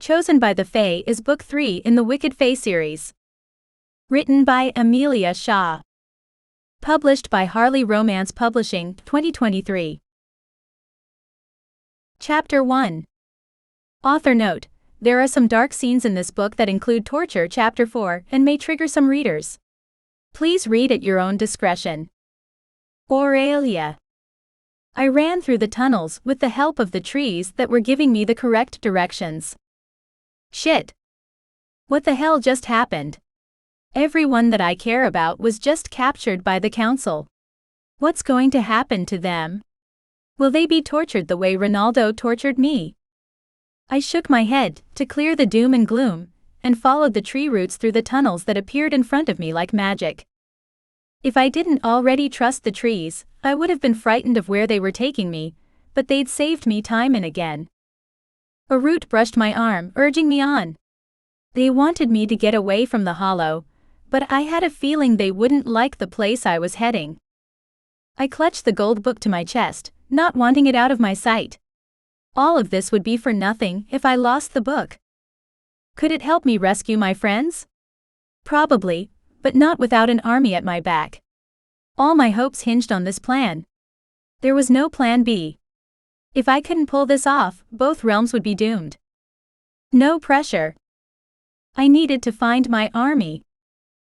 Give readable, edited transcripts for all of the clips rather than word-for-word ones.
Chosen by the Fae is Book 3 in the Wicked Fae series. Written by Amelia Shaw. Published by Harley Romance Publishing, 2023. Chapter 1. Author note: there are some dark scenes in this book that include torture. Chapter 4 and may trigger some readers. Please read at your own discretion. Aurelia. I ran through the tunnels with the help of the trees that were giving me the correct directions. Shit. What the hell just happened? Everyone that I care about was just captured by the council. What's going to happen to them? Will they be tortured the way Ronaldo tortured me? I shook my head to clear the doom and gloom, and followed the tree roots through the tunnels that appeared in front of me like magic. If I didn't already trust the trees, I would have been frightened of where they were taking me, but they'd saved me time and again. A root brushed my arm, urging me on. They wanted me to get away from the hollow, but I had a feeling they wouldn't like the place I was heading. I clutched the gold book to my chest, not wanting it out of my sight. All of this would be for nothing if I lost the book. Could it help me rescue my friends? Probably, but not without an army at my back. All my hopes hinged on this plan. There was no plan B. If I couldn't pull this off, both realms would be doomed. No pressure. I needed to find my army.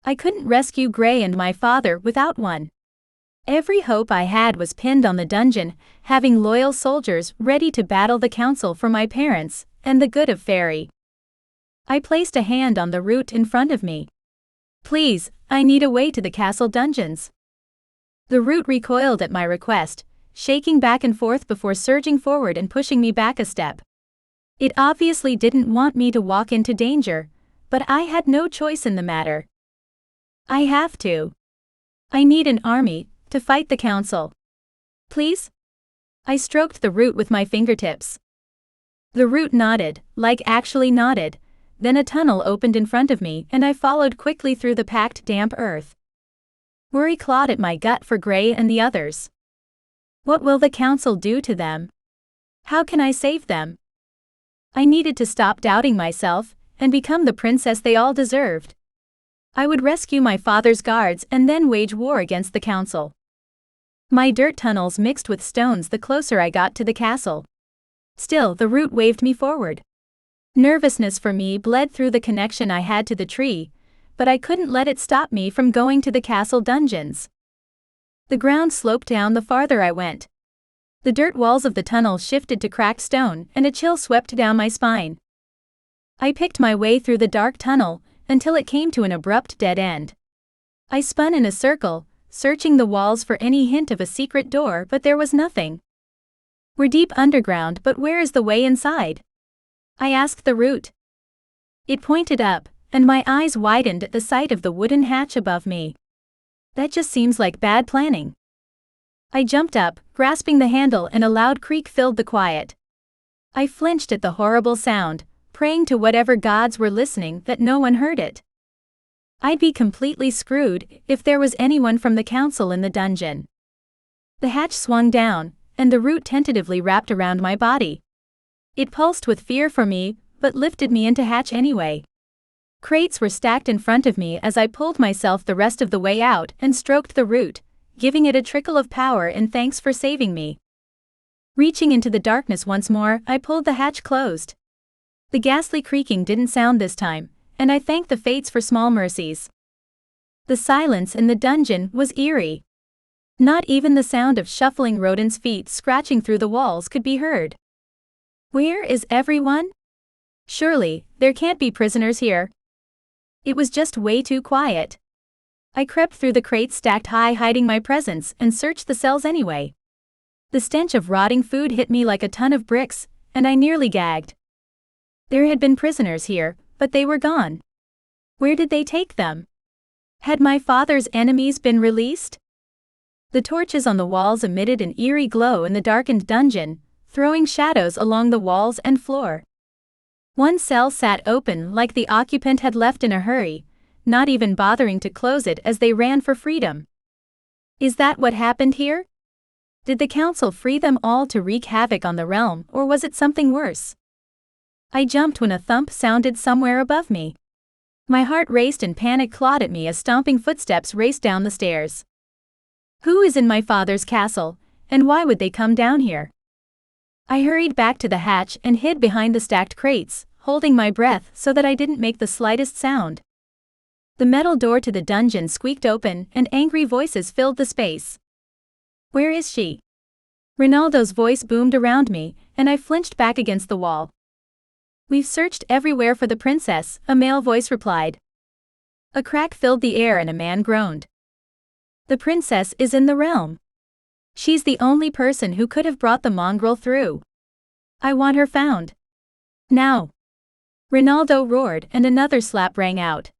I couldn't rescue Gray and my father without one. Every hope I had was pinned on the dungeon, having loyal soldiers ready to battle the council for my parents and the good of Fairy. I placed a hand on the root in front of me. Please, I need a way to the castle dungeons. The root recoiled at my request, shaking back and forth before surging forward and pushing me back a step. It obviously didn't want me to walk into danger, but I had no choice in the matter. I have to. I need an army to fight the council. Please? I stroked the root with my fingertips. The root nodded, like actually nodded, then a tunnel opened in front of me and I followed quickly through the packed damp earth. Worry clawed at my gut for Gray and the others. What will the council do to them? How can I save them? I needed to stop doubting myself and become the princess they all deserved. I would rescue my father's guards and then wage war against the council. My dirt tunnels mixed with stones the closer I got to the castle. Still, the root waved me forward. Nervousness for me bled through the connection I had to the tree, but I couldn't let it stop me from going to the castle dungeons. The ground sloped down the farther I went. The dirt walls of the tunnel shifted to cracked stone and a chill swept down my spine. I picked my way through the dark tunnel until it came to an abrupt dead end. I spun in a circle, searching the walls for any hint of a secret door, but there was nothing. We're deep underground, but where is the way inside? I asked the root. It pointed up, and my eyes widened at the sight of the wooden hatch above me. That just seems like bad planning. I jumped up, grasping the handle, and a loud creak filled the quiet. I flinched at the horrible sound, praying to whatever gods were listening that no one heard it. I'd be completely screwed if there was anyone from the council in the dungeon. The hatch swung down, and the root tentatively wrapped around my body. It pulsed with fear for me, but lifted me into hatch anyway. Crates were stacked in front of me as I pulled myself the rest of the way out and stroked the root, giving it a trickle of power in thanks for saving me. Reaching into the darkness once more, I pulled the hatch closed. The ghastly creaking didn't sound this time, and I thanked the fates for small mercies. The silence in the dungeon was eerie. Not even the sound of shuffling rodents' feet scratching through the walls could be heard. Where is everyone? Surely, there can't be prisoners here. It was just way too quiet. I crept through the crates stacked high, hiding my presence, and searched the cells anyway. The stench of rotting food hit me like a ton of bricks, and I nearly gagged. There had been prisoners here, but they were gone. Where did they take them? Had my father's enemies been released? The torches on the walls emitted an eerie glow in the darkened dungeon, throwing shadows along the walls and floor. One cell sat open like the occupant had left in a hurry, not even bothering to close it as they ran for freedom. Is that what happened here? Did the council free them all to wreak havoc on the realm, or was it something worse? I jumped when a thump sounded somewhere above me. My heart raced and panic clawed at me as stomping footsteps raced down the stairs. Who is in my father's castle, and why would they come down here? I hurried back to the hatch and hid behind the stacked crates, holding my breath so that I didn't make the slightest sound. The metal door to the dungeon squeaked open and angry voices filled the space. Where is she? Ronaldo's voice boomed around me, and I flinched back against the wall. We've searched everywhere for the princess, a male voice replied. A crack filled the air and a man groaned. The princess is in the realm. She's the only person who could have brought the mongrel through. I want her found. Now. Ronaldo roared and another slap rang out.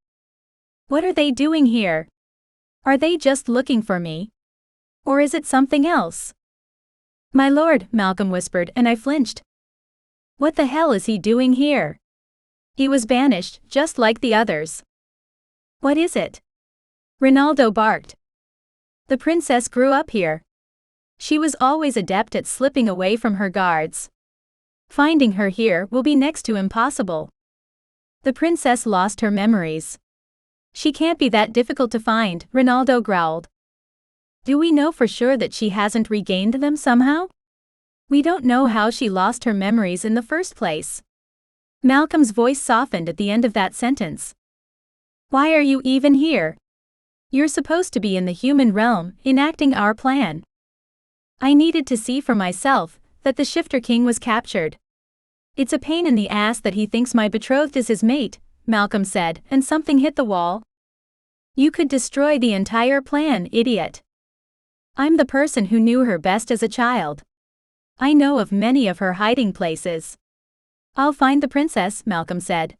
What are they doing here? Are they just looking for me? Or is it something else? My lord, Malcolm whispered, and I flinched. What the hell is he doing here? He was banished, just like the others. What is it? Ronaldo barked. The princess grew up here. She was always adept at slipping away from her guards. Finding her here will be next to impossible. The princess lost her memories. She can't be that difficult to find, Ronaldo growled. Do we know for sure that she hasn't regained them somehow? We don't know how she lost her memories in the first place. Malcolm's voice softened at the end of that sentence. Why are you even here? You're supposed to be in the human realm, enacting our plan. I needed to see for myself that the Shifter King was captured. It's a pain in the ass that he thinks my betrothed is his mate, Malcolm said, and something hit the wall. You could destroy the entire plan, idiot. I'm the person who knew her best as a child. I know of many of her hiding places. I'll find the princess, Malcolm said.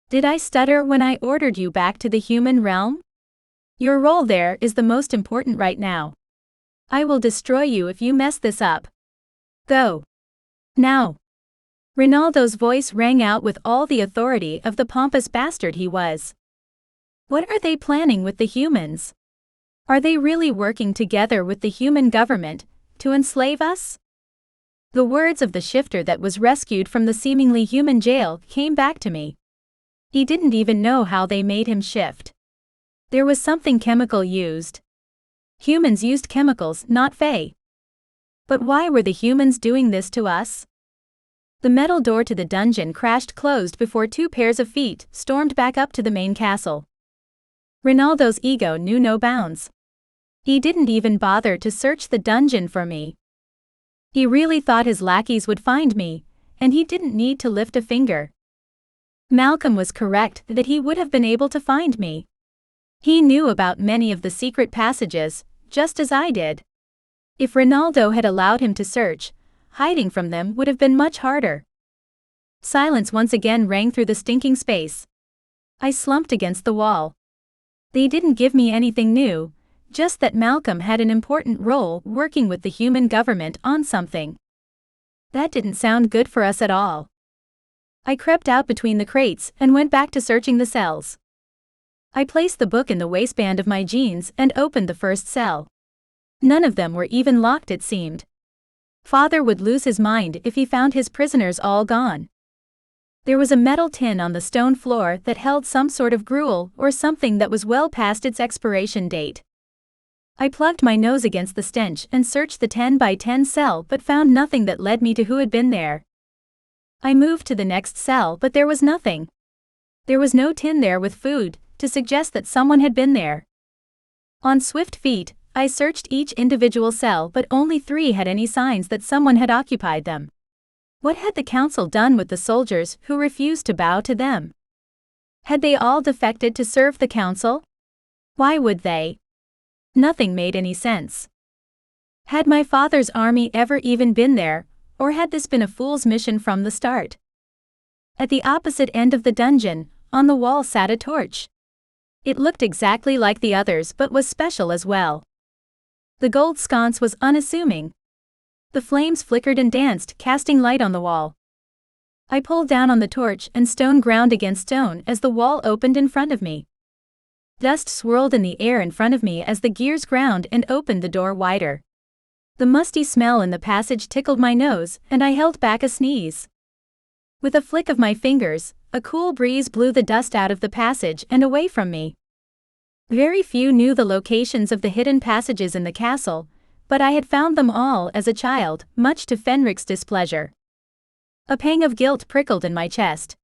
Did I stutter when I ordered you back to the human realm? Your role there is the most important right now. I will destroy you if you mess this up. Go. Now. Ronaldo's voice rang out with all the authority of the pompous bastard he was. What are they planning with the humans? Are they really working together with the human government to enslave us? The words of the shifter that was rescued from the seemingly human jail came back to me. He didn't even know how they made him shift. There was something chemical used. Humans used chemicals, not Fae. But why were the humans doing this to us? The metal door to the dungeon crashed closed before two pairs of feet stormed back up to the main castle. Ronaldo's ego knew no bounds. He didn't even bother to search the dungeon for me. He really thought his lackeys would find me, and he didn't need to lift a finger. Malcolm was correct that he would have been able to find me. He knew about many of the secret passages, just as I did. If Ronaldo had allowed him to search, hiding from them would have been much harder. Silence once again rang through the stinking space. I slumped against the wall. They didn't give me anything new, just that Malcolm had an important role working with the human government on something. That didn't sound good for us at all. I crept out between the crates and went back to searching the cells. I placed the book in the waistband of my jeans and opened the first cell. None of them were even locked, it seemed. Father would lose his mind if he found his prisoners all gone. There was a metal tin on the stone floor that held some sort of gruel or something that was well past its expiration date. I plugged my nose against the stench and searched the 10 by 10 cell but found nothing that led me to who had been there. I moved to the next cell but there was nothing. There was no tin there with food to suggest that someone had been there. On swift feet, I searched each individual cell but only 3 had any signs that someone had occupied them. What had the council done with the soldiers who refused to bow to them? Had they all defected to serve the council? Why would they? Nothing made any sense. Had my father's army ever even been there, or had this been a fool's mission from the start? At the opposite end of the dungeon, on the wall sat a torch. It looked exactly like the others but was special as well. The gold sconce was unassuming. The flames flickered and danced, casting light on the wall. I pulled down on the torch and stone ground against stone as the wall opened in front of me. Dust swirled in the air in front of me as the gears ground and opened the door wider. The musty smell in the passage tickled my nose and I held back a sneeze. With a flick of my fingers, a cool breeze blew the dust out of the passage and away from me. Very few knew the locations of the hidden passages in the castle, but I had found them all as a child, much to Fenric's displeasure. A pang of guilt prickled in my chest.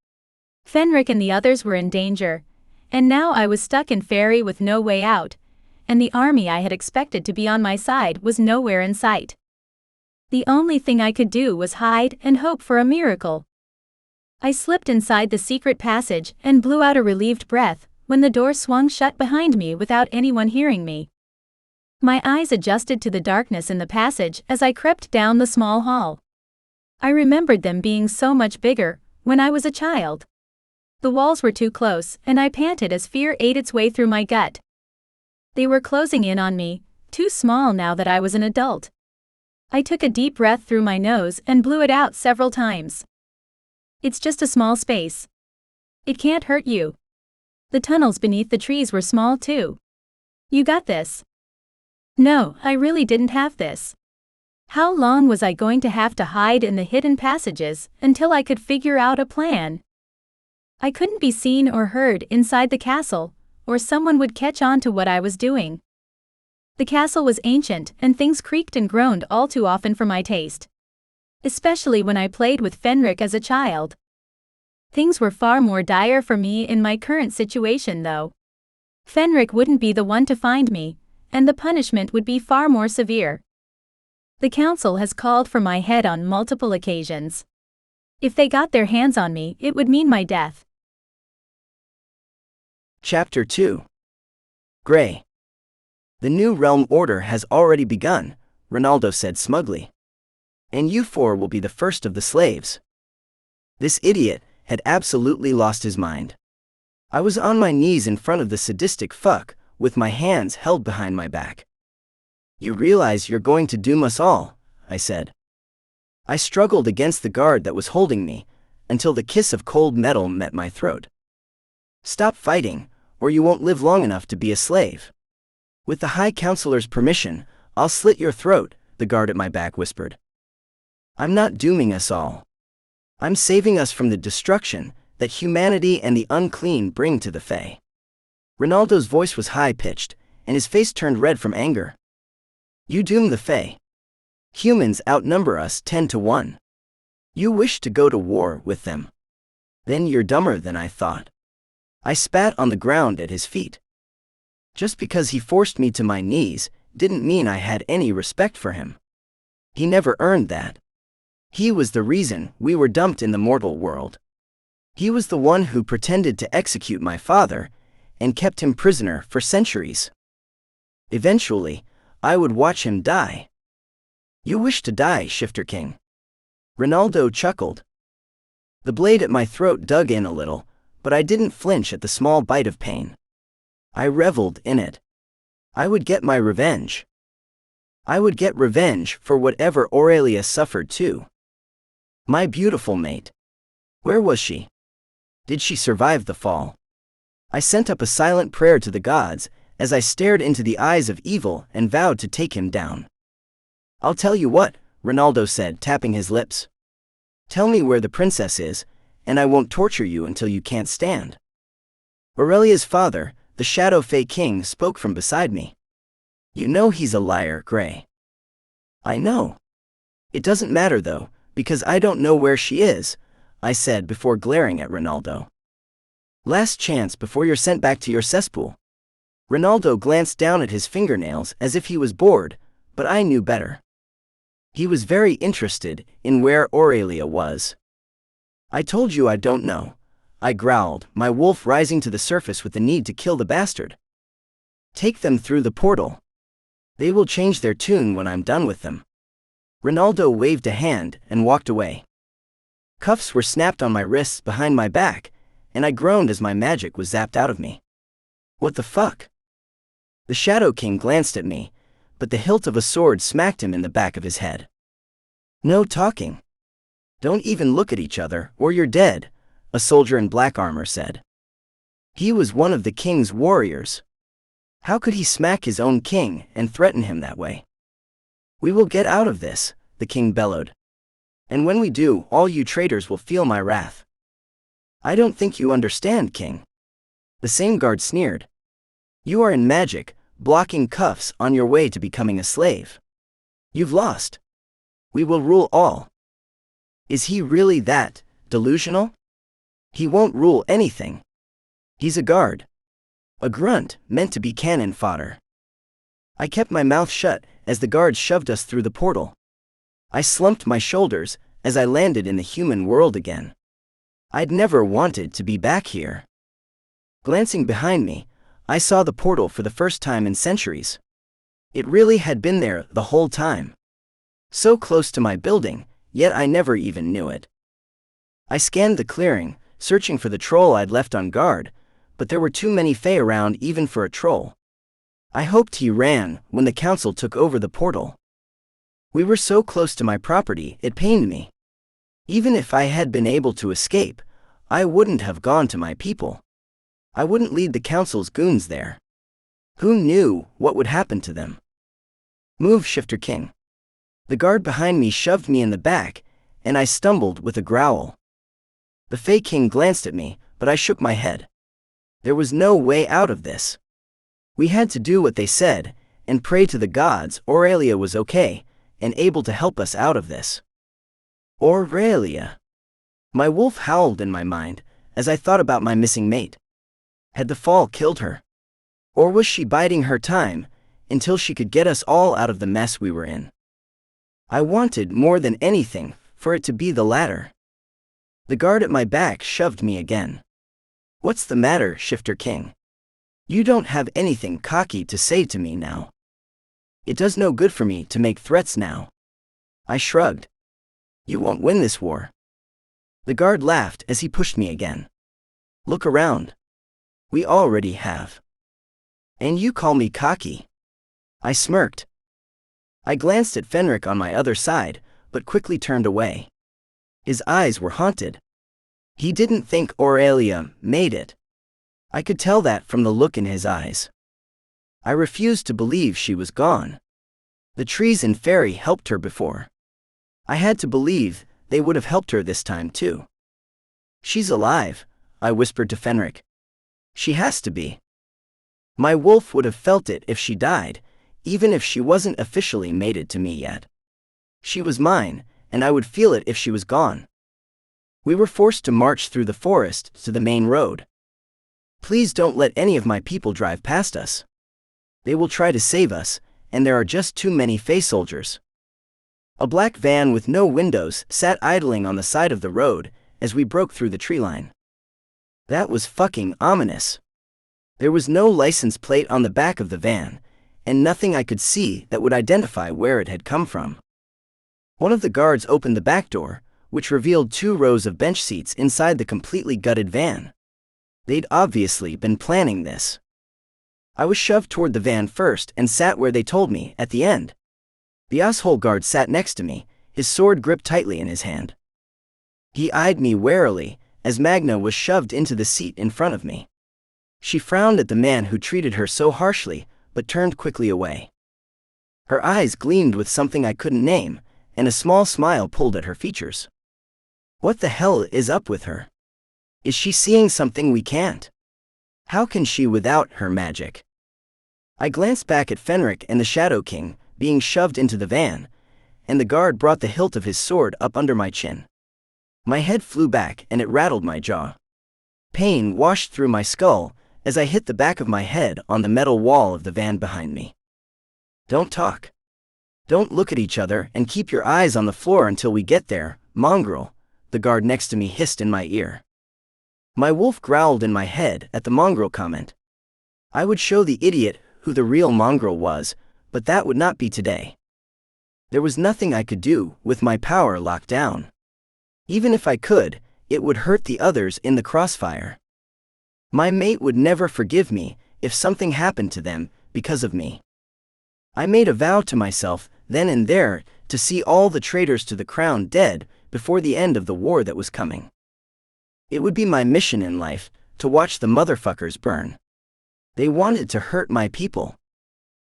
Fenric and the others were in danger, and now I was stuck in Fairy with no way out, and the army I had expected to be on my side was nowhere in sight. The only thing I could do was hide and hope for a miracle. I slipped inside the secret passage and blew out a relieved breath when the door swung shut behind me without anyone hearing me. My eyes adjusted to the darkness in the passage as I crept down the small hall. I remembered them being so much bigger when I was a child. The walls were too close, and I panted as fear ate its way through my gut. They were closing in on me, too small now that I was an adult. I took a deep breath through my nose and blew it out several times. It's just a small space. It can't hurt you. The tunnels beneath the trees were small too. You got this. No, I really didn't have this. How long was I going to have to hide in the hidden passages until I could figure out a plan? I couldn't be seen or heard inside the castle, or someone would catch on to what I was doing. The castle was ancient and things creaked and groaned all too often for my taste. Especially when I played with Fenric as a child. Things were far more dire for me in my current situation though. Fenric wouldn't be the one to find me, and the punishment would be far more severe. The council has called for my head on multiple occasions. If they got their hands on me, it would mean my death. Chapter 2. Gray. The new realm order has already begun, Ronaldo said smugly. And you four will be the first of the slaves. This idiot had absolutely lost his mind. I was on my knees in front of the sadistic fuck, with my hands held behind my back. You realize you're going to doom us all, I said. I struggled against the guard that was holding me, until the kiss of cold metal met my throat. Stop fighting, or you won't live long enough to be a slave. With the High Counselor's permission, I'll slit your throat, the guard at my back whispered. I'm not dooming us all. I'm saving us from the destruction that humanity and the unclean bring to the Fae. Ronaldo's voice was high-pitched, and his face turned red from anger. You doom the Fae. Humans outnumber us 10 to 1. You wish to go to war with them. Then you're dumber than I thought. I spat on the ground at his feet. Just because he forced me to my knees didn't mean I had any respect for him. He never earned that. He was the reason we were dumped in the mortal world. He was the one who pretended to execute my father and kept him prisoner for centuries. Eventually, I would watch him die. You wish to die, Shifter King. Ronaldo chuckled. The blade at my throat dug in a little, but I didn't flinch at the small bite of pain. I reveled in it. I would get my revenge. I would get revenge for whatever Aurelia suffered too. My beautiful mate. Where was she? Did she survive the fall? I sent up a silent prayer to the gods as I stared into the eyes of evil and vowed to take him down. I'll tell you what, Ronaldo said, tapping his lips. Tell me where the princess is, and I won't torture you until you can't stand. Aurelia's father, the Shadow Fae King, spoke from beside me. You know he's a liar, Gray. I know. It doesn't matter though, because I don't know where she is, I said before glaring at Ronaldo. Last chance before you're sent back to your cesspool. Ronaldo glanced down at his fingernails as if he was bored, but I knew better. He was very interested in where Aurelia was. I told you I don't know, I growled, my wolf rising to the surface with the need to kill the bastard. Take them through the portal. They will change their tune when I'm done with them. Ronaldo waved a hand and walked away. Cuffs were snapped on my wrists behind my back, and I groaned as my magic was zapped out of me. What the fuck? The Shadow King glanced at me, but the hilt of a sword smacked him in the back of his head. No talking. Don't even look at each other, or you're dead, a soldier in black armor said. He was one of the king's warriors. How could he smack his own king and threaten him that way? We will get out of this, the king bellowed. And when we do, all you traitors will feel my wrath. I don't think you understand, King. The same guard sneered. You are in magic, blocking cuffs on your way to becoming a slave. You've lost. We will rule all. Is he really that delusional? He won't rule anything. He's a guard. A grunt meant to be cannon fodder. I kept my mouth shut as the guards shoved us through the portal. I slumped my shoulders as I landed in the human world again. I'd never wanted to be back here. Glancing behind me, I saw the portal for the first time in centuries. It really had been there the whole time. So close to my building, yet I never even knew it. I scanned the clearing, searching for the troll I'd left on guard, but there were too many Fae around even for a troll. I hoped he ran when the council took over the portal. We were so close to my property, it pained me. Even if I had been able to escape, I wouldn't have gone to my people. I wouldn't lead the council's goons there. Who knew what would happen to them? Move, Shifter King. The guard behind me shoved me in the back, and I stumbled with a growl. The Fae King glanced at me, but I shook my head. There was no way out of this. We had to do what they said, and pray to the gods Aurelia was okay, and able to help us out of this. Aurelia. My wolf howled in my mind, as I thought about my missing mate. Had the fall killed her? Or was she biding her time, until she could get us all out of the mess we were in? I wanted more than anything for it to be the latter. The guard at my back shoved me again. What's the matter, Shifter King? You don't have anything cocky to say to me now. It does no good for me to make threats now. I shrugged. You won't win this war. The guard laughed as he pushed me again. Look around. We already have. And you call me cocky? I smirked. I glanced at Fenric on my other side, but quickly turned away. His eyes were haunted. He didn't think Aurelia made it. I could tell that from the look in his eyes. I refused to believe she was gone. The trees and fairy helped her before. I had to believe they would have helped her this time too. She's alive, I whispered to Fenric. She has to be. My wolf would have felt it if she died, even if she wasn't officially mated to me yet. She was mine, and I would feel it if she was gone. We were forced to march through the forest to the main road. Please don't let any of my people drive past us. They will try to save us, and there are just too many Fae soldiers. A black van with no windows sat idling on the side of the road as we broke through the tree line. That was fucking ominous. There was no license plate on the back of the van, and nothing I could see that would identify where it had come from. One of the guards opened the back door, which revealed 2 rows of bench seats inside the completely gutted van. They'd obviously been planning this. I was shoved toward the van first and sat where they told me, at the end. The asshole guard sat next to me, his sword gripped tightly in his hand. He eyed me warily, as Magna was shoved into the seat in front of me. She frowned at the man who treated her so harshly, but turned quickly away. Her eyes gleamed with something I couldn't name, and a small smile pulled at her features. What the hell is up with her? Is she seeing something we can't? How can she without her magic? I glanced back at Fenric and the Shadow King, being shoved into the van, and the guard brought the hilt of his sword up under my chin. My head flew back and it rattled my jaw. Pain washed through my skull as I hit the back of my head on the metal wall of the van behind me. Don't talk. Don't look at each other and keep your eyes on the floor until we get there, mongrel, the guard next to me hissed in my ear. My wolf growled in my head at the mongrel comment. I would show the idiot who the real mongrel was, but that would not be today. There was nothing I could do with my power locked down. Even if I could, it would hurt the others in the crossfire. My mate would never forgive me if something happened to them because of me. I made a vow to myself, then and there, to see all the traitors to the crown dead before the end of the war that was coming. It would be my mission in life, to watch the motherfuckers burn. They wanted to hurt my people.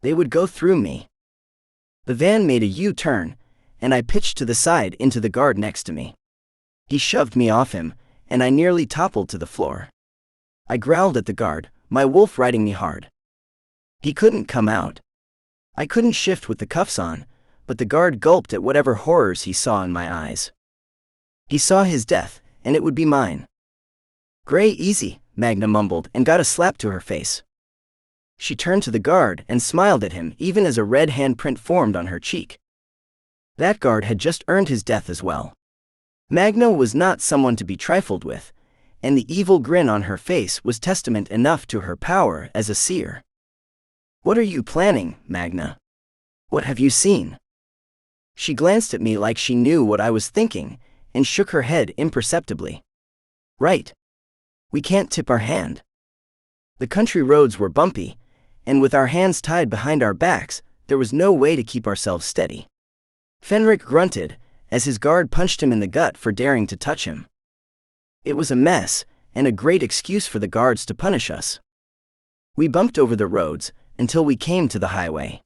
They would go through me. The van made a U-turn, and I pitched to the side into the guard next to me. He shoved me off him, and I nearly toppled to the floor. I growled at the guard, my wolf riding me hard. He couldn't come out. I couldn't shift with the cuffs on, but the guard gulped at whatever horrors he saw in my eyes. He saw his death, and it would be mine. "Gray, easy," Magna mumbled and got a slap to her face. She turned to the guard and smiled at him even as a red handprint formed on her cheek. That guard had just earned his death as well. Magna was not someone to be trifled with, and the evil grin on her face was testament enough to her power as a seer. "What are you planning, Magna? What have you seen?" She glanced at me like she knew what I was thinking, and shook her head imperceptibly. "Right. We can't tip our hand." The country roads were bumpy, and with our hands tied behind our backs, there was no way to keep ourselves steady. Fenric grunted, as his guard punched him in the gut for daring to touch him. It was a mess, and a great excuse for the guards to punish us. We bumped over the roads, until we came to the highway.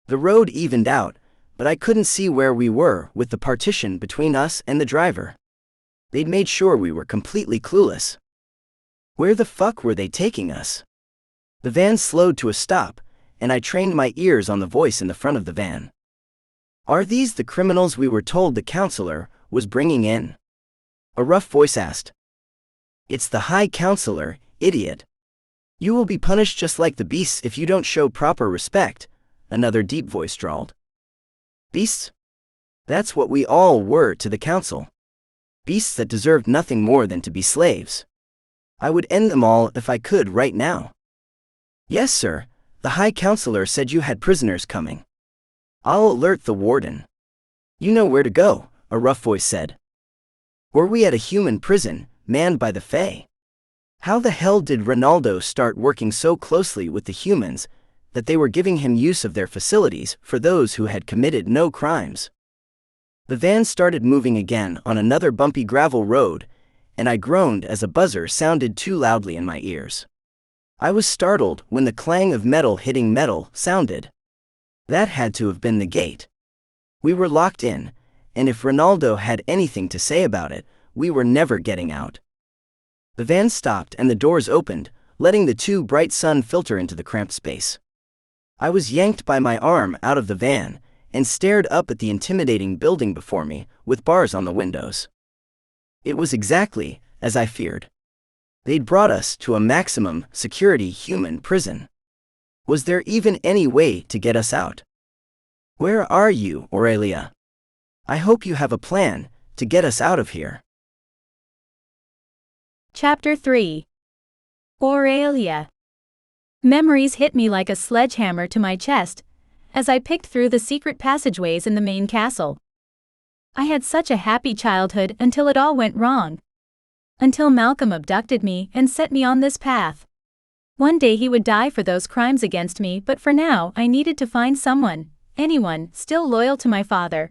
The road evened out, but I couldn't see where we were with the partition between us and the driver. They'd made sure we were completely clueless. Where the fuck were they taking us? The van slowed to a stop, and I trained my ears on the voice in the front of the van. "Are these the criminals we were told the counselor was bringing in?" A rough voice asked. "It's the High Counselor, idiot. You will be punished just like the beasts if you don't show proper respect," another deep voice drawled. "Beasts? That's what we all were to the council. Beasts that deserved nothing more than to be slaves. I would end them all if I could right now." "Yes, sir, the High Counselor said you had prisoners coming." "I'll alert the warden." "You know where to go," a rough voice said. Were we at a human prison, manned by the Fae? How the hell did Ronaldo start working so closely with the humans that they were giving him use of their facilities for those who had committed no crimes? The van started moving again on another bumpy gravel road, and I groaned as a buzzer sounded too loudly in my ears. I was startled when the clang of metal hitting metal sounded. That had to have been the gate. We were locked in, and if Ronaldo had anything to say about it, we were never getting out. The van stopped and the doors opened, letting the too bright sun filter into the cramped space. I was yanked by my arm out of the van, and stared up at the intimidating building before me, with bars on the windows. It was exactly as I feared. They'd brought us to a maximum security human prison. Was there even any way to get us out? "Where are you, Aurelia? I hope you have a plan to get us out of here." Chapter 3. Aurelia. Memories hit me like a sledgehammer to my chest as I picked through the secret passageways in the main castle. I had such a happy childhood until it all went wrong. Until Malcolm abducted me and set me on this path. One day he would die for those crimes against me, but for now I needed to find someone, anyone, still loyal to my father.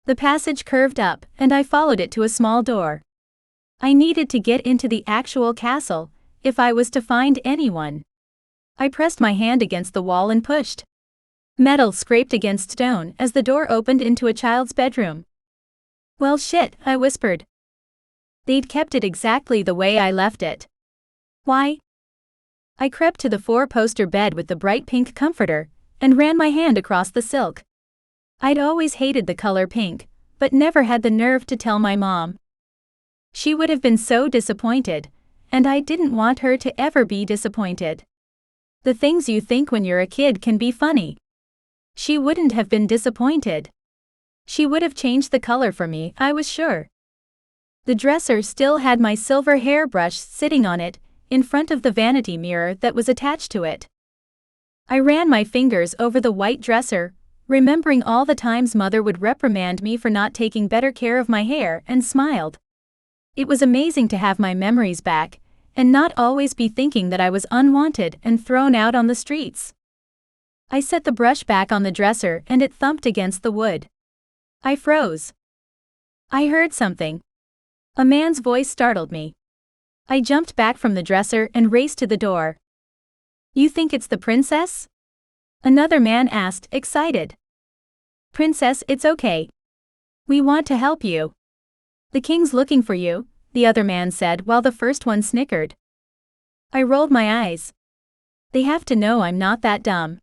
The passage curved up, and I followed it to a small door. I needed to get into the actual castle, if I was to find anyone. I pressed my hand against the wall and pushed. Metal scraped against stone as the door opened into a child's bedroom. "Well shit," I whispered. They'd kept it exactly the way I left it. "Why?" I crept to the four-poster bed with the bright pink comforter, and ran my hand across the silk. I'd always hated the color pink, but never had the nerve to tell my mom. She would have been so disappointed, and I didn't want her to ever be disappointed. The things you think when you're a kid can be funny. She wouldn't have been disappointed. She would have changed the color for me, I was sure. The dresser still had my silver hairbrush sitting on it, in front of the vanity mirror that was attached to it. I ran my fingers over the white dresser, remembering all the times Mother would reprimand me for not taking better care of my hair, and smiled. It was amazing to have my memories back, and not always be thinking that I was unwanted and thrown out on the streets. I set the brush back on the dresser and it thumped against the wood. I froze. I heard something. A man's voice startled me. I jumped back from the dresser and raced to the door. "You think it's the princess?" Another man asked, excited. Princess, it's okay. We want to help you. The king's looking for you, the other man said while the first one snickered. I rolled my eyes. They have to know I'm not that dumb.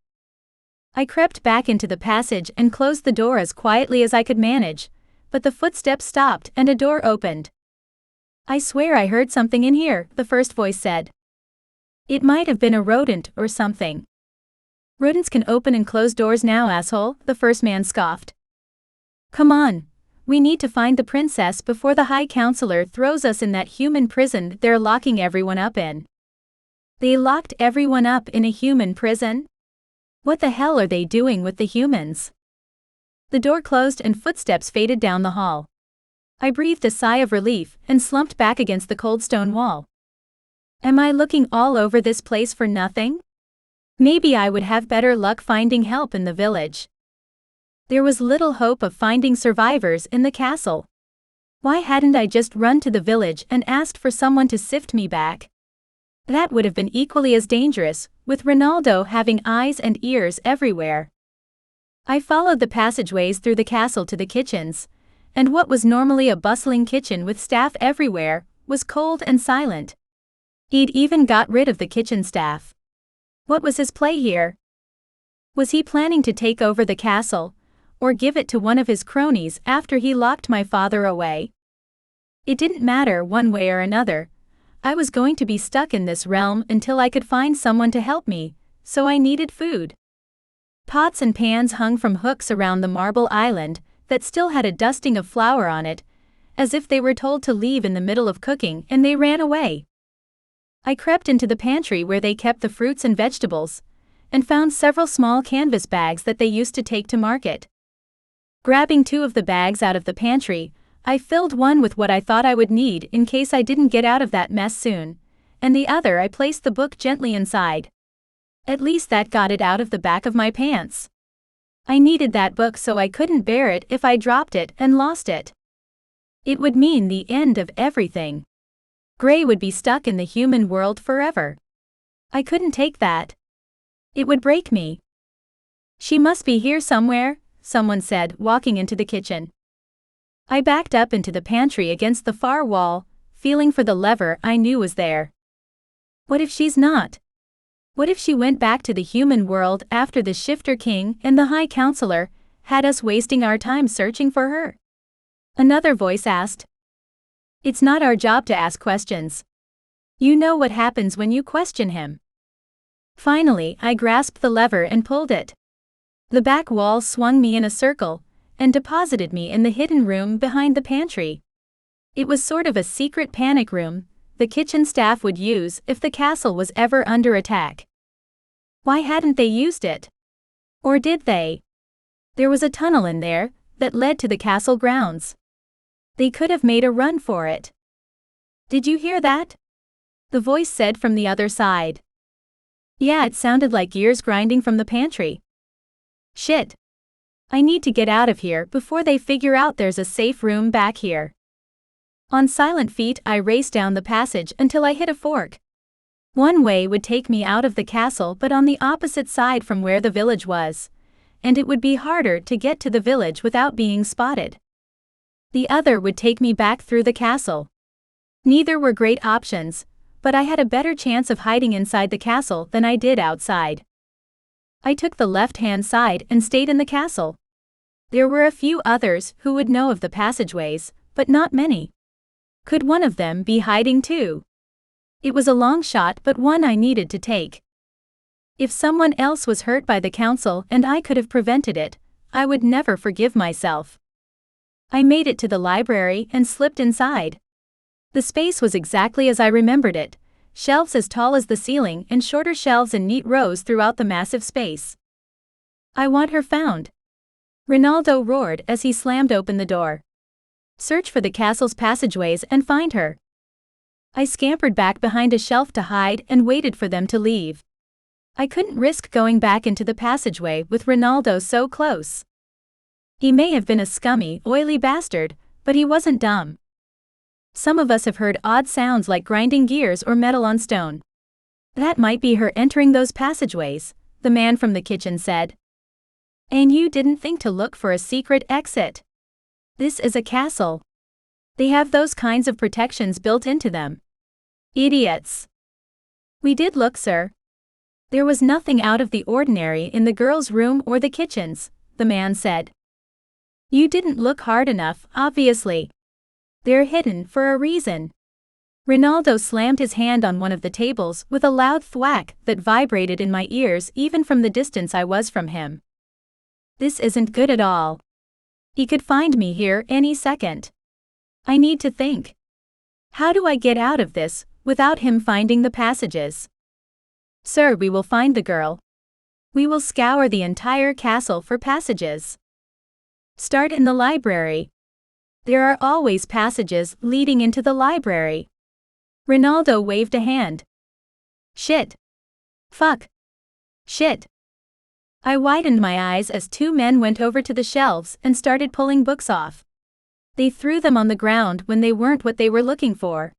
I crept back into the passage and closed the door as quietly as I could manage, but the footsteps stopped and a door opened. I swear I heard something in here, the first voice said. It might have been a rodent or something. Rodents can open and close doors now, asshole, the first man scoffed. Come on. We need to find the princess before the High Counselor throws us in that human prison they're locking everyone up in. They locked everyone up in a human prison? What the hell are they doing with the humans? The door closed and footsteps faded down the hall. I breathed a sigh of relief and slumped back against the cold stone wall. Am I looking all over this place for nothing? Maybe I would have better luck finding help in the village. There was little hope of finding survivors in the castle. Why hadn't I just run to the village and asked for someone to sift me back? That would have been equally as dangerous, with Ronaldo having eyes and ears everywhere. I followed the passageways through the castle to the kitchens, and what was normally a bustling kitchen with staff everywhere was cold and silent. He'd even got rid of the kitchen staff. What was his play here? Was he planning to take over the castle, or give it to one of his cronies after he locked my father away? It didn't matter one way or another. I was going to be stuck in this realm until I could find someone to help me, so I needed food. Pots and pans hung from hooks around the marble island that still had a dusting of flour on it, as if they were told to leave in the middle of cooking and they ran away. I crept into the pantry where they kept the fruits and vegetables, and found several small canvas bags that they used to take to market. Grabbing 2 of the bags out of the pantry, I filled one with what I thought I would need in case I didn't get out of that mess soon, and the other I placed the book gently inside. At least that got it out of the back of my pants. I needed that book so I couldn't bear it if I dropped it and lost it. It would mean the end of everything. Gray would be stuck in the human world forever. I couldn't take that. It would break me. She must be here somewhere, someone said, walking into the kitchen. I backed up into the pantry against the far wall, feeling for the lever I knew was there. What if she's not? What if she went back to the human world after the Shifter King and the High Counselor had us wasting our time searching for her? Another voice asked. It's not our job to ask questions. You know what happens when you question him. Finally, I grasped the lever and pulled it. The back wall swung me in a circle and deposited me in the hidden room behind the pantry. It was sort of a secret panic room the kitchen staff would use if the castle was ever under attack. Why hadn't they used it? Or did they? There was a tunnel in there that led to the castle grounds. They could have made a run for it. Did you hear that? The voice said from the other side. Yeah, it sounded like gears grinding from the pantry. Shit. I need to get out of here before they figure out there's a safe room back here. On silent feet, I raced down the passage until I hit a fork. One way would take me out of the castle, but on the opposite side from where the village was, and it would be harder to get to the village without being spotted. The other would take me back through the castle. Neither were great options, but I had a better chance of hiding inside the castle than I did outside. I took the left-hand side and stayed in the castle. There were a few others who would know of the passageways, but not many. Could one of them be hiding too? It was a long shot, but one I needed to take. If someone else was hurt by the council and I could have prevented it, I would never forgive myself. I made it to the library and slipped inside. The space was exactly as I remembered it. Shelves as tall as the ceiling and shorter shelves in neat rows throughout the massive space. I want her found. Ronaldo roared as he slammed open the door. Search for the castle's passageways and find her. I scampered back behind a shelf to hide and waited for them to leave. I couldn't risk going back into the passageway with Ronaldo so close. He may have been a scummy, oily bastard, but he wasn't dumb. Some of us have heard odd sounds like grinding gears or metal on stone. That might be her entering those passageways, the man from the kitchen said. And you didn't think to look for a secret exit. This is a castle. They have those kinds of protections built into them. Idiots. We did look, sir. There was nothing out of the ordinary in the girls' room or the kitchens, the man said. You didn't look hard enough, obviously. They're hidden for a reason. Ronaldo slammed his hand on one of the tables with a loud thwack that vibrated in my ears even from the distance I was from him. This isn't good at all. He could find me here any second. I need to think. How do I get out of this without him finding the passages? Sir, we will find the girl. We will scour the entire castle for passages. Start in the library. There are always passages leading into the library. Ronaldo waved a hand. Shit. Fuck. Shit. I widened my eyes as two men went over to the shelves and started pulling books off. They threw them on the ground when they weren't what they were looking for.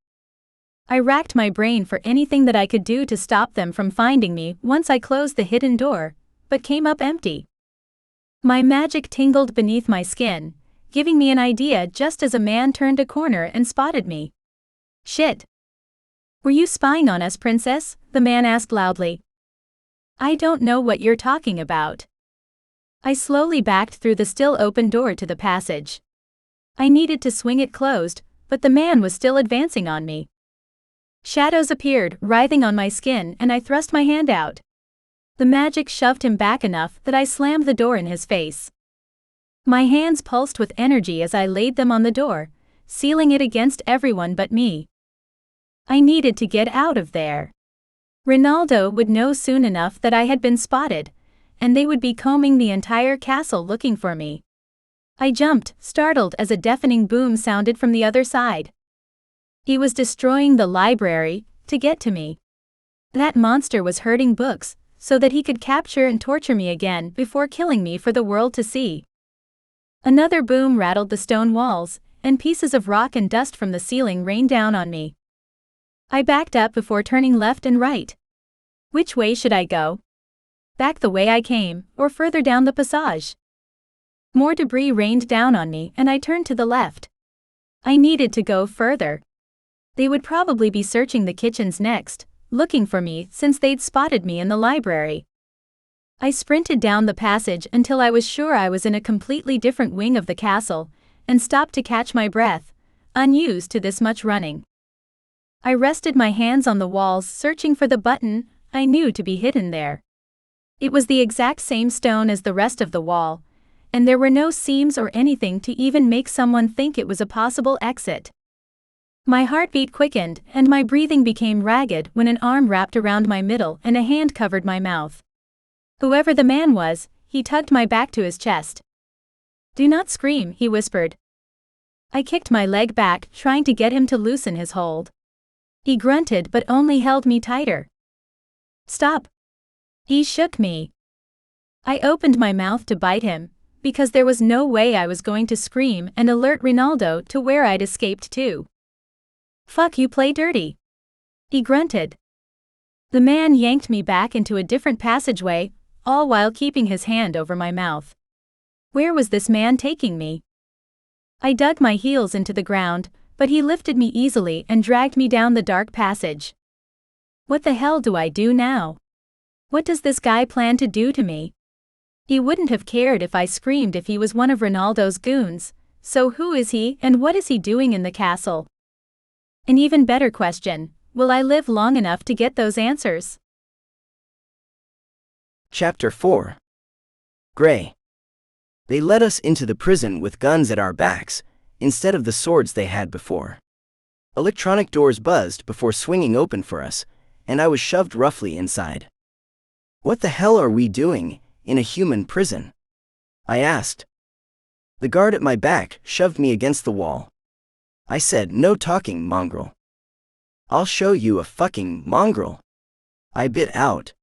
I racked my brain for anything that I could do to stop them from finding me once I closed the hidden door, but came up empty. My magic tingled beneath my skin, giving me an idea just as a man turned a corner and spotted me. Shit. Were you spying on us, princess? The man asked loudly. I don't know what you're talking about. I slowly backed through the still open door to the passage. I needed to swing it closed, but the man was still advancing on me. Shadows appeared, writhing on my skin, and I thrust my hand out. The magic shoved him back enough that I slammed the door in his face. My hands pulsed with energy as I laid them on the door, sealing it against everyone but me. I needed to get out of there. Ronaldo would know soon enough that I had been spotted, and they would be combing the entire castle looking for me. I jumped, startled as a deafening boom sounded from the other side. He was destroying the library to get to me. That monster was hurting books so that he could capture and torture me again before killing me for the world to see. Another boom rattled the stone walls, and pieces of rock and dust from the ceiling rained down on me. I backed up before turning left and right. Which way should I go? Back the way I came, or further down the passage? More debris rained down on me and I turned to the left. I needed to go further. They would probably be searching the kitchens next, looking for me since they'd spotted me in the library. I sprinted down the passage until I was sure I was in a completely different wing of the castle, and stopped to catch my breath, unused to this much running. I rested my hands on the walls searching for the button I knew to be hidden there. It was the exact same stone as the rest of the wall, and there were no seams or anything to even make someone think it was a possible exit. My heartbeat quickened and my breathing became ragged when an arm wrapped around my middle and a hand covered my mouth. Whoever the man was, he tugged my back to his chest. Do not scream, he whispered. I kicked my leg back, trying to get him to loosen his hold. He grunted but only held me tighter. Stop. He shook me. I opened my mouth to bite him, because there was no way I was going to scream and alert Ronaldo to where I'd escaped to. Fuck you, play dirty. He grunted. The man yanked me back into a different passageway, all while keeping his hand over my mouth. Where was this man taking me? I dug my heels into the ground, but he lifted me easily and dragged me down the dark passage. What the hell do I do now? What does this guy plan to do to me? He wouldn't have cared if I screamed if he was one of Ronaldo's goons, so who is he and what is he doing in the castle? An even better question, will I live long enough to get those answers? Chapter 4. Gray. They led us into the prison with guns at our backs, instead of the swords they had before. Electronic doors buzzed before swinging open for us, and I was shoved roughly inside. What the hell are we doing in a human prison? I asked. The guard at my back shoved me against the wall. I said, no talking, mongrel. I'll show you a fucking mongrel. I bit out.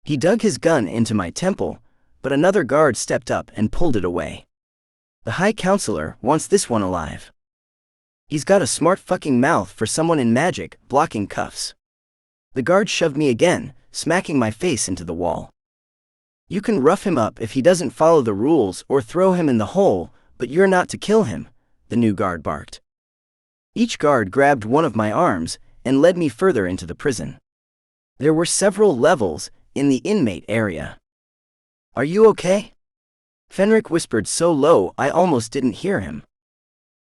He dug his gun into my temple, but another guard stepped up and pulled it away. The High Counselor wants this one alive. He's got a smart fucking mouth for someone in magic, blocking cuffs. The guard shoved me again, smacking my face into the wall. You can rough him up if he doesn't follow the rules or throw him in the hole, but you're not to kill him," the new guard barked. Each guard grabbed one of my arms and led me further into the prison. There were several levels in the inmate area. "Are you okay?" Fenric whispered so low I almost didn't hear him.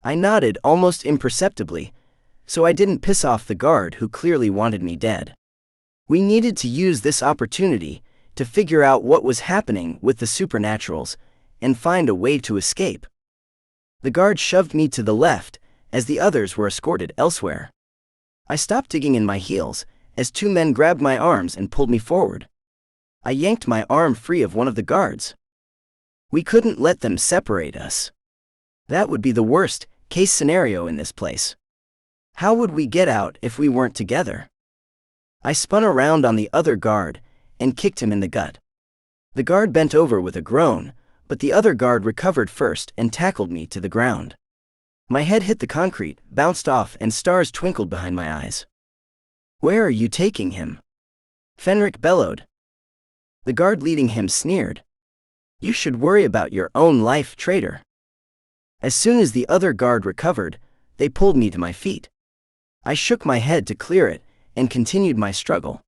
I nodded almost imperceptibly, so I didn't piss off the guard who clearly wanted me dead. We needed to use this opportunity to figure out what was happening with the supernaturals and find a way to escape. The guard shoved me to the left as the others were escorted elsewhere. I stopped digging in my heels as two men grabbed my arms and pulled me forward. I yanked my arm free of one of the guards. We couldn't let them separate us. That would be the worst case scenario in this place. How would we get out if we weren't together? I spun around on the other guard and kicked him in the gut. The guard bent over with a groan, but the other guard recovered first and tackled me to the ground. My head hit the concrete, bounced off, and stars twinkled behind my eyes. "Where are you taking him?" Fenric bellowed. The guard leading him sneered. "You should worry about your own life, traitor." As soon as the other guard recovered, they pulled me to my feet. I shook my head to clear it and continued my struggle.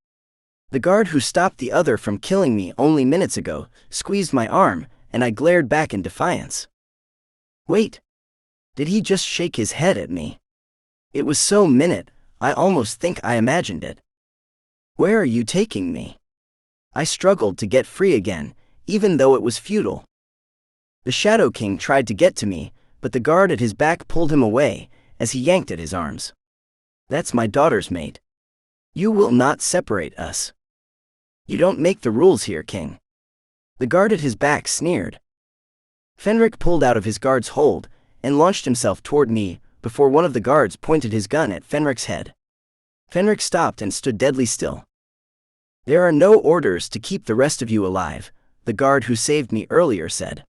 The guard who stopped the other from killing me only minutes ago squeezed my arm, and I glared back in defiance. Wait. Did he just shake his head at me? It was so minute, I almost think I imagined it. "Where are you taking me?" I struggled to get free again, even though it was futile. The Shadow King tried to get to me, but the guard at his back pulled him away as he yanked at his arms. "That's my daughter's mate. You will not separate us. You don't make the rules here, King." The guard at his back sneered. Fenric pulled out of his guard's hold and launched himself toward me before one of the guards pointed his gun at Fenric's head. Fenric stopped and stood deadly still. "There are no orders to keep the rest of you alive," the guard who saved me earlier said.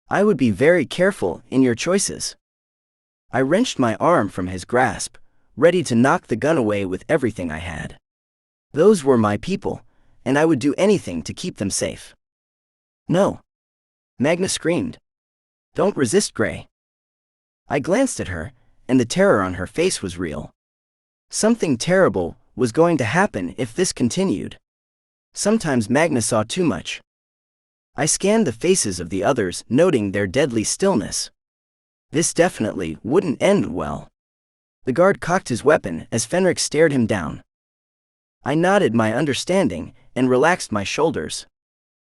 "I would be very careful in your choices." I wrenched my arm from his grasp, ready to knock the gun away with everything I had. Those were my people, and I would do anything to keep them safe. "No!" Magna screamed. "Don't resist, Gray." I glanced at her, and the terror on her face was real. Something terrible was going to happen if this continued. Sometimes Magna saw too much. I scanned the faces of the others, noting their deadly stillness. This definitely wouldn't end well. The guard cocked his weapon as Fenric stared him down. I nodded my understanding and relaxed my shoulders.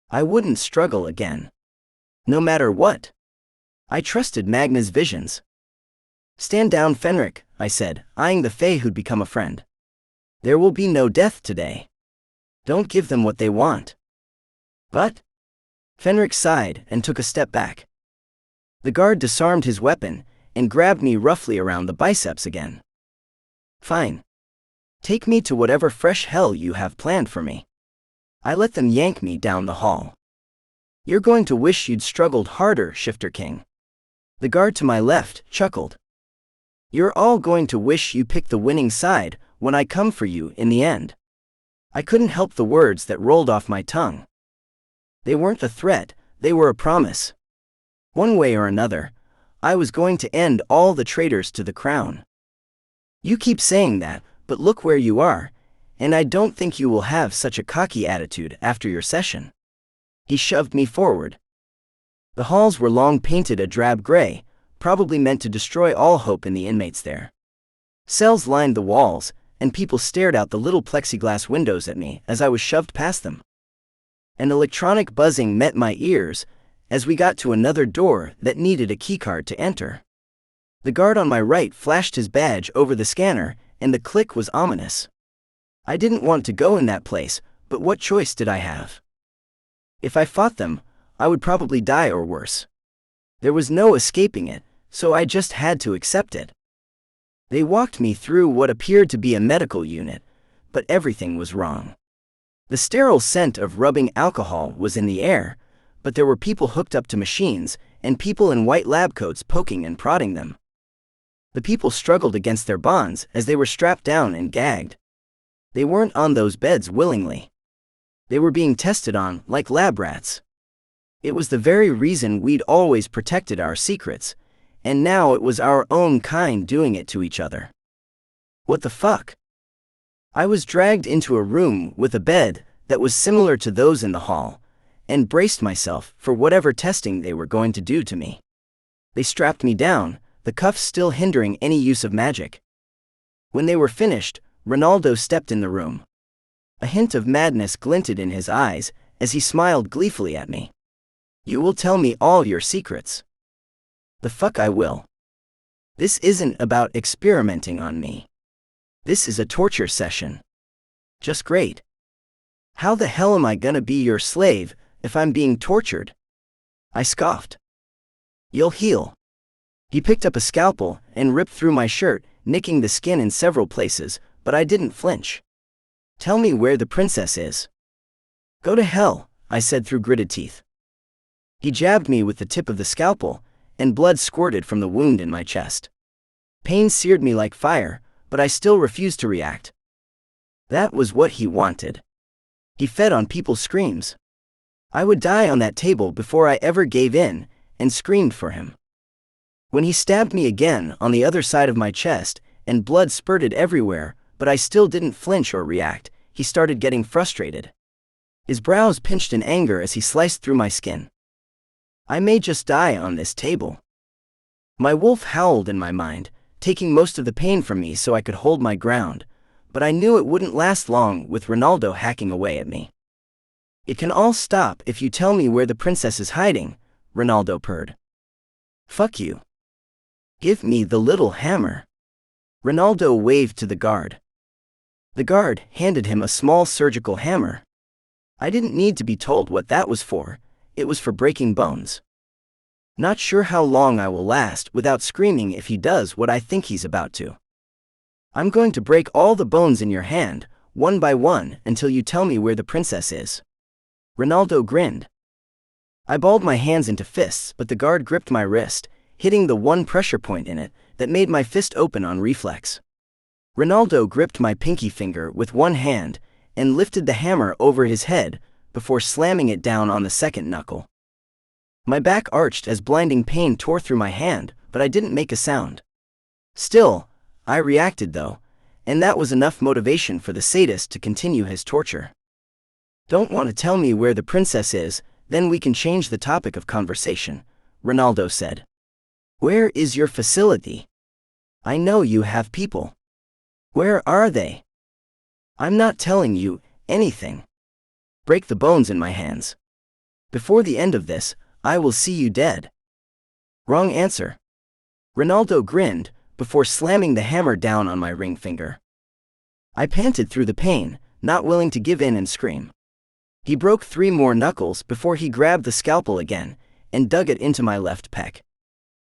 I wouldn't struggle again. No matter what. I trusted Magna's visions. "Stand down, Fenric," I said, eyeing the Fae who'd become a friend. "There will be no death today. Don't give them what they want." "But?" Fenric sighed and took a step back. The guard disarmed his weapon and grabbed me roughly around the biceps again. "Fine. Take me to whatever fresh hell you have planned for me." I let them yank me down the hall. "You're going to wish you'd struggled harder, Shifter King." The guard to my left chuckled. "You're all going to wish you picked the winning side when I come for you in the end." I couldn't help the words that rolled off my tongue. They weren't a threat, they were a promise. One way or another, I was going to end all the traitors to the crown. "You keep saying that, but look where you are, and I don't think you will have such a cocky attitude after your session." He shoved me forward. The halls were long painted a drab gray, probably meant to destroy all hope in the inmates there. Cells lined the walls, and people stared out the little plexiglass windows at me as I was shoved past them. An electronic buzzing met my ears as we got to another door that needed a keycard to enter. The guard on my right flashed his badge over the scanner, and the click was ominous. I didn't want to go in that place, but what choice did I have? If I fought them, I would probably die or worse. There was no escaping it, so I just had to accept it. They walked me through what appeared to be a medical unit, but everything was wrong. The sterile scent of rubbing alcohol was in the air, but there were people hooked up to machines, and people in white lab coats poking and prodding them. The people struggled against their bonds as they were strapped down and gagged. They weren't on those beds willingly. They were being tested on, like lab rats. It was the very reason we'd always protected our secrets, and now it was our own kind doing it to each other. What the fuck? I was dragged into a room with a bed that was similar to those in the hall, and braced myself for whatever testing they were going to do to me. They strapped me down, the cuffs still hindering any use of magic. When they were finished, Ronaldo stepped in the room. A hint of madness glinted in his eyes as he smiled gleefully at me. You will tell me all your secrets. The fuck I will. This isn't about experimenting on me. This is a torture session. Just great. How the hell am I gonna be your slave if I'm being tortured? I scoffed. You'll heal. He picked up a scalpel and ripped through my shirt, nicking the skin in several places, but I didn't flinch. Tell me where the princess is. Go to hell, I said through gritted teeth. He jabbed me with the tip of the scalpel, and blood squirted from the wound in my chest. Pain seared me like fire, but I still refused to react. That was what he wanted. He fed on people's screams. I would die on that table before I ever gave in and screamed for him. When he stabbed me again on the other side of my chest and blood spurted everywhere, but I still didn't flinch or react, he started getting frustrated. His brows pinched in anger as he sliced through my skin. I may just die on this table. My wolf howled in my mind, taking most of the pain from me so I could hold my ground, but I knew it wouldn't last long with Ronaldo hacking away at me. It can all stop if you tell me where the princess is hiding, Ronaldo purred. Fuck you. Give me the little hammer. Ronaldo waved to the guard. The guard handed him a small surgical hammer. I didn't need to be told what that was for. It was for breaking bones. Not sure how long I will last without screaming if he does what I think he's about to. I'm going to break all the bones in your hand, one by one, until you tell me where the princess is. Ronaldo grinned. I balled my hands into fists, but the guard gripped my wrist, hitting the one pressure point in it that made my fist open on reflex. Ronaldo gripped my pinky finger with one hand and lifted the hammer over his head before slamming it down on the second knuckle. My back arched as blinding pain tore through my hand, but I didn't make a sound. Still, I reacted though, and that was enough motivation for the sadist to continue his torture. Don't want to tell me where the princess is, then we can change the topic of conversation, Ronaldo said. Where is your facility? I know you have people. Where are they? I'm not telling you anything. Break the bones in my hands. Before the end of this, I will see you dead. Wrong answer. Ronaldo grinned before slamming the hammer down on my ring finger. I panted through the pain, not willing to give in and scream. He broke 3 more knuckles before he grabbed the scalpel again and dug it into my left pec.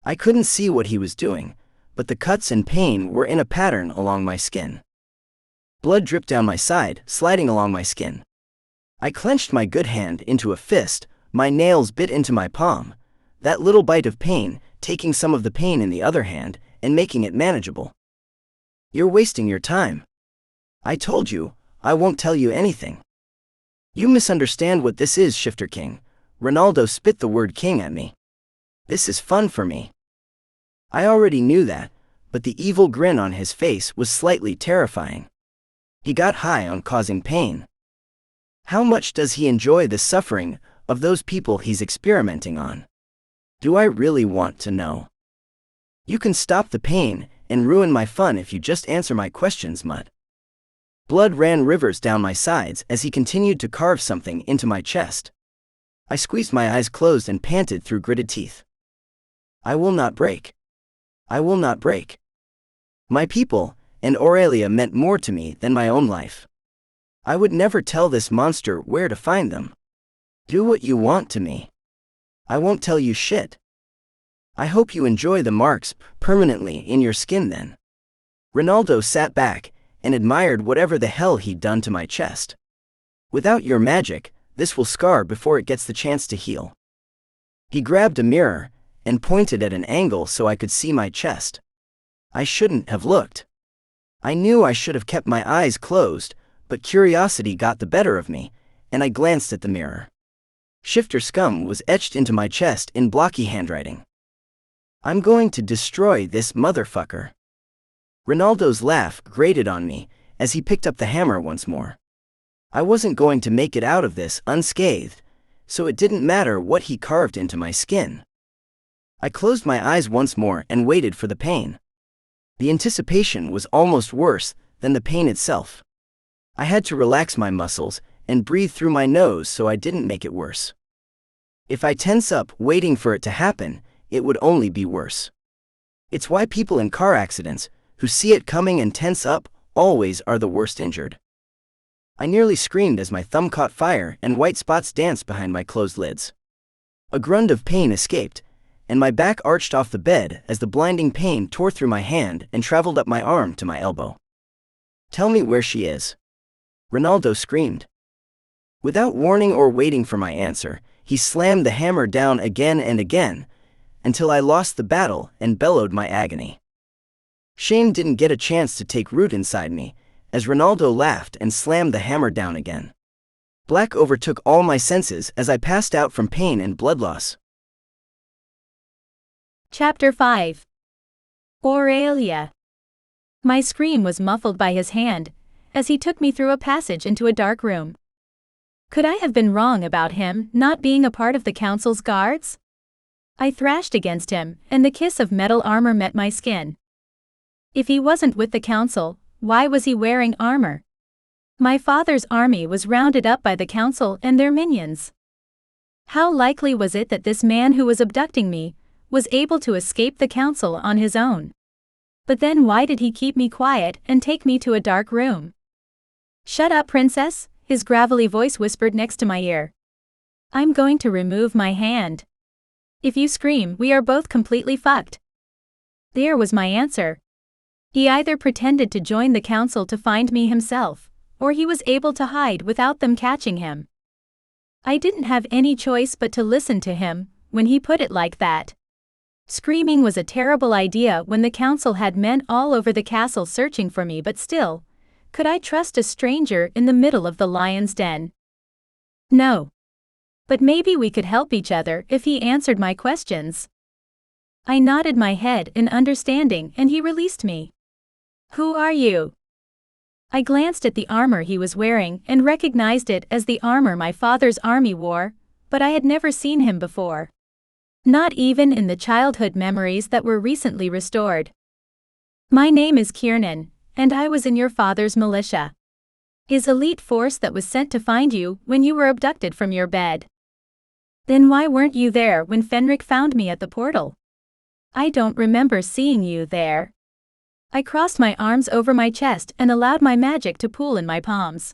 I couldn't see what he was doing, but the cuts and pain were in a pattern along my skin. Blood dripped down my side, sliding along my skin. I clenched my good hand into a fist, my nails bit into my palm, that little bite of pain taking some of the pain in the other hand and making it manageable. You're wasting your time. I told you, I won't tell you anything. You misunderstand what this is, Shifter King. Ronaldo spit the word king at me. This is fun for me. I already knew that, but the evil grin on his face was slightly terrifying. He got high on causing pain. How much does he enjoy the suffering of those people he's experimenting on? Do I really want to know? You can stop the pain and ruin my fun if you just answer my questions, Mutt. Blood ran rivers down my sides as he continued to carve something into my chest. I squeezed my eyes closed and panted through gritted teeth. I will not break. I will not break. My people and Aurelia meant more to me than my own life. I would never tell this monster where to find them. Do what you want to me. I won't tell you shit. I hope you enjoy the marks permanently in your skin then. Ronaldo sat back and admired whatever the hell he'd done to my chest. Without your magic, this will scar before it gets the chance to heal. He grabbed a mirror and pointed at an angle so I could see my chest. I shouldn't have looked. I knew I should have kept my eyes closed, but curiosity got the better of me, and I glanced at the mirror. Shifter scum was etched into my chest in blocky handwriting. I'm going to destroy this motherfucker. Ronaldo's laugh grated on me as he picked up the hammer once more. I wasn't going to make it out of this unscathed, so it didn't matter what he carved into my skin. I closed my eyes once more and waited for the pain. The anticipation was almost worse than the pain itself. I had to relax my muscles and breathe through my nose so I didn't make it worse. If I tense up waiting for it to happen, it would only be worse. It's why people in car accidents who see it coming and tense up always are the worst injured. I nearly screamed as my thumb caught fire and white spots danced behind my closed lids. A grunt of pain escaped, and my back arched off the bed as the blinding pain tore through my hand and traveled up my arm to my elbow. Tell me where she is. Ronaldo screamed. Without warning or waiting for my answer, he slammed the hammer down again and again, until I lost the battle and bellowed my agony. Shame didn't get a chance to take root inside me, as Ronaldo laughed and slammed the hammer down again. Black overtook all my senses as I passed out from pain and blood loss. Chapter 5. Aurelia. My scream was muffled by his hand, as he took me through a passage into a dark room. Could I have been wrong about him not being a part of the council's guards? I thrashed against him, and the kiss of metal armor met my skin. If he wasn't with the council, why was he wearing armor? My father's army was rounded up by the council and their minions. How likely was it that this man who was abducting me was able to escape the council on his own? But then why did he keep me quiet and take me to a dark room? Shut up, princess, his gravelly voice whispered next to my ear. I'm going to remove my hand. If you scream, we are both completely fucked. There was my answer. He either pretended to join the council to find me himself, or he was able to hide without them catching him. I didn't have any choice but to listen to him when he put it like that. Screaming was a terrible idea when the council had men all over the castle searching for me, but still, could I trust a stranger in the middle of the lion's den? No. But maybe we could help each other if he answered my questions. I nodded my head in understanding and he released me. Who are you? I glanced at the armor he was wearing and recognized it as the armor my father's army wore, but I had never seen him before. Not even in the childhood memories that were recently restored. My name is Kiernan, and I was in your father's militia. His elite force that was sent to find you when you were abducted from your bed. Then why weren't you there when Fenric found me at the portal? I don't remember seeing you there. I crossed my arms over my chest and allowed my magic to pool in my palms.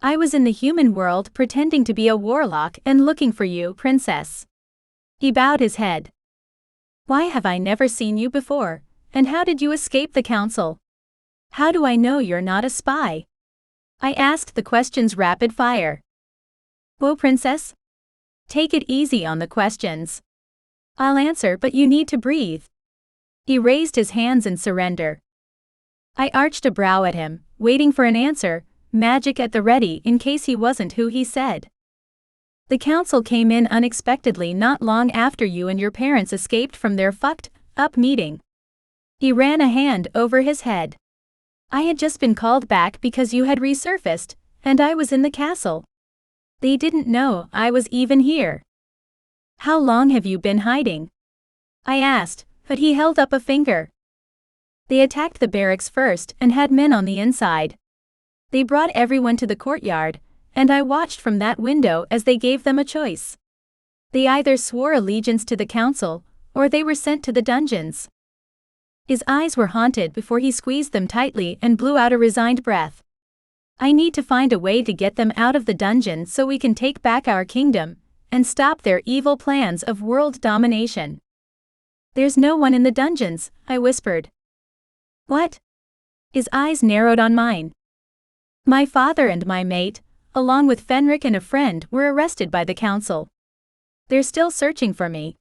I was in the human world pretending to be a warlock and looking for you, princess. He bowed his head. Why have I never seen you before, and how did you escape the council? How do I know you're not a spy? I asked the questions rapid fire. Whoa, princess. Take it easy on the questions. I'll answer, but you need to breathe. He raised his hands in surrender. I arched a brow at him, waiting for an answer, magic at the ready in case he wasn't who he said. The council came in unexpectedly not long after you and your parents escaped from their fucked-up meeting. He ran a hand over his head. I had just been called back because you had resurfaced, and I was in the castle. They didn't know I was even here. How long have you been hiding? I asked, but he held up a finger. They attacked the barracks first and had men on the inside. They brought everyone to the courtyard, and I watched from that window as they gave them a choice. They either swore allegiance to the council, or they were sent to the dungeons. His eyes were haunted before he squeezed them tightly and blew out a resigned breath. I need to find a way to get them out of the dungeon so we can take back our kingdom, and stop their evil plans of world domination. There's no one in the dungeons, I whispered. What? His eyes narrowed on mine. My father and my mate, along with Fenric and a friend, were arrested by the council. They're still searching for me.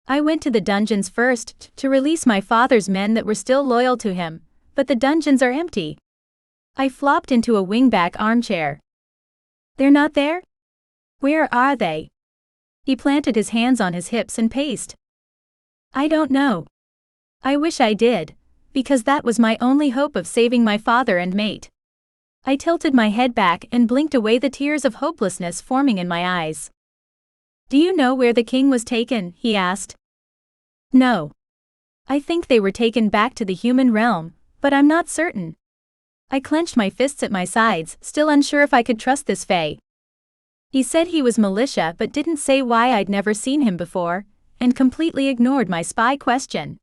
I went to the dungeons first to release my father's men that were still loyal to him, but the dungeons are empty. I flopped into a wingback armchair. They're not there? Where are they? He planted his hands on his hips and paced. I don't know. I wish I did, because that was my only hope of saving my father and mate. I tilted my head back and blinked away the tears of hopelessness forming in my eyes. Do you know where the king was taken? He asked. No. I think they were taken back to the human realm, but I'm not certain. I clenched my fists at my sides, still unsure if I could trust this Fae. He said he was militia but didn't say why I'd never seen him before, and completely ignored my spy question.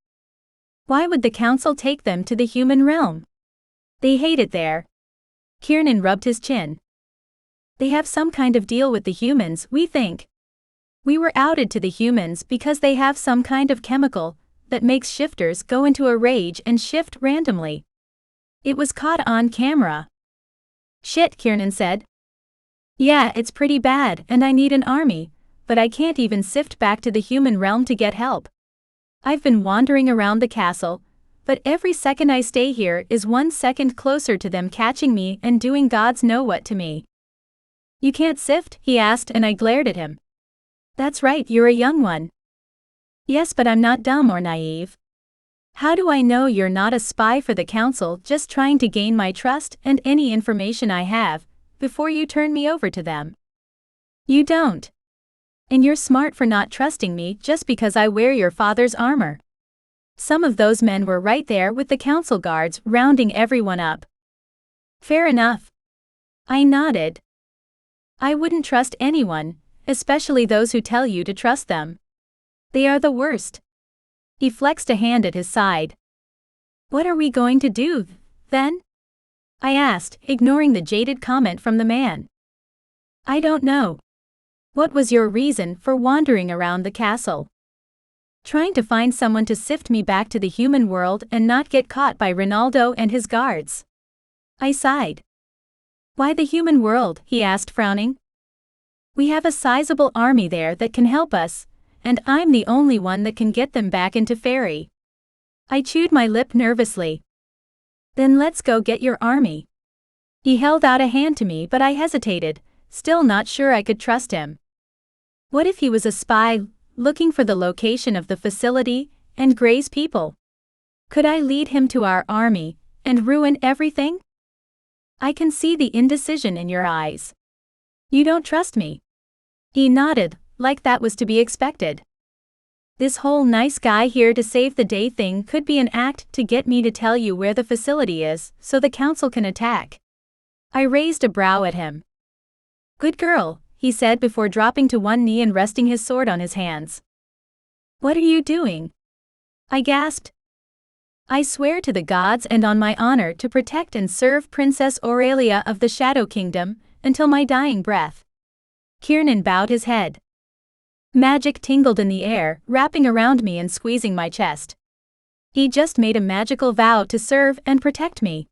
Why would the council take them to the human realm? They hate it there. Kiernan rubbed his chin. They have some kind of deal with the humans, we think. We were outed to the humans because they have some kind of chemical that makes shifters go into a rage and shift randomly. It was caught on camera. Shit, Kiernan said. Yeah, it's pretty bad and I need an army, but I can't even sift back to the human realm to get help. I've been wandering around the castle, but every second I stay here is 1 second closer to them catching me and doing gods know what to me. You can't sift? He asked and I glared at him. That's right, you're a young one. Yes, but I'm not dumb or naive. How do I know you're not a spy for the council just trying to gain my trust and any information I have, before you turn me over to them? You don't. And you're smart for not trusting me just because I wear your father's armor. Some of those men were right there with the council guards rounding everyone up. Fair enough. I nodded. I wouldn't trust anyone, especially those who tell you to trust them. They are the worst. He flexed a hand at his side. What are we going to do, then? I asked, ignoring the jaded comment from the man. I don't know. What was your reason for wandering around the castle? Trying to find someone to sift me back to the human world and not get caught by Ronaldo and his guards. I sighed. Why the human world? He asked, frowning. We have a sizable army there that can help us, and I'm the only one that can get them back into Fairy. I chewed my lip nervously. Then let's go get your army. He held out a hand to me but I hesitated, still not sure I could trust him. What if he was a spy, looking for the location of the facility and Gray's people? Could I lead him to our army and ruin everything? I can see the indecision in your eyes. You don't trust me. He nodded, like that was to be expected. This whole nice guy here to save the day thing could be an act to get me to tell you where the facility is so the council can attack. I raised a brow at him. Good girl, he said before dropping to one knee and resting his sword on his hands. What are you doing? I gasped. I swear to the gods and on my honor to protect and serve Princess Aurelia of the Shadow Kingdom until my dying breath. Kiernan bowed his head. Magic tingled in the air, wrapping around me and squeezing my chest. He just made a magical vow to serve and protect me.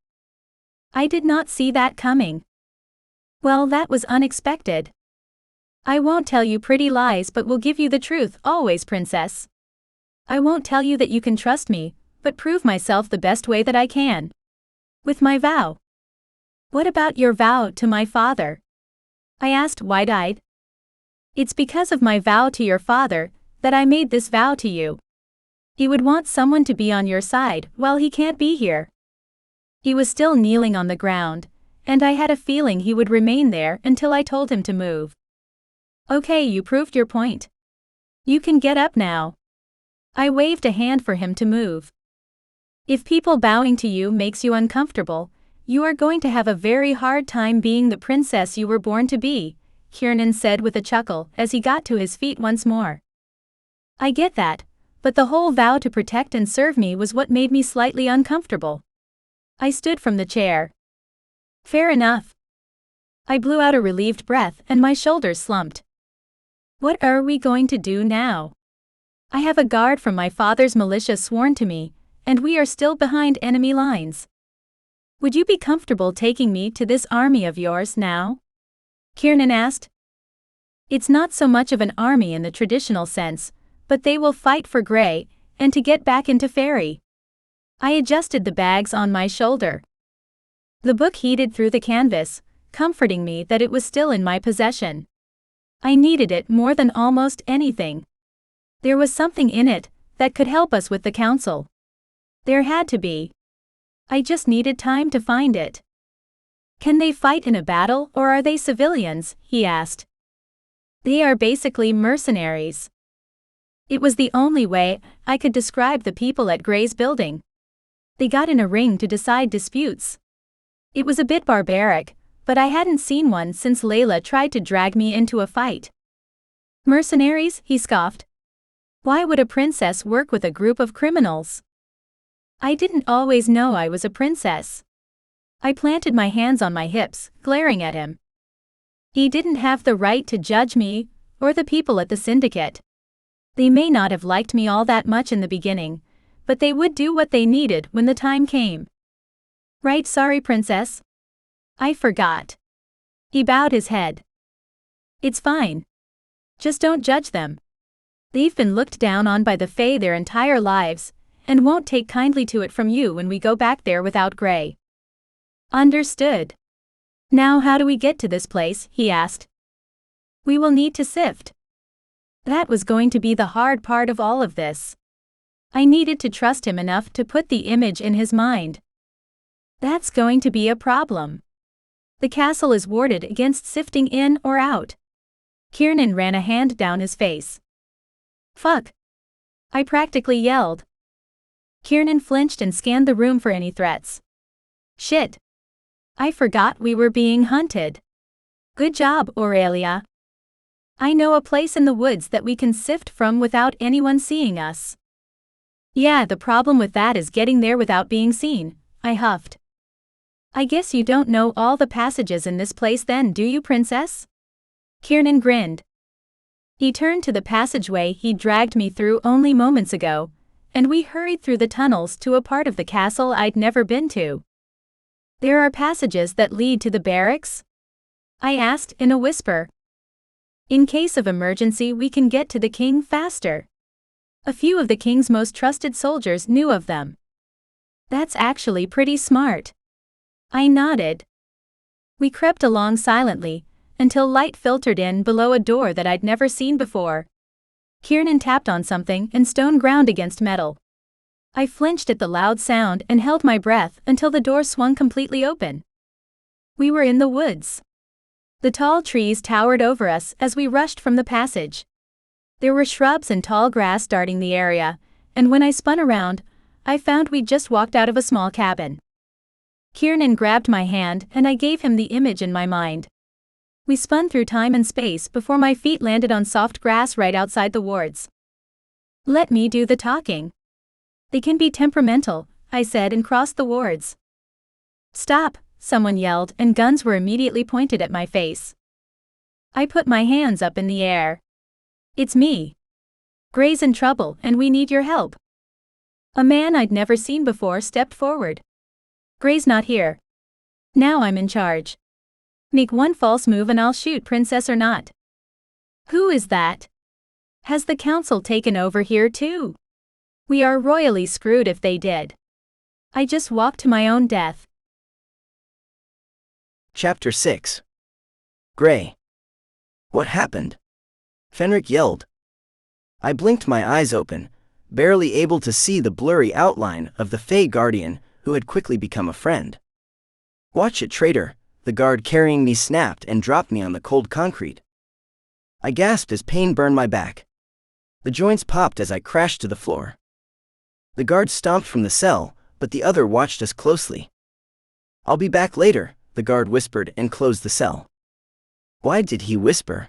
I did not see that coming. Well, that was unexpected. I won't tell you pretty lies but will give you the truth always, princess. I won't tell you that you can trust me, but prove myself the best way that I can. With my vow. What about your vow to my father? I asked wide-eyed. It's because of my vow to your father that I made this vow to you. He would want someone to be on your side while he can't be here. He was still kneeling on the ground, and I had a feeling he would remain there until I told him to move. Okay, you proved your point. You can get up now. I waved a hand for him to move. If people bowing to you makes you uncomfortable, you are going to have a very hard time being the princess you were born to be, Kiernan said with a chuckle as he got to his feet once more. I get that, but the whole vow to protect and serve me was what made me slightly uncomfortable. I stood from the chair. Fair enough. I blew out a relieved breath and my shoulders slumped. What are we going to do now? I have a guard from my father's militia sworn to me, and we are still behind enemy lines. Would you be comfortable taking me to this army of yours now? Kiernan asked. It's not so much of an army in the traditional sense, but they will fight for Gray, and to get back into Fairy. I adjusted the bags on my shoulder. The book heated through the canvas, comforting me that it was still in my possession. I needed it more than almost anything. There was something in it that could help us with the council. There had to be. I just needed time to find it. Can they fight in a battle or are they civilians? He asked. They are basically mercenaries. It was the only way I could describe the people at Gray's building. They got in a ring to decide disputes. It was a bit barbaric, but I hadn't seen one since Layla tried to drag me into a fight. Mercenaries? He scoffed. Why would a princess work with a group of criminals? I didn't always know I was a princess. I planted my hands on my hips, glaring at him. He didn't have the right to judge me, or the people at the syndicate. They may not have liked me all that much in the beginning, but they would do what they needed when the time came. Right, sorry, princess. I forgot. He bowed his head. It's fine. Just don't judge them. They've been looked down on by the Fae their entire lives, and won't take kindly to it from you when we go back there without Gray. Understood. Now how do we get to this place? He asked. We will need to sift. That was going to be the hard part of all of this. I needed to trust him enough to put the image in his mind. That's going to be a problem. The castle is warded against sifting in or out. Kiernan ran a hand down his face. Fuck. I practically yelled. Kiernan flinched and scanned the room for any threats. Shit. I forgot we were being hunted. Good job, Aurelia. I know a place in the woods that we can sift from without anyone seeing us. Yeah, the problem with that is getting there without being seen, I huffed. I guess you don't know all the passages in this place then, do you, princess? Kiernan grinned. He turned to the passageway he'd dragged me through only moments ago, and we hurried through the tunnels to a part of the castle I'd never been to. There are passages that lead to the barracks? I asked in a whisper. In case of emergency, we can get to the king faster. A few of the king's most trusted soldiers knew of them. That's actually pretty smart. I nodded. We crept along silently, until light filtered in below a door that I'd never seen before. Kiernan tapped on something and stone ground against metal. I flinched at the loud sound and held my breath until the door swung completely open. We were in the woods. The tall trees towered over us as we rushed from the passage. There were shrubs and tall grass dotting the area, and when I spun around, I found we'd just walked out of a small cabin. Kiernan grabbed my hand and I gave him the image in my mind. We spun through time and space before my feet landed on soft grass right outside the wards. Let me do the talking. They can be temperamental, I said and crossed the wards. Stop, someone yelled and guns were immediately pointed at my face. I put my hands up in the air. It's me. Gray's in trouble and we need your help. A man I'd never seen before stepped forward. Gray's not here. Now I'm in charge. Make one false move and I'll shoot, princess or not. Who is that? Has the council taken over here too? We are royally screwed if they did. I just walked to my own death. Chapter 6. Gray. What happened? Fenric yelled. I blinked my eyes open, barely able to see the blurry outline of the Fey Guardian who had quickly become a friend. Watch it, traitor, the guard carrying me snapped and dropped me on the cold concrete. I gasped as pain burned my back. The joints popped as I crashed to the floor. The guard stomped from the cell, but the other watched us closely. I'll be back later, the guard whispered and closed the cell. Why did he whisper?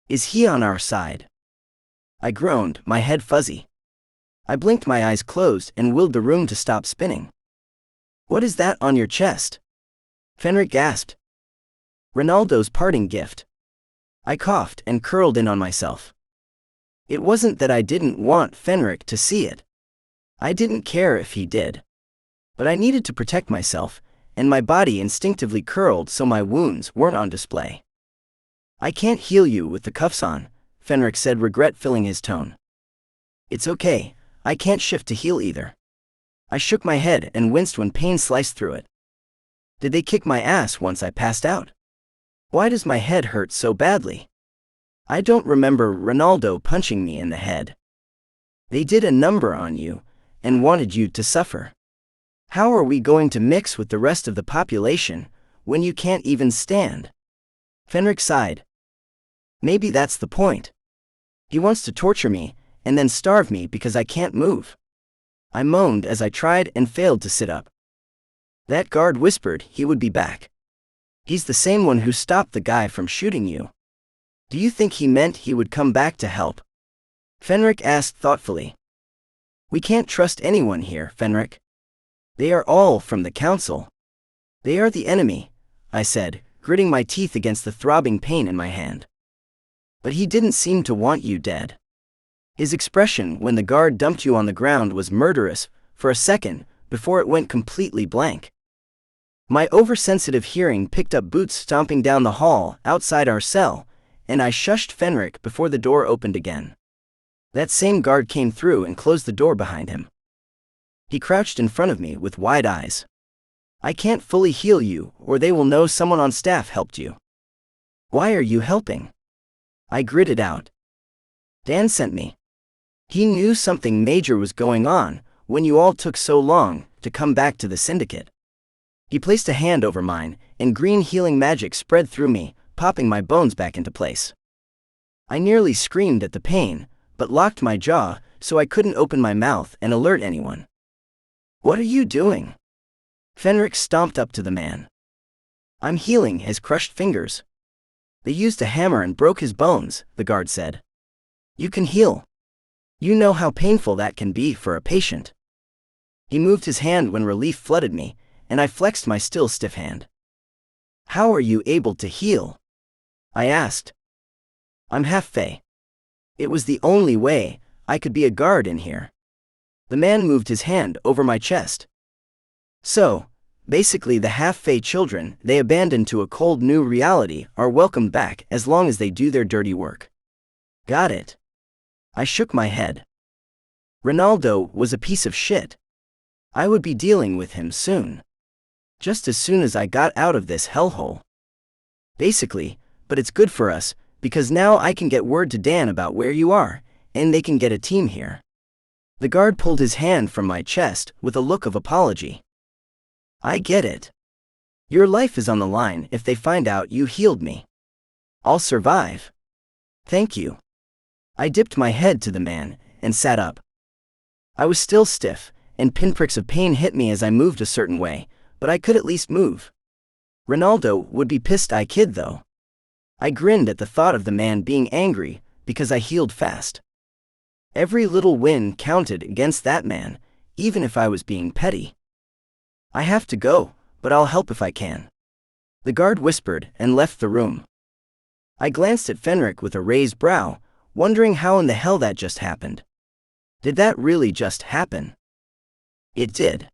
Is he on our side? I groaned, my head fuzzy. I blinked, my eyes closed and willed the room to stop spinning. What is that on your chest? Fenric gasped. Ronaldo's parting gift. I coughed and curled in on myself. It wasn't that I didn't want Fenric to see it. I didn't care if he did. But I needed to protect myself, and my body instinctively curled so my wounds weren't on display. I can't heal you with the cuffs on, Fenric said, regret filling his tone. It's okay, I can't shift to heal either. I shook my head and winced when pain sliced through it. Did they kick my ass once I passed out? Why does my head hurt so badly? I don't remember Ronaldo punching me in the head. They did a number on you and wanted you to suffer. How are we going to mix with the rest of the population when you can't even stand? Fenric sighed. Maybe that's the point. He wants to torture me and then starve me because I can't move. I moaned as I tried and failed to sit up. That guard whispered he would be back. He's the same one who stopped the guy from shooting you. Do you think he meant he would come back to help? Fenric asked thoughtfully. We can't trust anyone here, Fenric. They are all from the council. They are the enemy, I said, gritting my teeth against the throbbing pain in my hand. But he didn't seem to want you dead. His expression when the guard dumped you on the ground was murderous for a second before it went completely blank. My oversensitive hearing picked up boots stomping down the hall outside our cell, and I shushed Fenric before the door opened again. That same guard came through and closed the door behind him. He crouched in front of me with wide eyes. I can't fully heal you, or they will know someone on staff helped you. Why are you helping? I gritted out. Dan sent me. He knew something major was going on when you all took so long to come back to the syndicate. He placed a hand over mine, and green healing magic spread through me, popping my bones back into place. I nearly screamed at the pain, but locked my jaw so I couldn't open my mouth and alert anyone. What are you doing? Fenric stomped up to the man. I'm healing his crushed fingers. They used a hammer and broke his bones, the guard said. You can heal. You know how painful that can be for a patient. He moved his hand when relief flooded me, and I flexed my still stiff hand. How are you able to heal? I asked. I'm half Fey. It was the only way I could be a guard in here. The man moved his hand over my chest. So, basically the half-Fey children they abandoned to a cold new reality are welcomed back as long as they do their dirty work. Got it. I shook my head. Ronaldo was a piece of shit. I would be dealing with him soon. Just as soon as I got out of this hellhole. Basically, but it's good for us, because now I can get word to Dan about where you are, and they can get a team here. The guard pulled his hand from my chest with a look of apology. I get it. Your life is on the line if they find out you healed me. I'll survive. Thank you. I dipped my head to the man and sat up. I was still stiff, and pinpricks of pain hit me as I moved a certain way, but I could at least move. Ronaldo would be pissed I kid though. I grinned at the thought of the man being angry because I healed fast. Every little win counted against that man, even if I was being petty. I have to go, but I'll help if I can. The guard whispered and left the room. I glanced at Fenric with a raised brow, wondering how in the hell that just happened. Did that really just happen? It did.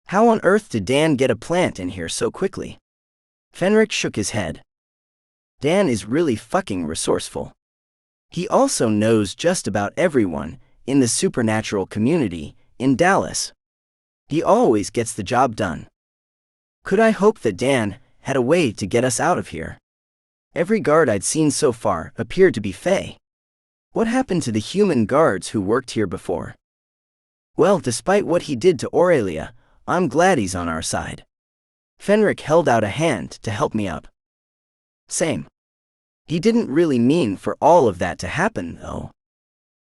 How on earth did Dan get a plant in here so quickly? Fenric shook his head. Dan is really fucking resourceful. He also knows just about everyone in the supernatural community in Dallas. He always gets the job done. Could I hope that Dan had a way to get us out of here? Every guard I'd seen so far appeared to be Fey. What happened to the human guards who worked here before? Well, despite what he did to Aurelia, I'm glad he's on our side. Fenric held out a hand to help me up. Same. He didn't really mean for all of that to happen, though.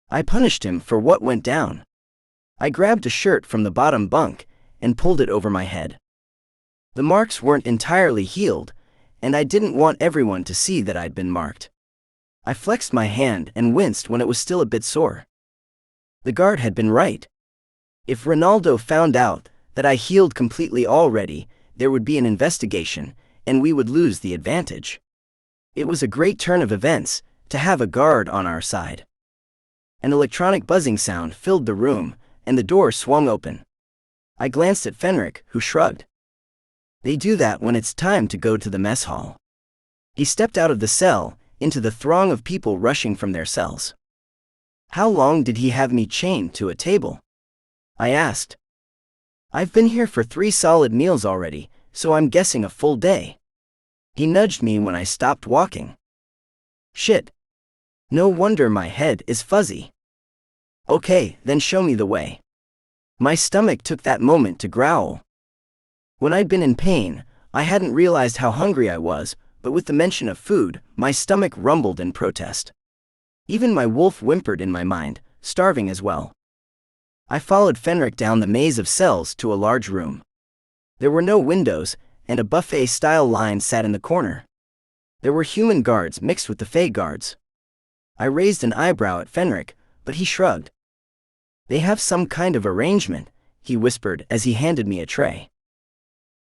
I punished him for what went down. I grabbed a shirt from the bottom bunk and pulled it over my head. The marks weren't entirely healed, and I didn't want everyone to see that I'd been marked. I flexed my hand and winced when it was still a bit sore. The guard had been right. If Ronaldo found out that I healed completely already, there would be an investigation, and we would lose the advantage. It was a great turn of events to have a guard on our side. An electronic buzzing sound filled the room, and the door swung open. I glanced at Fenric, who shrugged. They do that when it's time to go to the mess hall. He stepped out of the cell, into the throng of people rushing from their cells. How long did he have me chained to a table? I asked. I've been here for 3 solid meals already, so I'm guessing a full day. He nudged me when I stopped walking. Shit. No wonder my head is fuzzy. Okay, then show me the way. My stomach took that moment to growl. When I'd been in pain, I hadn't realized how hungry I was, but with the mention of food, my stomach rumbled in protest. Even my wolf whimpered in my mind, starving as well. I followed Fenric down the maze of cells to a large room. There were no windows, and a buffet-style line sat in the corner. There were human guards mixed with the Fey guards. I raised an eyebrow at Fenric, but he shrugged. They have some kind of arrangement, he whispered as he handed me a tray.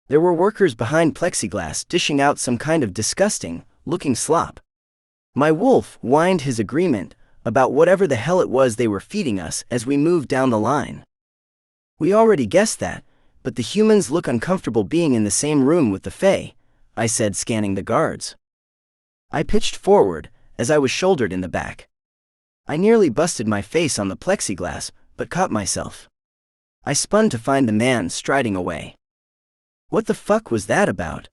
There were workers behind plexiglass dishing out some kind of disgusting-looking slop. My wolf whined his agreement about whatever the hell it was they were feeding us as we moved down the line. We already guessed that, but the humans look uncomfortable being in the same room with the Fae, I said, scanning the guards. I pitched forward as I was shouldered in the back. I nearly busted my face on the plexiglass, but caught myself. I spun to find the man striding away. What the fuck was that about?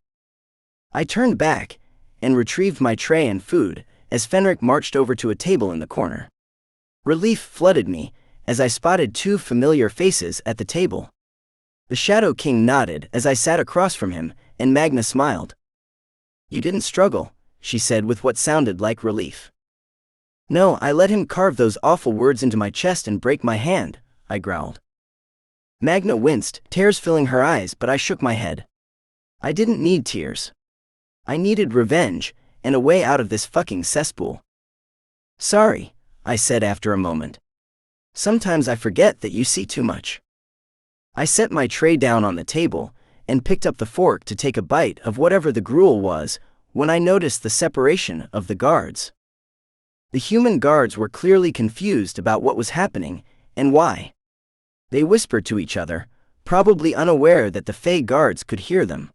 I turned back and retrieved my tray and food as Fenric marched over to a table in the corner. Relief flooded me as I spotted two familiar faces at the table. The Shadow King nodded as I sat across from him, and Magna smiled. You didn't struggle, she said with what sounded like relief. No, I let him carve those awful words into my chest and break my hand, I growled. Magna winced, tears filling her eyes, but I shook my head. I didn't need tears. I needed revenge, and a way out of this fucking cesspool. Sorry, I said after a moment. Sometimes I forget that you see too much. I set my tray down on the table, and picked up the fork to take a bite of whatever the gruel was, when I noticed the separation of the guards. The human guards were clearly confused about what was happening, and why. They whispered to each other, probably unaware that the Fey guards could hear them.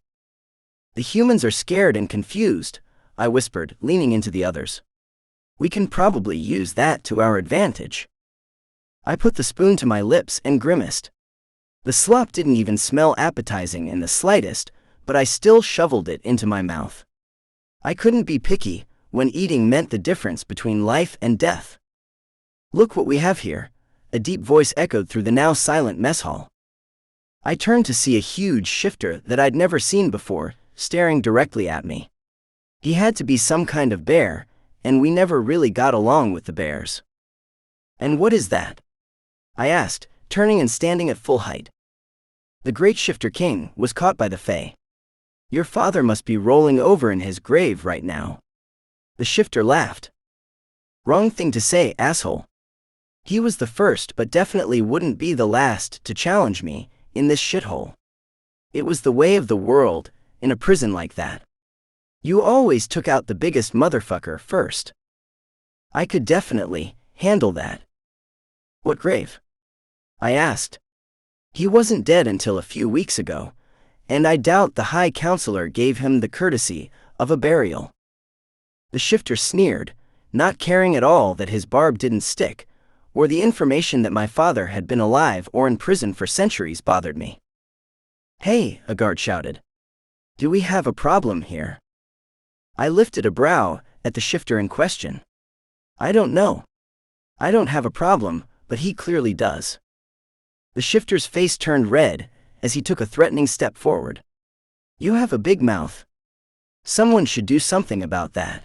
The humans are scared and confused, I whispered, leaning into the others. We can probably use that to our advantage. I put the spoon to my lips and grimaced. The slop didn't even smell appetizing in the slightest, but I still shoveled it into my mouth. I couldn't be picky when eating meant the difference between life and death. Look what we have here, a deep voice echoed through the now silent mess hall. I turned to see a huge shifter that I'd never seen before, staring directly at me. He had to be some kind of bear, and we never really got along with the bears. And what is that? I asked, turning and standing at full height. The great Shifter King was caught by the Fae. Your father must be rolling over in his grave right now. The shifter laughed. Wrong thing to say, asshole. He was the first but definitely wouldn't be the last to challenge me in this shithole. It was the way of the world, in a prison like that. You always took out the biggest motherfucker first. I could definitely handle that. What grave? I asked. He wasn't dead until a few weeks ago, and I doubt the High Counselor gave him the courtesy of a burial. The shifter sneered, not caring at all that his barb didn't stick, or the information that my father had been alive or in prison for centuries bothered me. Hey, a guard shouted. Do we have a problem here? I lifted a brow at the shifter in question. I don't know. I don't have a problem, but he clearly does. The shifter's face turned red as he took a threatening step forward. You have a big mouth. Someone should do something about that.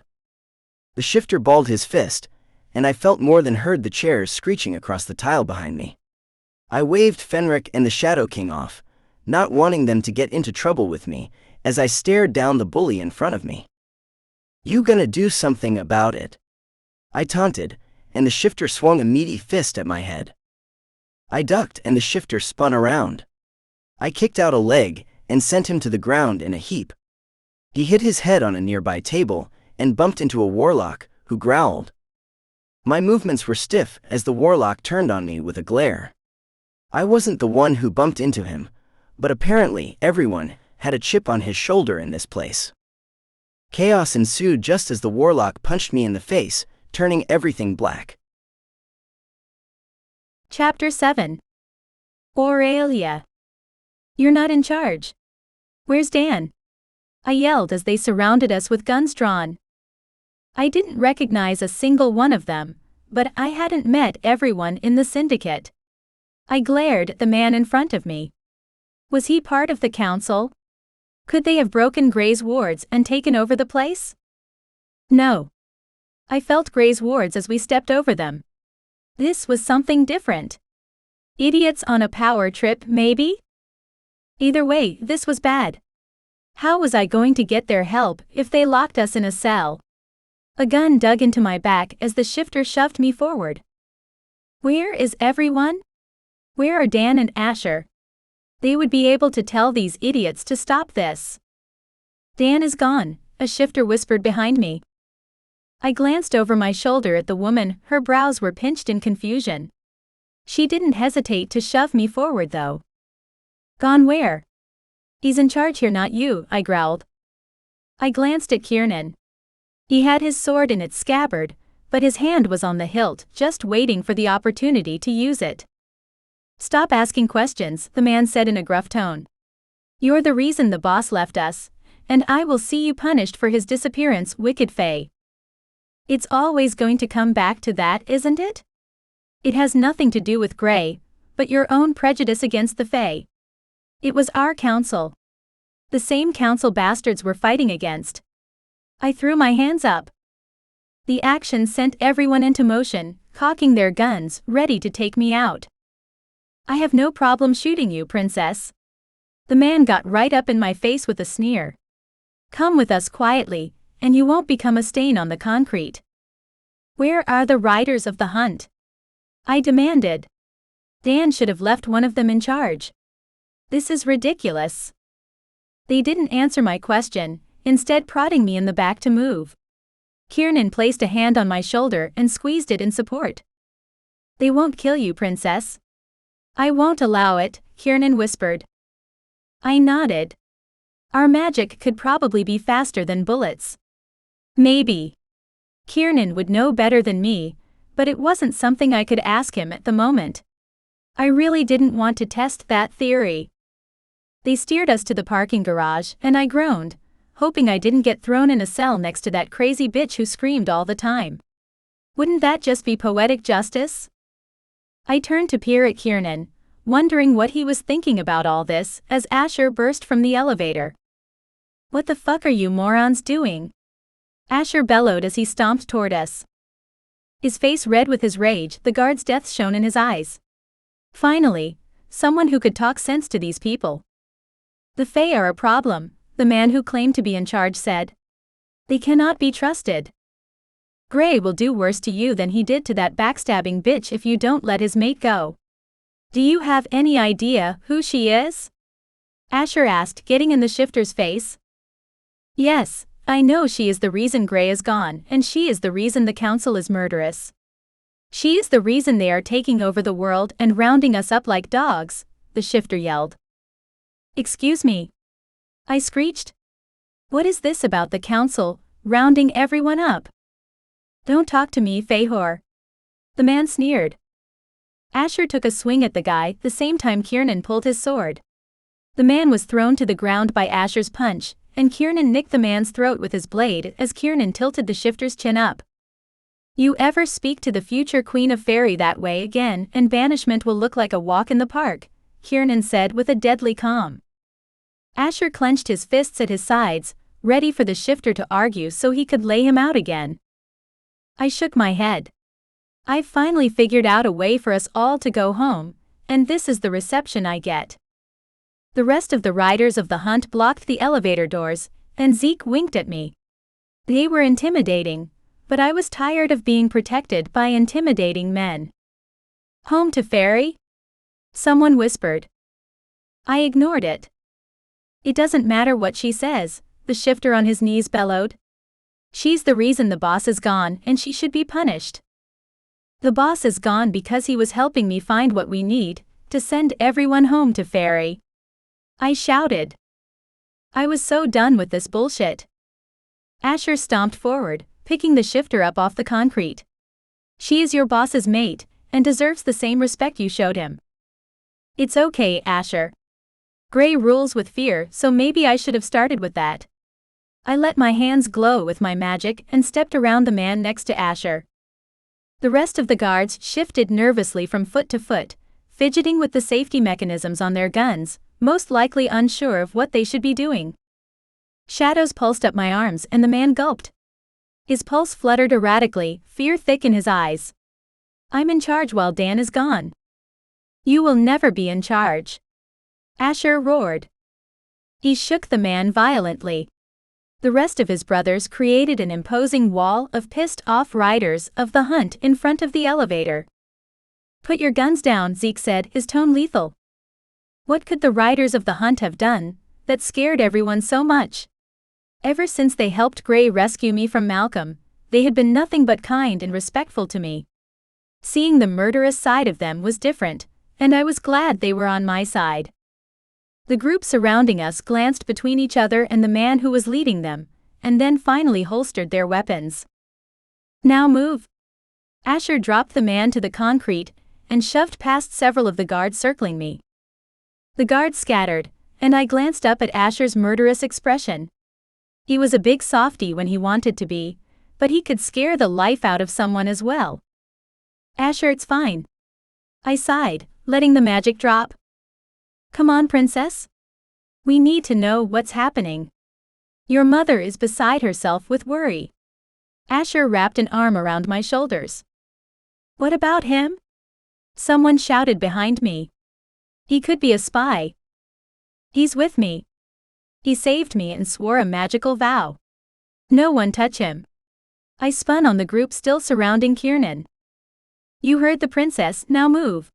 The shifter balled his fist, and I felt more than heard the chairs screeching across the tile behind me. I waved Fenric and the Shadow King off, not wanting them to get into trouble with me, as I stared down the bully in front of me. You gonna do something about it? I taunted, and the shifter swung a meaty fist at my head. I ducked and the shifter spun around. I kicked out a leg and sent him to the ground in a heap. He hit his head on a nearby table and bumped into a warlock, who growled. My movements were stiff as the warlock turned on me with a glare. I wasn't the one who bumped into him, but apparently everyone had a chip on his shoulder in this place. Chaos ensued just as the warlock punched me in the face, turning everything black. Chapter 7. Aurelia. You're not in charge. Where's Dan? I yelled as they surrounded us with guns drawn. I didn't recognize a single one of them, but I hadn't met everyone in the syndicate. I glared at the man in front of me. Was he part of the council? Could they have broken Gray's wards and taken over the place? No. I felt Gray's wards as we stepped over them. This was something different. Idiots on a power trip, maybe? Either way, this was bad. How was I going to get their help if they locked us in a cell? A gun dug into my back as the shifter shoved me forward. Where is everyone? Where are Dan and Asher? They would be able to tell these idiots to stop this. Dan is gone, a shifter whispered behind me. I glanced over my shoulder at the woman, her brows were pinched in confusion. She didn't hesitate to shove me forward though. Gone where? He's in charge here, not you, I growled. I glanced at Kiernan. He had his sword in its scabbard, but his hand was on the hilt, just waiting for the opportunity to use it. Stop asking questions, the man said in a gruff tone. You're the reason the boss left us, and I will see you punished for his disappearance, wicked Fae. It's always going to come back to that, isn't it? It has nothing to do with Gray, but your own prejudice against the Fae. It was our council. The same council bastards we're fighting against. I threw my hands up. The action sent everyone into motion, cocking their guns, ready to take me out. I have no problem shooting you, princess. The man got right up in my face with a sneer. Come with us quietly, and you won't become a stain on the concrete. Where are the riders of the hunt? I demanded. Dan should have left one of them in charge. This is ridiculous. They didn't answer my question, instead prodding me in the back to move. Kiernan placed a hand on my shoulder and squeezed it in support. They won't kill you, princess. I won't allow it, Kiernan whispered. I nodded. Our magic could probably be faster than bullets. Maybe. Kiernan would know better than me, but it wasn't something I could ask him at the moment. I really didn't want to test that theory. They steered us to the parking garage, and I groaned, hoping I didn't get thrown in a cell next to that crazy bitch who screamed all the time. Wouldn't that just be poetic justice? I turned to peer at Kiernan, wondering what he was thinking about all this, as Asher burst from the elevator. What the fuck are you morons doing? Asher bellowed as he stomped toward us. His face red with his rage, the guard's death shone in his eyes. Finally, someone who could talk sense to these people. The Fae are a problem, the man who claimed to be in charge said. They cannot be trusted. Gray will do worse to you than he did to that backstabbing bitch if you don't let his mate go. Do you have any idea who she is? Asher asked, getting in the shifter's face. Yes, I know she is the reason Gray is gone, and she is the reason the council is murderous. She is the reason they are taking over the world and rounding us up like dogs, the shifter yelled. Excuse me. I screeched. What is this about the council, rounding everyone up? Don't talk to me, Fahor. The man sneered. Asher took a swing at the guy, the same time Kiernan pulled his sword. The man was thrown to the ground by Asher's punch, and Kiernan nicked the man's throat with his blade as Kiernan tilted the shifter's chin up. You ever speak to the future Queen of Fairy that way again, and banishment will look like a walk in the park, Kiernan said with a deadly calm. Asher clenched his fists at his sides, ready for the shifter to argue so he could lay him out again. I shook my head. I've finally figured out a way for us all to go home, and this is the reception I get. The rest of the riders of the hunt blocked the elevator doors, and Zeke winked at me. They were intimidating, but I was tired of being protected by intimidating men. Home to Fairy? Someone whispered. I ignored it. It doesn't matter what she says, the shifter on his knees bellowed. She's the reason the boss is gone, and she should be punished. The boss is gone because he was helping me find what we need to send everyone home to Fairy. I shouted. I was so done with this bullshit. Asher stomped forward, picking the shifter up off the concrete. She is your boss's mate, and deserves the same respect you showed him. It's okay, Asher. Gray rules with fear, so maybe I should have started with that. I let my hands glow with my magic and stepped around the man next to Asher. The rest of the guards shifted nervously from foot to foot, fidgeting with the safety mechanisms on their guns, most likely unsure of what they should be doing. Shadows pulsed up my arms and the man gulped. His pulse fluttered erratically, fear thick in his eyes. I'm in charge while Dan is gone. You will never be in charge. Asher roared. He shook the man violently. The rest of his brothers created an imposing wall of pissed-off riders of the hunt in front of the elevator. Put your guns down, Zeke said, his tone lethal. What could the riders of the hunt have done that scared everyone so much? Ever since they helped Gray rescue me from Malcolm, they had been nothing but kind and respectful to me. Seeing the murderous side of them was different, and I was glad they were on my side. The group surrounding us glanced between each other and the man who was leading them, and then finally holstered their weapons. Now move. Asher dropped the man to the concrete and shoved past several of the guards circling me. The guards scattered, and I glanced up at Asher's murderous expression. He was a big softy when he wanted to be, but he could scare the life out of someone as well. Asher, it's fine. I sighed, letting the magic drop. Come on, princess. We need to know what's happening. Your mother is beside herself with worry. Asher wrapped an arm around my shoulders. What about him? Someone shouted behind me. He could be a spy. He's with me. He saved me and swore a magical vow. No one touch him. I spun on the group still surrounding Kiernan. You heard the princess, now move.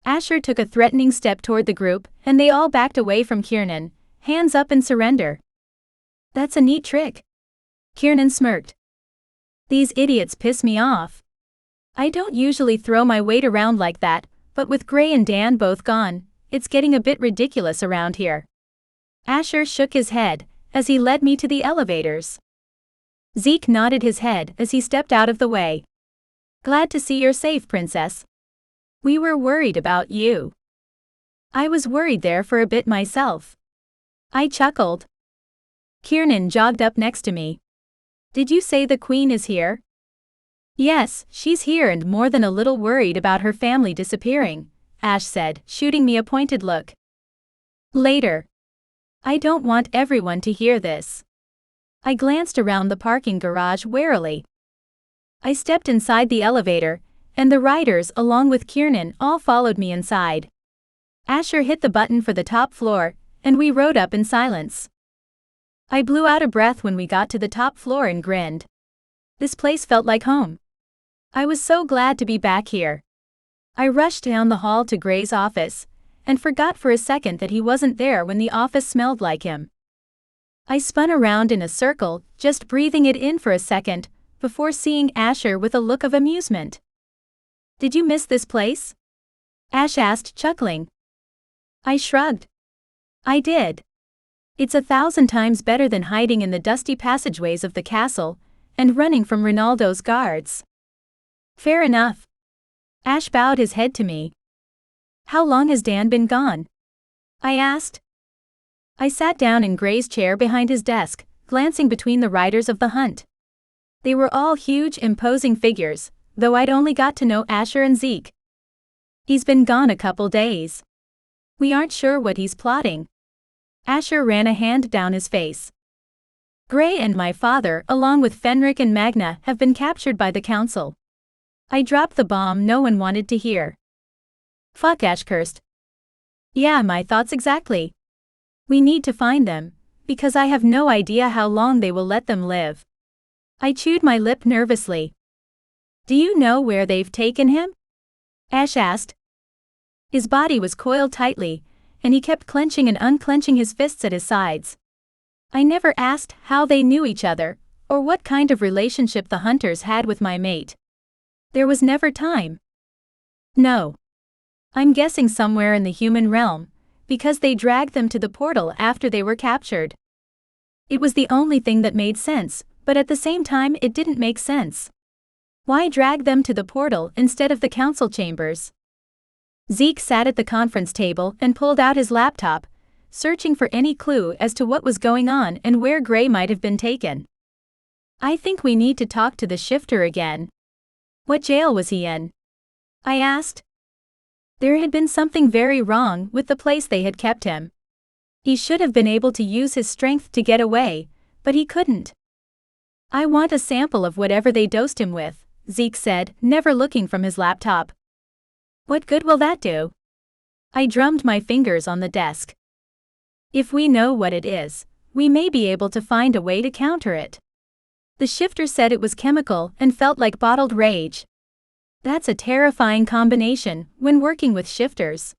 Asher took a threatening step toward the group, and they all backed away from Kiernan, hands up in surrender. That's a neat trick. Kiernan smirked. These idiots piss me off. I don't usually throw my weight around like that, but with Gray and Dan both gone, it's getting a bit ridiculous around here. Asher shook his head as he led me to the elevators. Zeke nodded his head as he stepped out of the way. Glad to see you're safe, princess. We were worried about you. I was worried there for a bit myself. I chuckled. Kiernan jogged up next to me. Did you say the queen is here? Yes, she's here and more than a little worried about her family disappearing, Ash said, shooting me a pointed look. Later. I don't want everyone to hear this. I glanced around the parking garage warily. I stepped inside the elevator, and the riders along with Kiernan all followed me inside. Asher hit the button for the top floor, and we rode up in silence. I blew out a breath when we got to the top floor and grinned. This place felt like home. I was so glad to be back here. I rushed down the hall to Gray's office, and forgot for a second that he wasn't there when the office smelled like him. I spun around in a circle, just breathing it in for a second, before seeing Asher with a look of amusement. Did you miss this place? Ash asked, chuckling. I shrugged. I did. It's 1,000 times better than hiding in the dusty passageways of the castle and running from Ronaldo's guards. Fair enough. Ash bowed his head to me. How long has Dan been gone? I asked. I sat down in Gray's chair behind his desk, glancing between the riders of the hunt. They were all huge, imposing figures, though I'd only got to know Asher and Zeke. He's been gone a couple days. We aren't sure what he's plotting. Asher ran a hand down his face. Gray and my father, along with Fenric and Magna, have been captured by the council. I dropped the bomb no one wanted to hear. Fuck, Ash cursed. Yeah, my thoughts exactly. We need to find them, because I have no idea how long they will let them live. I chewed my lip nervously. Do you know where they've taken him? Ash asked. His body was coiled tightly, and he kept clenching and unclenching his fists at his sides. I never asked how they knew each other, or what kind of relationship the hunters had with my mate. There was never time. No. I'm guessing somewhere in the human realm, because they dragged them to the portal after they were captured. It was the only thing that made sense, but at the same time it didn't make sense. Why drag them to the portal instead of the council chambers? Zeke sat at the conference table and pulled out his laptop, searching for any clue as to what was going on and where Gray might have been taken. I think we need to talk to the shifter again. What jail was he in? I asked. There had been something very wrong with the place they had kept him. He should have been able to use his strength to get away, but he couldn't. I want a sample of whatever they dosed him with, Zeke said, never looking from his laptop. What good will that do? I drummed my fingers on the desk. If we know what it is, we may be able to find a way to counter it. The shifter said it was chemical and felt like bottled rage. That's a terrifying combination when working with shifters.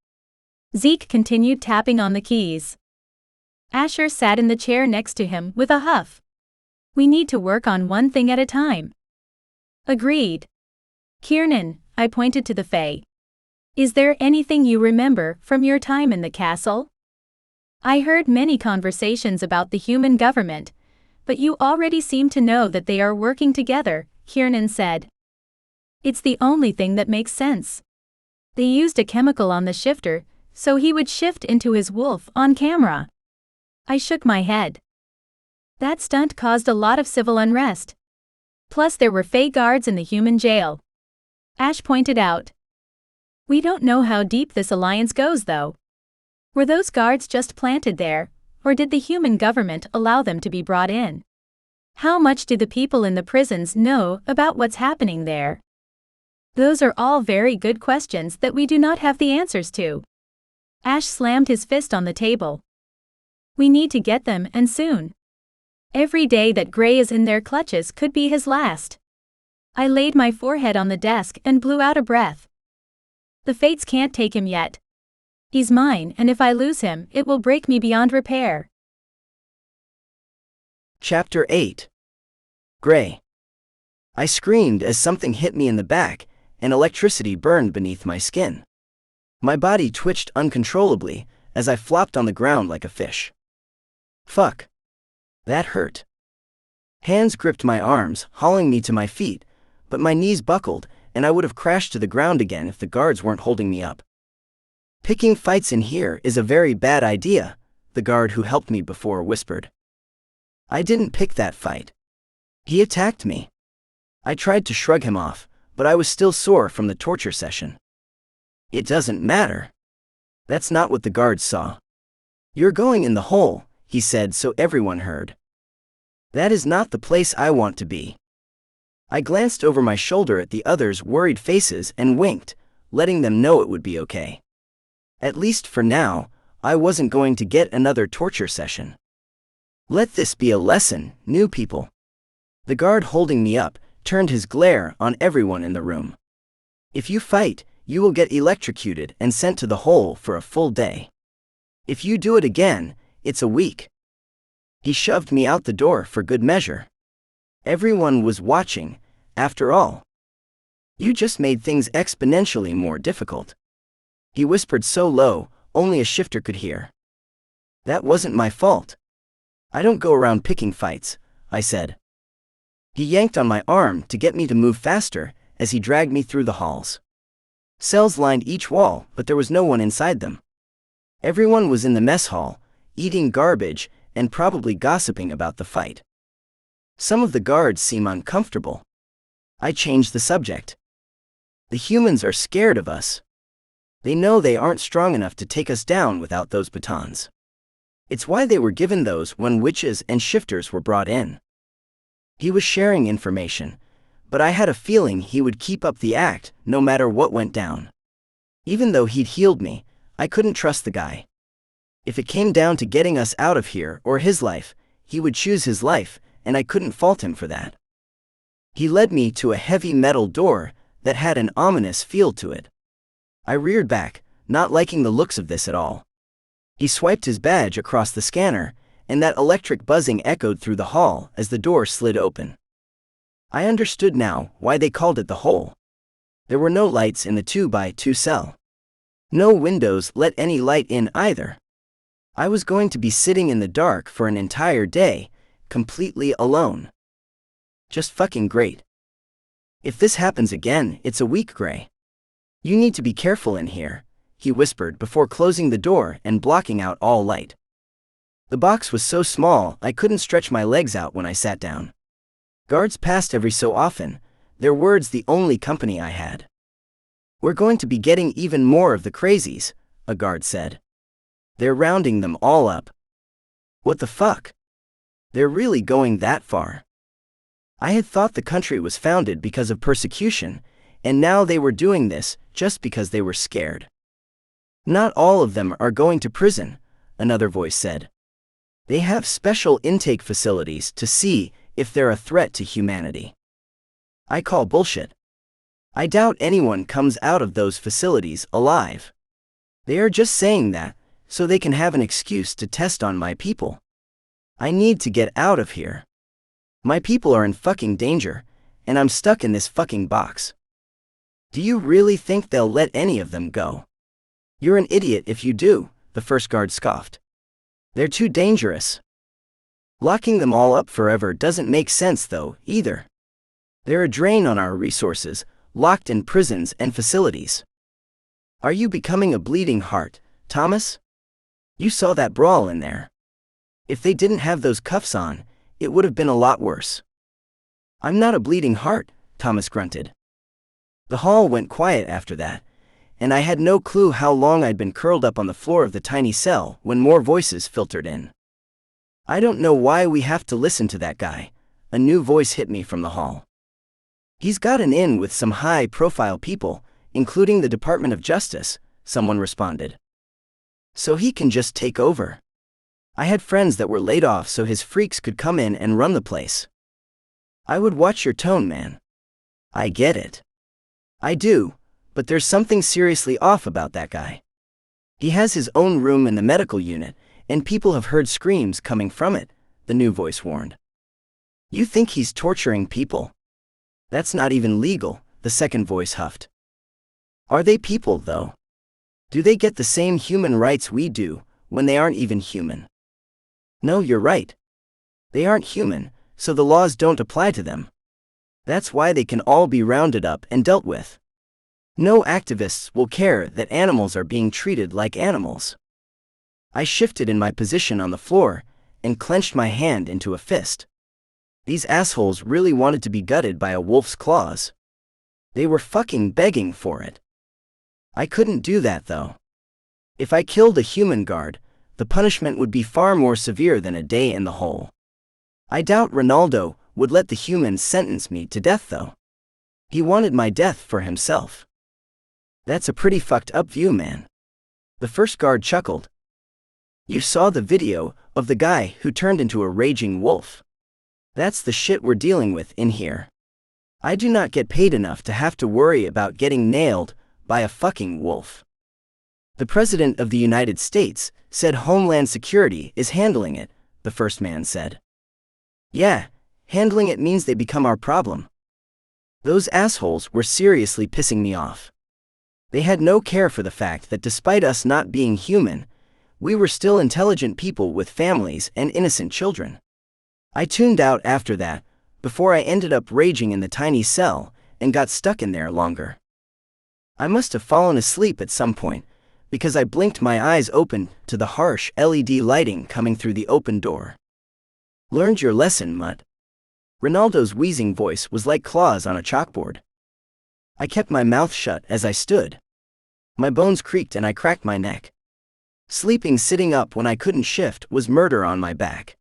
Zeke continued tapping on the keys. Asher sat in the chair next to him with a huff. We need to work on one thing at a time. Agreed. Kiernan, I pointed to the Fae. Is there anything you remember from your time in the castle? I heard many conversations about the human government, but you already seem to know that they are working together, Kiernan said. It's the only thing that makes sense. They used a chemical on the shifter, so he would shift into his wolf on camera. I shook my head. That stunt caused a lot of civil unrest. Plus there were Fae guards in the human jail. Ash pointed out. We don't know how deep this alliance goes though. Were those guards just planted there, or did the human government allow them to be brought in? How much do the people in the prisons know about what's happening there? Those are all very good questions that we do not have the answers to. Ash slammed his fist on the table. We need to get them, and soon. Every day that Gray is in their clutches could be his last. I laid my forehead on the desk and blew out a breath. The fates can't take him yet. He's mine, and if I lose him, it will break me beyond repair. Chapter 8. Gray. I screamed as something hit me in the back, and electricity burned beneath my skin. My body twitched uncontrollably as I flopped on the ground like a fish. Fuck. That hurt. Hands gripped my arms, hauling me to my feet, but my knees buckled, and I would have crashed to the ground again if the guards weren't holding me up. Picking fights in here is a very bad idea, the guard who helped me before whispered. I didn't pick that fight. He attacked me. I tried to shrug him off, but I was still sore from the torture session. It doesn't matter. That's not what the guards saw. You're going in the hole, he said so everyone heard. That is not the place I want to be. I glanced over my shoulder at the others' worried faces and winked, letting them know it would be okay. At least for now, I wasn't going to get another torture session. Let this be a lesson, new people. The guard holding me up turned his glare on everyone in the room. If you fight, you will get electrocuted and sent to the hole for a full day. If you do it again, it's a week. He shoved me out the door for good measure. Everyone was watching, after all. You just made things exponentially more difficult. He whispered so low, only a shifter could hear. That wasn't my fault. I don't go around picking fights, I said. He yanked on my arm to get me to move faster as he dragged me through the halls. Cells lined each wall, but there was no one inside them. Everyone was in the mess hall, eating garbage and probably gossiping about the fight. Some of the guards seem uncomfortable. I changed the subject. The humans are scared of us. They know they aren't strong enough to take us down without those batons. It's why they were given those when witches and shifters were brought in. He was sharing information, but I had a feeling he would keep up the act no matter what went down. Even though he'd healed me, I couldn't trust the guy. If it came down to getting us out of here or his life, he would choose his life, and I couldn't fault him for that. He led me to a heavy metal door that had an ominous feel to it. I reared back, not liking the looks of this at all. He swiped his badge across the scanner, and that electric buzzing echoed through the hall as the door slid open. I understood now why they called it the hole. There were no lights in the 2x2 cell. No windows let any light in either. I was going to be sitting in the dark for an entire day, completely alone. Just fucking great. If this happens again, it's a week, Gray. You need to be careful in here, he whispered before closing the door and blocking out all light. The box was so small I couldn't stretch my legs out when I sat down. Guards passed every so often, their words the only company I had. "We're going to be getting even more of the crazies," a guard said. "They're rounding them all up." What the fuck? They're really going that far? I had thought the country was founded because of persecution, and now they were doing this just because they were scared. "Not all of them are going to prison," another voice said. "They have special intake facilities to see if they're a threat to humanity." I call bullshit. I doubt anyone comes out of those facilities alive. They are just saying that so they can have an excuse to test on my people. I need to get out of here. My people are in fucking danger, and I'm stuck in this fucking box. Do you really think they'll let any of them go? You're an idiot if you do, the first guard scoffed. They're too dangerous. Locking them all up forever doesn't make sense though, either. They're a drain on our resources, locked in prisons and facilities. Are you becoming a bleeding heart, Thomas? You saw that brawl in there. If they didn't have those cuffs on, it would have been a lot worse. I'm not a bleeding heart, Thomas grunted. The hall went quiet after that, and I had no clue how long I'd been curled up on the floor of the tiny cell when more voices filtered in. "I don't know why we have to listen to that guy," a new voice hit me from the hall. "He's gotten in with some high-profile people, including the Department of Justice," someone responded. "So he can just take over." I had friends that were laid off so his freaks could come in and run the place. I would watch your tone, man. I get it. I do, but there's something seriously off about that guy. He has his own room in the medical unit, and people have heard screams coming from it, the new voice warned. You think he's torturing people? That's not even legal, the second voice huffed. Are they people, though? Do they get the same human rights we do when they aren't even human? No, you're right. They aren't human, so the laws don't apply to them. That's why they can all be rounded up and dealt with. No activists will care that animals are being treated like animals. I shifted in my position on the floor and clenched my hand into a fist. These assholes really wanted to be gutted by a wolf's claws. They were fucking begging for it. I couldn't do that, though. If I killed a human guard, the punishment would be far more severe than a day in the hole. I doubt Ronaldo would let the humans sentence me to death, though. He wanted my death for himself. That's a pretty fucked up view, man. The first guard chuckled. You saw the video of the guy who turned into a raging wolf. That's the shit we're dealing with in here. I do not get paid enough to have to worry about getting nailed by a fucking wolf. The President of the United States said Homeland Security is handling it, the first man said. Yeah, handling it means they become our problem. Those assholes were seriously pissing me off. They had no care for the fact that despite us not being human, we were still intelligent people with families and innocent children. I tuned out after that, before I ended up raging in the tiny cell and got stuck in there longer. I must have fallen asleep at some point, because I blinked my eyes open to the harsh LED lighting coming through the open door. Learned your lesson, mutt. Ronaldo's wheezing voice was like claws on a chalkboard. I kept my mouth shut as I stood. My bones creaked and I cracked my neck. Sleeping sitting up when I couldn't shift was murder on my back.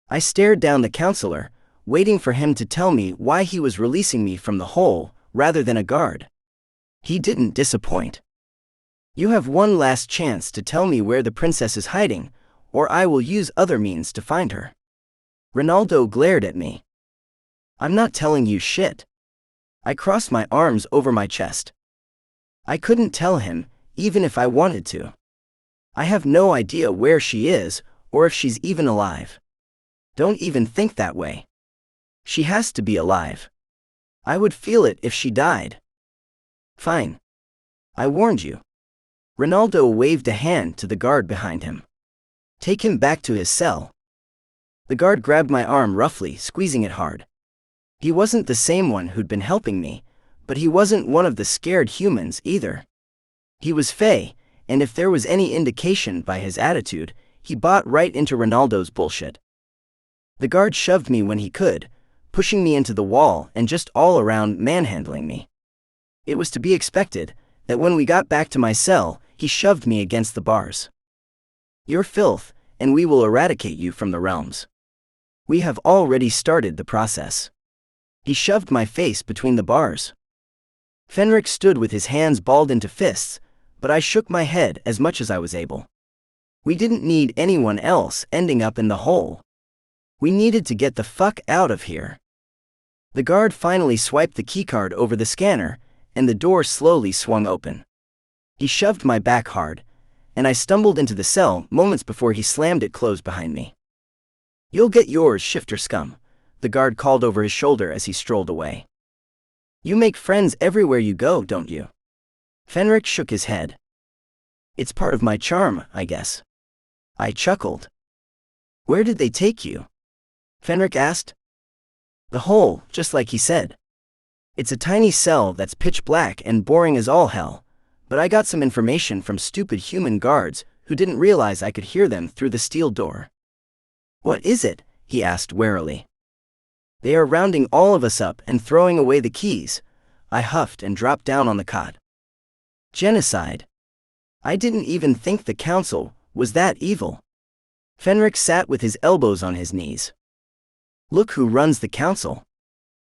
I stared down the counselor, waiting for him to tell me why he was releasing me from the hole rather than a guard. He didn't disappoint. You have one last chance to tell me where the princess is hiding, or I will use other means to find her. Ronaldo glared at me. I'm not telling you shit. I crossed my arms over my chest. I couldn't tell him, even if I wanted to. I have no idea where she is, or if she's even alive. Don't even think that way. She has to be alive. I would feel it if she died. Fine. I warned you. Ronaldo waved a hand to the guard behind him. Take him back to his cell. The guard grabbed my arm roughly, squeezing it hard. He wasn't the same one who'd been helping me, but he wasn't one of the scared humans either. He was Fey, and if there was any indication by his attitude, he bought right into Ronaldo's bullshit. The guard shoved me when he could, pushing me into the wall and just all around manhandling me. It was to be expected that when we got back to my cell, he shoved me against the bars. You're filth, and we will eradicate you from the realms. We have already started the process. He shoved my face between the bars. Fenric stood with his hands balled into fists, but I shook my head as much as I was able. We didn't need anyone else ending up in the hole. We needed to get the fuck out of here. The guard finally swiped the keycard over the scanner, and the door slowly swung open. He shoved my back hard, and I stumbled into the cell moments before he slammed it closed behind me. You'll get yours, shifter scum, the guard called over his shoulder as he strolled away. You make friends everywhere you go, don't you? Fenric shook his head. It's part of my charm, I guess. I chuckled. Where did they take you? Fenric asked. The hole, just like he said. It's a tiny cell that's pitch black and boring as all hell, but I got some information from stupid human guards who didn't realize I could hear them through the steel door. What is it? He asked warily. They are rounding all of us up and throwing away the keys. I huffed and dropped down on the cot. Genocide. I didn't even think the council was that evil. Fenric sat with his elbows on his knees. Look who runs the council.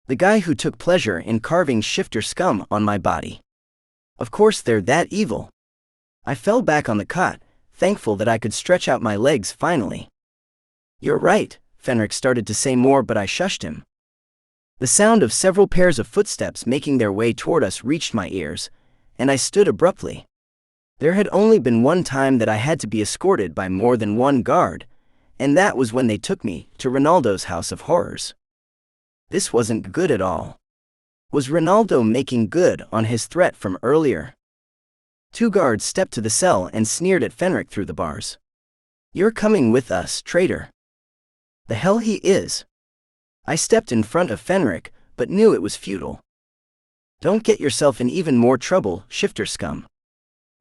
The guy who took pleasure in carving shifter scum on my body. Of course they're that evil. I fell back on the cot, thankful that I could stretch out my legs finally. You're right, Fenric started to say more, but I shushed him. The sound of several pairs of footsteps making their way toward us reached my ears, and I stood abruptly. There had only been one time that I had to be escorted by more than one guard, and that was when they took me to Ronaldo's house of horrors. This wasn't good at all. Was Ronaldo making good on his threat from earlier? Two guards stepped to the cell and sneered at Fenric through the bars. You're coming with us, traitor. The hell he is. I stepped in front of Fenric, but knew it was futile. Don't get yourself in even more trouble, shifter scum.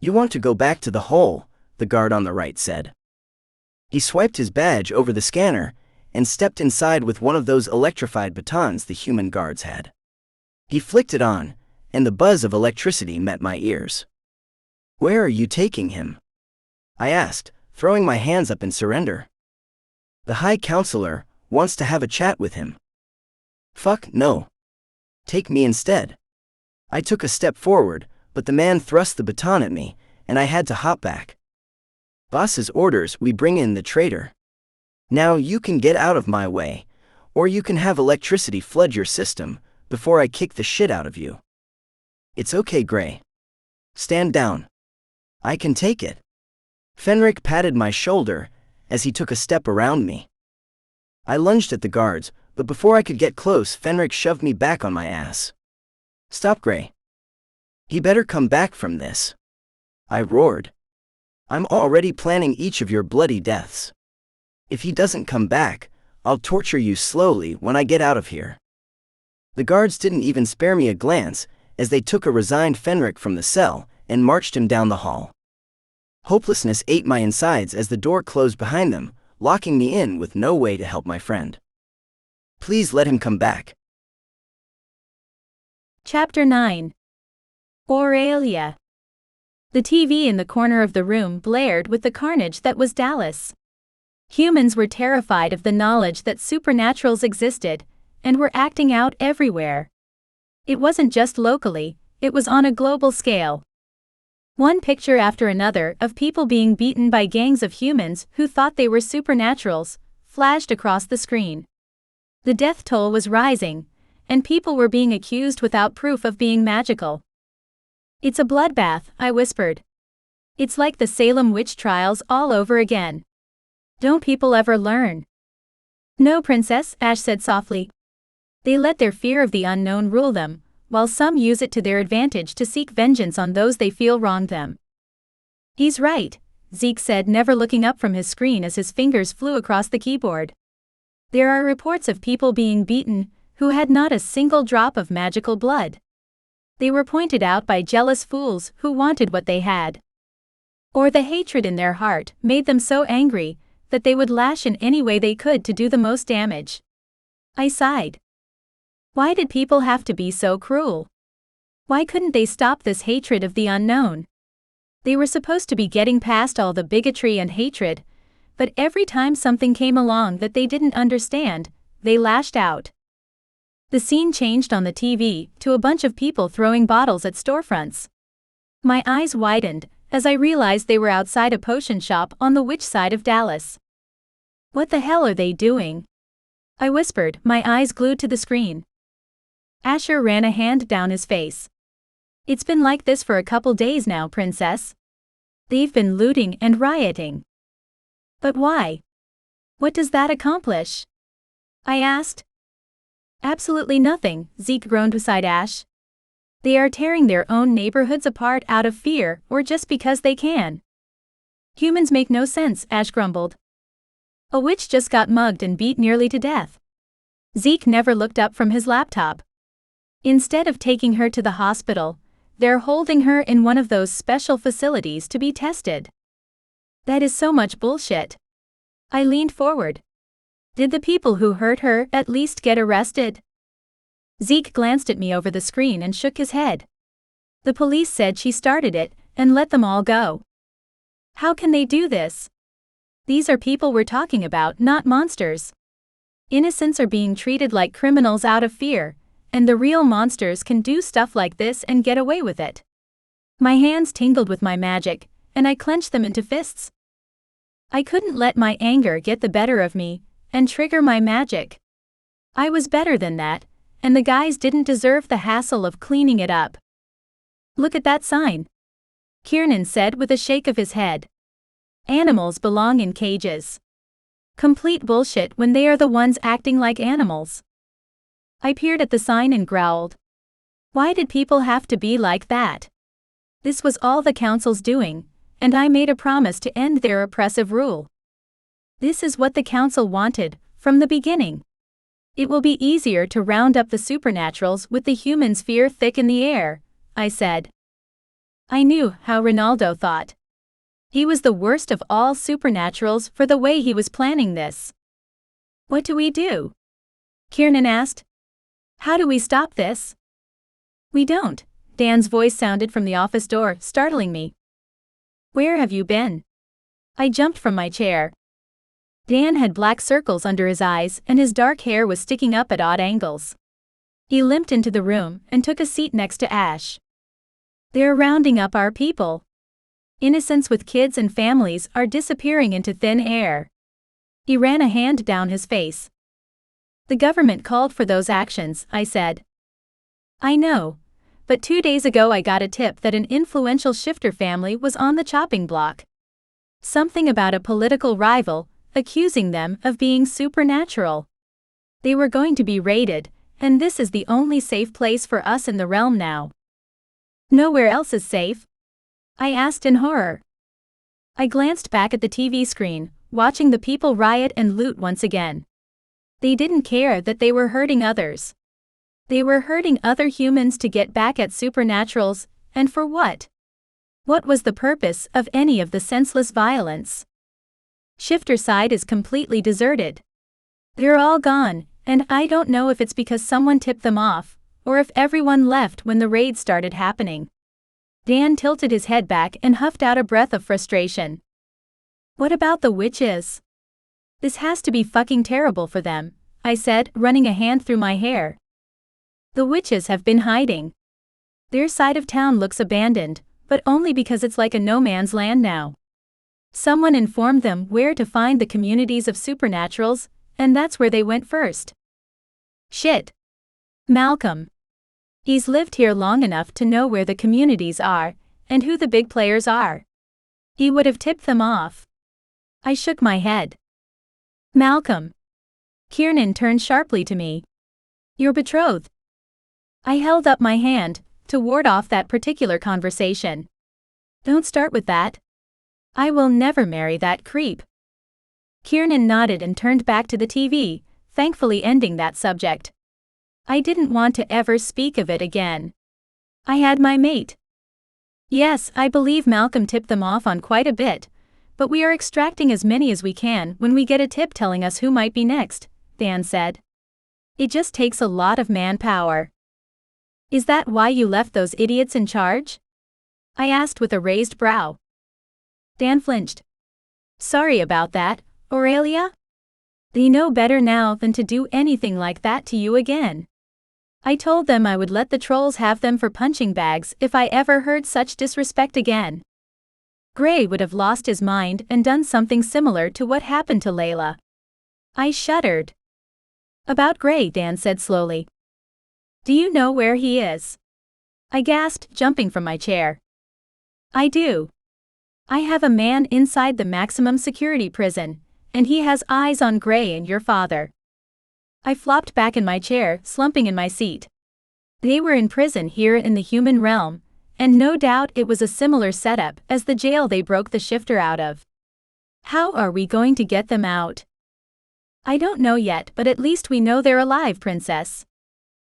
You want to go back to the hole, the guard on the right said. He swiped his badge over the scanner and stepped inside with one of those electrified batons the human guards had. He flicked it on, and the buzz of electricity met my ears. Where are you taking him? I asked, throwing my hands up in surrender. The High Counselor wants to have a chat with him. Fuck no. Take me instead. I took a step forward, but the man thrust the baton at me, and I had to hop back. Boss's orders, we bring in the traitor. Now you can get out of my way, or you can have electricity flood your system before I kick the shit out of you. It's okay, Gray. Stand down. I can take it. Fenric patted my shoulder as he took a step around me. I lunged at the guards, but before I could get close, Fenric shoved me back on my ass. Stop, Gray. He better come back from this. I roared. I'm already planning each of your bloody deaths. If he doesn't come back, I'll torture you slowly when I get out of here. The guards didn't even spare me a glance as they took a resigned Fenric from the cell and marched him down the hall. Hopelessness ate my insides as the door closed behind them, locking me in with no way to help my friend. Please let him come back. Chapter 9. Aurelia. The TV in the corner of the room blared with the carnage that was Dallas. Humans were terrified of the knowledge that supernaturals existed, and were acting out everywhere. It wasn't just locally, it was on a global scale. One picture after another of people being beaten by gangs of humans who thought they were supernaturals flashed across the screen. The death toll was rising, and people were being accused without proof of being magical. It's a bloodbath, I whispered. It's like the Salem witch trials all over again. Don't people ever learn? No, Princess, Ash said softly. They let their fear of the unknown rule them, while some use it to their advantage to seek vengeance on those they feel wronged them. He's right, Zeke said, never looking up from his screen as his fingers flew across the keyboard. There are reports of people being beaten who had not a single drop of magical blood. They were pointed out by jealous fools who wanted what they had. Or the hatred in their heart made them so angry that they would lash in any way they could to do the most damage. I sighed. Why did people have to be so cruel? Why couldn't they stop this hatred of the unknown? They were supposed to be getting past all the bigotry and hatred, but every time something came along that they didn't understand, they lashed out. The scene changed on the TV to a bunch of people throwing bottles at storefronts. My eyes widened as I realized they were outside a potion shop on the witch side of Dallas. What the hell are they doing? I whispered, my eyes glued to the screen. Asher ran a hand down his face. It's been like this for a couple days now, princess. They've been looting and rioting. But why? What does that accomplish? I asked. Absolutely nothing, Zeke groaned beside Ash. They are tearing their own neighborhoods apart out of fear or just because they can. Humans make no sense, Ash grumbled. A witch just got mugged and beat nearly to death. Zeke never looked up from his laptop. Instead of taking her to the hospital, they're holding her in one of those special facilities to be tested. That is so much bullshit. I leaned forward. Did the people who hurt her at least get arrested? Zeke glanced at me over the screen and shook his head. The police said she started it and let them all go. How can they do this? These are people we're talking about, not monsters. Innocents are being treated like criminals out of fear, and the real monsters can do stuff like this and get away with it. My hands tingled with my magic, and I clenched them into fists. I couldn't let my anger get the better of me and trigger my magic. I was better than that, and the guys didn't deserve the hassle of cleaning it up. Look at that sign, Kiernan said with a shake of his head. Animals belong in cages. Complete bullshit when they are the ones acting like animals. I peered at the sign and growled. Why did people have to be like that? This was all the council's doing, and I made a promise to end their oppressive rule. This is what the council wanted from the beginning. It will be easier to round up the supernaturals with the humans' fear thick in the air, I said. I knew how Ronaldo thought. He was the worst of all supernaturals for the way he was planning this. What do we do? Kiernan asked. How do we stop this? We don't, Dan's voice sounded from the office door, startling me. Where have you been? I jumped from my chair. Dan had black circles under his eyes and his dark hair was sticking up at odd angles. He limped into the room and took a seat next to Ash. They're rounding up our people. Innocents with kids and families are disappearing into thin air. He ran a hand down his face. The government called for those actions, I said. I know, but 2 days ago I got a tip that an influential shifter family was on the chopping block. Something about a political rival, accusing them of being supernatural. They were going to be raided, and this is the only safe place for us in the realm now. Nowhere else is safe? I asked in horror. I glanced back at the TV screen, watching the people riot and loot once again. They didn't care that they were hurting others. They were hurting other humans to get back at supernaturals, and for what? What was the purpose of any of the senseless violence? Shifter side is completely deserted. They're all gone, and I don't know if it's because someone tipped them off, or if everyone left when the raid started happening. Dan tilted his head back and huffed out a breath of frustration. What about the witches? This has to be fucking terrible for them, I said, running a hand through my hair. The witches have been hiding. Their side of town looks abandoned, but only because it's like a no man's land now. Someone informed them where to find the communities of supernaturals, and that's where they went first. Shit. Malcolm. He's lived here long enough to know where the communities are, and who the big players are. He would have tipped them off. I shook my head. Malcolm. Kiernan turned sharply to me. Your betrothed. I held up my hand to ward off that particular conversation. Don't start with that. I will never marry that creep. Kiernan nodded and turned back to the TV, thankfully ending that subject. I didn't want to ever speak of it again. I had my mate. Yes, I believe Malcolm tipped them off on quite a bit, but we are extracting as many as we can when we get a tip telling us who might be next, Dan said. It just takes a lot of manpower. Is that why you left those idiots in charge? I asked with a raised brow. Dan flinched. Sorry about that, Aurelia. They know better now than to do anything like that to you again. I told them I would let the trolls have them for punching bags if I ever heard such disrespect again. Gray would have lost his mind and done something similar to what happened to Layla. I shuddered. About Gray, Dan said slowly. Do you know where he is? I gasped, jumping from my chair. I do. I have a man inside the maximum security prison, and he has eyes on Gray and your father. I flopped back in my chair, slumping in my seat. They were in prison here in the human realm, and no doubt it was a similar setup as the jail they broke the shifter out of. How are we going to get them out? I don't know yet, but at least we know they're alive, Princess.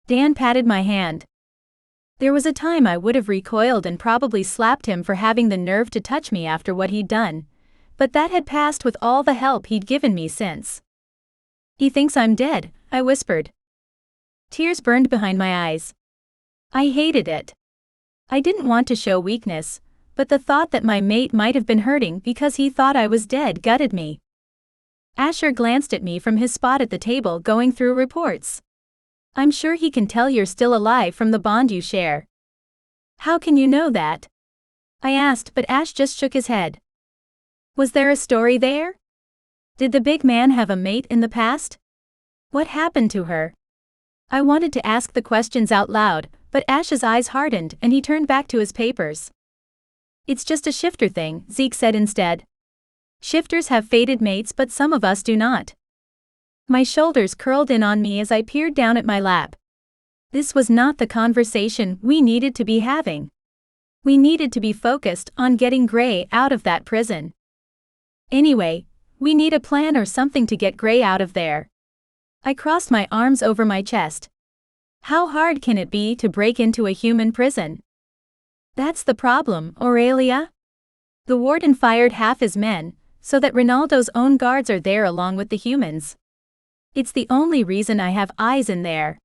Dan patted my hand. There was a time I would have recoiled and probably slapped him for having the nerve to touch me after what he'd done, but that had passed with all the help he'd given me since. He thinks I'm dead, I whispered. Tears burned behind my eyes. I hated it. I didn't want to show weakness, but the thought that my mate might have been hurting because he thought I was dead gutted me. Asher glanced at me from his spot at the table, going through reports. I'm sure he can tell you're still alive from the bond you share. How can you know that? I asked, but Ash just shook his head. Was there a story there? Did the big man have a mate in the past? What happened to her? I wanted to ask the questions out loud, but Ash's eyes hardened and he turned back to his papers. It's just a shifter thing, Zeke said instead. Shifters have fated mates, but some of us do not. My shoulders curled in on me as I peered down at my lap. This was not the conversation we needed to be having. We needed to be focused on getting Gray out of that prison. Anyway, we need a plan or something to get Gray out of there. I crossed my arms over my chest. How hard can it be to break into a human prison? That's the problem, Aurelia. The warden fired half his men, so that Ronaldo's own guards are there along with the humans. It's the only reason I have eyes in there.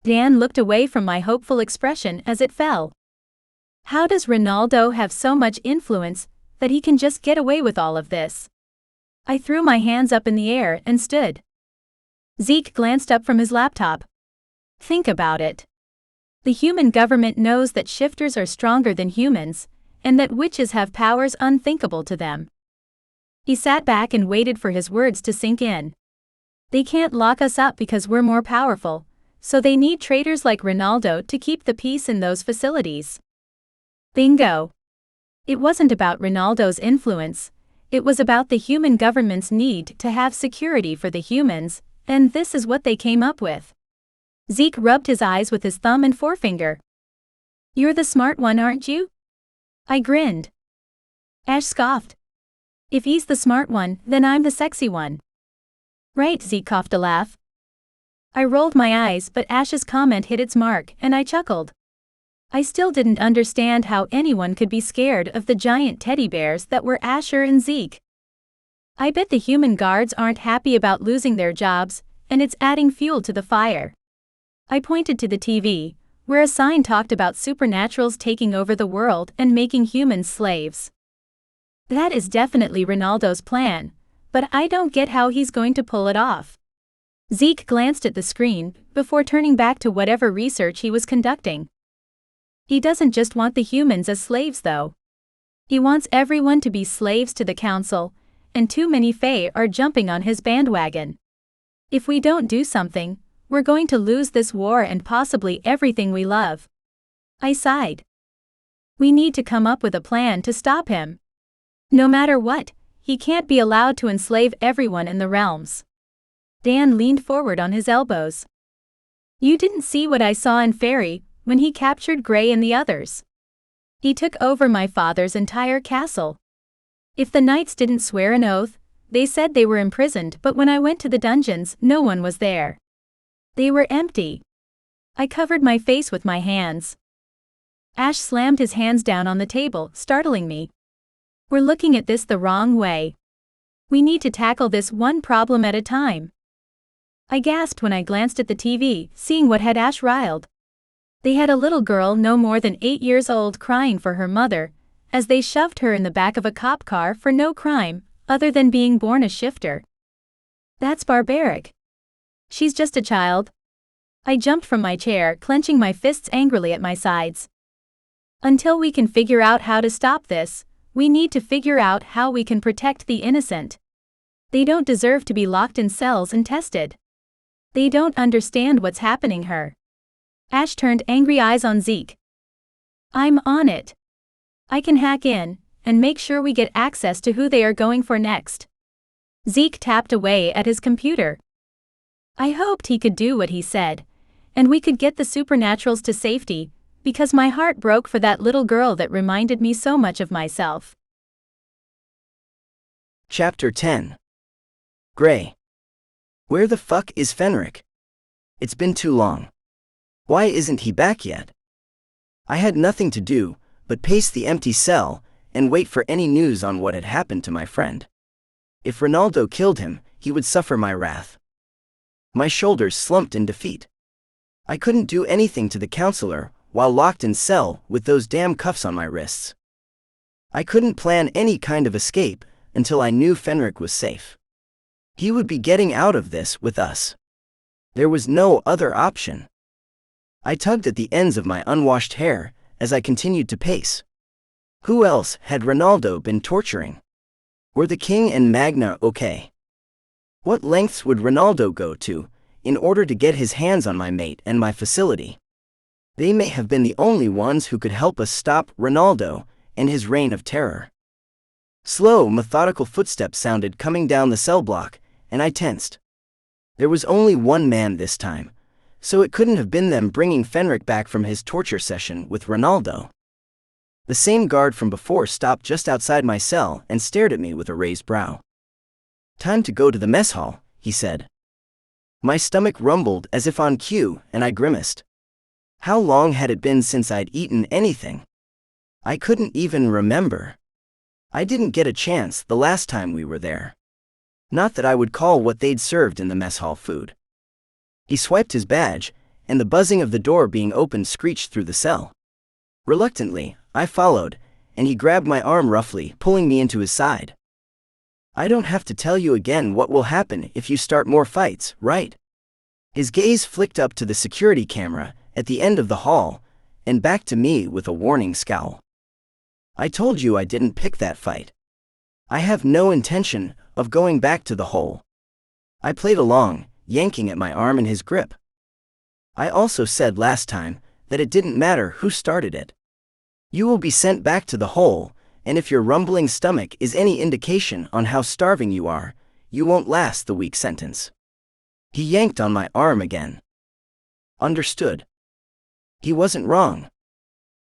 Dan looked away from my hopeful expression as it fell. How does Ronaldo have so much influence that he can just get away with all of this? I threw my hands up in the air and stood. Zeke glanced up from his laptop. Think about it. The human government knows that shifters are stronger than humans, and that witches have powers unthinkable to them. He sat back and waited for his words to sink in. They can't lock us up because we're more powerful, so they need traitors like Ronaldo to keep the peace in those facilities. Bingo. It wasn't about Ronaldo's influence, it was about the human government's need to have security for the humans, and this is what they came up with. Zeke rubbed his eyes with his thumb and forefinger. You're the smart one, aren't you? I grinned. Ash scoffed. If he's the smart one, then I'm the sexy one. Right, Zeke coughed a laugh. I rolled my eyes, but Ash's comment hit its mark, and I chuckled. I still didn't understand how anyone could be scared of the giant teddy bears that were Asher and Zeke. I bet the human guards aren't happy about losing their jobs, and it's adding fuel to the fire. I pointed to the TV, where a sign talked about supernaturals taking over the world and making humans slaves. That is definitely Ronaldo's plan, but I don't get how he's going to pull it off. Zeke glanced at the screen before turning back to whatever research he was conducting. He doesn't just want the humans as slaves though. He wants everyone to be slaves to the council, and too many Fae are jumping on his bandwagon. If we don't do something, we're going to lose this war and possibly everything we love. I sighed. We need to come up with a plan to stop him. No matter what, he can't be allowed to enslave everyone in the realms. Dan leaned forward on his elbows. You didn't see what I saw in Fairy when he captured Gray and the others. He took over my father's entire castle. If the knights didn't swear an oath, they said they were imprisoned, but when I went to the dungeons, no one was there. They were empty. I covered my face with my hands. Ash slammed his hands down on the table, startling me. We're looking at this the wrong way. We need to tackle this one problem at a time. I gasped when I glanced at the TV, seeing what had Ash riled. They had a little girl no more than 8 years old crying for her mother, as they shoved her in the back of a cop car for no crime, other than being born a shifter. That's barbaric. She's just a child. I jumped from my chair, clenching my fists angrily at my sides. Until we can figure out how to stop this, we need to figure out how we can protect the innocent. They don't deserve to be locked in cells and tested. They don't understand what's happening her. Ash turned angry eyes on Zeke. I'm on it. I can hack in and make sure we get access to who they are going for next. Zeke tapped away at his computer. I hoped he could do what he said, and we could get the supernaturals to safety, because my heart broke for that little girl that reminded me so much of myself. Chapter 10. Gray. Where the fuck is Fenric? It's been too long. Why isn't he back yet? I had nothing to do but pace the empty cell and wait for any news on what had happened to my friend. If Ronaldo killed him, he would suffer my wrath. My shoulders slumped in defeat. I couldn't do anything to the counselor while locked in cell with those damn cuffs on my wrists. I couldn't plan any kind of escape until I knew Fenric was safe. He would be getting out of this with us. There was no other option. I tugged at the ends of my unwashed hair as I continued to pace. Who else had Ronaldo been torturing? Were the King and Magna okay? What lengths would Ronaldo go to in order to get his hands on my mate and my facility? They may have been the only ones who could help us stop Ronaldo and his reign of terror. Slow, methodical footsteps sounded coming down the cell block, and I tensed. There was only one man this time, so it couldn't have been them bringing Fenric back from his torture session with Ronaldo. The same guard from before stopped just outside my cell and stared at me with a raised brow. Time to go to the mess hall, he said. My stomach rumbled as if on cue, and I grimaced. How long had it been since I'd eaten anything? I couldn't even remember. I didn't get a chance the last time we were there. Not that I would call what they'd served in the mess hall food. He swiped his badge, and the buzzing of the door being opened screeched through the cell. Reluctantly, I followed, and he grabbed my arm roughly, pulling me into his side. I don't have to tell you again what will happen if you start more fights, right? His gaze flicked up to the security camera at the end of the hall, and back to me with a warning scowl. I told you I didn't pick that fight. I have no intention of going back to the hole. I played along, yanking at my arm in his grip. I also said last time that it didn't matter who started it. You will be sent back to the hole, and if your rumbling stomach is any indication on how starving you are, you won't last the week sentence. He yanked on my arm again. Understood. He wasn't wrong.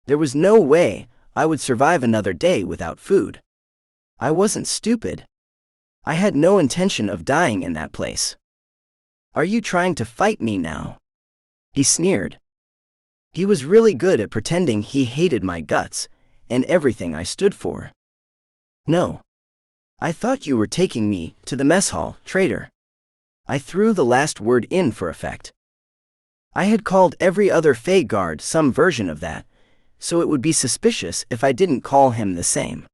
There was no way I would survive another day without food. I wasn't stupid. I had no intention of dying in that place. Are you trying to fight me now? He sneered. He was really good at pretending he hated my guts and everything I stood for. No. I thought you were taking me to the mess hall, traitor. I threw the last word in for effect. I had called every other Fey guard some version of that, so it would be suspicious if I didn't call him the same.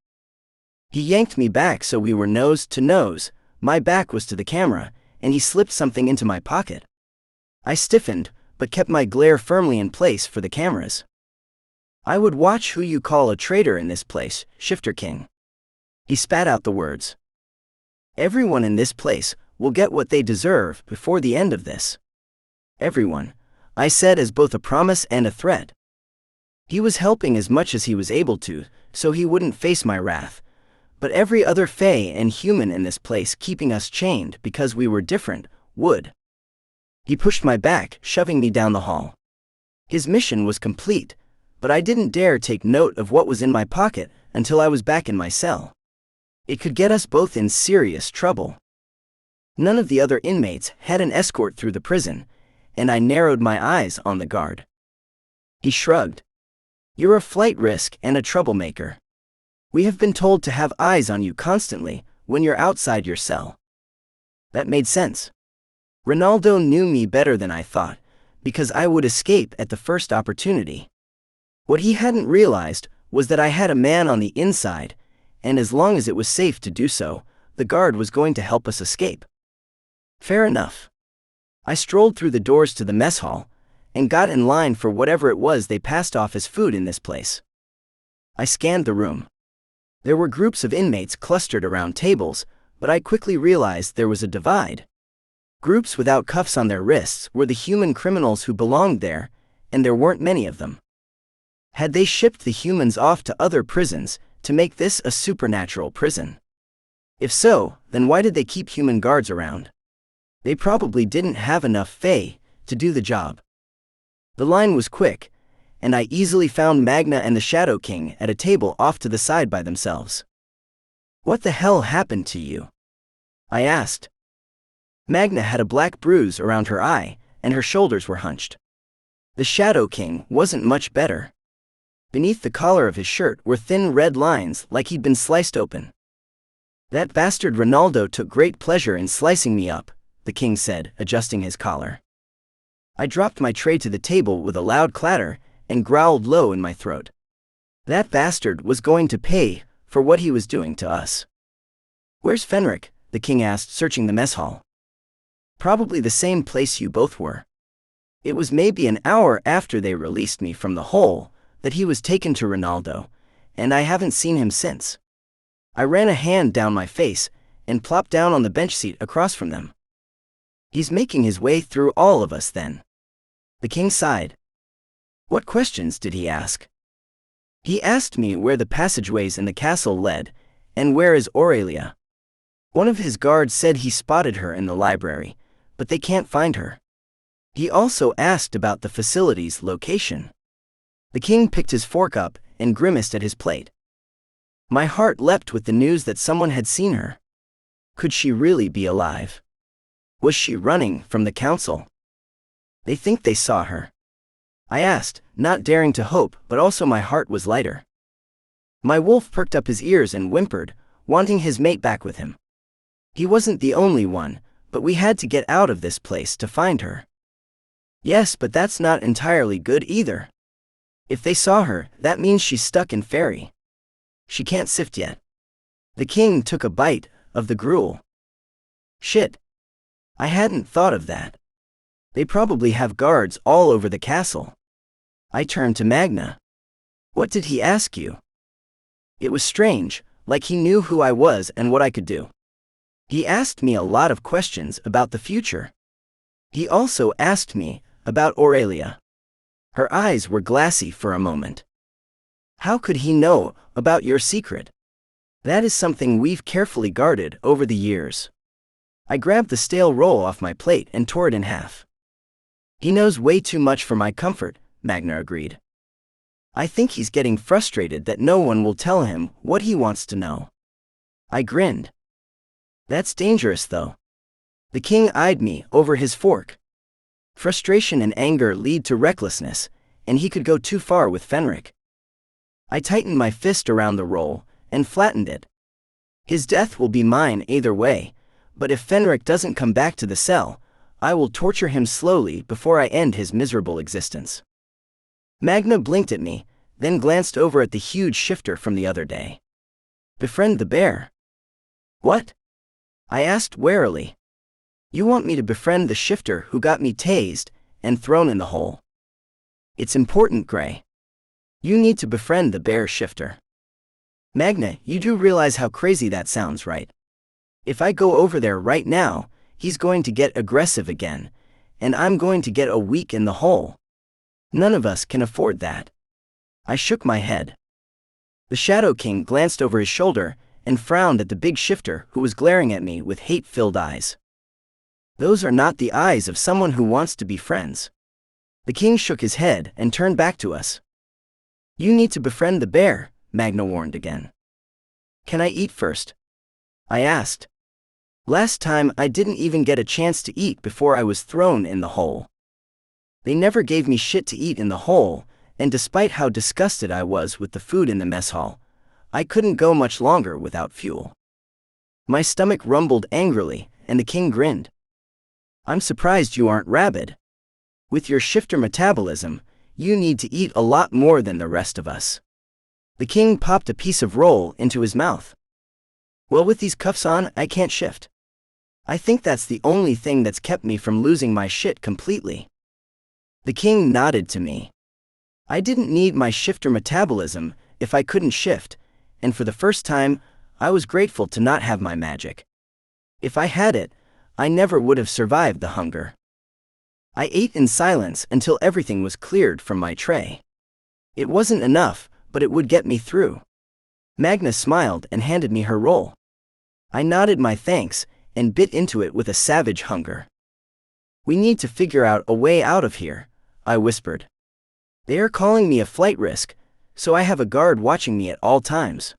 He yanked me back so we were nose to nose, my back was to the camera, and he slipped something into my pocket. I stiffened, but kept my glare firmly in place for the cameras. I would watch who you call a traitor in this place, Shifter King. He spat out the words. Everyone in this place will get what they deserve before the end of this. Everyone, I said as both a promise and a threat. He was helping as much as he was able to, so he wouldn't face my wrath. But every other Fey and human in this place keeping us chained because we were different, would. He pushed my back, shoving me down the hall. His mission was complete, but I didn't dare take note of what was in my pocket until I was back in my cell. It could get us both in serious trouble. None of the other inmates had an escort through the prison, and I narrowed my eyes on the guard. He shrugged. You're a flight risk and a troublemaker. We have been told to have eyes on you constantly when you're outside your cell. That made sense. Ronaldo knew me better than I thought, because I would escape at the first opportunity. What he hadn't realized was that I had a man on the inside, and as long as it was safe to do so, the guard was going to help us escape. Fair enough. I strolled through the doors to the mess hall, and got in line for whatever it was they passed off as food in this place. I scanned the room. There were groups of inmates clustered around tables, but I quickly realized there was a divide. Groups without cuffs on their wrists were the human criminals who belonged there, and there weren't many of them. Had they shipped the humans off to other prisons to make this a supernatural prison? If so, then why did they keep human guards around? They probably didn't have enough fae to do the job. The line was quick, and I easily found Magna and the Shadow King at a table off to the side by themselves. "What the hell happened to you?" I asked. Magna had a black bruise around her eye, and her shoulders were hunched. The Shadow King wasn't much better. Beneath the collar of his shirt were thin red lines like he'd been sliced open. "That bastard Ronaldo took great pleasure in slicing me up," the king said, adjusting his collar. I dropped my tray to the table with a loud clatter and growled low in my throat. That bastard was going to pay for what he was doing to us. "Where's Fenric?" the king asked, searching the mess hall. "Probably the same place you both were. It was maybe an hour after they released me from the hole that he was taken to Ronaldo, and I haven't seen him since." I ran a hand down my face and plopped down on the bench seat across from them. "He's making his way through all of us then." The king sighed. "What questions did he ask?" "He asked me where the passageways in the castle led, and where is Aurelia. One of his guards said he spotted her in the library, but they can't find her. He also asked about the facility's location." The king picked his fork up and grimaced at his plate. My heart leapt with the news that someone had seen her. Could she really be alive? Was she running from the council? "They think they saw her?" I asked, not daring to hope, but also my heart was lighter. My wolf perked up his ears and whimpered, wanting his mate back with him. He wasn't the only one, but we had to get out of this place to find her. "Yes, but that's not entirely good either. If they saw her, that means she's stuck in Fairy. She can't sift yet." The king took a bite of the gruel. "Shit. I hadn't thought of that. They probably have guards all over the castle." I turned to Magna. "What did he ask you?" It was strange, like he knew who I was and what I could do. He asked me a lot of questions about the future. He also asked me about Aurelia. Her eyes were glassy for a moment. "How could he know about your secret? That is something we've carefully guarded over the years." I grabbed the stale roll off my plate and tore it in half. "He knows way too much for my comfort," Magna agreed. "I think he's getting frustrated that no one will tell him what he wants to know." I grinned. "That's dangerous though." The king eyed me over his fork. Frustration and anger lead to recklessness, and he could go too far with Fenric. I tightened my fist around the roll and flattened it. His death will be mine either way, but if Fenric doesn't come back to the cell, I will torture him slowly before I end his miserable existence. Magna blinked at me, then glanced over at the huge shifter from the other day. "Befriend the bear." "What?" I asked warily. "You want me to befriend the shifter who got me tased and thrown in the hole?" "It's important, Gray. You need to befriend the bear shifter." "Magna, you do realize how crazy that sounds, right? If I go over there right now, he's going to get aggressive again, and I'm going to get a week in the hole. None of us can afford that." I shook my head. The Shadow King glanced over his shoulder and frowned at the big shifter who was glaring at me with hate-filled eyes. "Those are not the eyes of someone who wants to be friends." The king shook his head and turned back to us. "You need to befriend the bear," Magna warned again. "Can I eat first?" I asked. Last time I didn't even get a chance to eat before I was thrown in the hole. They never gave me shit to eat in the hole, and despite how disgusted I was with the food in the mess hall, I couldn't go much longer without fuel. My stomach rumbled angrily, and the king grinned. I'm surprised you aren't rabid. With your shifter metabolism, you need to eat a lot more than the rest of us. The king popped a piece of roll into his mouth. Well, with these cuffs on, I can't shift. I think that's the only thing that's kept me from losing my shit completely. The king nodded to me. I didn't need my shifter metabolism if I couldn't shift, and for the first time, I was grateful to not have my magic. If I had it, I never would have survived the hunger. I ate in silence until everything was cleared from my tray. It wasn't enough, but it would get me through. Magna smiled and handed me her roll. I nodded my thanks and bit into it with a savage hunger. We need to figure out a way out of here, I whispered. They are calling me a flight risk, so I have a guard watching me at all times.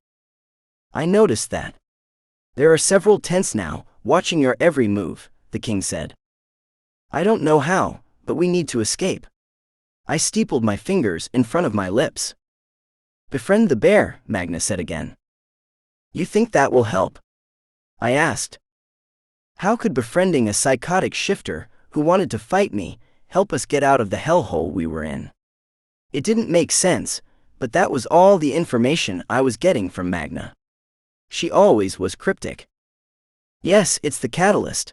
I noticed that. There are several tents now, watching your every move, the king said. I don't know how, but we need to escape. I steepled my fingers in front of my lips. Befriend the bear, Magna said again. You think that will help? I asked. How could befriending a psychotic shifter, who wanted to fight me, help us get out of the hellhole we were in? It didn't make sense, but that was all the information I was getting from Magna. She always was cryptic. Yes, it's the catalyst.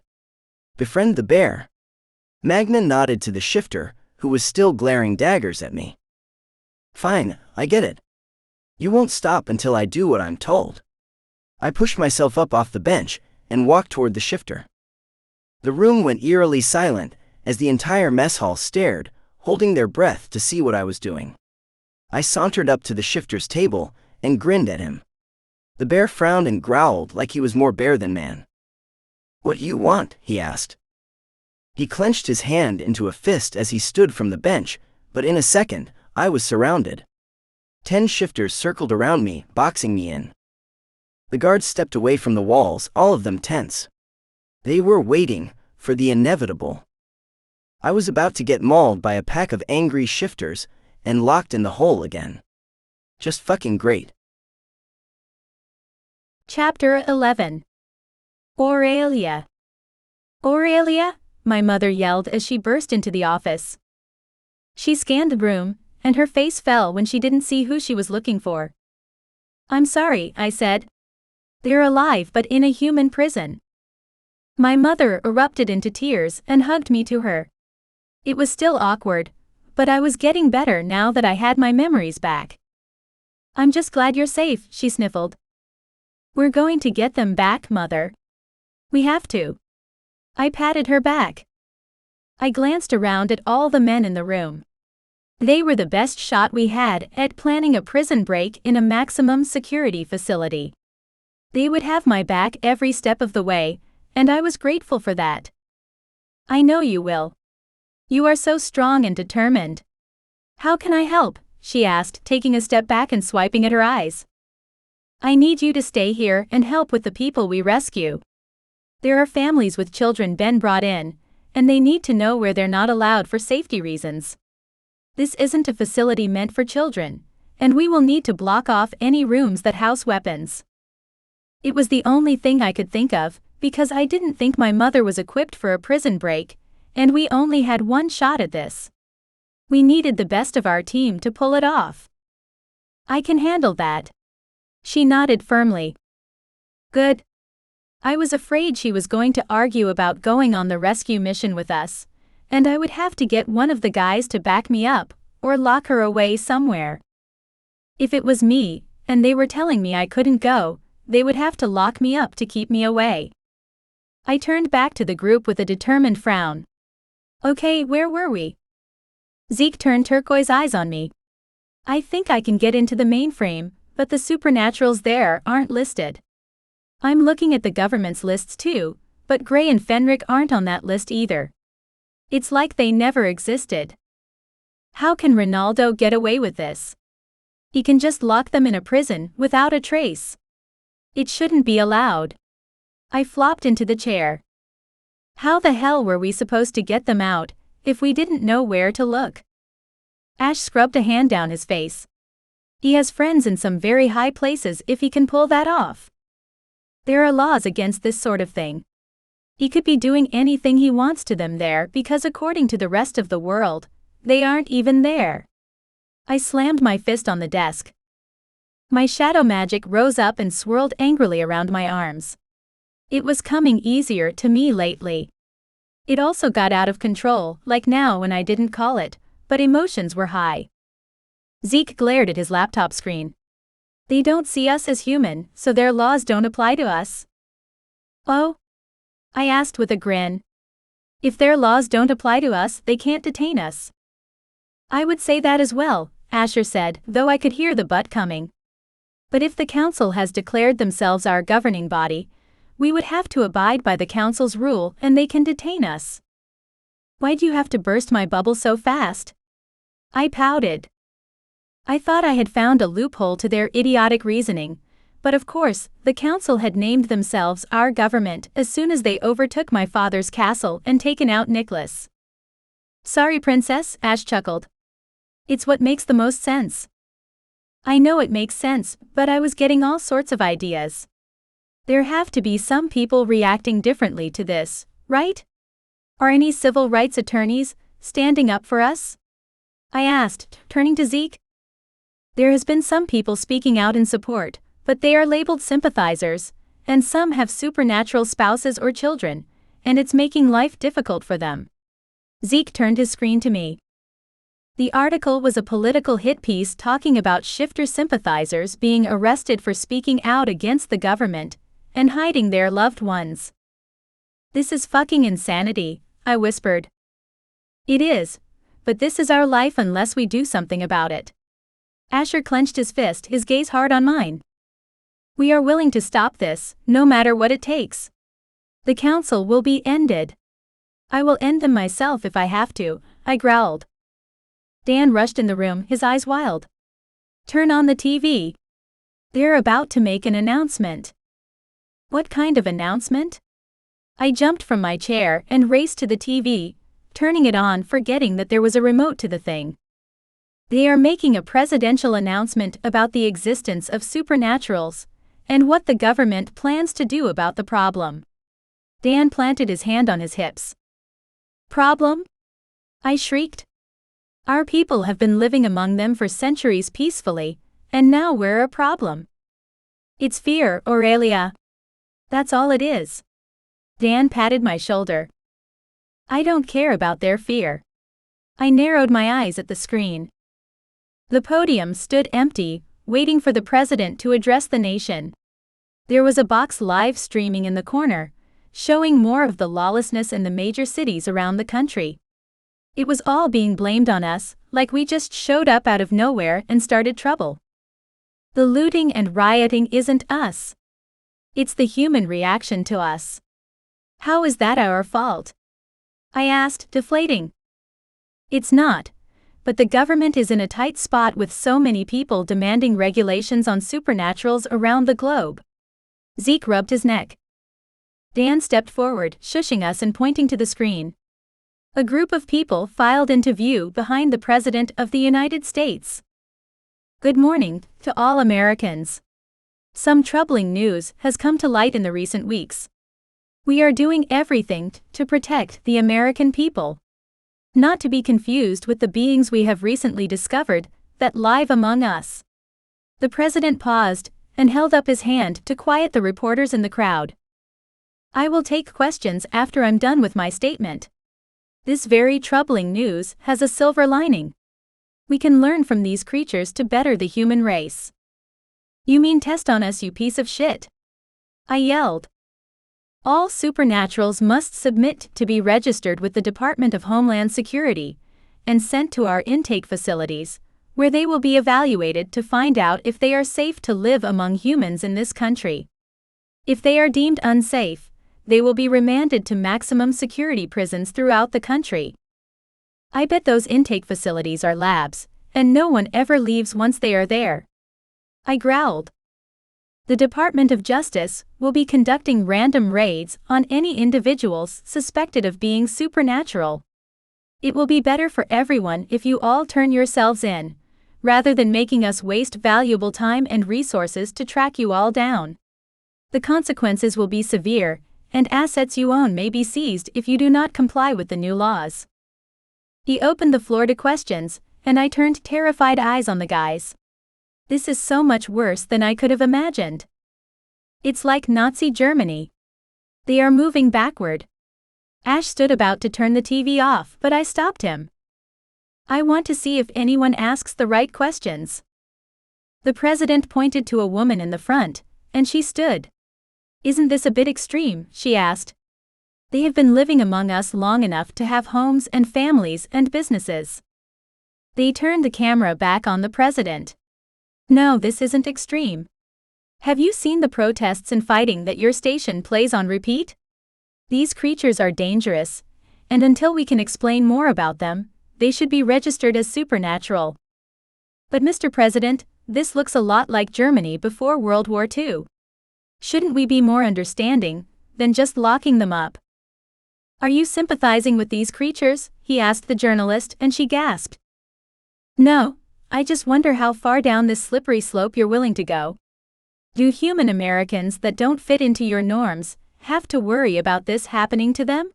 Befriend the bear. Magna nodded to the shifter, who was still glaring daggers at me. Fine, I get it. You won't stop until I do what I'm told. I pushed myself up off the bench and walked toward the shifter. The room went eerily silent as the entire mess hall stared, holding their breath to see what I was doing. I sauntered up to the shifter's table and grinned at him. The bear frowned and growled like he was more bear than man. What do you want? He asked. He clenched his hand into a fist as he stood from the bench, but in a second, I was surrounded. 10 shifters circled around me, boxing me in. The guards stepped away from the walls, all of them tense. They were waiting for the inevitable. I was about to get mauled by a pack of angry shifters and locked in the hole again. Just fucking great. Chapter 11. Aurelia. Aurelia, my mother yelled as she burst into the office. She scanned the room, and her face fell when she didn't see who she was looking for. I'm sorry, I said. They're alive but in a human prison. My mother erupted into tears and hugged me to her. It was still awkward, but I was getting better now that I had my memories back. I'm just glad you're safe, she sniffled. We're going to get them back, Mother. We have to. I patted her back. I glanced around at all the men in the room. They were the best shot we had at planning a prison break in a maximum security facility. They would have my back every step of the way, and I was grateful for that. I know you will. You are so strong and determined. How can I help? She asked, taking a step back and swiping at her eyes. I need you to stay here and help with the people we rescue. There are families with children been brought in, and they need to know where they're not allowed for safety reasons. This isn't a facility meant for children, and we will need to block off any rooms that house weapons. It was the only thing I could think of, because I didn't think my mother was equipped for a prison break, and we only had one shot at this. We needed the best of our team to pull it off. I can handle that. She nodded firmly. Good. I was afraid she was going to argue about going on the rescue mission with us, and I would have to get one of the guys to back me up, or lock her away somewhere. If it was me, and they were telling me I couldn't go, they would have to lock me up to keep me away. I turned back to the group with a determined frown. Okay, where were we? Zeke turned turquoise eyes on me. I think I can get into the mainframe, but the supernaturals there aren't listed. I'm looking at the government's lists too, but Gray and Fenric aren't on that list either. It's like they never existed. How can Ronaldo get away with this? He can just lock them in a prison without a trace. It shouldn't be allowed. I flopped into the chair. How the hell were we supposed to get them out, if we didn't know where to look? Ash scrubbed a hand down his face. He has friends in some very high places if he can pull that off. There are laws against this sort of thing. He could be doing anything he wants to them there because according to the rest of the world, they aren't even there. I slammed my fist on the desk. My shadow magic rose up and swirled angrily around my arms. It was coming easier to me lately. It also got out of control, like now when I didn't call it, but emotions were high. Zeke glared at his laptop screen. They don't see us as human, so their laws don't apply to us. Oh? I asked with a grin. If their laws don't apply to us, they can't detain us. I would say that as well, Asher said, though I could hear the but coming. But if the council has declared themselves our governing body, we would have to abide by the council's rule and they can detain us. Why'd you have to burst my bubble so fast? I pouted. I thought I had found a loophole to their idiotic reasoning. But of course, the council had named themselves our government as soon as they overtook my father's castle and taken out Nicholas. Sorry, Princess, Ash chuckled. It's what makes the most sense. I know it makes sense, but I was getting all sorts of ideas. There have to be some people reacting differently to this, right? Are any civil rights attorneys standing up for us? I asked, turning to Zeke. There has been some people speaking out in support, but they are labeled sympathizers, and some have supernatural spouses or children, and it's making life difficult for them. Zeke turned his screen to me. The article was a political hit piece talking about shifter sympathizers being arrested for speaking out against the government and hiding their loved ones. This is fucking insanity, I whispered. It is, but this is our life unless we do something about it. Asher clenched his fist, his gaze hard on mine. We are willing to stop this, no matter what it takes. The council will be ended. I will end them myself if I have to, I growled. Dan rushed in the room, his eyes wild. Turn on the TV. They're about to make an announcement. What kind of announcement? I jumped from my chair and raced to the TV, turning it on, forgetting that there was a remote to the thing. They are making a presidential announcement about the existence of supernaturals and what the government plans to do about the problem. Dan planted his hand on his hips. Problem? I shrieked. Our people have been living among them for centuries peacefully, and now we're a problem. It's fear, Aurelia. That's all it is. Dan patted my shoulder. I don't care about their fear. I narrowed my eyes at the screen. The podium stood empty, waiting for the president to address the nation. There was a box live streaming in the corner, showing more of the lawlessness in the major cities around the country. It was all being blamed on us, like we just showed up out of nowhere and started trouble. The looting and rioting isn't us. It's the human reaction to us. How is that our fault? I asked, deflating. It's not. But the government is in a tight spot with so many people demanding regulations on supernaturals around the globe. Zeke rubbed his neck. Dan stepped forward, shushing us and pointing to the screen. A group of people filed into view behind the President of the United States. Good morning to all Americans. Some troubling news has come to light in the recent weeks. We are doing everything to protect the American people. Not to be confused with the beings we have recently discovered that live among us. The president paused and held up his hand to quiet the reporters in the crowd. I will take questions after I'm done with my statement. This very troubling news has a silver lining. We can learn from these creatures to better the human race. You mean test on us, you piece of shit? I yelled. All supernaturals must submit to be registered with the Department of Homeland Security and sent to our intake facilities, where they will be evaluated to find out if they are safe to live among humans in this country. If they are deemed unsafe, they will be remanded to maximum security prisons throughout the country. I bet those intake facilities are labs, and no one ever leaves once they are there. I growled. The Department of Justice will be conducting random raids on any individuals suspected of being supernatural. It will be better for everyone if you all turn yourselves in, rather than making us waste valuable time and resources to track you all down. The consequences will be severe, and assets you own may be seized if you do not comply with the new laws." He opened the floor to questions, and I turned terrified eyes on the guys. This is so much worse than I could have imagined. It's like Nazi Germany. They are moving backward. Ash stood about to turn the TV off, but I stopped him. I want to see if anyone asks the right questions. The president pointed to a woman in the front, and she stood. "Isn't this a bit extreme?" she asked. "They have been living among us long enough to have homes and families and businesses." They turned the camera back on the president. "No, this isn't extreme. Have you seen the protests and fighting that your station plays on repeat? These creatures are dangerous, and until we can explain more about them, they should be registered as supernatural." "But Mr. President, this looks a lot like Germany before World War II. Shouldn't we be more understanding than just locking them up?" "Are you sympathizing with these creatures?" he asked the journalist, and she gasped. "No, I just wonder how far down this slippery slope you're willing to go. Do human Americans that don't fit into your norms have to worry about this happening to them?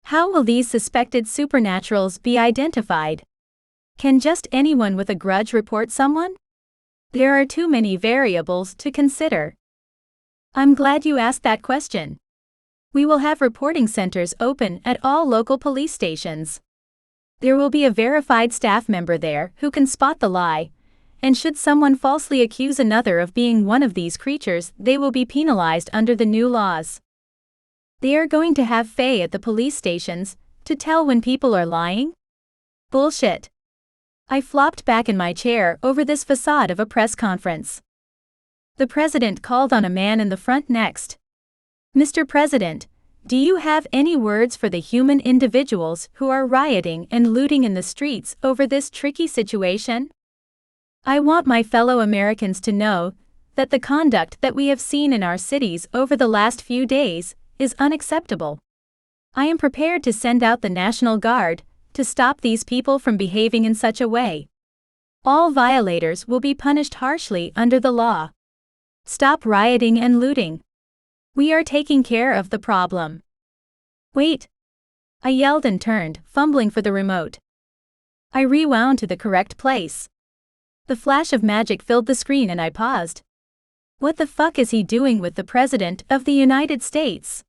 How will these suspected supernaturals be identified? Can just anyone with a grudge report someone? There are too many variables to consider." "I'm glad you asked that question. We will have reporting centers open at all local police stations. There will be a verified staff member there who can spot the lie, and should someone falsely accuse another of being one of these creatures, they will be penalized under the new laws. They are going to have Faye at the police stations to tell when people are lying? Bullshit." I flopped back in my chair over this facade of a press conference. The president called on a man in the front next. "Mr. President, do you have any words for the human individuals who are rioting and looting in the streets over this tricky situation? I want my fellow Americans to know that the conduct that we have seen in our cities over the last few days is unacceptable. I am prepared to send out the National Guard to stop these people from behaving in such a way. All violators will be punished harshly under the law. Stop rioting and looting. We are taking care of the problem." "Wait!" I yelled and turned, fumbling for the remote. I rewound to the correct place. The flash of magic filled the screen and I paused. What the fuck is he doing with the President of the United States?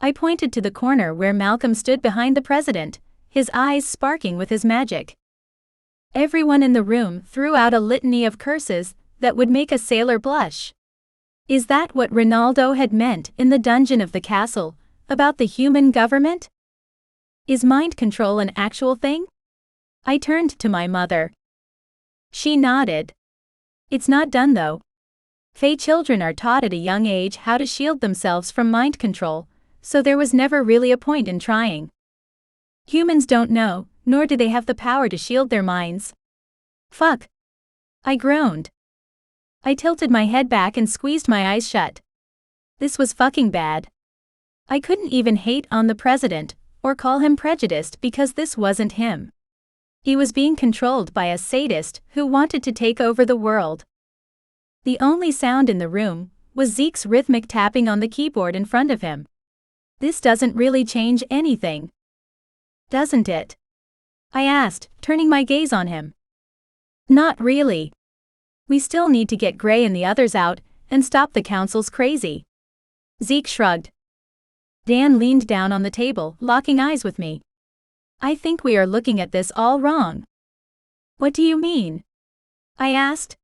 I pointed to the corner where Malcolm stood behind the president, his eyes sparking with his magic. Everyone in the room threw out a litany of curses that would make a sailor blush. Is that what Ronaldo had meant in the dungeon of the castle, about the human government? Is mind control an actual thing? I turned to my mother. She nodded. It's not done though. Fae children are taught at a young age how to shield themselves from mind control, so there was never really a point in trying. Humans don't know, nor do they have the power to shield their minds. Fuck. I groaned. I tilted my head back and squeezed my eyes shut. This was fucking bad. I couldn't even hate on the president, or call him prejudiced because this wasn't him. He was being controlled by a sadist who wanted to take over the world. The only sound in the room was Zeke's rhythmic tapping on the keyboard in front of him. This doesn't really change anything. Doesn't it? I asked, turning my gaze on him. Not really. We still need to get Gray and the others out and stop the council's crazy. Zeke shrugged. Dan leaned down on the table, locking eyes with me. I think we are looking at this all wrong. What do you mean? I asked.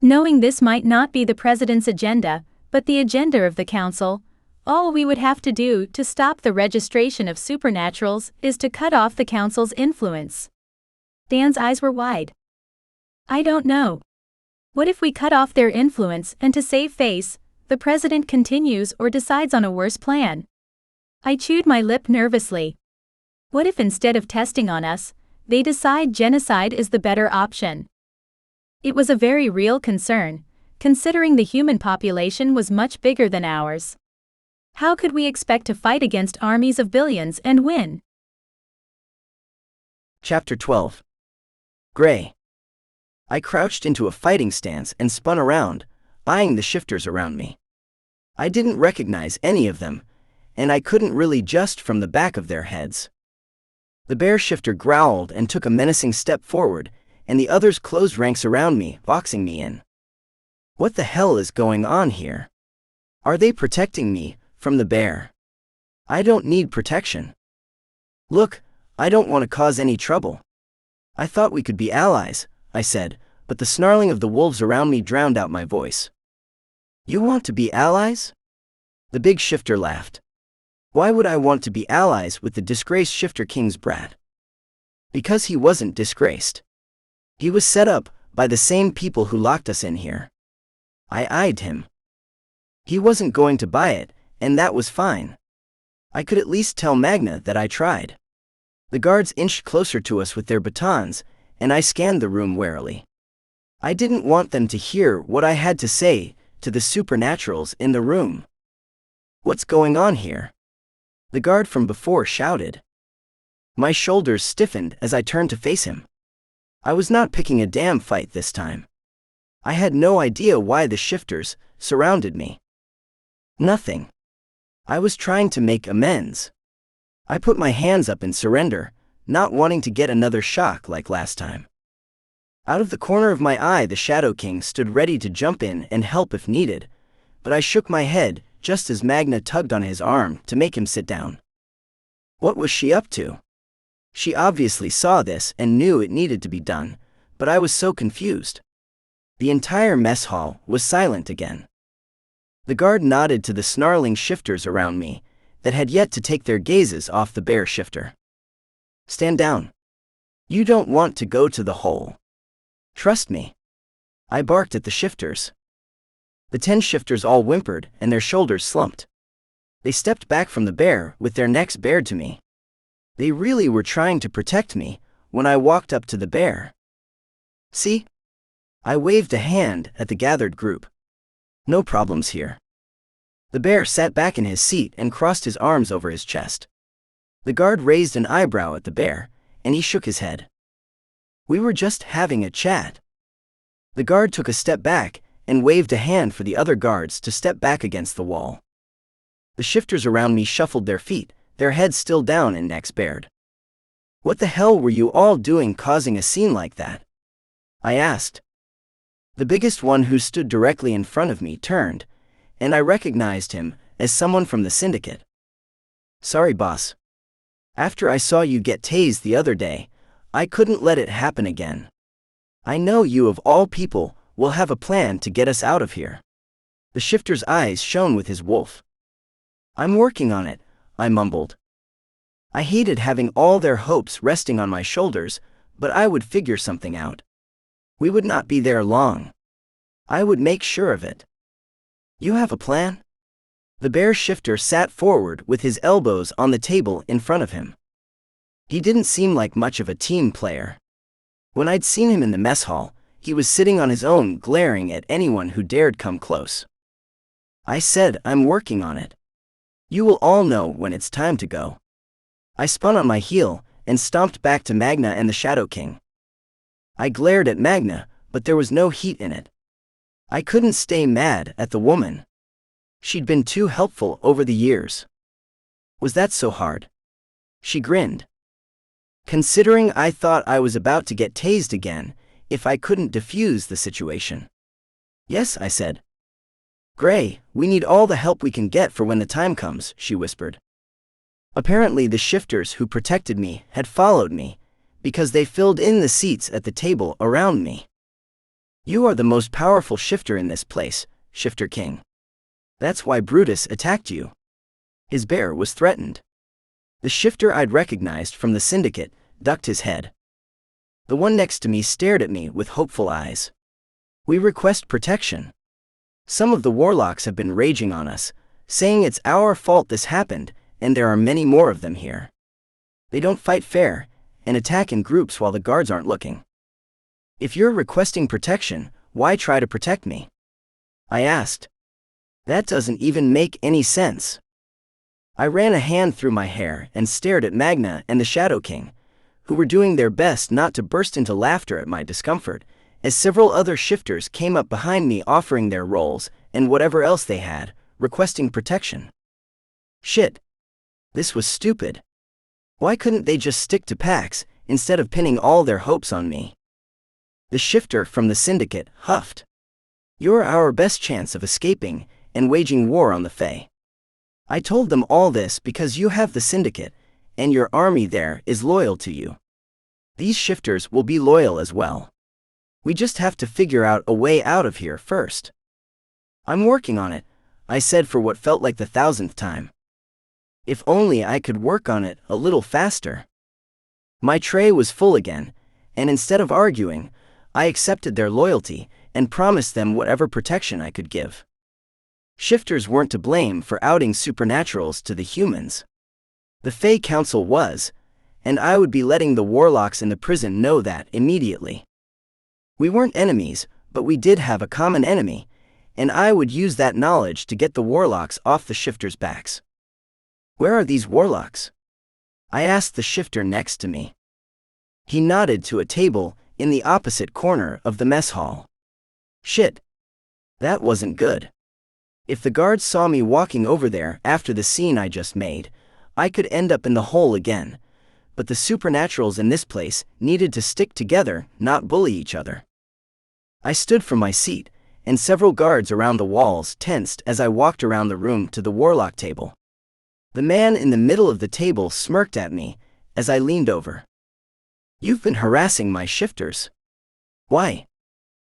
Knowing this might not be the president's agenda, but the agenda of the council, all we would have to do to stop the registration of supernaturals is to cut off the council's influence. Dan's eyes were wide. I don't know. What if we cut off their influence and to save face, the president continues or decides on a worse plan? I chewed my lip nervously. What if instead of testing on us, they decide genocide is the better option? It was a very real concern, considering the human population was much bigger than ours. How could we expect to fight against armies of billions and win? Chapter 12. Gray. I crouched into a fighting stance and spun around, eyeing the shifters around me. I didn't recognize any of them, and I couldn't really just from the back of their heads. The bear shifter growled and took a menacing step forward, and the others closed ranks around me, boxing me in. What the hell is going on here? Are they protecting me from the bear? I don't need protection. Look, I don't want to cause any trouble. I thought we could be allies, I said, but the snarling of the wolves around me drowned out my voice. You want to be allies? The big shifter laughed. Why would I want to be allies with the disgraced Shifter King's brat? Because he wasn't disgraced. He was set up by the same people who locked us in here. I eyed him. He wasn't going to buy it, and that was fine. I could at least tell Magna that I tried. The guards inched closer to us with their batons, and I scanned the room warily. I didn't want them to hear what I had to say to the supernaturals in the room. What's going on here? The guard from before shouted. My shoulders stiffened as I turned to face him. I was not picking a damn fight this time. I had no idea why the shifters surrounded me. Nothing. I was trying to make amends. I put my hands up in surrender, not wanting to get another shock like last time. Out of the corner of my eye, the Shadow King stood ready to jump in and help if needed, but I shook my head just as Magna tugged on his arm to make him sit down. What was she up to? She obviously saw this and knew it needed to be done, but I was so confused. The entire mess hall was silent again. The guard nodded to the snarling shifters around me that had yet to take their gazes off the bear shifter. Stand down. You don't want to go to the hole. Trust me. I barked at the shifters. The 10 shifters all whimpered and their shoulders slumped. They stepped back from the bear with their necks bared to me. They really were trying to protect me when I walked up to the bear. See? I waved a hand at the gathered group. No problems here. The bear sat back in his seat and crossed his arms over his chest. The guard raised an eyebrow at the bear, and he shook his head. We were just having a chat. The guard took a step back and waved a hand for the other guards to step back against the wall. The shifters around me shuffled their feet, their heads still down and necks bared. What the hell were you all doing causing a scene like that? I asked. The biggest one, who stood directly in front of me, turned, and I recognized him as someone from the syndicate. Sorry, boss. After I saw you get tased the other day, I couldn't let it happen again. I know you of all people will have a plan to get us out of here. The shifter's eyes shone with his wolf. I'm working on it, I mumbled. I hated having all their hopes resting on my shoulders, but I would figure something out. We would not be there long. I would make sure of it. You have a plan? The bear shifter sat forward with his elbows on the table in front of him. He didn't seem like much of a team player. When I'd seen him in the mess hall, he was sitting on his own, glaring at anyone who dared come close. I said, I'm working on it. You will all know when it's time to go. I spun on my heel and stomped back to Magna and the Shadow King. I glared at Magna, but there was no heat in it. I couldn't stay mad at the woman. She'd been too helpful over the years. Was that so hard? She grinned. Considering I thought I was about to get tased again if I couldn't defuse the situation. Yes, I said. Gray, we need all the help we can get for when the time comes, she whispered. Apparently the shifters who protected me had followed me, because they filled in the seats at the table around me. You are the most powerful shifter in this place, Shifter King. That's why Brutus attacked you. His bear was threatened. The shifter I'd recognized from the syndicate ducked his head. The one next to me stared at me with hopeful eyes. We request protection. Some of the warlocks have been raging on us, saying it's our fault this happened, and there are many more of them here. They don't fight fair and attack in groups while the guards aren't looking. If you're requesting protection, why try to protect me? I asked. That doesn't even make any sense. I ran a hand through my hair and stared at Magna and the Shadow King, who were doing their best not to burst into laughter at my discomfort as several other shifters came up behind me offering their rolls and whatever else they had, requesting protection. Shit. This was stupid. Why couldn't they just stick to packs, instead of pinning all their hopes on me? The shifter from the syndicate huffed. You're our best chance of escaping and waging war on the Fae. I told them all this because you have the syndicate, and your army there is loyal to you. These shifters will be loyal as well. We just have to figure out a way out of here first. I'm working on it, I said for what felt like the 1000th time. If only I could work on it a little faster. My tray was full again, and instead of arguing, I accepted their loyalty and promised them whatever protection I could give. Shifters weren't to blame for outing supernaturals to the humans. The Fae Council was, and I would be letting the warlocks in the prison know that immediately. We weren't enemies, but we did have a common enemy, and I would use that knowledge to get the warlocks off the shifters' backs. Where are these warlocks? I asked the shifter next to me. He nodded to a table in the opposite corner of the mess hall. Shit. That wasn't good. If the guards saw me walking over there after the scene I just made, I could end up in the hole again, but the supernaturals in this place needed to stick together, not bully each other. I stood from my seat, and several guards around the walls tensed as I walked around the room to the warlock table. The man in the middle of the table smirked at me as I leaned over. You've been harassing my shifters. Why?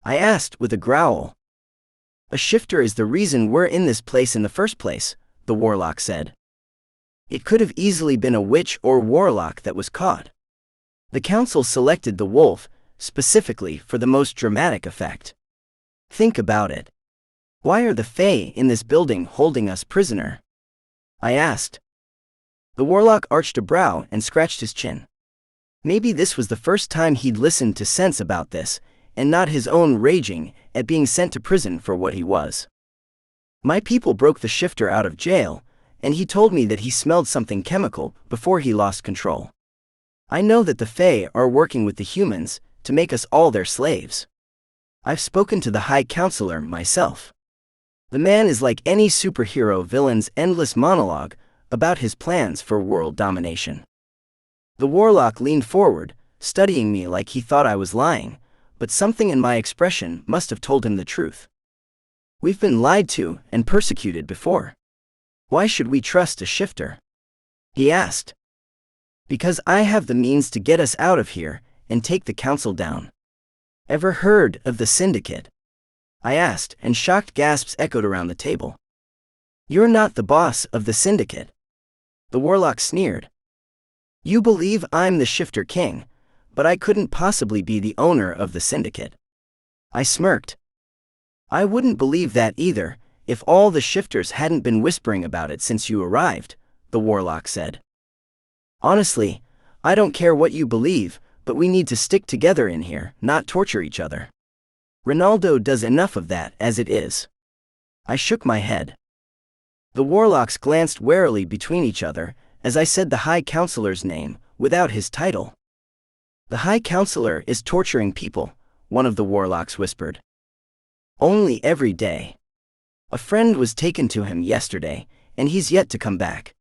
I asked with a growl. A shifter is the reason we're in this place in the first place, the warlock said. It could have easily been a witch or warlock that was caught. The council selected the wolf, specifically for the most dramatic effect. Think about it. Why are the Fae in this building holding us prisoner? I asked. The warlock arched a brow and scratched his chin. Maybe this was the first time he'd listened to sense about this, and not his own raging at being sent to prison for what he was. My people broke the shifter out of jail, and he told me that he smelled something chemical before he lost control. I know that the Fae are working with the humans to make us all their slaves. I've spoken to the High Counselor myself. The man is like any superhero villain's endless monologue about his plans for world domination. The warlock leaned forward, studying me like he thought I was lying, but something in my expression must have told him the truth. We've been lied to and persecuted before. Why should we trust a shifter? He asked. Because I have the means to get us out of here and take the council down. Ever heard of the syndicate? I asked, and shocked gasps echoed around the table. You're not the boss of the syndicate. The warlock sneered. You believe I'm the shifter king, but I couldn't possibly be the owner of the syndicate. I smirked. I wouldn't believe that either, if all the shifters hadn't been whispering about it since you arrived, the warlock said. Honestly, I don't care what you believe, but we need to stick together in here, not torture each other. Ronaldo does enough of that as it is. I shook my head. The warlocks glanced warily between each other as I said the High Counselor's name without his title. The High Counselor is torturing people, one of the warlocks whispered. Only every day. A friend was taken to him yesterday, and he's yet to come back.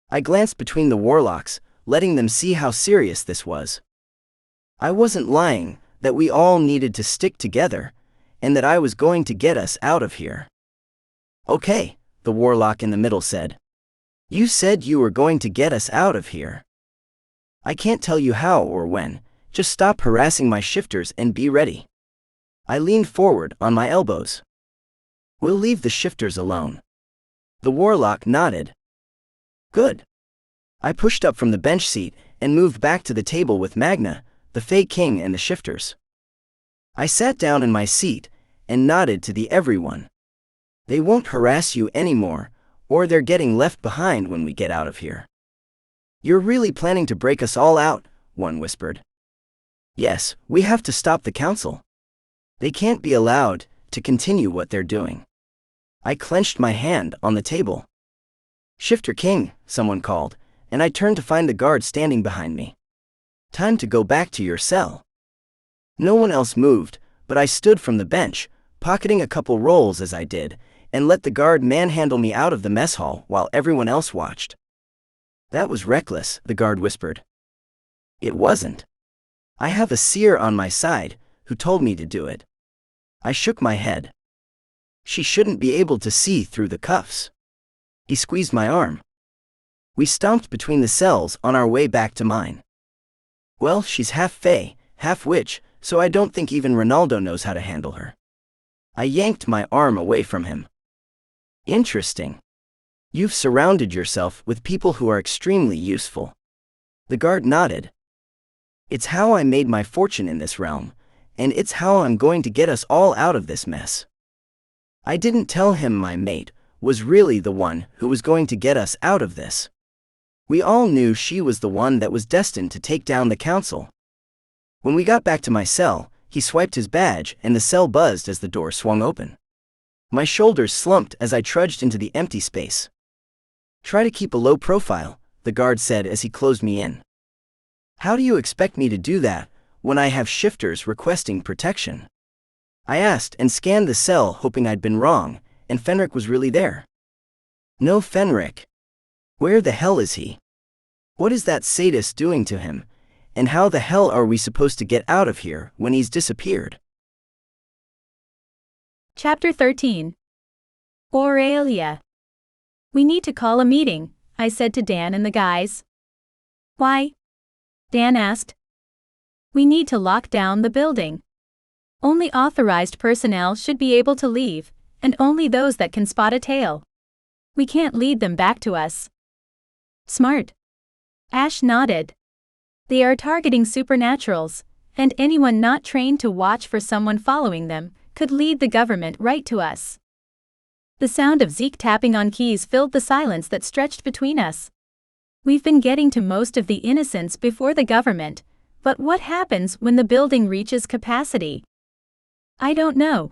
I glanced between the warlocks, letting them see how serious this was. I wasn't lying that we all needed to stick together, and that I was going to get us out of here. Okay, the warlock in the middle said. You said you were going to get us out of here. I can't tell you how or when, just stop harassing my shifters and be ready. I leaned forward on my elbows. We'll leave the shifters alone. The warlock nodded. Good. I pushed up from the bench seat and moved back to the table with Magna, the Fae King and the shifters. I sat down in my seat and nodded to the everyone. They won't harass you anymore, or they're getting left behind when we get out of here. You're really planning to break us all out, one whispered. Yes, we have to stop the council. They can't be allowed to continue what they're doing. I clenched my hand on the table. Shifter King, someone called, and I turned to find the guard standing behind me. Time to go back to your cell. No one else moved, but I stood from the bench, pocketing a couple rolls as I did, and let the guard manhandle me out of the mess hall while everyone else watched. That was reckless, the guard whispered. It wasn't. I have a seer on my side, who told me to do it. I shook my head. She shouldn't be able to see through the cuffs. He squeezed my arm. We stomped between the cells on our way back to mine. Well, she's half fae, half witch, so I don't think even Ronaldo knows how to handle her. I yanked my arm away from him. Interesting. You've surrounded yourself with people who are extremely useful. The guard nodded. It's how I made my fortune in this realm, and it's how I'm going to get us all out of this mess. I didn't tell him my mate was really the one who was going to get us out of this. We all knew she was the one that was destined to take down the council. When we got back to my cell, he swiped his badge and the cell buzzed as the door swung open. My shoulders slumped as I trudged into the empty space. Try to keep a low profile, the guard said as he closed me in. How do you expect me to do that when I have shifters requesting protection? I asked and scanned the cell hoping I'd been wrong, and Fenric was really there. No Fenric. Where the hell is he? What is that sadist doing to him? And how the hell are we supposed to get out of here when he's disappeared? Chapter 13. Aurelia. We need to call a meeting, I said to Dan and the guys. Why? Dan asked. We need to lock down the building. Only authorized personnel should be able to leave, and only those that can spot a tail. We can't lead them back to us. Smart. Ash nodded. They are targeting supernaturals, and anyone not trained to watch for someone following them could lead the government right to us. The sound of Zeke tapping on keys filled the silence that stretched between us. We've been getting to most of the innocents before the government, but what happens when the building reaches capacity? I don't know.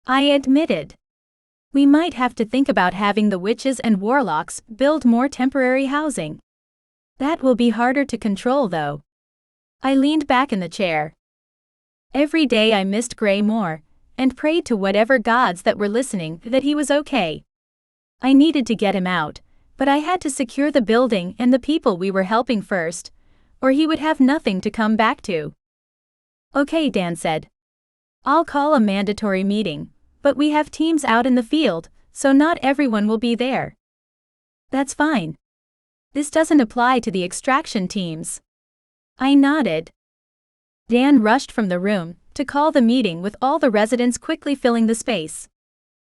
I admitted. We might have to think about having the witches and warlocks build more temporary housing. That will be harder to control though. I leaned back in the chair. Every day I missed Gray more, and prayed to whatever gods that were listening that he was okay. I needed to get him out, but I had to secure the building and the people we were helping first, or he would have nothing to come back to. Okay, Dan said. I'll call a mandatory meeting, but we have teams out in the field, so not everyone will be there. That's fine. This doesn't apply to the extraction teams. I nodded. Dan rushed from the room to call the meeting with all the residents quickly filling the space.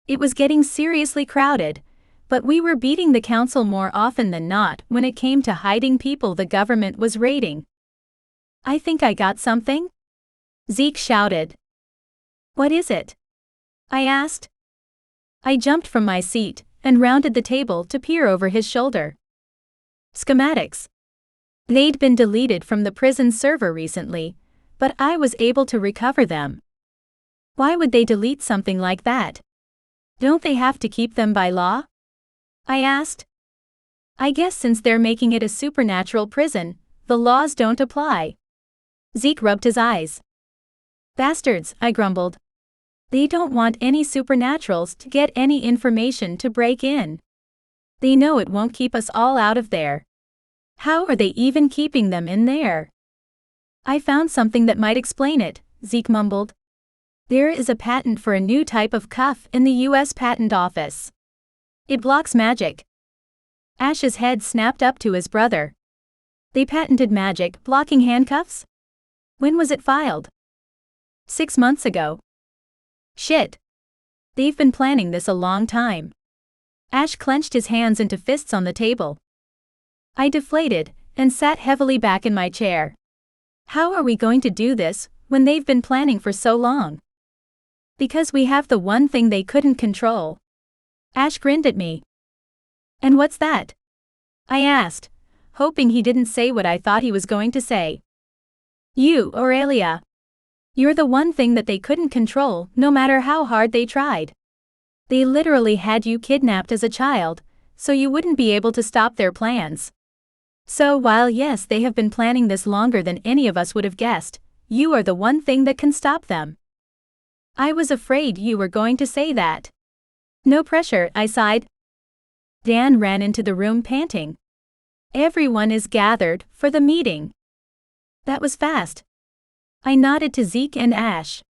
It was getting seriously crowded, but we were beating the council more often than not when it came to hiding people the government was raiding. I think I got something? Zeke shouted. What is it? I asked. I jumped from my seat and rounded the table to peer over his shoulder. Schematics. They'd been deleted from the prison server recently, but I was able to recover them. Why would they delete something like that? Don't they have to keep them by law? I asked. I guess since they're making it a supernatural prison, the laws don't apply. Zeke rubbed his eyes. Bastards, I grumbled. They don't want any supernaturals to get any information to break in. They know it won't keep us all out of there. How are they even keeping them in there? I found something that might explain it, Zeke mumbled. There is a patent for a new type of cuff in the U.S. Patent Office. It blocks magic. Ash's head snapped up to his brother. They patented magic blocking handcuffs? When was it filed? 6 months ago. Shit. They've been planning this a long time. Ash clenched his hands into fists on the table. I deflated and sat heavily back in my chair. How are we going to do this when they've been planning for so long? Because we have the one thing they couldn't control. Ash grinned at me. And what's that? I asked, hoping he didn't say what I thought he was going to say. You, Aurelia. You're the one thing that they couldn't control, no matter how hard they tried. They literally had you kidnapped as a child, so you wouldn't be able to stop their plans. So while yes, they have been planning this longer than any of us would have guessed, you are the one thing that can stop them. I was afraid you were going to say that. No pressure, I sighed. Dan ran into the room panting. Everyone is gathered for the meeting. That was fast. I nodded to Zeke and Ash.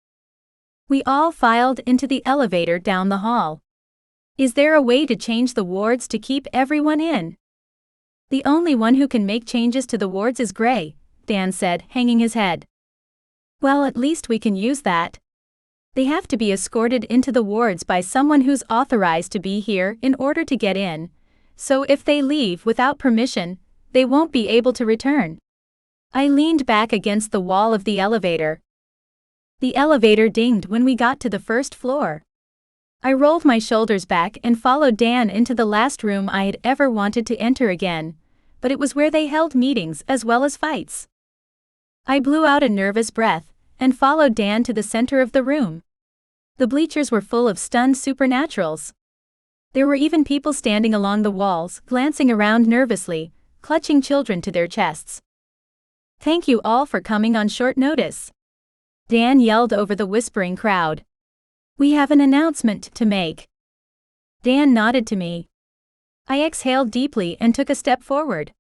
We all filed into the elevator down the hall. Is there a way to change the wards to keep everyone in? The only one who can make changes to the wards is Gray, Dan said, hanging his head. Well, at least we can use that. They have to be escorted into the wards by someone who's authorized to be here in order to get in, so if they leave without permission, they won't be able to return. I leaned back against the wall of the elevator. The elevator dinged when we got to the first floor. I rolled my shoulders back and followed Dan into the last room I had ever wanted to enter again, but it was where they held meetings as well as fights. I blew out a nervous breath and followed Dan to the center of the room. The bleachers were full of stunned supernaturals. There were even people standing along the walls, glancing around nervously, clutching children to their chests. Thank you all for coming on short notice. Dan yelled over the whispering crowd. We have an announcement to make. Dan nodded to me. I exhaled deeply and took a step forward.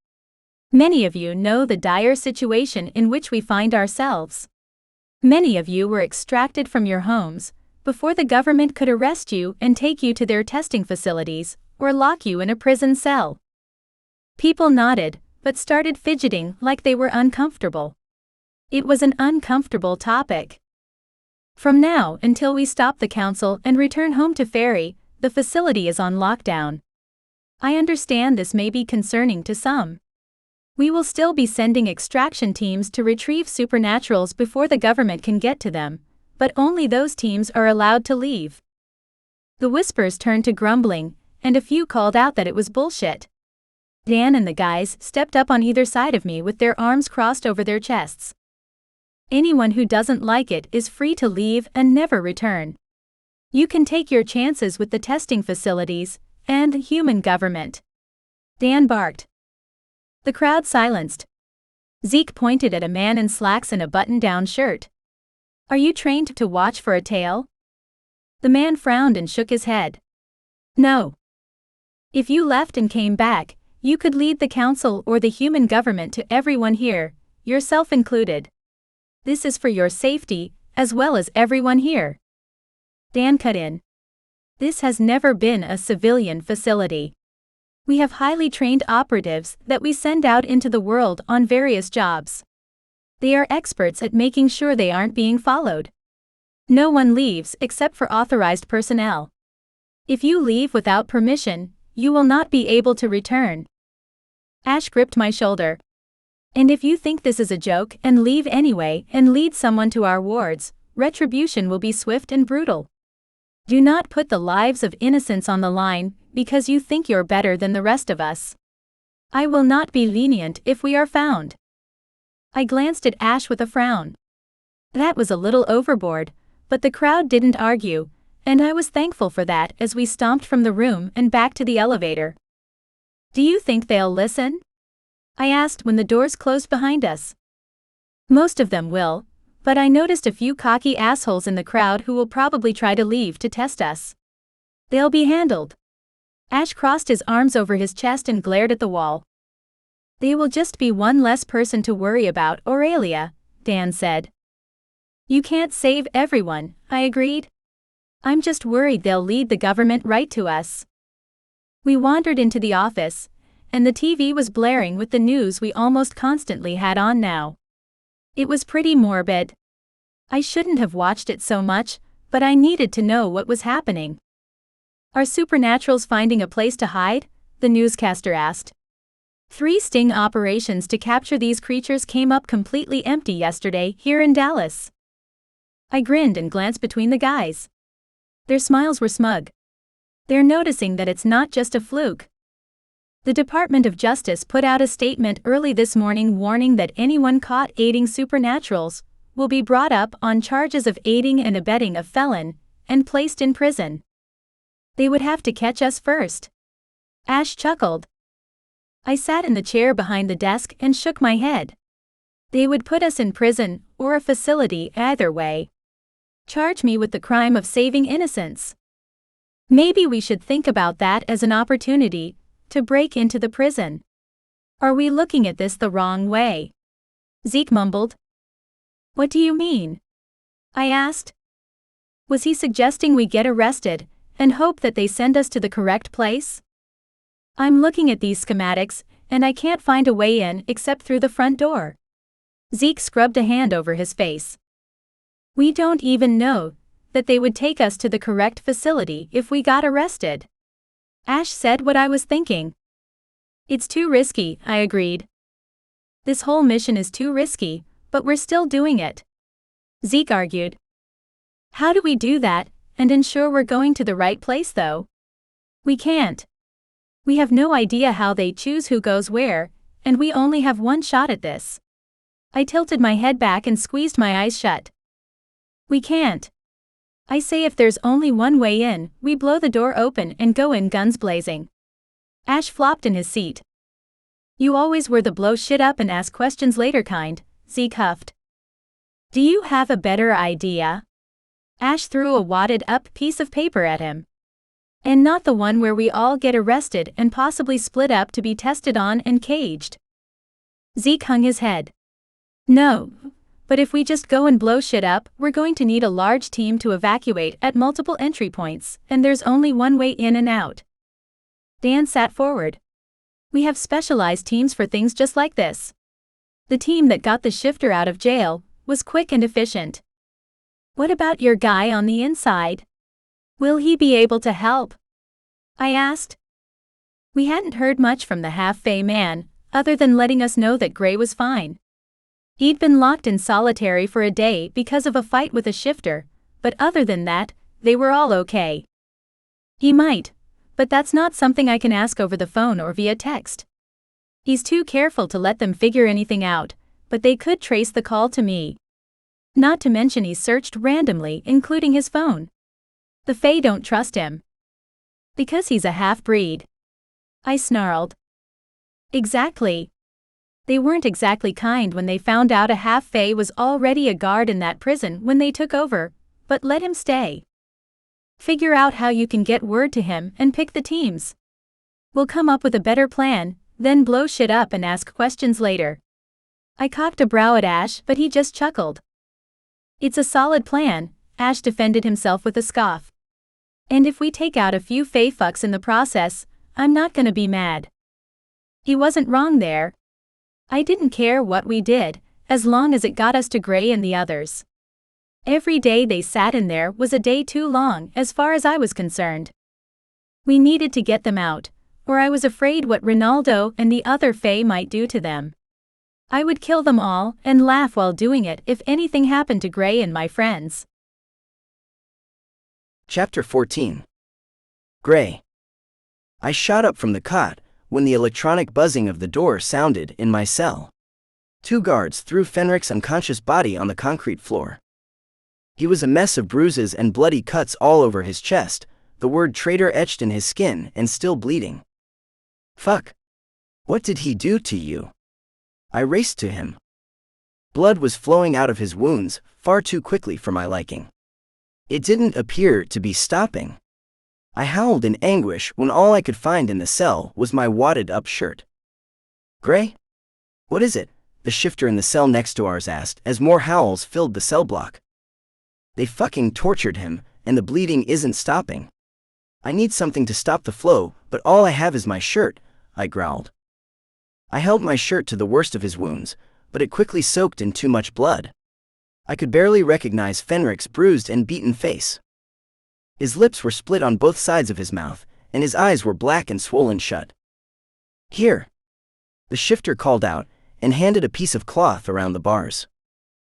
Many of you know the dire situation in which we find ourselves. Many of you were extracted from your homes before the government could arrest you and take you to their testing facilities or lock you in a prison cell. People nodded, but started fidgeting like they were uncomfortable. It was an uncomfortable topic. From now until we stop the council and return home to Ferry, the facility is on lockdown. I understand this may be concerning to some. We will still be sending extraction teams to retrieve supernaturals before the government can get to them, but only those teams are allowed to leave. The whispers turned to grumbling, and a few called out that it was bullshit. Dan and the guys stepped up on either side of me with their arms crossed over their chests. Anyone who doesn't like it is free to leave and never return. You can take your chances with the testing facilities and the human government. Dan barked. The crowd silenced. Zeke pointed at a man in slacks and a button-down shirt. Are you trained to watch for a tail? The man frowned and shook his head. No. If you left and came back, you could lead the council or the human government to everyone here, yourself included. This is for your safety, as well as everyone here. Dan cut in. This has never been a civilian facility. We have highly trained operatives that we send out into the world on various jobs. They are experts at making sure they aren't being followed. No one leaves except for authorized personnel. If you leave without permission, you will not be able to return. Ash gripped my shoulder. And if you think this is a joke and leave anyway and lead someone to our wards, retribution will be swift and brutal. Do not put the lives of innocents on the line because you think you're better than the rest of us. I will not be lenient if we are found. I glanced at Ash with a frown. That was a little overboard, but the crowd didn't argue, and I was thankful for that as we stomped from the room and back to the elevator. Do you think they'll listen? I asked when the doors closed behind us. Most of them will, but I noticed a few cocky assholes in the crowd who will probably try to leave to test us. They'll be handled. Ash crossed his arms over his chest and glared at the wall. They will just be one less person to worry about, Aurelia, Dan said. You can't save everyone, I agreed. I'm just worried they'll lead the government right to us. We wandered into the office, and the TV was blaring with the news we almost constantly had on now. It was pretty morbid. I shouldn't have watched it so much, but I needed to know what was happening. Are supernaturals finding a place to hide? The newscaster asked. 3 sting operations to capture these creatures came up completely empty yesterday here in Dallas. I grinned and glanced between the guys. Their smiles were smug. They're noticing that it's not just a fluke. The Department of Justice put out a statement early this morning warning that anyone caught aiding supernaturals will be brought up on charges of aiding and abetting a felon and placed in prison. They would have to catch us first. Ash chuckled. I sat in the chair behind the desk and shook my head. They would put us in prison or a facility either way. Charge me with the crime of saving innocents. Maybe we should think about that as an opportunity to break into the prison. Are we looking at this the wrong way? Zeke mumbled. What do you mean? I asked. Was he suggesting we get arrested and hope that they send us to the correct place? I'm looking at these schematics, and I can't find a way in except through the front door. Zeke scrubbed a hand over his face. We don't even know that they would take us to the correct facility if we got arrested. Ash said what I was thinking. It's too risky, I agreed. This whole mission is too risky, but we're still doing it. Zeke argued. How do we do that and ensure we're going to the right place though? We can't. We have no idea how they choose who goes where, and we only have one shot at this. I tilted my head back and squeezed my eyes shut. We can't. I say if there's only one way in, we blow the door open and go in guns blazing. Ash flopped in his seat. You always were the blow shit up and ask questions later kind, Zeke huffed. Do you have a better idea? Ash threw a wadded up piece of paper at him. And not the one where we all get arrested and possibly split up to be tested on and caged. Zeke hung his head. No. But if we just go and blow shit up, we're going to need a large team to evacuate at multiple entry points, and there's only one way in and out. Dan sat forward. We have specialized teams for things just like this. The team that got the shifter out of jail was quick and efficient. What about your guy on the inside? Will he be able to help? I asked. We hadn't heard much from the half-fey man, other than letting us know that Gray was fine. He'd been locked in solitary for a day because of a fight with a shifter, but other than that, they were all okay. He might, but that's not something I can ask over the phone or via text. He's too careful to let them figure anything out, but they could trace the call to me. Not to mention he's searched randomly, including his phone. The Fae don't trust him. Because he's a half-breed. I snarled. Exactly. They weren't exactly kind when they found out a half-fae was already a guard in that prison when they took over, but let him stay. Figure out how you can get word to him and pick the teams. We'll come up with a better plan, then blow shit up and ask questions later. I cocked a brow at Ash, but he just chuckled. It's a solid plan, Ash defended himself with a scoff. And if we take out a few fae fucks in the process, I'm not gonna be mad. He wasn't wrong there. I didn't care what we did, as long as it got us to Gray and the others. Every day they sat in there was a day too long as far as I was concerned. We needed to get them out, or I was afraid what Ronaldo and the other Fae might do to them. I would kill them all and laugh while doing it if anything happened to Gray and my friends. Chapter 14. Gray. I shot up from the cot when the electronic buzzing of the door sounded in my cell. 2 guards threw Fenrich's unconscious body on the concrete floor. He was a mess of bruises and bloody cuts all over his chest, the word traitor etched in his skin and still bleeding. Fuck. What did he do to you? I raced to him. Blood was flowing out of his wounds, far too quickly for my liking. It didn't appear to be stopping. I howled in anguish when all I could find in the cell was my wadded-up shirt. Gray? What is it? The shifter in the cell next to ours asked as more howls filled the cell block. They fucking tortured him, and the bleeding isn't stopping. I need something to stop the flow, but all I have is my shirt, I growled. I held my shirt to the worst of his wounds, but it quickly soaked in too much blood. I could barely recognize Fenrich's bruised and beaten face. His lips were split on both sides of his mouth, and his eyes were black and swollen shut. Here. The shifter called out, and handed a piece of cloth around the bars.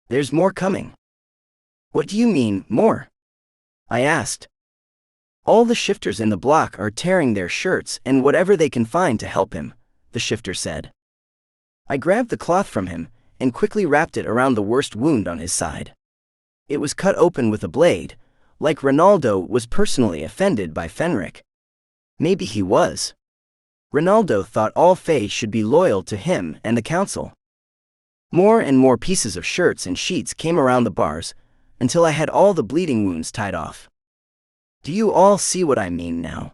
There's more coming. What do you mean, more? I asked. All the shifters in the block are tearing their shirts and whatever they can find to help him, the shifter said. I grabbed the cloth from him, and quickly wrapped it around the worst wound on his side. It was cut open with a blade, like Ronaldo was personally offended by Fenrich. Maybe he was. Ronaldo thought all Fae should be loyal to him and the council. More and more pieces of shirts and sheets came around the bars, until I had all the bleeding wounds tied off. Do you all see what I mean now?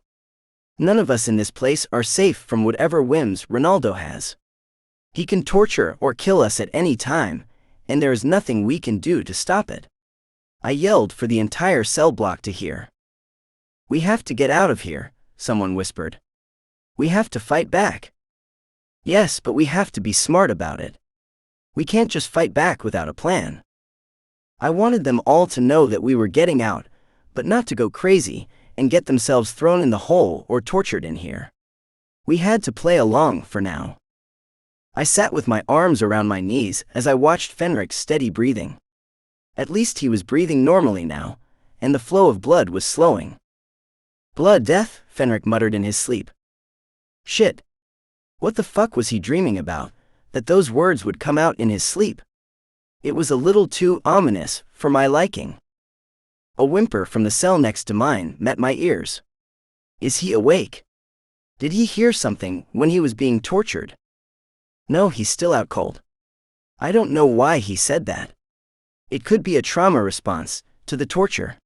None of us in this place are safe from whatever whims Ronaldo has. He can torture or kill us at any time, and there is nothing we can do to stop it. I yelled for the entire cell block to hear. We have to get out of here, someone whispered. We have to fight back. Yes, but we have to be smart about it. We can't just fight back without a plan. I wanted them all to know that we were getting out, but not to go crazy and get themselves thrown in the hole or tortured in here. We had to play along for now. I sat with my arms around my knees as I watched Fenric's steady breathing. At least he was breathing normally now, and the flow of blood was slowing. Blood death, Fenric muttered in his sleep. Shit. What the fuck was he dreaming about, that those words would come out in his sleep? It was a little too ominous for my liking. A whimper from the cell next to mine met my ears. Is he awake? Did he hear something when he was being tortured? No, he's still out cold. I don't know why he said that. It could be a trauma response to the torture.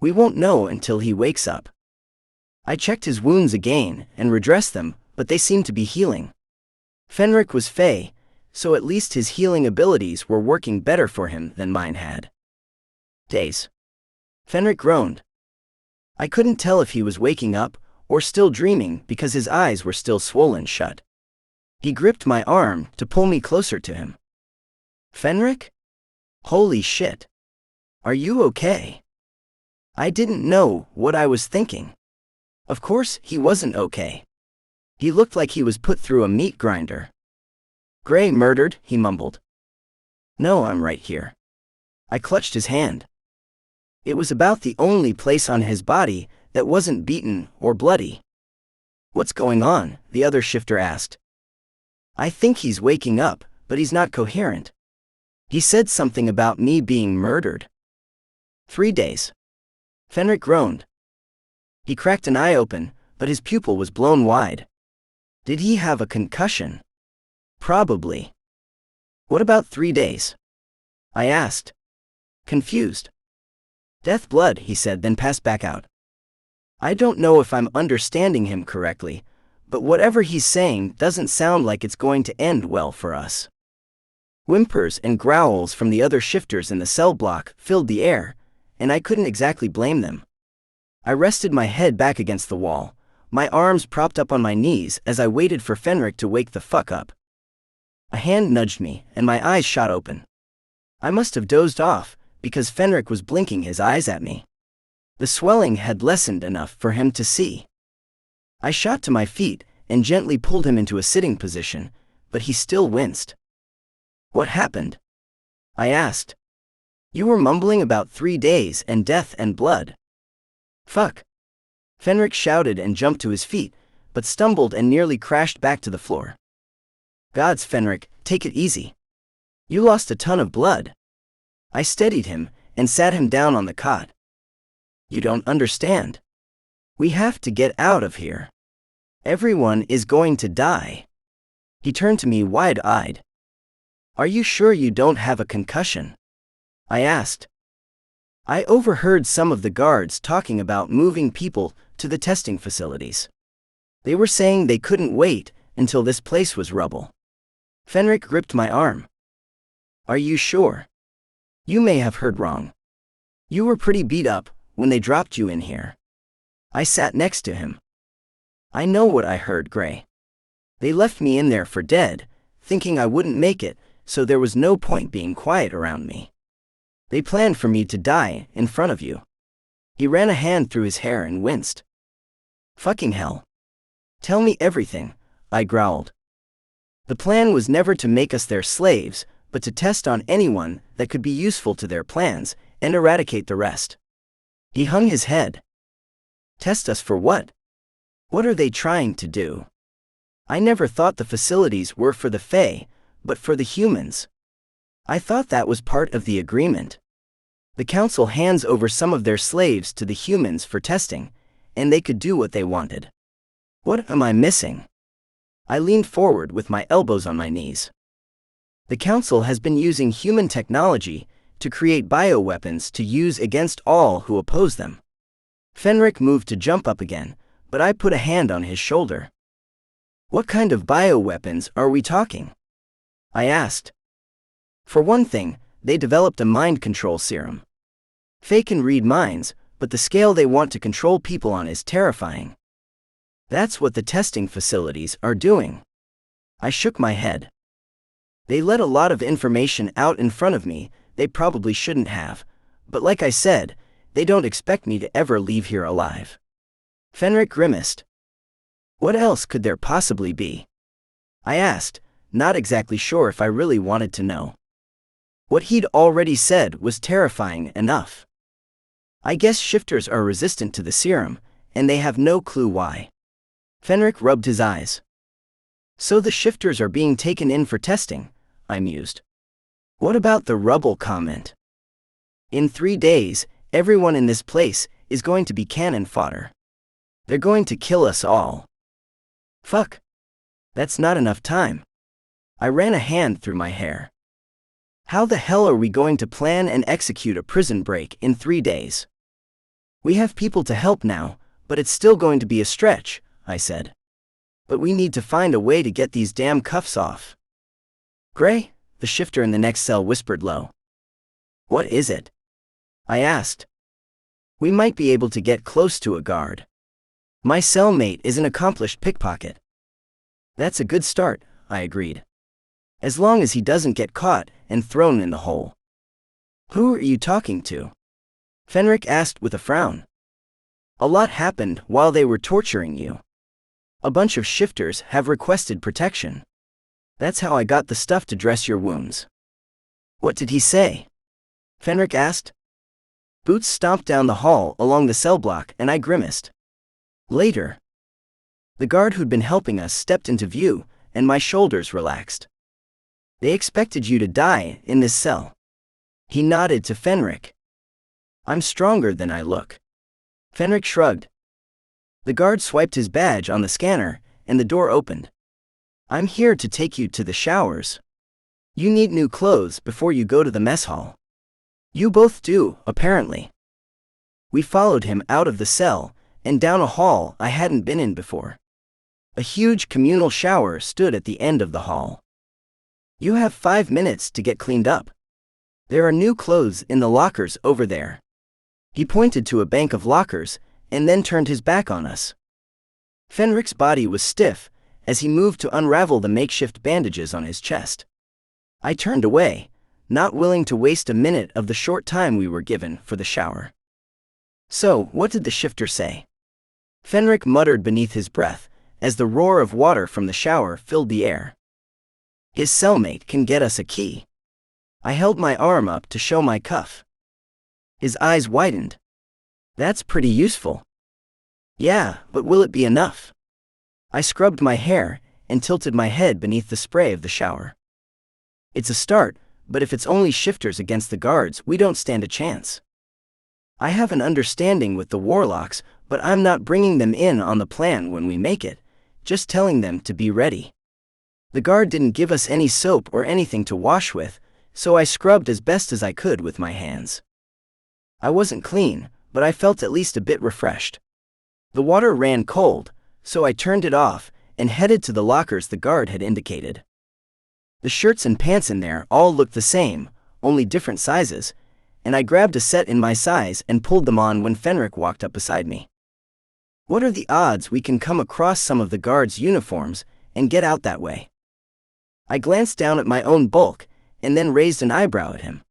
We won't know until he wakes up. I checked his wounds again and redressed them, but they seemed to be healing. Fenric was Fey, so at least his healing abilities were working better for him than mine had. Days. Fenric groaned. I couldn't tell if he was waking up or still dreaming because his eyes were still swollen shut. He gripped my arm to pull me closer to him. Fenric? Holy shit. Are you okay? I didn't know what I was thinking. Of course, he wasn't okay. He looked like he was put through a meat grinder. Gray murdered, he mumbled. No, I'm right here. I clutched his hand. It was about the only place on his body that wasn't beaten or bloody. What's going on? The other shifter asked. I think he's waking up, but he's not coherent. He said something about me being murdered. 3 days. Fenric groaned. He cracked an eye open, but his pupil was blown wide. Did he have a concussion? Probably. What about 3 days? I asked. Confused. Death blood, he said, then passed back out. I don't know if I'm understanding him correctly, but whatever he's saying doesn't sound like it's going to end well for us. Whimpers and growls from the other shifters in the cell block filled the air, and I couldn't exactly blame them. I rested my head back against the wall, my arms propped up on my knees as I waited for Fenric to wake the fuck up. A hand nudged me, and my eyes shot open. I must have dozed off, because Fenric was blinking his eyes at me. The swelling had lessened enough for him to see. I shot to my feet and gently pulled him into a sitting position, but he still winced. What happened? I asked. You were mumbling about 3 days and death and blood. Fuck. Fenric shouted and jumped to his feet, but stumbled and nearly crashed back to the floor. Gods, Fenric, take it easy. You lost a ton of blood. I steadied him and sat him down on the cot. You don't understand. We have to get out of here. Everyone is going to die. He turned to me wide-eyed. Are you sure you don't have a concussion? I asked. I overheard some of the guards talking about moving people to the testing facilities. They were saying they couldn't wait until this place was rubble. Fenric gripped my arm. Are you sure? You may have heard wrong. You were pretty beat up when they dropped you in here. I sat next to him. I know what I heard, Gray. They left me in there for dead, thinking I wouldn't make it, so there was no point being quiet around me. They planned for me to die in front of you. He ran a hand through his hair and winced. Fucking hell. Tell me everything, I growled. The plan was never to make us their slaves, but to test on anyone that could be useful to their plans and eradicate the rest. He hung his head. Test us for what? What are they trying to do? I never thought the facilities were for the Fae, but for the humans. I thought that was part of the agreement. The council hands over some of their slaves to the humans for testing, and they could do what they wanted. What am I missing? I leaned forward with my elbows on my knees. The council has been using human technology to create bioweapons to use against all who oppose them. Fenric moved to jump up again, but I put a hand on his shoulder. What kind of bioweapons are we talking? I asked. For one thing, they developed a mind control serum. Fae can read minds, but the scale they want to control people on is terrifying. That's what the testing facilities are doing. I shook my head. They let a lot of information out in front of me they probably shouldn't have, but like I said, they don't expect me to ever leave here alive. Fenric grimaced. What else could there possibly be? I asked, not exactly sure if I really wanted to know. What he'd already said was terrifying enough. I guess shifters are resistant to the serum, and they have no clue why. Fenric rubbed his eyes. So the shifters are being taken in for testing, I mused. What about the rubble comment? In 3 days, everyone in this place is going to be cannon fodder. They're going to kill us all. Fuck. That's not enough time. I ran a hand through my hair. How the hell are we going to plan and execute a prison break in 3 days? We have people to help now, but it's still going to be a stretch, I said. But we need to find a way to get these damn cuffs off. Gray, the shifter in the next cell whispered low. What is it? I asked. We might be able to get close to a guard. My cellmate is an accomplished pickpocket. That's a good start, I agreed. As long as he doesn't get caught and thrown in the hole. Who are you talking to? Fenric asked with a frown. A lot happened while they were torturing you. A bunch of shifters have requested protection. That's how I got the stuff to dress your wounds. What did he say? Fenric asked. Boots stomped down the hall along the cell block and I grimaced. Later. The guard who'd been helping us stepped into view, and my shoulders relaxed. They expected you to die in this cell. He nodded to Fenric. I'm stronger than I look. Fenric shrugged. The guard swiped his badge on the scanner, and the door opened. I'm here to take you to the showers. You need new clothes before you go to the mess hall. You both do, apparently. We followed him out of the cell, and down a hall I hadn't been in before. A huge communal shower stood at the end of the hall. You have 5 minutes to get cleaned up. There are new clothes in the lockers over there. He pointed to a bank of lockers, and then turned his back on us. Fenric's body was stiff, as he moved to unravel the makeshift bandages on his chest. I turned away, not willing to waste a minute of the short time we were given for the shower. So, what did the shifter say? Fenric muttered beneath his breath, as the roar of water from the shower filled the air. His cellmate can get us a key. I held my arm up to show my cuff. His eyes widened. That's pretty useful. Yeah, but will it be enough? I scrubbed my hair and tilted my head beneath the spray of the shower. It's a start, but if it's only shifters against the guards, we don't stand a chance. I have an understanding with the warlocks, but I'm not bringing them in on the plan when we make it, just telling them to be ready. The guard didn't give us any soap or anything to wash with, so I scrubbed as best as I could with my hands. I wasn't clean, but I felt at least a bit refreshed. The water ran cold, so I turned it off and headed to the lockers the guard had indicated. The shirts and pants in there all looked the same, only different sizes, and I grabbed a set in my size and pulled them on when Fenric walked up beside me. What are the odds we can come across some of the guards' uniforms and get out that way? I glanced down at my own bulk and then raised an eyebrow at him.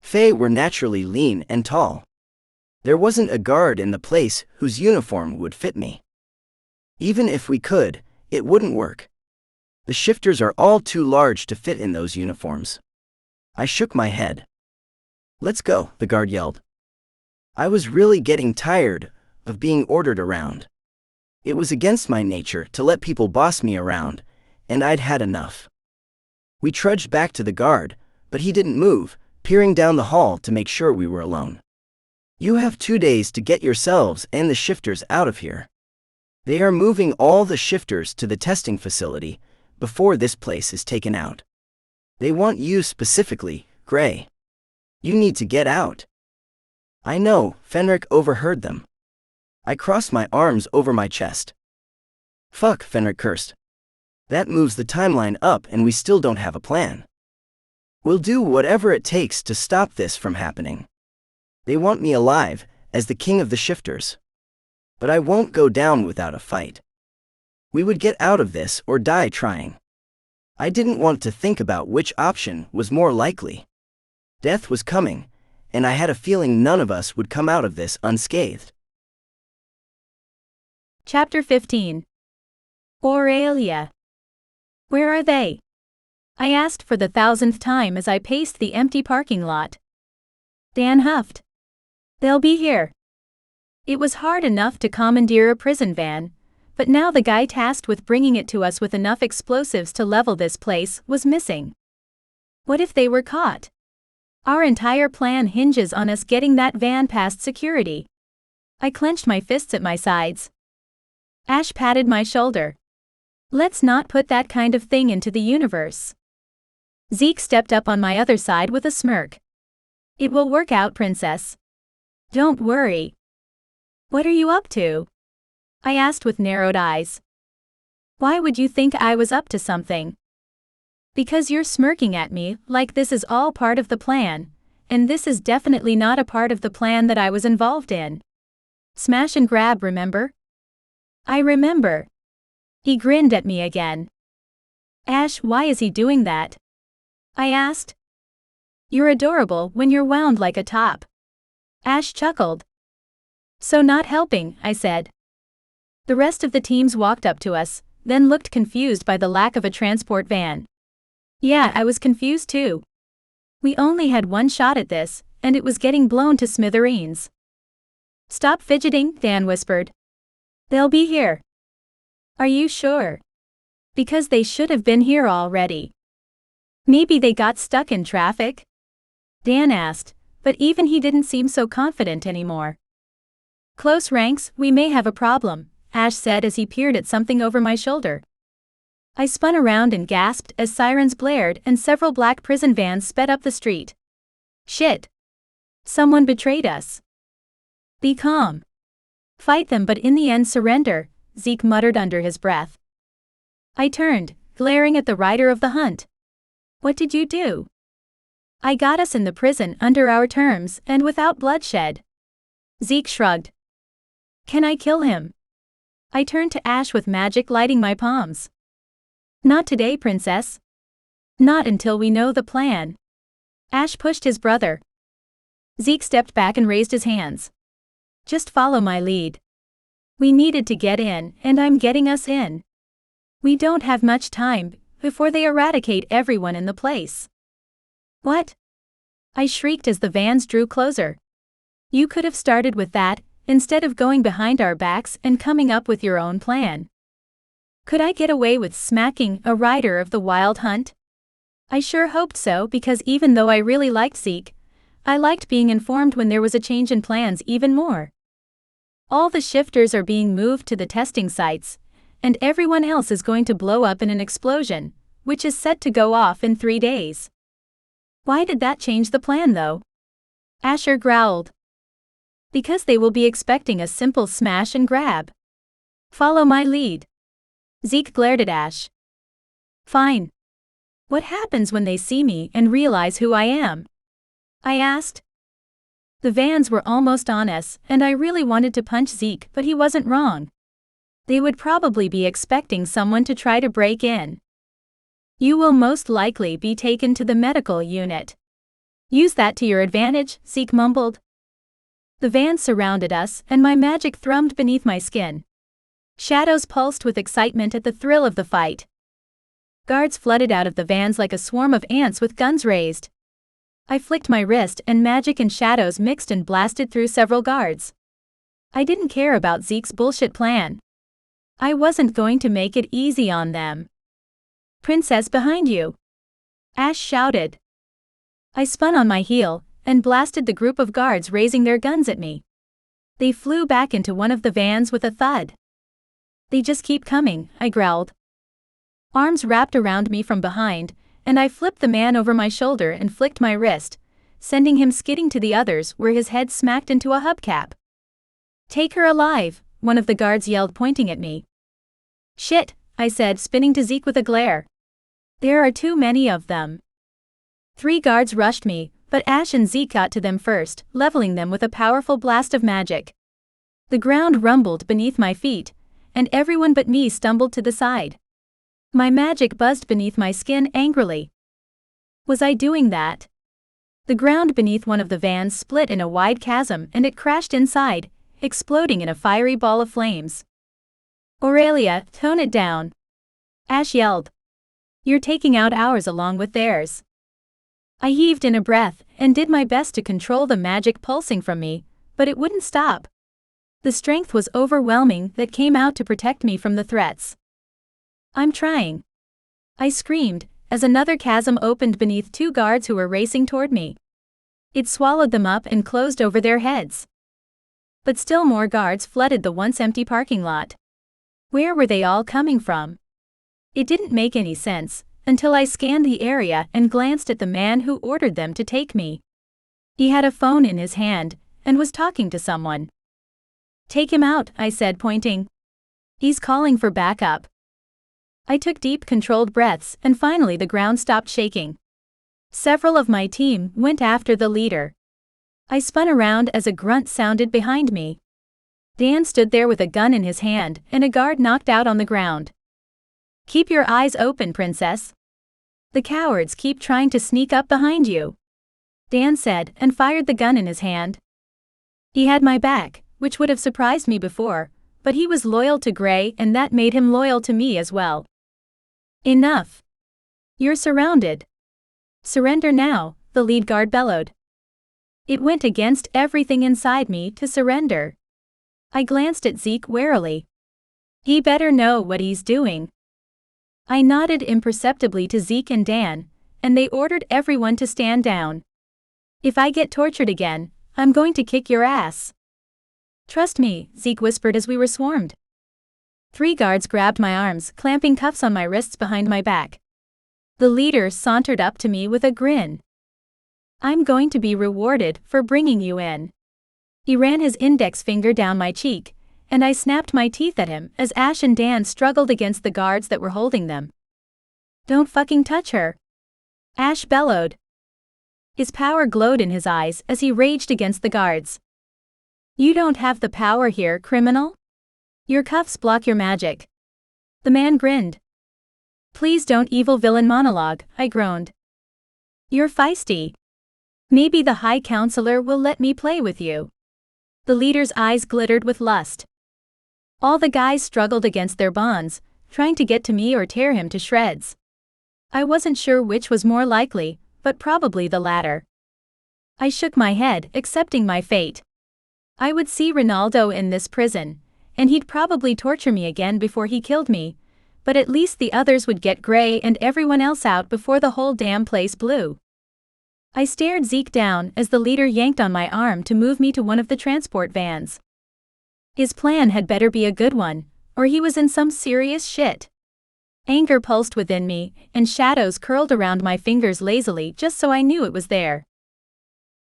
Fae were naturally lean and tall. There wasn't a guard in the place whose uniform would fit me. Even if we could, it wouldn't work. The shifters are all too large to fit in those uniforms. I shook my head. Let's go, the guard yelled. I was really getting tired of being ordered around. It was against my nature to let people boss me around, and I'd had enough. We trudged back to the guard, but he didn't move, peering down the hall to make sure we were alone. You have 2 days to get yourselves and the shifters out of here. They are moving all the shifters to the testing facility before this place is taken out. They want you specifically, Gray. You need to get out. I know, Fenric overheard them. I crossed my arms over my chest. Fuck, Fenric cursed. That moves the timeline up and we still don't have a plan. We'll do whatever it takes to stop this from happening. They want me alive, as the king of the shifters. But I won't go down without a fight. We would get out of this or die trying. I didn't want to think about which option was more likely. Death was coming, and I had a feeling none of us would come out of this unscathed. Chapter 15. Aurelia. Where are they? I asked for the 1,000th time as I paced the empty parking lot. Dan huffed. They'll be here. It was hard enough to commandeer a prison van, but now the guy tasked with bringing it to us with enough explosives to level this place was missing. What if they were caught? Our entire plan hinges on us getting that van past security. I clenched my fists at my sides. Ash patted my shoulder. Let's not put that kind of thing into the universe. Zeke stepped up on my other side with a smirk. It will work out, princess. Don't worry. What are you up to? I asked with narrowed eyes. Why would you think I was up to something? Because you're smirking at me like this is all part of the plan, and this is definitely not a part of the plan that I was involved in. Smash and grab, remember? I remember. He grinned at me again. Ash, why is he doing that? I asked. You're adorable when you're wound like a top. Ash chuckled. So not helping, I said. The rest of the teams walked up to us, then looked confused by the lack of a transport van. Yeah, I was confused too. We only had one shot at this, and it was getting blown to smithereens. Stop fidgeting, Dan whispered. They'll be here. Are you sure? Because they should have been here already. Maybe they got stuck in traffic? Dan asked, but even he didn't seem so confident anymore. Close ranks, we may have a problem, Ash said as he peered at something over my shoulder. I spun around and gasped as sirens blared and several black prison vans sped up the street. Shit. Someone betrayed us. Be calm. Fight them but in the end surrender, Zeke muttered under his breath. I turned, glaring at the rider of the hunt. What did you do? I got us in the prison under our terms and without bloodshed. Zeke shrugged. Can I kill him? I turned to Ash with magic lighting my palms. Not today, princess. Not until we know the plan. Ash pushed his brother. Zeke stepped back and raised his hands. Just follow my lead. We needed to get in, and I'm getting us in. We don't have much time before they eradicate everyone in the place. What? I shrieked as the vans drew closer. You could have started with that, instead of going behind our backs and coming up with your own plan. Could I get away with smacking a rider of the wild hunt? I sure hoped so because even though I really liked Zeke, I liked being informed when there was a change in plans even more. All the shifters are being moved to the testing sites, and everyone else is going to blow up in an explosion, which is set to go off in 3 days. Why did that change the plan though? Asher growled. Because they will be expecting a simple smash and grab. Follow my lead. Zeke glared at Ash. Fine. What happens when they see me and realize who I am? I asked. The vans were almost on us, and I really wanted to punch Zeke, but he wasn't wrong. They would probably be expecting someone to try to break in. You will most likely be taken to the medical unit. Use that to your advantage, Zeke mumbled. The vans surrounded us, and my magic thrummed beneath my skin. Shadows pulsed with excitement at the thrill of the fight. Guards flooded out of the vans like a swarm of ants with guns raised. I flicked my wrist and magic and shadows mixed and blasted through several guards. I didn't care about Zeke's bullshit plan. I wasn't going to make it easy on them. Princess behind you! Ash shouted. I spun on my heel and blasted the group of guards raising their guns at me. They flew back into one of the vans with a thud. They just keep coming, I growled. Arms wrapped around me from behind, and I flipped the man over my shoulder and flicked my wrist, sending him skidding to the others where his head smacked into a hubcap. "Take her alive," one of the guards yelled, pointing at me. "Shit," I said, spinning to Zeke with a glare. "There are too many of them." 3 guards rushed me, but Ash and Zeke got to them first, leveling them with a powerful blast of magic. The ground rumbled beneath my feet, and everyone but me stumbled to the side. My magic buzzed beneath my skin angrily. Was I doing that? The ground beneath one of the vans split in a wide chasm and it crashed inside, exploding in a fiery ball of flames. "Aurelia, tone it down," Ash yelled. "You're taking out ours along with theirs." I heaved in a breath and did my best to control the magic pulsing from me, but it wouldn't stop. The strength was overwhelming that came out to protect me from the threats. "I'm trying," I screamed, as another chasm opened beneath 2 guards who were racing toward me. It swallowed them up and closed over their heads. But still more guards flooded the once empty parking lot. Where were they all coming from? It didn't make any sense, until I scanned the area and glanced at the man who ordered them to take me. He had a phone in his hand, and was talking to someone. "Take him out," I said, pointing. "He's calling for backup." I took deep, controlled breaths, and finally the ground stopped shaking. Several of my team went after the leader. I spun around as a grunt sounded behind me. Dan stood there with a gun in his hand and a guard knocked out on the ground. "Keep your eyes open, princess. The cowards keep trying to sneak up behind you," Dan said and fired the gun in his hand. He had my back, which would have surprised me before, but he was loyal to Gray and that made him loyal to me as well. "Enough. You're surrounded. Surrender now," the lead guard bellowed. It went against everything inside me to surrender. I glanced at Zeke warily. He better know what he's doing. I nodded imperceptibly to Zeke and Dan, and they ordered everyone to stand down. "If I get tortured again, I'm going to kick your ass." "Trust me," Zeke whispered as we were swarmed. 3 guards grabbed my arms, clamping cuffs on my wrists behind my back. The leader sauntered up to me with a grin. "I'm going to be rewarded for bringing you in." He ran his index finger down my cheek, and I snapped my teeth at him as Ash and Dan struggled against the guards that were holding them. "Don't fucking touch her," Ash bellowed. His power glowed in his eyes as he raged against the guards. "You don't have the power here, criminal. Your cuffs block your magic." The man grinned. "Please don't evil villain monologue," I groaned. "You're feisty. Maybe the High Counselor will let me play with you." The leader's eyes glittered with lust. All the guys struggled against their bonds, trying to get to me or tear him to shreds. I wasn't sure which was more likely, but probably the latter. I shook my head, accepting my fate. I would see Ronaldo in this prison, and he'd probably torture me again before he killed me, but at least the others would get Gray and everyone else out before the whole damn place blew. I stared Zeke down as the leader yanked on my arm to move me to one of the transport vans. His plan had better be a good one, or he was in some serious shit. Anger pulsed within me, and shadows curled around my fingers lazily just so I knew it was there.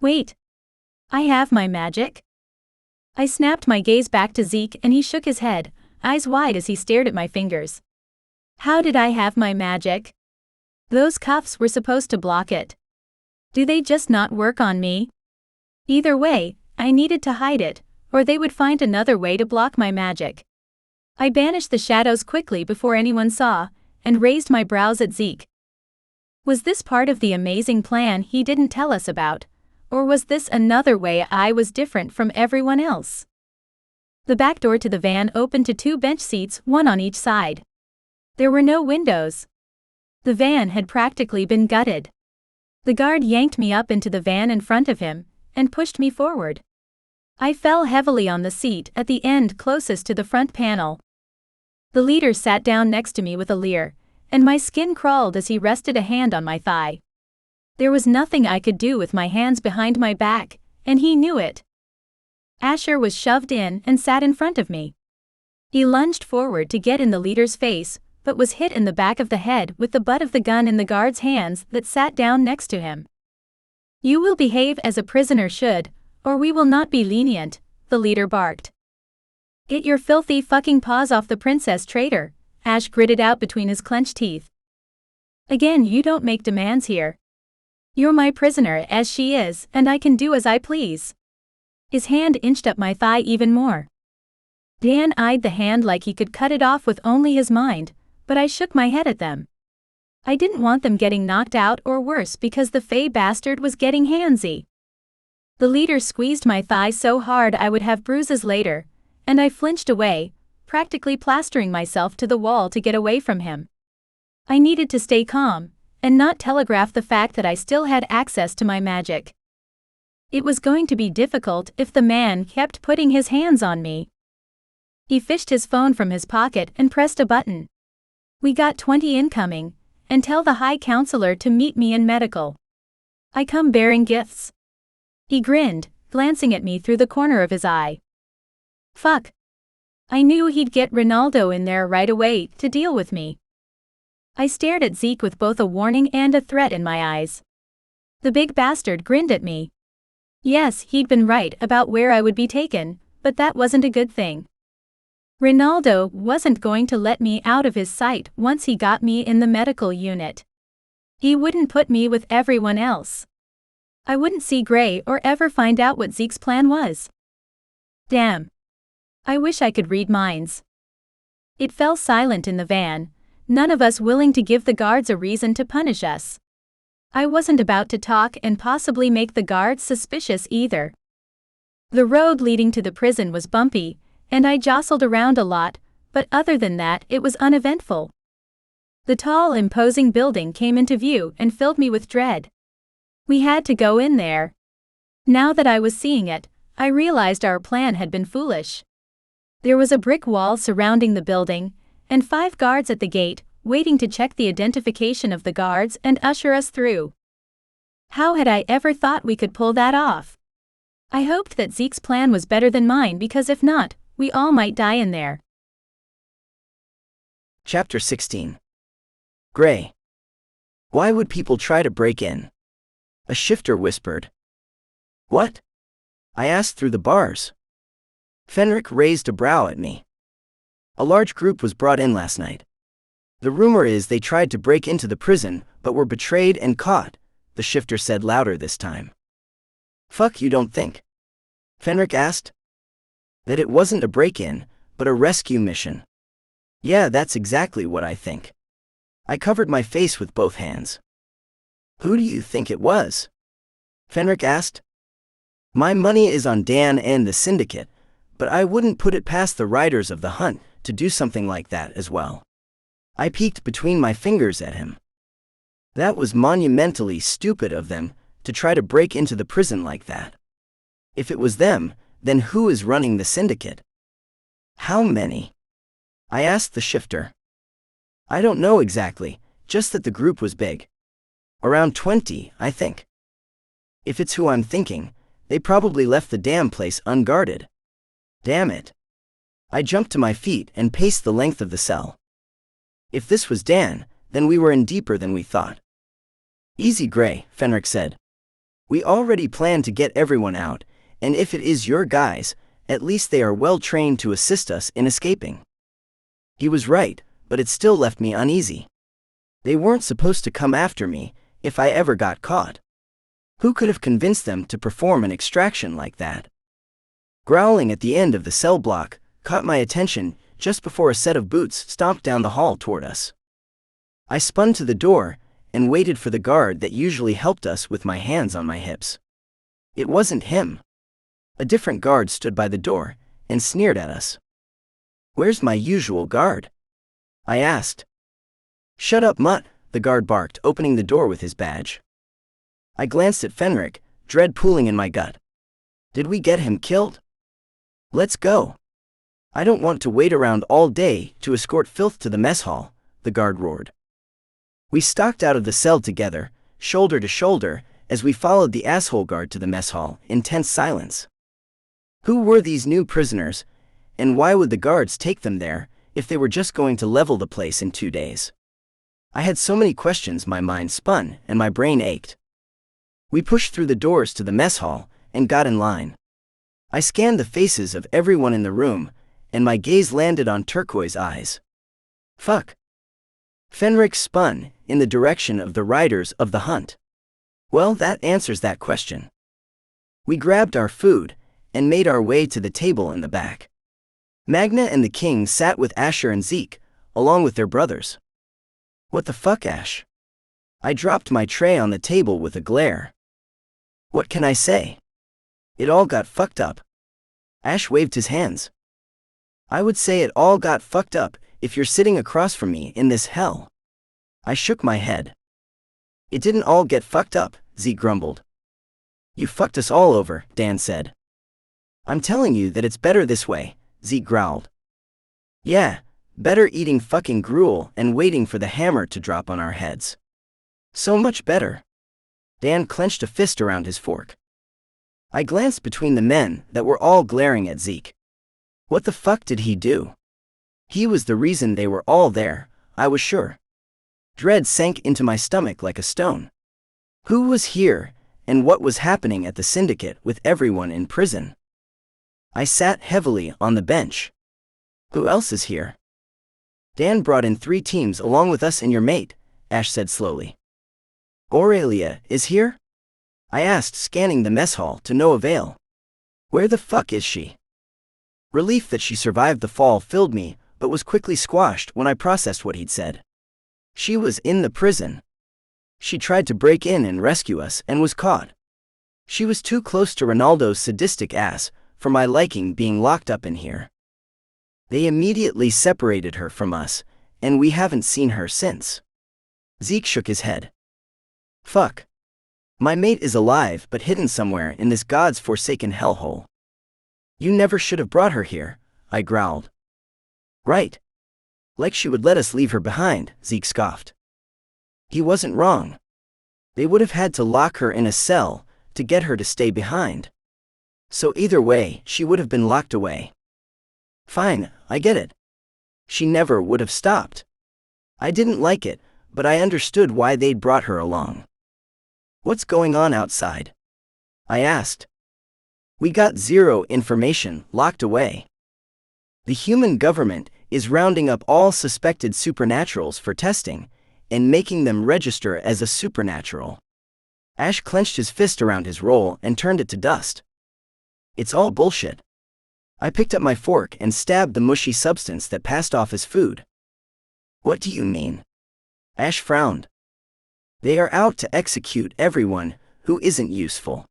"Wait. I have my magic?" I snapped my gaze back to Zeke and he shook his head, eyes wide as he stared at my fingers. "How did I have my magic? Those cuffs were supposed to block it. Do they just not work on me? Either way, I needed to hide it, or they would find another way to block my magic." I banished the shadows quickly before anyone saw, and raised my brows at Zeke. Was this part of the amazing plan he didn't tell us about, or was this another way I was different from everyone else? The back door to the van opened to 2 bench seats, one on each side. There were no windows. The van had practically been gutted. The guard yanked me up into the van in front of him, and pushed me forward. I fell heavily on the seat at the end closest to the front panel. The leader sat down next to me with a leer, and my skin crawled as he rested a hand on my thigh. There was nothing I could do with my hands behind my back, and he knew it. Asher was shoved in and sat in front of me. He lunged forward to get in the leader's face, but was hit in the back of the head with the butt of the gun in the guard's hands that sat down next to him. You will behave as a prisoner should, or we will not be lenient, the leader barked. Get your filthy fucking paws off the princess, traitor, Ash gritted out between his clenched teeth. Again, you don't make demands here. You're my prisoner as she is, and I can do as I please. His hand inched up my thigh even more. Dan eyed the hand like he could cut it off with only his mind, but I shook my head at them. I didn't want them getting knocked out or worse because the fey bastard was getting handsy. The leader squeezed my thigh so hard I would have bruises later, and I flinched away, practically plastering myself to the wall to get away from him. I needed to stay calm, and not telegraph the fact that I still had access to my magic. It was going to be difficult if the man kept putting his hands on me. He fished his phone from his pocket and pressed a button. We got 20 incoming, and tell the High Counselor to meet me in medical. I come bearing gifts. He grinned, glancing at me through the corner of his eye. Fuck. I knew he'd get Ronaldo in there right away to deal with me. I stared at Zeke with both a warning and a threat in my eyes. The big bastard grinned at me. Yes, he'd been right about where I would be taken, but that wasn't a good thing. Ronaldo wasn't going to let me out of his sight once he got me in the medical unit. He wouldn't put me with everyone else. I wouldn't see Gray or ever find out what Zeke's plan was. Damn. I wish I could read minds. It fell silent in the van, none of us willing to give the guards a reason to punish us. I wasn't about to talk and possibly make the guards suspicious either. The road leading to the prison was bumpy, and I jostled around a lot, but other than that it was uneventful. The tall, imposing building came into view and filled me with dread. We had to go in there. Now that I was seeing it, I realized our plan had been foolish. There was a brick wall surrounding the building, and 5 guards at the gate, waiting to check the identification of the guards and usher us through. How had I ever thought we could pull that off? I hoped that Zeke's plan was better than mine because if not, we all might die in there. Chapter 16. Gray. Why would people try to break in? A shifter whispered. What? I asked through the bars. Fenric raised a brow at me. A large group was brought in last night. The rumor is they tried to break into the prison, but were betrayed and caught, the shifter said louder this time. Fuck, you don't think? Fenric asked. That it wasn't a break-in, but a rescue mission. Yeah, that's exactly what I think. I covered my face with both hands. Who do you think it was? Fenric asked. My money is on Dan and the syndicate, but I wouldn't put it past the riders of the hunt to do something like that as well. I peeked between my fingers at him. That was monumentally stupid of them to try to break into the prison like that. If it was them, then who is running the syndicate? How many? I asked the shifter. I don't know exactly, just that the group was big. Around 20, I think. If it's who I'm thinking, they probably left the damn place unguarded. Damn it. I jumped to my feet and paced the length of the cell. If this was Dan, then we were in deeper than we thought. Easy, Gray, Fenric said. We already planned to get everyone out, and if it is your guys, at least they are well trained to assist us in escaping. He was right, but it still left me uneasy. They weren't supposed to come after me if I ever got caught. Who could have convinced them to perform an extraction like that? Growling at the end of the cell block caught my attention just before a set of boots stomped down the hall toward us. I spun to the door and waited for the guard that usually helped us with my hands on my hips. It wasn't him. A different guard stood by the door and sneered at us. Where's my usual guard? I asked. Shut up, mutt, the guard barked, opening the door with his badge. I glanced at Fenric, dread pooling in my gut. Did we get him killed? Let's go. I don't want to wait around all day to escort filth to the mess hall, the guard roared. We stalked out of the cell together, shoulder to shoulder, as we followed the asshole guard to the mess hall in tense silence. Who were these new prisoners, and why would the guards take them there if they were just going to level the place in 2 days? I had so many questions, my mind spun and my brain ached. We pushed through the doors to the mess hall and got in line. I scanned the faces of everyone in the room, and my gaze landed on Turquoise eyes. Fuck. Fenric spun in the direction of the riders of the hunt. Well, that answers that question. We grabbed our food and made our way to the table in the back. Magna and the king sat with Asher and Zeke, along with their brothers. What the fuck, Ash? I dropped my tray on the table with a glare. What can I say? It all got fucked up. Ash waved his hands. I would say it all got fucked up if you're sitting across from me in this hell. I shook my head. It didn't all get fucked up, Zeke grumbled. You fucked us all over, Dan said. I'm telling you that it's better this way, Zeke growled. Yeah, better eating fucking gruel and waiting for the hammer to drop on our heads. So much better. Dan clenched a fist around his fork. I glanced between the men that were all glaring at Zeke. What the fuck did he do? He was the reason they were all there, I was sure. Dread sank into my stomach like a stone. Who was here, and what was happening at the syndicate with everyone in prison? I sat heavily on the bench. Who else is here? Dan brought in 3 teams along with us and your mate, Ash said slowly. Aurelia is here? I asked, scanning the mess hall to no avail. Where the fuck is she? Relief that she survived the fall filled me, but was quickly squashed when I processed what he'd said. She was in the prison. She tried to break in and rescue us and was caught. She was too close to Ronaldo's sadistic ass for my liking being locked up in here. They immediately separated her from us, and we haven't seen her since. Zeke shook his head. Fuck. My mate is alive but hidden somewhere in this God's forsaken hellhole. You never should have brought her here, I growled. Right. Like she would let us leave her behind, Zeke scoffed. He wasn't wrong. They would have had to lock her in a cell to get her to stay behind. So either way, she would have been locked away. Fine, I get it. She never would have stopped. I didn't like it, but I understood why they'd brought her along. What's going on outside? I asked. We got 0 information, locked away. The human government is rounding up all suspected supernaturals for testing and making them register as a supernatural. Ash clenched his fist around his roll and turned it to dust. It's all bullshit. I picked up my fork and stabbed the mushy substance that passed off as food. What do you mean? Ash frowned. They are out to execute everyone who isn't useful.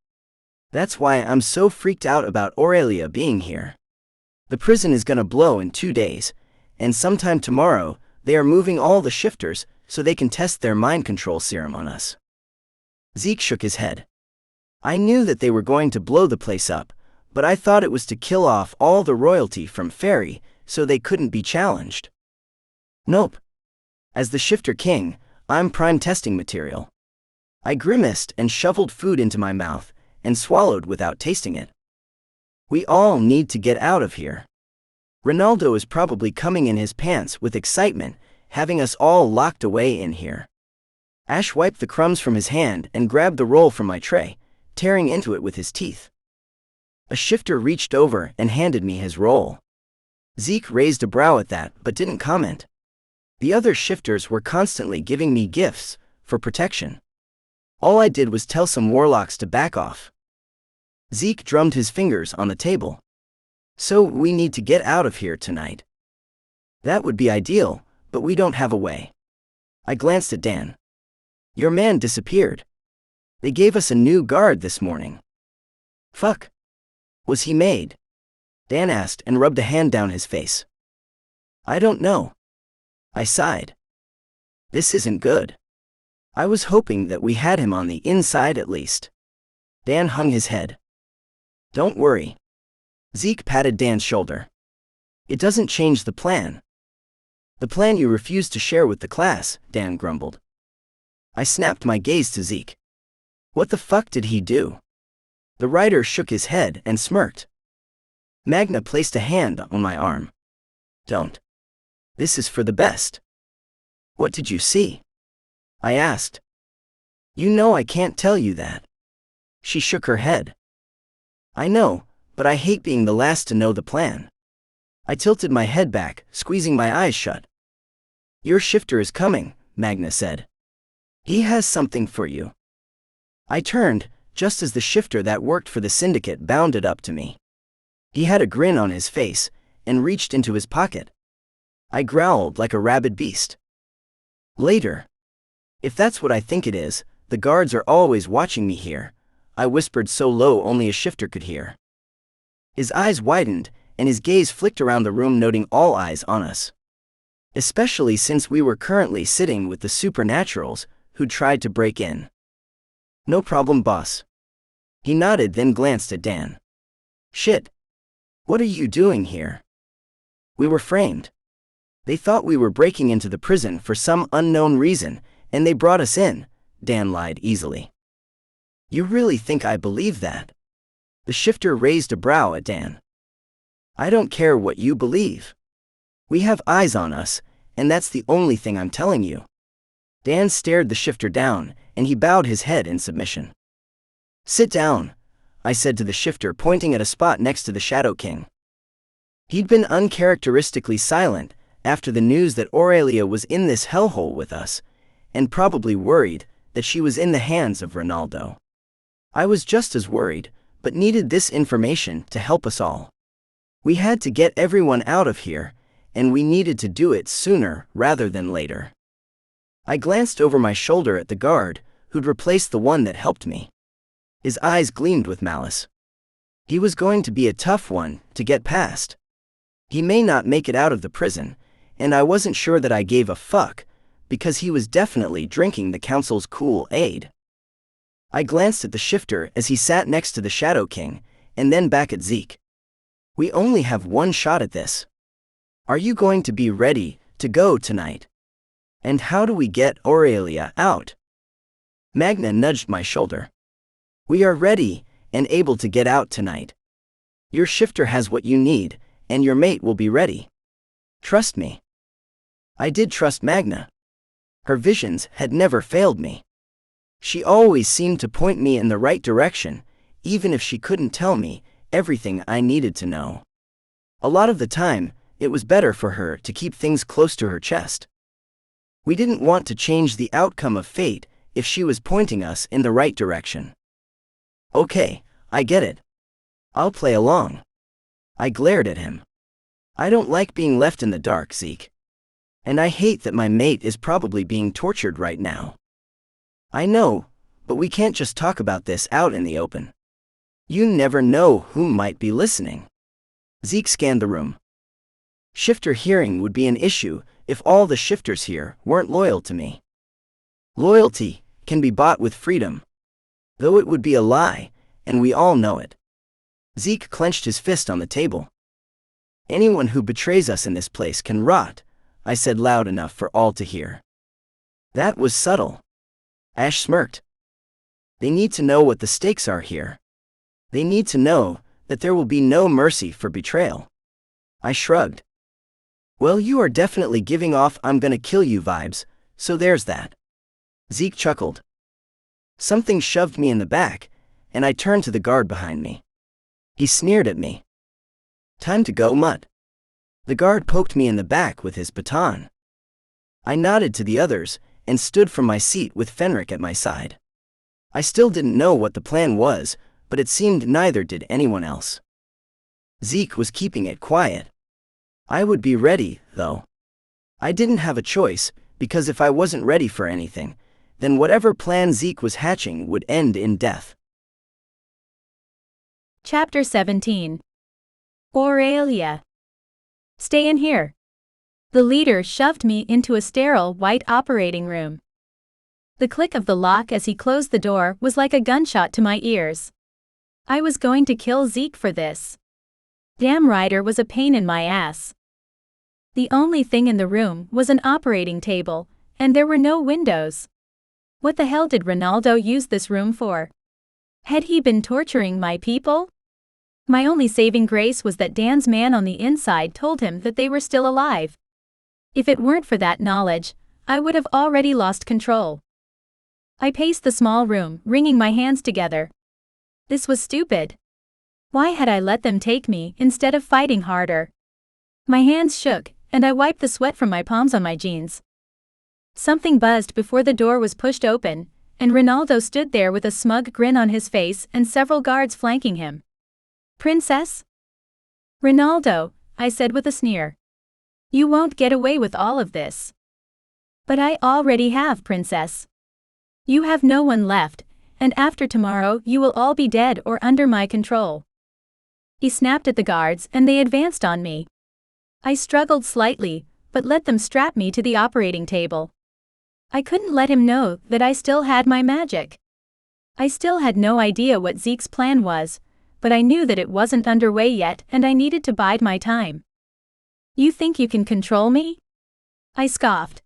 That's why I'm so freaked out about Aurelia being here. The prison is gonna blow in 2 days, and sometime tomorrow, they are moving all the shifters so they can test their mind control serum on us. Zeke shook his head. I knew that they were going to blow the place up, but I thought it was to kill off all the royalty from Fairy so they couldn't be challenged. Nope. As the shifter king, I'm prime testing material. I grimaced and shoveled food into my mouth and swallowed without tasting it. We all need to get out of here. Ronaldo is probably coming in his pants with excitement, having us all locked away in here. Ash wiped the crumbs from his hand and grabbed the roll from my tray, tearing into it with his teeth. A shifter reached over and handed me his roll. Zeke raised a brow at that but didn't comment. The other shifters were constantly giving me gifts for protection. All I did was tell some warlocks to back off. Zeke drummed his fingers on the table. So we need to get out of here tonight. That would be ideal, but we don't have a way. I glanced at Dan. Your man disappeared. They gave us a new guard this morning. Fuck. Was he made? Dan asked and rubbed a hand down his face. I don't know. I sighed. This isn't good. I was hoping that we had him on the inside at least. Dan hung his head. Don't worry. Zeke patted Dan's shoulder. It doesn't change the plan. The plan you refused to share with the class, Dan grumbled. I snapped my gaze to Zeke. What the fuck did he do? The writer shook his head and smirked. Magna placed a hand on my arm. Don't. This is for the best. What did you see? I asked. You know I can't tell you that. She shook her head. I know, but I hate being the last to know the plan. I tilted my head back, squeezing my eyes shut. Your shifter is coming, Magna said. He has something for you. I turned, just as the shifter that worked for the syndicate bounded up to me. He had a grin on his face, and reached into his pocket. I growled like a rabid beast. Later. If that's what I think it is, the guards are always watching me here, I whispered so low only a shifter could hear. His eyes widened, and his gaze flicked around the room, noting all eyes on us. Especially since we were currently sitting with the supernaturals who'd tried to break in. No problem, boss. He nodded, then glanced at Dan. Shit. What are you doing here? We were framed. They thought we were breaking into the prison for some unknown reason, and they brought us in, Dan lied easily. You really think I believe that? The shifter raised a brow at Dan. I don't care what you believe. We have eyes on us, and that's the only thing I'm telling you. Dan stared the shifter down, and he bowed his head in submission. Sit down, I said to the shifter, pointing at a spot next to the Shadow King. He'd been uncharacteristically silent after the news that Aurelia was in this hellhole with us, and probably worried that she was in the hands of Ronaldo. I was just as worried, but needed this information to help us all. We had to get everyone out of here, and we needed to do it sooner rather than later. I glanced over my shoulder at the guard, who'd replaced the one that helped me. His eyes gleamed with malice. He was going to be a tough one to get past. He may not make it out of the prison, and I wasn't sure that I gave a fuck, because he was definitely drinking the council's Kool-Aid. I glanced at the shifter as he sat next to the Shadow King, and then back at Zeke. We only have one shot at this. Are you going to be ready to go tonight? And how do we get Aurelia out? Magna nudged my shoulder. We are ready and able to get out tonight. Your shifter has what you need, and your mate will be ready. Trust me. I did trust Magna. Her visions had never failed me. She always seemed to point me in the right direction, even if she couldn't tell me everything I needed to know. A lot of the time, it was better for her to keep things close to her chest. We didn't want to change the outcome of fate if she was pointing us in the right direction. Okay, I get it. I'll play along. I glared at him. I don't like being left in the dark, Zeke. And I hate that my mate is probably being tortured right now. I know, but we can't just talk about this out in the open. You never know who might be listening. Zeke scanned the room. Shifter hearing would be an issue if all the shifters here weren't loyal to me. Loyalty can be bought with freedom. Though it would be a lie, and we all know it. Zeke clenched his fist on the table. Anyone who betrays us in this place can rot, I said loud enough for all to hear. That was subtle. Ash smirked. They need to know what the stakes are here. They need to know that there will be no mercy for betrayal. I shrugged. Well, you are definitely giving off I'm gonna kill you vibes, so there's that. Zeke chuckled. Something shoved me in the back, and I turned to the guard behind me. He sneered at me. Time to go, Mutt. The guard poked me in the back with his baton. I nodded to the others and stood from my seat with Fenric at my side. I still didn't know what the plan was, but it seemed neither did anyone else. Zeke was keeping it quiet. I would be ready, though. I didn't have a choice, because if I wasn't ready for anything, then whatever plan Zeke was hatching would end in death. Chapter 17. Aurelia. Stay in here. The leader shoved me into a sterile white operating room. The click of the lock as he closed the door was like a gunshot to my ears. I was going to kill Zeke for this. Damn Ryder was a pain in my ass. The only thing in the room was an operating table, and there were no windows. What the hell did Ronaldo use this room for? Had he been torturing my people? My only saving grace was that Dan's man on the inside told him that they were still alive. If it weren't for that knowledge, I would have already lost control. I paced the small room, wringing my hands together. This was stupid. Why had I let them take me instead of fighting harder? My hands shook, and I wiped the sweat from my palms on my jeans. Something buzzed before the door was pushed open, and Ronaldo stood there with a smug grin on his face and several guards flanking him. Princess? Ronaldo, I said with a sneer. You won't get away with all of this. But I already have, Princess. You have no one left, and after tomorrow you will all be dead or under my control. He snapped at the guards and they advanced on me. I struggled slightly, but let them strap me to the operating table. I couldn't let him know that I still had my magic. I still had no idea what Zeke's plan was, but I knew that it wasn't underway yet and I needed to bide my time. You think you can control me? I scoffed.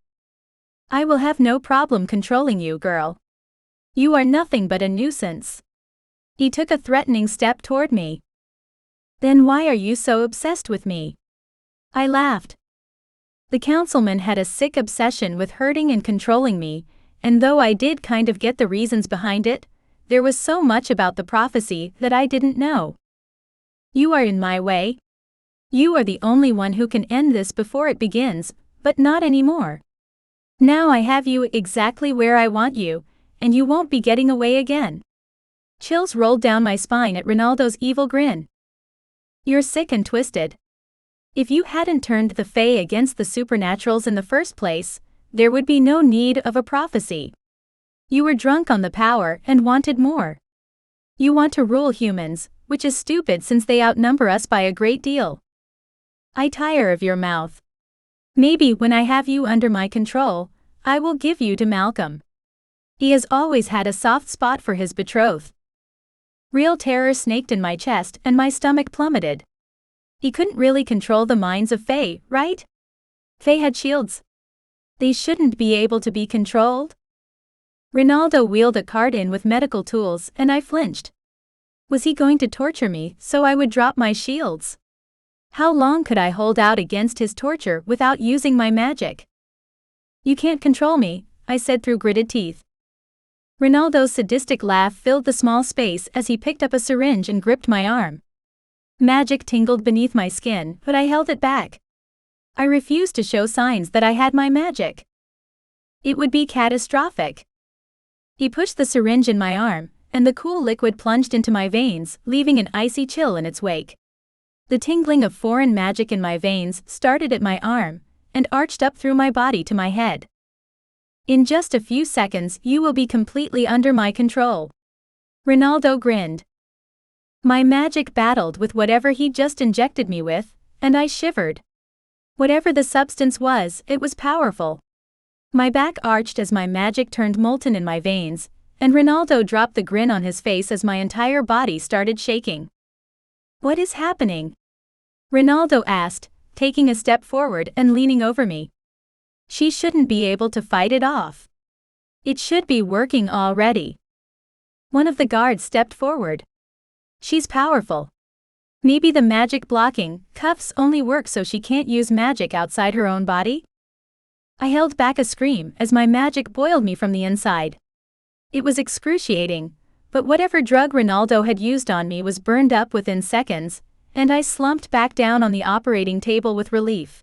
I will have no problem controlling you, girl. You are nothing but a nuisance. He took a threatening step toward me. Then why are you so obsessed with me? I laughed. The councilman had a sick obsession with hurting and controlling me, and though I did kind of get the reasons behind it, there was so much about the prophecy that I didn't know. You are in my way. You are the only one who can end this before it begins, but not anymore. Now I have you exactly where I want you, and you won't be getting away again. Chills rolled down my spine at Ronaldo's evil grin. You're sick and twisted. If you hadn't turned the Fae against the supernaturals in the first place, there would be no need of a prophecy. You were drunk on the power and wanted more. You want to rule humans, which is stupid since they outnumber us by a great deal. I tire of your mouth. Maybe when I have you under my control, I will give you to Malcolm. He has always had a soft spot for his betrothed. Real terror snaked in my chest and my stomach plummeted. He couldn't really control the minds of Fae, right? Fae had shields. They shouldn't be able to be controlled. Ronaldo wheeled a cart in with medical tools and I flinched. Was he going to torture me so I would drop my shields? How long could I hold out against his torture without using my magic? You can't control me, I said through gritted teeth. Ronaldo's sadistic laugh filled the small space as he picked up a syringe and gripped my arm. Magic tingled beneath my skin, but I held it back. I refused to show signs that I had my magic. It would be catastrophic. He pushed the syringe in my arm, and the cool liquid plunged into my veins, leaving an icy chill in its wake. The tingling of foreign magic in my veins started at my arm, and arched up through my body to my head. In just a few seconds you will be completely under my control. Ronaldo grinned. My magic battled with whatever he just injected me with, and I shivered. Whatever the substance was, it was powerful. My back arched as my magic turned molten in my veins, and Ronaldo dropped the grin on his face as my entire body started shaking. What is happening? Ronaldo asked, taking a step forward and leaning over me. She shouldn't be able to fight it off. It should be working already. One of the guards stepped forward. She's powerful. Maybe the magic blocking cuffs only work so she can't use magic outside her own body? I held back a scream as my magic boiled me from the inside. It was excruciating, but whatever drug Ronaldo had used on me was burned up within seconds, and I slumped back down on the operating table with relief.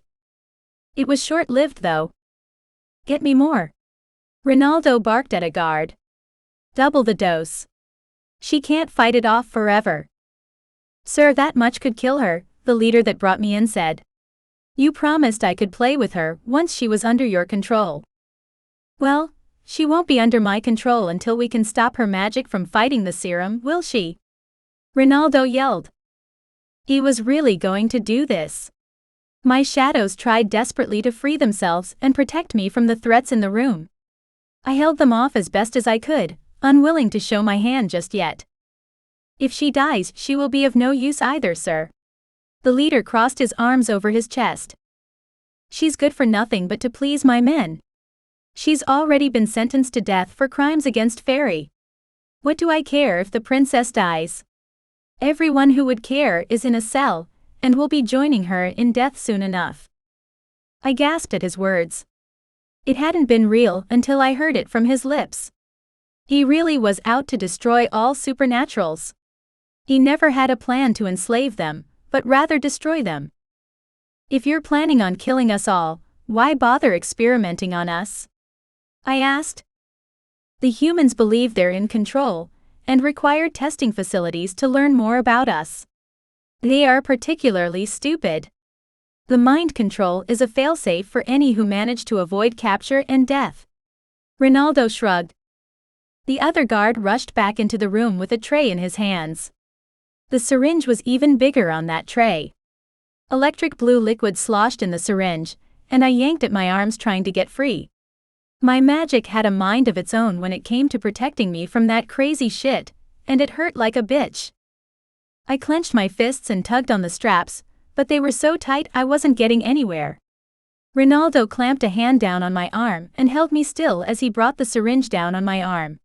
It was short-lived though. Get me more. Ronaldo barked at a guard. Double the dose. She can't fight it off forever. Sir, that much could kill her, the leader that brought me in said. You promised I could play with her once she was under your control. Well, she won't be under my control until we can stop her magic from fighting the serum, will she? Ronaldo yelled. He was really going to do this. My shadows tried desperately to free themselves and protect me from the threats in the room. I held them off as best as I could, unwilling to show my hand just yet. If she dies, she will be of no use either, sir. The leader crossed his arms over his chest. She's good for nothing but to please my men. She's already been sentenced to death for crimes against Fairy. What do I care if the princess dies? Everyone who would care is in a cell, and will be joining her in death soon enough. I gasped at his words. It hadn't been real until I heard it from his lips. He really was out to destroy all supernaturals. He never had a plan to enslave them, but rather destroy them. If you're planning on killing us all, why bother experimenting on us? I asked. The humans believe they're in control, and required testing facilities to learn more about us. They are particularly stupid. The mind control is a failsafe for any who manage to avoid capture and death. Ronaldo shrugged. The other guard rushed back into the room with a tray in his hands. The syringe was even bigger on that tray. Electric blue liquid sloshed in the syringe, and I yanked at my arms trying to get free. My magic had a mind of its own when it came to protecting me from that crazy shit, and it hurt like a bitch. I clenched my fists and tugged on the straps, but they were so tight I wasn't getting anywhere. Ronaldo clamped a hand down on my arm and held me still as he brought the syringe down on my arm.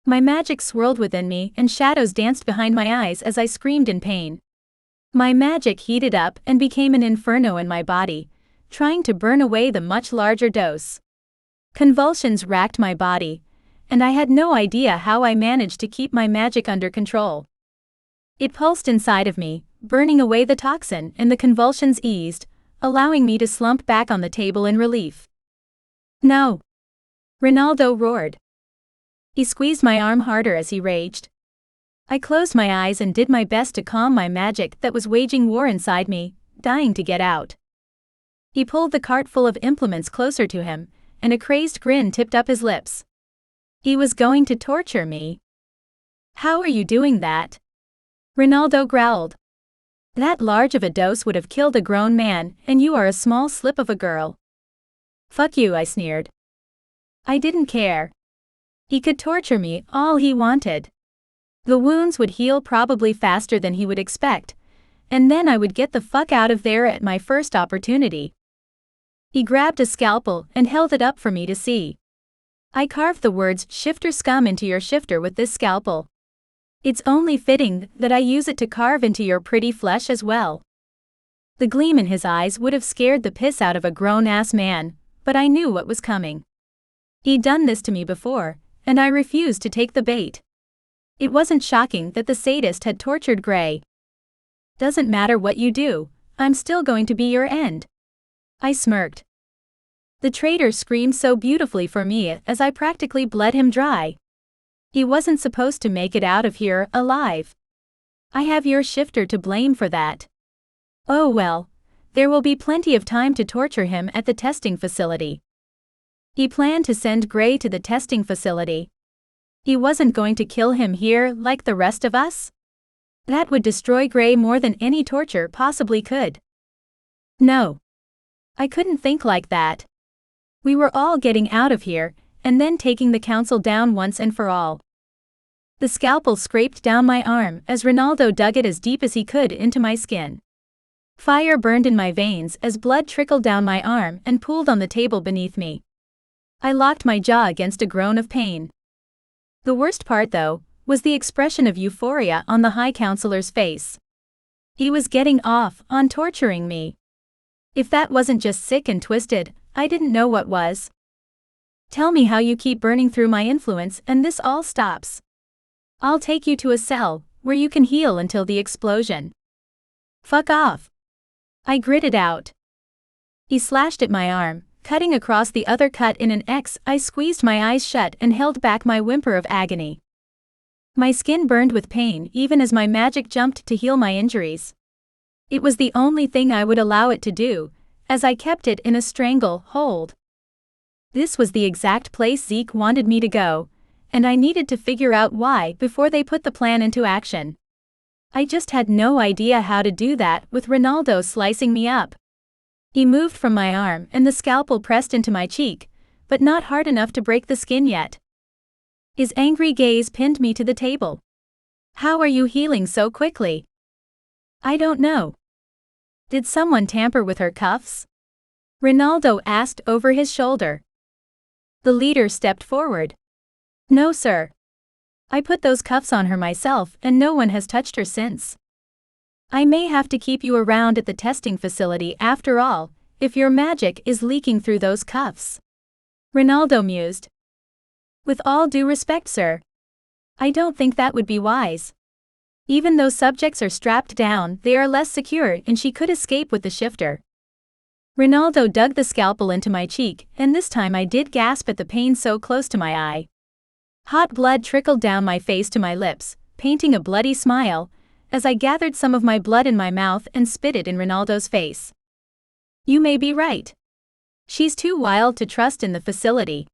My magic swirled within me and shadows danced behind my eyes as I screamed in pain. My magic heated up and became an inferno in my body, trying to burn away the much larger dose. Convulsions racked my body, and I had no idea how I managed to keep my magic under control. It pulsed inside of me, burning away the toxin, and the convulsions eased, allowing me to slump back on the table in relief. No! Ronaldo roared. He squeezed my arm harder as he raged. I closed my eyes and did my best to calm my magic that was waging war inside me, dying to get out. He pulled the cart full of implements closer to him, and a crazed grin tipped up his lips. He was going to torture me. How are you doing that? Ronaldo growled. That large of a dose would have killed a grown man, and you are a small slip of a girl. Fuck you, I sneered. I didn't care. He could torture me all he wanted. The wounds would heal probably faster than he would expect, and then I would get the fuck out of there at my first opportunity. He grabbed a scalpel and held it up for me to see. I carved the words "shifter scum" into your shifter with this scalpel. It's only fitting that I use it to carve into your pretty flesh as well. The gleam in his eyes would have scared the piss out of a grown-ass man, but I knew what was coming. He'd done this to me before, and I refused to take the bait. It wasn't shocking that the sadist had tortured Gray. Doesn't matter what you do, I'm still going to be your end. I smirked. The traitor screamed so beautifully for me as I practically bled him dry. He wasn't supposed to make it out of here alive. I have your shifter to blame for that. Oh well, there will be plenty of time to torture him at the testing facility. He planned to send Gray to the testing facility. He wasn't going to kill him here like the rest of us? That would destroy Gray more than any torture possibly could. No. I couldn't think like that. We were all getting out of here, and then taking the council down once and for all. The scalpel scraped down my arm as Ronaldo dug it as deep as he could into my skin. Fire burned in my veins as blood trickled down my arm and pooled on the table beneath me. I locked my jaw against a groan of pain. The worst part, though, was the expression of euphoria on the High Counselor's face. He was getting off on torturing me. If that wasn't just sick and twisted, I didn't know what was. Tell me how you keep burning through my influence and this all stops. I'll take you to a cell, where you can heal until the explosion. Fuck off. I gritted out. He slashed at my arm, cutting across the other cut in an X. I squeezed my eyes shut and held back my whimper of agony. My skin burned with pain even as my magic jumped to heal my injuries. It was the only thing I would allow it to do, as I kept it in a strangle hold. This was the exact place Zeke wanted me to go, and I needed to figure out why before they put the plan into action. I just had no idea how to do that with Ronaldo slicing me up. He moved from my arm and the scalpel pressed into my cheek, but not hard enough to break the skin yet. His angry gaze pinned me to the table. How are you healing so quickly? I don't know. Did someone tamper with her cuffs? Ronaldo asked over his shoulder. The leader stepped forward. No, sir. I put those cuffs on her myself and no one has touched her since. I may have to keep you around at the testing facility after all, if your magic is leaking through those cuffs. Ronaldo mused. With all due respect, sir. I don't think that would be wise. Even though subjects are strapped down, they are less secure and she could escape with the shifter. Ronaldo dug the scalpel into my cheek, and this time I did gasp at the pain so close to my eye. Hot blood trickled down my face to my lips, painting a bloody smile, as I gathered some of my blood in my mouth and spit it in Ronaldo's face. You may be right. She's too wild to trust in the facility.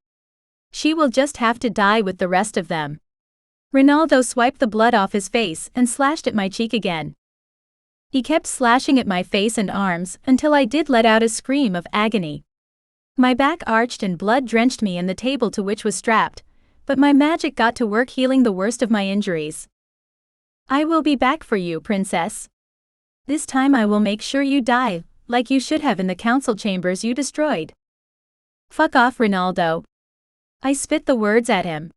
She will just have to die with the rest of them. Ronaldo swiped the blood off his face and slashed at my cheek again. He kept slashing at my face and arms until I did let out a scream of agony. My back arched and blood drenched me and the table to which was strapped, but my magic got to work healing the worst of my injuries. I will be back for you, princess. This time I will make sure you die, like you should have in the council chambers you destroyed. Fuck off, Ronaldo. I spit the words at him.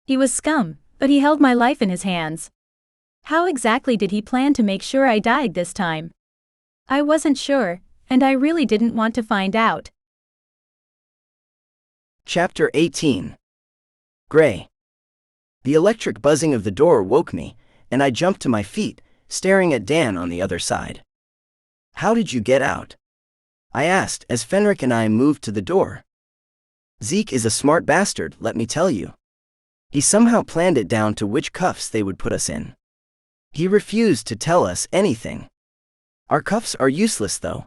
He was scum, but he held my life in his hands. How exactly did he plan to make sure I died this time? I wasn't sure, and I really didn't want to find out. Chapter 18. Gray. The electric buzzing of the door woke me, and I jumped to my feet, staring at Dan on the other side. How did you get out? I asked as Fenric and I moved to the door. Zeke is a smart bastard, let me tell you. He somehow planned it down to which cuffs they would put us in. He refused to tell us anything. Our cuffs are useless though.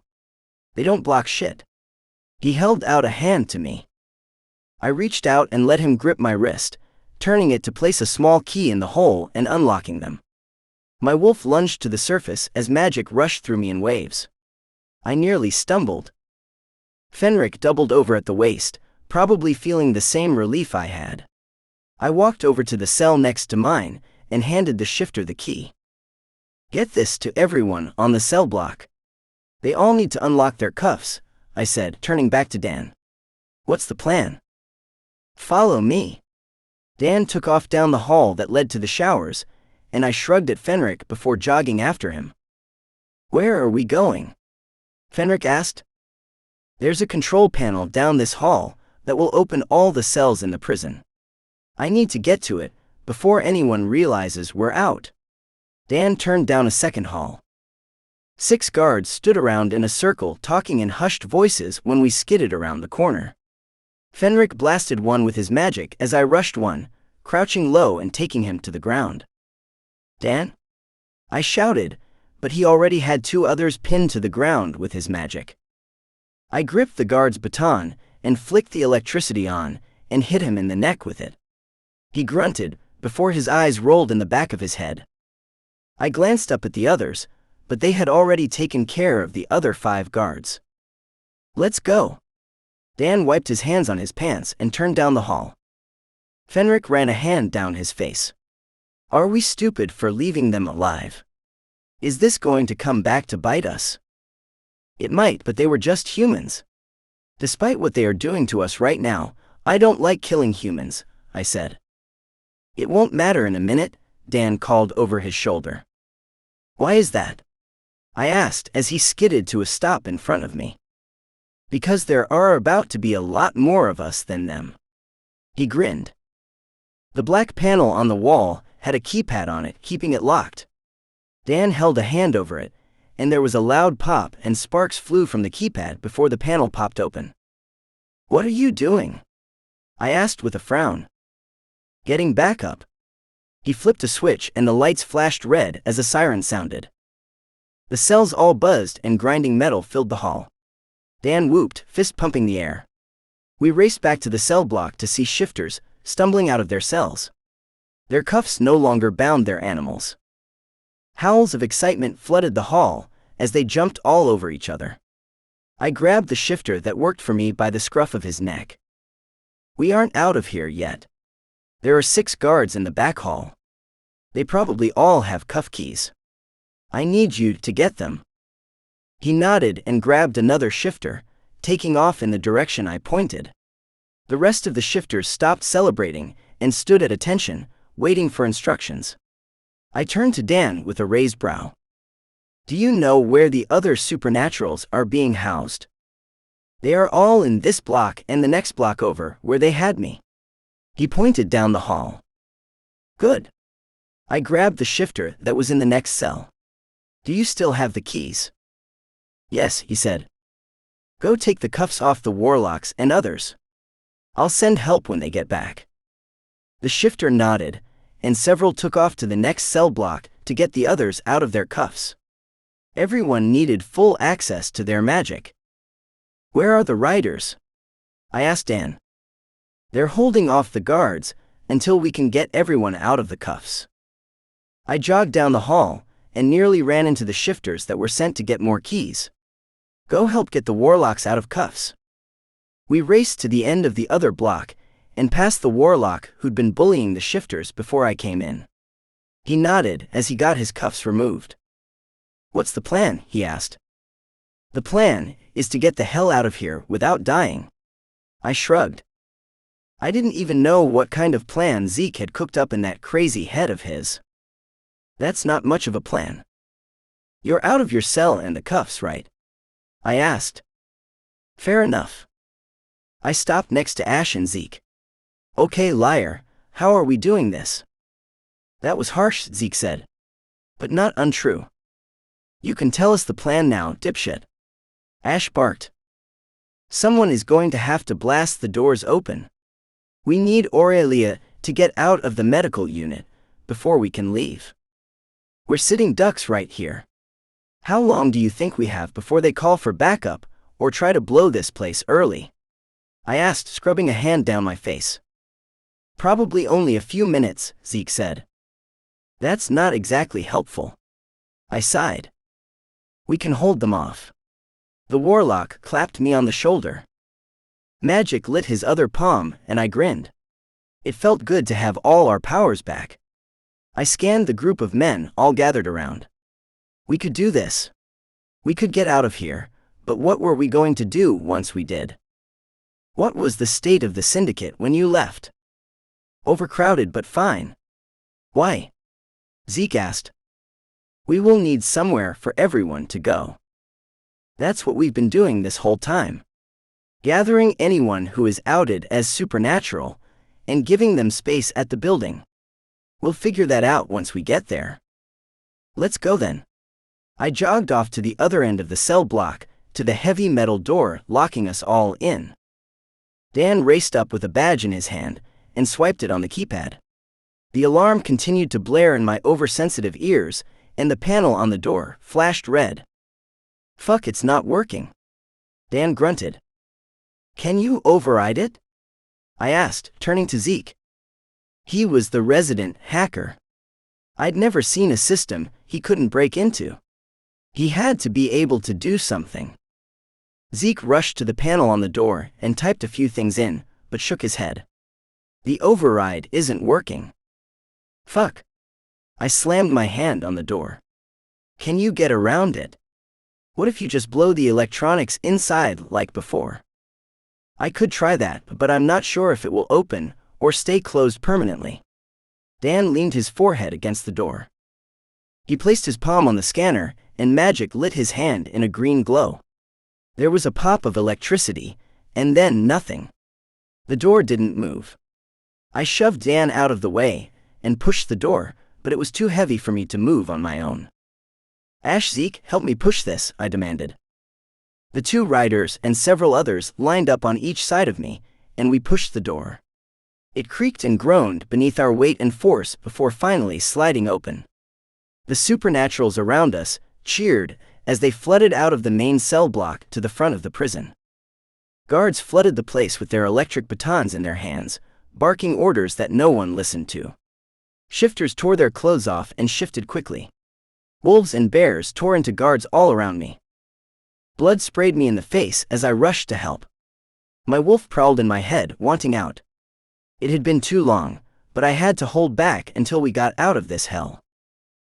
They don't block shit. He held out a hand to me. I reached out and let him grip my wrist, turning it to place a small key in the hole and unlocking them. My wolf lunged to the surface as magic rushed through me in waves. I nearly stumbled. Fenric doubled over at the waist, probably feeling the same relief I had. I walked over to the cell next to mine and handed the shifter the key. Get this to everyone on the cell block. They all need to unlock their cuffs, I said, turning back to Dan. What's the plan? Follow me. Dan took off down the hall that led to the showers, and I shrugged at Fenric before jogging after him. Where are we going? Fenric asked. There's a control panel down this hall that will open all the cells in the prison. I need to get to it before anyone realizes we're out. Dan turned down a second hall. 6 guards stood around in a circle talking in hushed voices when we skidded around the corner. Fenric blasted one with his magic as I rushed one, crouching low and taking him to the ground. Dan? I shouted, but he already had 2 others pinned to the ground with his magic. I gripped the guard's baton and flicked the electricity on and hit him in the neck with it. He grunted before his eyes rolled in the back of his head. I glanced up at the others, but they had already taken care of the other 5 guards. Let's go. Dan wiped his hands on his pants and turned down the hall. Fenric ran a hand down his face. Are we stupid for leaving them alive? Is this going to come back to bite us? It might, but they were just humans. Despite what they are doing to us right now, I don't like killing humans, I said. It won't matter in a minute, Dan called over his shoulder. Why is that? I asked as he skidded to a stop in front of me. Because there are about to be a lot more of us than them. He grinned. The black panel on the wall had a keypad on it, keeping it locked. Dan held a hand over it, and there was a loud pop and sparks flew from the keypad before the panel popped open. What are you doing? I asked with a frown. Getting back up. He flipped a switch and the lights flashed red as a siren sounded. The cells all buzzed and grinding metal filled the hall. Dan whooped, fist pumping the air. We raced back to the cell block to see shifters stumbling out of their cells. Their cuffs no longer bound their animals. Howls of excitement flooded the hall as they jumped all over each other. I grabbed the shifter that worked for me by the scruff of his neck. We aren't out of here yet. There are 6 guards in the back hall. They probably all have cuff keys. I need you to get them. He nodded and grabbed another shifter, taking off in the direction I pointed. The rest of the shifters stopped celebrating and stood at attention, waiting for instructions. I turned to Dan with a raised brow. Do you know where the other supernaturals are being housed? They are all in this block and the next block over, where they had me. He pointed down the hall. Good. I grabbed the shifter that was in the next cell. Do you still have the keys? Yes, he said. Go take the cuffs off the warlocks and others. I'll send help when they get back. The shifter nodded, and several took off to the next cell block to get the others out of their cuffs. Everyone needed full access to their magic. Where are the riders? I asked Dan. They're holding off the guards until we can get everyone out of the cuffs. I jogged down the hall and nearly ran into the shifters that were sent to get more keys. Go help get the warlocks out of cuffs. We raced to the end of the other block and past the warlock who'd been bullying the shifters before I came in. He nodded as he got his cuffs removed. What's the plan? He asked. The plan is to get the hell out of here without dying. I shrugged. I didn't even know what kind of plan Zeke had cooked up in that crazy head of his. That's not much of a plan. You're out of your cell and the cuffs, right? I asked. Fair enough. I stopped next to Ash and Zeke. Okay, liar, how are we doing this? That was harsh, Zeke said. But not untrue. You can tell us the plan now, dipshit. Ash barked. Someone is going to have to blast the doors open. We need Aurelia to get out of the medical unit before we can leave. We're sitting ducks right here. How long do you think we have before they call for backup or try to blow this place early? I asked, scrubbing a hand down my face. Probably only a few minutes, Zeke said. That's not exactly helpful. I sighed. We can hold them off. The warlock clapped me on the shoulder. Magic lit his other palm, and I grinned. It felt good to have all our powers back. I scanned the group of men all gathered around. We could do this. We could get out of here, but what were we going to do once we did? What was the state of the syndicate when you left? Overcrowded but fine. Why? Zeke asked. We will need somewhere for everyone to go. That's what we've been doing this whole time. Gathering anyone who is outed as supernatural and giving them space at the building. We'll figure that out once we get there. Let's go then. I jogged off to the other end of the cell block, to the heavy metal door locking us all in. Dan raced up with a badge in his hand and swiped it on the keypad. The alarm continued to blare in my oversensitive ears, and the panel on the door flashed red. Fuck, it's not working. Dan grunted. Can you override it? I asked, turning to Zeke. He was the resident hacker. I'd never seen a system he couldn't break into. He had to be able to do something. Zeke rushed to the panel on the door and typed a few things in, but shook his head. The override isn't working. Fuck. I slammed my hand on the door. Can you get around it? What if you just blow the electronics inside like before? I could try that, but I'm not sure if it will open or stay closed permanently. Dan leaned his forehead against the door. He placed his palm on the scanner, and magic lit his hand in a green glow. There was a pop of electricity, and then nothing. The door didn't move. I shoved Dan out of the way and pushed the door, but it was too heavy for me to move on my own. Ash, Zeke, help me push this, I demanded. The two riders and several others lined up on each side of me, and we pushed the door. It creaked and groaned beneath our weight and force before finally sliding open. The supernaturals around us cheered as they flooded out of the main cell block to the front of the prison. Guards flooded the place with their electric batons in their hands, barking orders that no one listened to. Shifters tore their clothes off and shifted quickly. Wolves and bears tore into guards all around me. Blood sprayed me in the face as I rushed to help. My wolf prowled in my head, wanting out. It had been too long, but I had to hold back until we got out of this hell.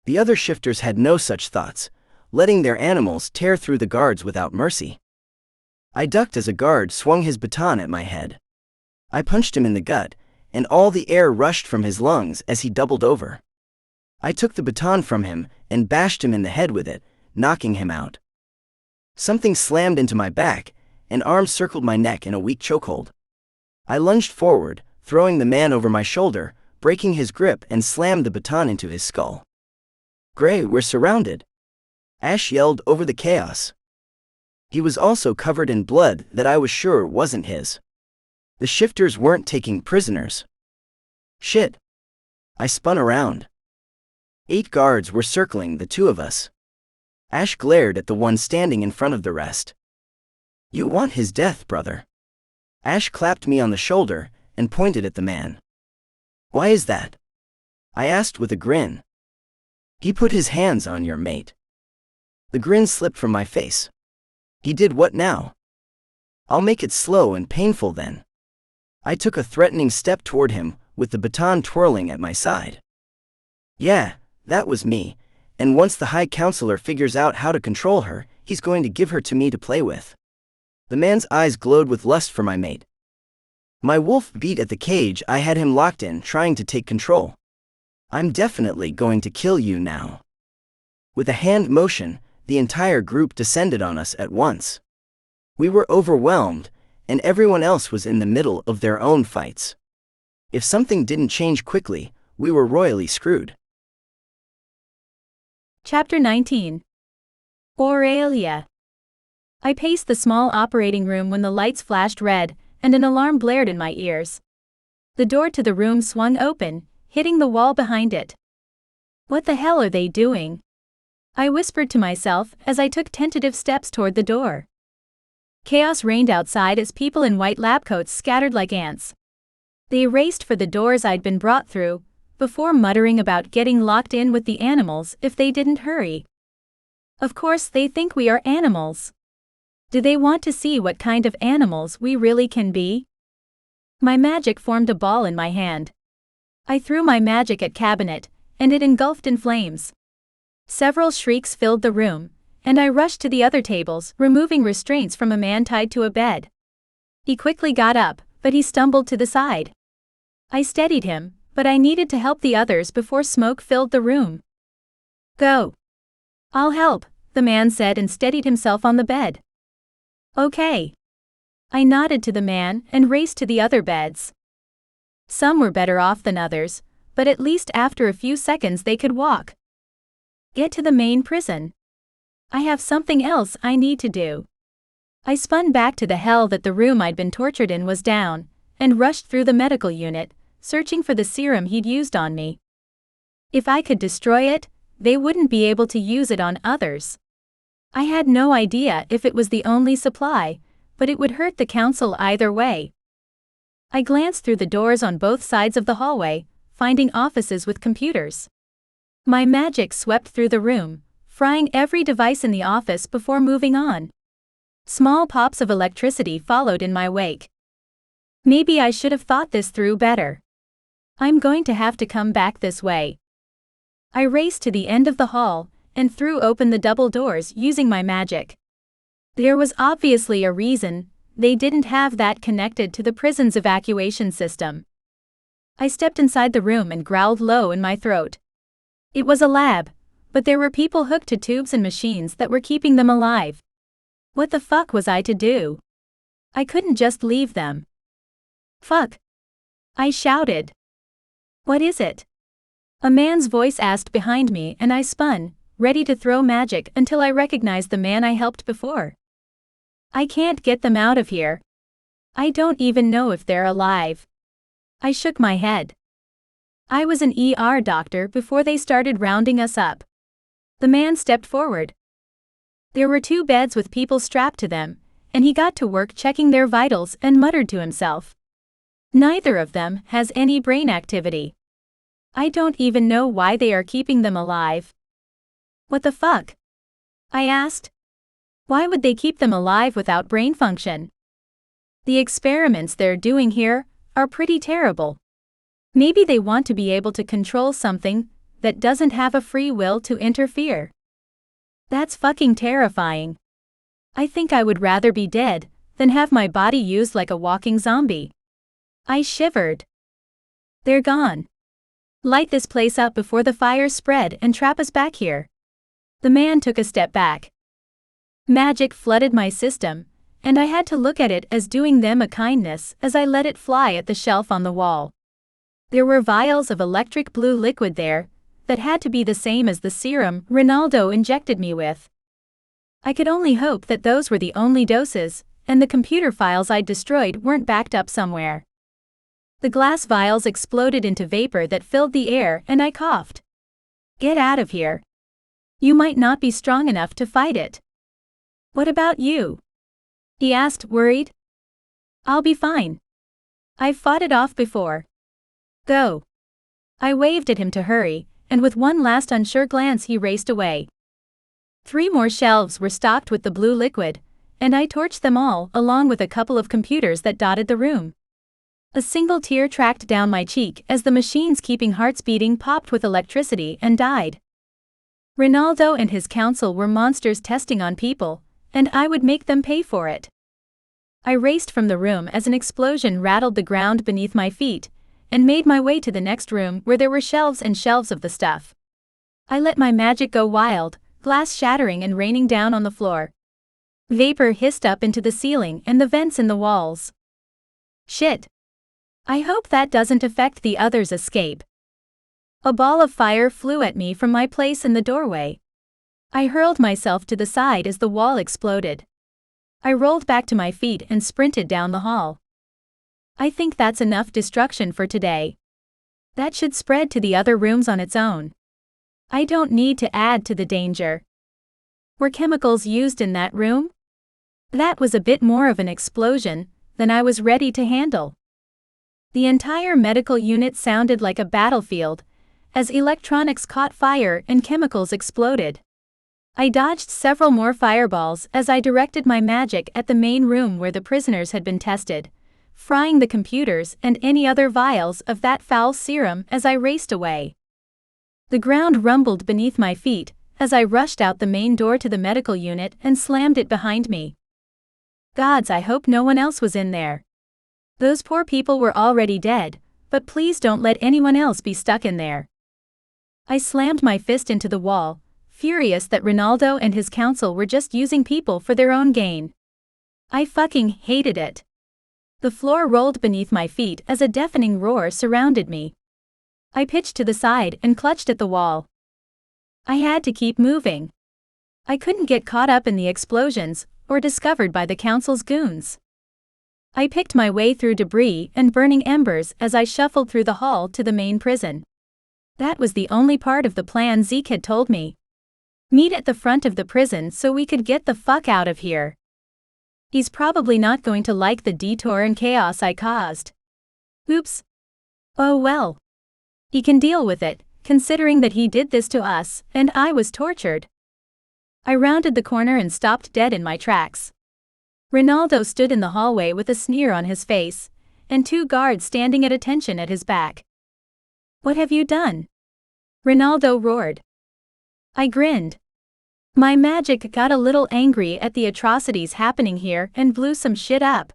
The other shifters had no such thoughts, letting their animals tear through the guards without mercy. I ducked as a guard swung his baton at my head. I punched him in the gut, and all the air rushed from his lungs as he doubled over. I took the baton from him and bashed him in the head with it, knocking him out. Something slammed into my back, and arms circled my neck in a weak chokehold. I lunged forward, throwing the man over my shoulder, breaking his grip and slammed the baton into his skull. "Gray, we're surrounded!" Ash yelled over the chaos. He was also covered in blood that I was sure wasn't his. The shifters weren't taking prisoners. Shit. I spun around. 8 guards were circling the 2 of us. Ash glared at the one standing in front of the rest. "You want his death, brother." Ash clapped me on the shoulder and pointed at the man. "Why is that?" I asked with a grin. "He put his hands on your mate." The grin slipped from my face. "He did what now?" "I'll make it slow and painful then." I took a threatening step toward him, with the baton twirling at my side. "Yeah, that was me, and once the High Counselor figures out how to control her, he's going to give her to me to play with." The man's eyes glowed with lust for my mate. My wolf beat at the cage I had him locked in, trying to take control. "I'm definitely going to kill you now." With a hand motion, the entire group descended on us at once. We were overwhelmed, and everyone else was in the middle of their own fights. If something didn't change quickly, we were royally screwed. Chapter 19. Aurelia. I paced the small operating room when the lights flashed red, and an alarm blared in my ears. The door to the room swung open, hitting the wall behind it. "What the hell are they doing?" I whispered to myself as I took tentative steps toward the door. Chaos reigned outside as people in white lab coats scattered like ants. They raced for the doors I'd been brought through, before muttering about getting locked in with the animals if they didn't hurry. Of course they think we are animals. Do they want to see what kind of animals we really can be? My magic formed a ball in my hand. I threw my magic at cabinet, and it engulfed in flames. Several shrieks filled the room, and I rushed to the other tables, removing restraints from a man tied to a bed. He quickly got up, but he stumbled to the side. I steadied him, but I needed to help the others before smoke filled the room. "Go." "I'll help," the man said and steadied himself on the bed. "Okay." I nodded to the man and raced to the other beds. Some were better off than others, but at least after a few seconds they could walk. "Get to the main prison. I have something else I need to do." I spun back to the hell that the room I'd been tortured in was down, and rushed through the medical unit, searching for the serum he'd used on me. If I could destroy it, they wouldn't be able to use it on others. I had no idea if it was the only supply, but it would hurt the council either way. I glanced through the doors on both sides of the hallway, finding offices with computers. My magic swept through the room, frying every device in the office before moving on. Small pops of electricity followed in my wake. Maybe I should have thought this through better. I'm going to have to come back this way. I raced to the end of the hall, and threw open the double doors using my magic. There was obviously a reason they didn't have that connected to the prison's evacuation system. I stepped inside the room and growled low in my throat. It was a lab, but there were people hooked to tubes and machines that were keeping them alive. What the fuck was I to do? I couldn't just leave them. "Fuck!" I shouted. "What is it?" A man's voice asked behind me, and I spun, ready to throw magic until I recognized the man I helped before. "I can't get them out of here. I don't even know if they're alive." I shook my head. I was an ER doctor before they started rounding us up. The man stepped forward. There were 2 beds with people strapped to them, and he got to work checking their vitals and muttered to himself. "Neither of them has any brain activity. I don't even know why they are keeping them alive." "What the fuck?" I asked. "Why would they keep them alive without brain function?" "The experiments they're doing here are pretty terrible. Maybe they want to be able to control something that doesn't have a free will to interfere." "That's fucking terrifying. I think I would rather be dead than have my body used like a walking zombie." I shivered. "They're gone. Light this place up before the fire spread and trap us back here." The man took a step back. Magic flooded my system, and I had to look at it as doing them a kindness as I let it fly at the shelf on the wall. There were vials of electric blue liquid there that had to be the same as the serum Ronaldo injected me with. I could only hope that those were the only doses, and the computer files I'd destroyed weren't backed up somewhere. The glass vials exploded into vapor that filled the air, and I coughed. Get out of here. You might not be strong enough to fight it. What about you? He asked, worried. I'll be fine. I've fought it off before. Go. I waved at him to hurry, and with one last unsure glance he raced away. 3 more shelves were stocked with the blue liquid, and I torched them all along with a couple of computers that dotted the room. A single tear tracked down my cheek as the machines keeping hearts beating popped with electricity and died. Ronaldo and his council were monsters testing on people, and I would make them pay for it. I raced from the room as an explosion rattled the ground beneath my feet, and made my way to the next room where there were shelves and shelves of the stuff. I let my magic go wild, glass shattering and raining down on the floor. Vapor hissed up into the ceiling and the vents in the walls. Shit. I hope that doesn't affect the others' escape. A ball of fire flew at me from my place in the doorway. I hurled myself to the side as the wall exploded. I rolled back to my feet and sprinted down the hall. I think that's enough destruction for today. That should spread to the other rooms on its own. I don't need to add to the danger. Were chemicals used in that room? That was a bit more of an explosion than I was ready to handle. The entire medical unit sounded like a battlefield as electronics caught fire and chemicals exploded. I dodged several more fireballs as I directed my magic at the main room where the prisoners had been tested, frying the computers and any other vials of that foul serum as I raced away. The ground rumbled beneath my feet as I rushed out the main door to the medical unit and slammed it behind me. Gods, I hope no one else was in there. Those poor people were already dead, but please don't let anyone else be stuck in there. I slammed my fist into the wall, furious that Ronaldo and his council were just using people for their own gain. I fucking hated it. The floor rolled beneath my feet as a deafening roar surrounded me. I pitched to the side and clutched at the wall. I had to keep moving. I couldn't get caught up in the explosions or discovered by the council's goons. I picked my way through debris and burning embers as I shuffled through the hall to the main prison. That was the only part of the plan Zeke had told me. Meet at the front of the prison so we could get the fuck out of here. He's probably not going to like the detour and chaos I caused. Oops. Oh well. He can deal with it, considering that he did this to us, and I was tortured. I rounded the corner and stopped dead in my tracks. Ronaldo stood in the hallway with a sneer on his face, and 2 guards standing at attention at his back. What have you done? Ronaldo roared. I grinned. My magic got a little angry at the atrocities happening here and blew some shit up.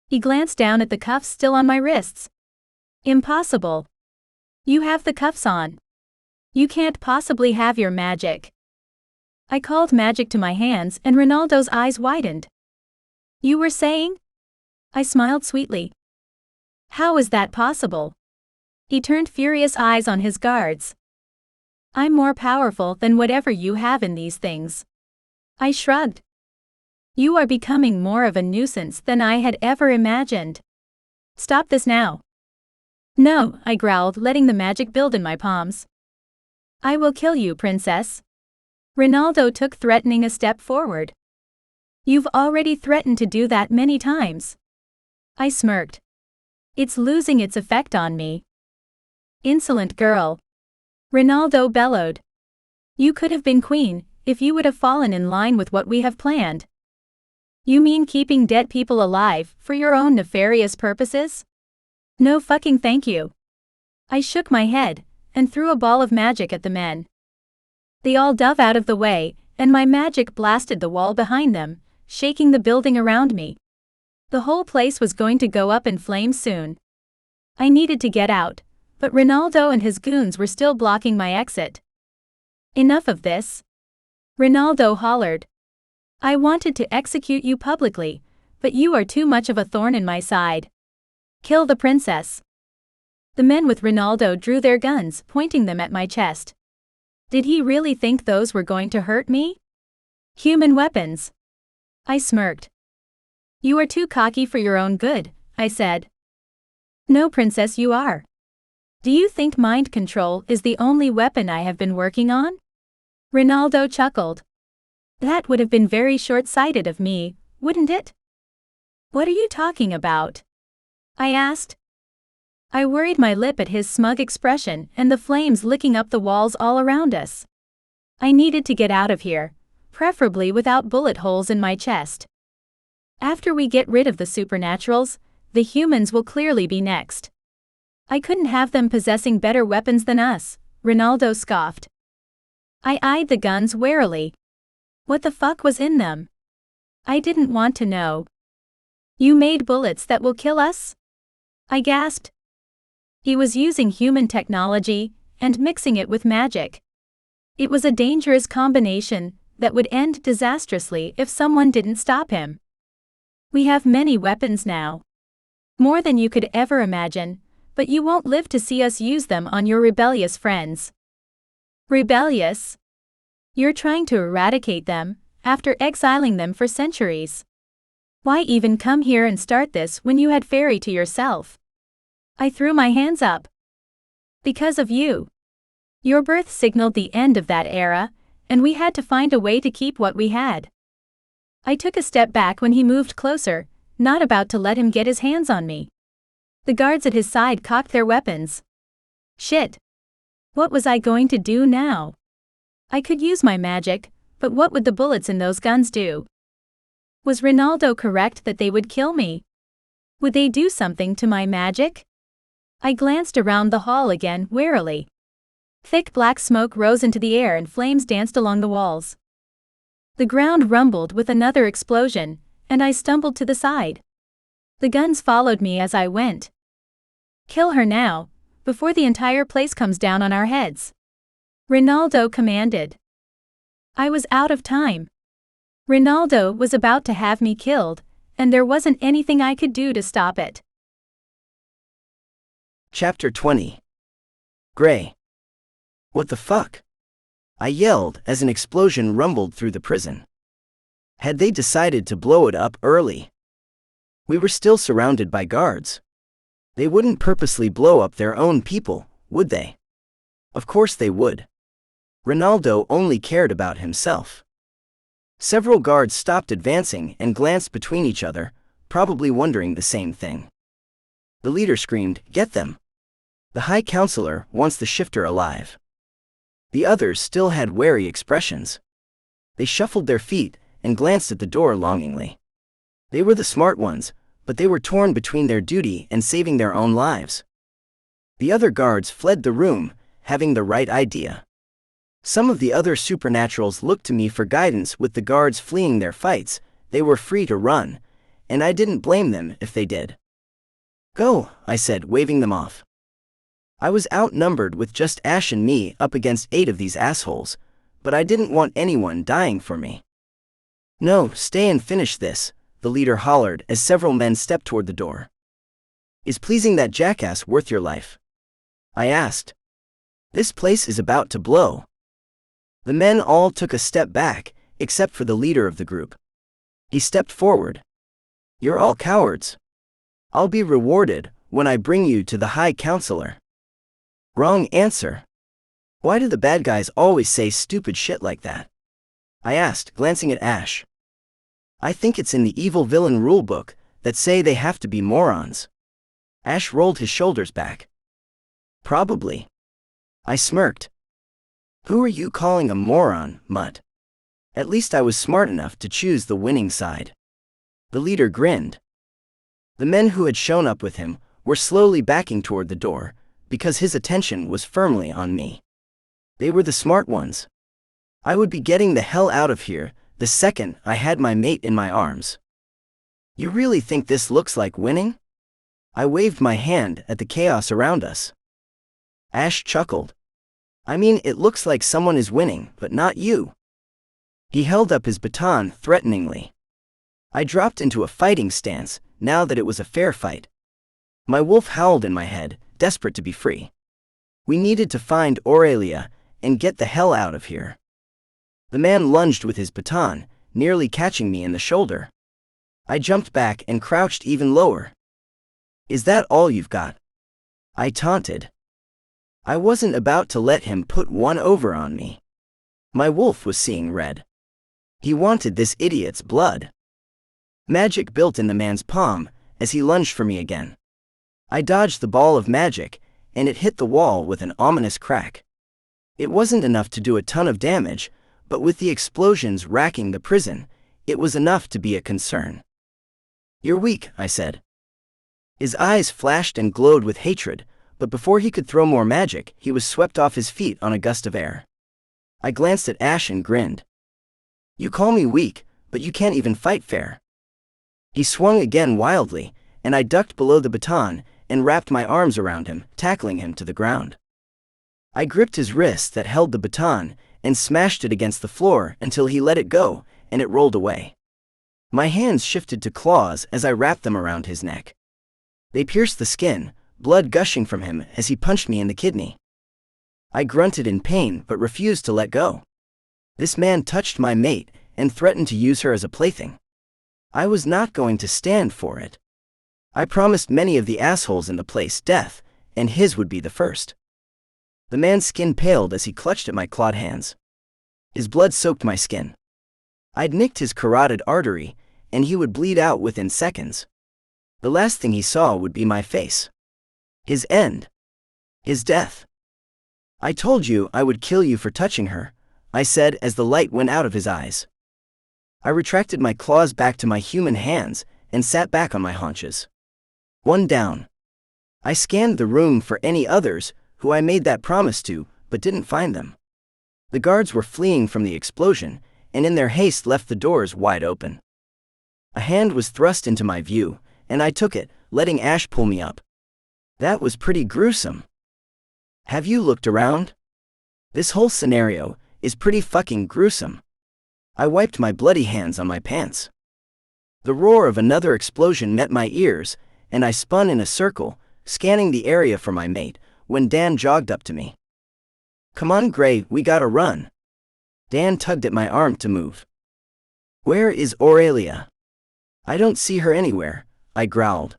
He glanced down at the cuffs still on my wrists. Impossible. You have the cuffs on. You can't possibly have your magic. I called magic to my hands and Ronaldo's eyes widened. You were saying? I smiled sweetly. How is that possible? He turned furious eyes on his guards. I'm more powerful than whatever you have in these things. I shrugged. You are becoming more of a nuisance than I had ever imagined. Stop this now. No, I growled, letting the magic build in my palms. I will kill you, princess. Ronaldo took threatening a step forward. You've already threatened to do that many times. I smirked. It's losing its effect on me. Insolent girl. Ronaldo bellowed. You could have been queen, if you would have fallen in line with what we have planned. You mean keeping dead people alive for your own nefarious purposes? No fucking thank you. I shook my head and threw a ball of magic at the men. They all dove out of the way, and my magic blasted the wall behind them, shaking the building around me. The whole place was going to go up in flames soon. I needed to get out, but Ronaldo and his goons were still blocking my exit. Enough of this. Ronaldo hollered. I wanted to execute you publicly, but you are too much of a thorn in my side. Kill the princess. The men with Ronaldo drew their guns, pointing them at my chest. Did he really think those were going to hurt me? Human weapons. I smirked. You are too cocky for your own good, I said. No, princess, you are. Do you think mind control is the only weapon I have been working on? Ronaldo chuckled. That would have been very short-sighted of me, wouldn't it? What are you talking about? I asked. I worried my lip at his smug expression and the flames licking up the walls all around us. I needed to get out of here, preferably without bullet holes in my chest. After we get rid of the supernaturals, the humans will clearly be next. I couldn't have them possessing better weapons than us, Ronaldo scoffed. I eyed the guns warily. What the fuck was in them? I didn't want to know. You made bullets that will kill us? I gasped. He was using human technology and mixing it with magic. It was a dangerous combination that would end disastrously if someone didn't stop him. We have many weapons now. More than you could ever imagine, but you won't live to see us use them on your rebellious friends. Rebellious? You're trying to eradicate them, after exiling them for centuries. Why even come here and start this when you had Fairy to yourself? I threw my hands up. Because of you. Your birth signaled the end of that era, and we had to find a way to keep what we had. I took a step back when he moved closer, not about to let him get his hands on me. The guards at his side cocked their weapons. Shit. What was I going to do now? I could use my magic, but what would the bullets in those guns do? Was Ronaldo correct that they would kill me? Would they do something to my magic? I glanced around the hall again warily. Thick black smoke rose into the air and flames danced along the walls. The ground rumbled with another explosion, and I stumbled to the side. The guns followed me as I went. Kill her now, before the entire place comes down on our heads. Ronaldo commanded. I was out of time. Ronaldo was about to have me killed, and there wasn't anything I could do to stop it. Chapter 20. Gray. What the fuck? I yelled as an explosion rumbled through the prison. Had they decided to blow it up early? We were still surrounded by guards. They wouldn't purposely blow up their own people, would they? Of course they would. Ronaldo only cared about himself. Several guards stopped advancing and glanced between each other, probably wondering the same thing. The leader screamed, "Get them! The High Counselor wants the shifter alive." The others still had wary expressions. They shuffled their feet and glanced at the door longingly. They were the smart ones, but they were torn between their duty and saving their own lives. The other guards fled the room, having the right idea. Some of the other supernaturals looked to me for guidance. With the guards fleeing their fights, they were free to run, and I didn't blame them if they did. "Go," I said, waving them off. I was outnumbered with just Ash and me up against 8 of these assholes, but I didn't want anyone dying for me. "No, stay and finish this," the leader hollered as several men stepped toward the door. "Is pleasing that jackass worth your life?" I asked. "This place is about to blow." The men all took a step back, except for the leader of the group. He stepped forward. "You're all cowards. I'll be rewarded when I bring you to the High Counselor." Wrong answer. Why do the bad guys always say stupid shit like that? I asked, glancing at Ash. I think it's in the evil villain rulebook that say they have to be morons. Ash rolled his shoulders back. Probably. I smirked. Who are you calling a moron, Mutt? At least I was smart enough to choose the winning side. The leader grinned. The men who had shown up with him were slowly backing toward the door, because his attention was firmly on me. They were the smart ones. I would be getting the hell out of here the second I had my mate in my arms. You really think this looks like winning? I waved my hand at the chaos around us. Ash chuckled. I mean, it looks like someone is winning, but not you. He held up his baton threateningly. I dropped into a fighting stance, now that it was a fair fight. My wolf howled in my head, desperate to be free. We needed to find Aurelia and get the hell out of here. The man lunged with his baton, nearly catching me in the shoulder. I jumped back and crouched even lower. "Is that all you've got?" I taunted. I wasn't about to let him put one over on me. My wolf was seeing red. He wanted this idiot's blood. Magic built in the man's palm as he lunged for me again. I dodged the ball of magic, and it hit the wall with an ominous crack. It wasn't enough to do a ton of damage, but with the explosions racking the prison, it was enough to be a concern. "You're weak," I said. His eyes flashed and glowed with hatred, but before he could throw more magic, he was swept off his feet on a gust of air. I glanced at Ash and grinned. "You call me weak, but you can't even fight fair." He swung again wildly, and I ducked below the baton and wrapped my arms around him, tackling him to the ground. I gripped his wrist that held the baton and smashed it against the floor until he let it go, and it rolled away. My hands shifted to claws as I wrapped them around his neck. They pierced the skin, blood gushing from him as he punched me in the kidney. I grunted in pain but refused to let go. This man touched my mate and threatened to use her as a plaything. I was not going to stand for it. I promised many of the assholes in the place death, and his would be the first. The man's skin paled as he clutched at my clawed hands. His blood soaked my skin. I'd nicked his carotid artery, and he would bleed out within seconds. The last thing he saw would be my face. His end. His death. "I told you I would kill you for touching her," I said as the light went out of his eyes. I retracted my claws back to my human hands and sat back on my haunches. One down. I scanned the room for any others who I made that promise to, but didn't find them. The guards were fleeing from the explosion, and in their haste left the doors wide open. A hand was thrust into my view, and I took it, letting Ash pull me up. That was pretty gruesome. "Have you looked around? This whole scenario is pretty fucking gruesome." I wiped my bloody hands on my pants. The roar of another explosion met my ears, and I spun in a circle, scanning the area for my mate, when Dan jogged up to me. "Come on, Gray, we gotta run." Dan tugged at my arm to move. "Where is Aurelia?" "I don't see her anywhere," I growled.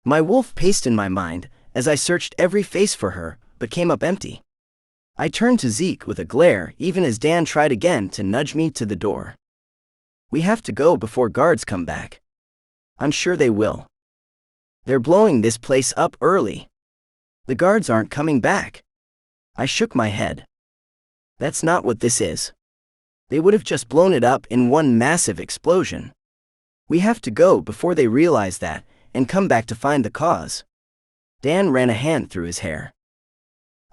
My wolf paced in my mind as I searched every face for her, but came up empty. I turned to Zeke with a glare even as Dan tried again to nudge me to the door. "We have to go before guards come back." "I'm sure they will. They're blowing this place up early. The guards aren't coming back." I shook my head. "That's not what this is. They would have just blown it up in one massive explosion. We have to go before they realize that and come back to find the cause." Dan ran a hand through his hair.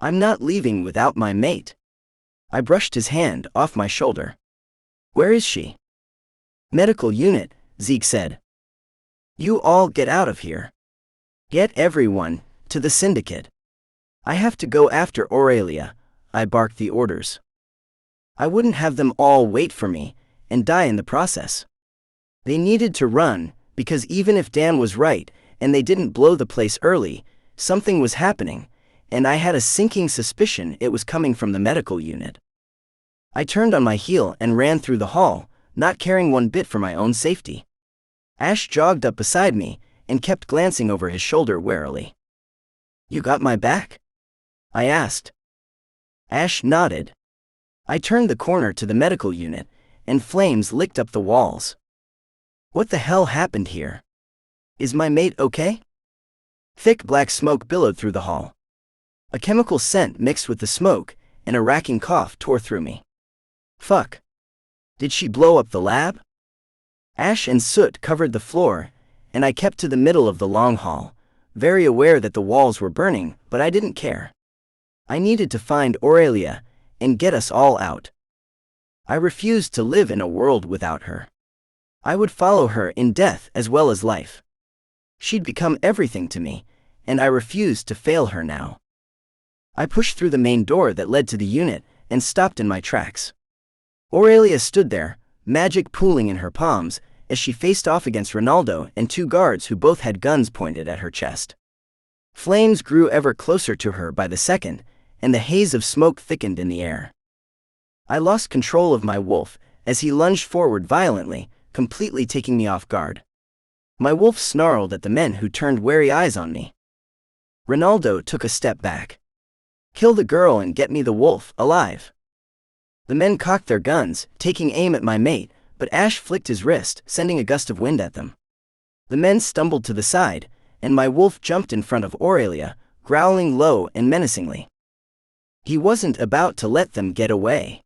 "I'm not leaving without my mate." I brushed his hand off my shoulder. "Where is she?" "Medical unit," Zeke said. "You all get out of here. Get everyone to the syndicate." "I have to go after Aurelia," I barked the orders. I wouldn't have them all wait for me and die in the process. They needed to run, because even if Dan was right and they didn't blow the place early, something was happening, and I had a sinking suspicion it was coming from the medical unit. I turned on my heel and ran through the hall, not caring one bit for my own safety. Ash jogged up beside me and kept glancing over his shoulder warily. "You got my back?" I asked. Ash nodded. I turned the corner to the medical unit, and flames licked up the walls. What the hell happened here? Is my mate okay? Thick black smoke billowed through the hall. A chemical scent mixed with the smoke, and a racking cough tore through me. Fuck. Did she blow up the lab? Ash and soot covered the floor, and I kept to the middle of the long hall, very aware that the walls were burning, but I didn't care. I needed to find Aurelia and get us all out. I refused to live in a world without her. I would follow her in death as well as life. She'd become everything to me, and I refused to fail her now. I pushed through the main door that led to the unit and stopped in my tracks. Aurelia stood there, magic pooling in her palms, as she faced off against Ronaldo and two guards who both had guns pointed at her chest. Flames grew ever closer to her by the second, and the haze of smoke thickened in the air. I lost control of my wolf as he lunged forward violently, completely taking me off guard. My wolf snarled at the men who turned wary eyes on me. Ronaldo took a step back. "Kill the girl and get me the wolf, alive." The men cocked their guns, taking aim at my mate, but Ash flicked his wrist, sending a gust of wind at them. The men stumbled to the side, and my wolf jumped in front of Aurelia, growling low and menacingly. He wasn't about to let them get away.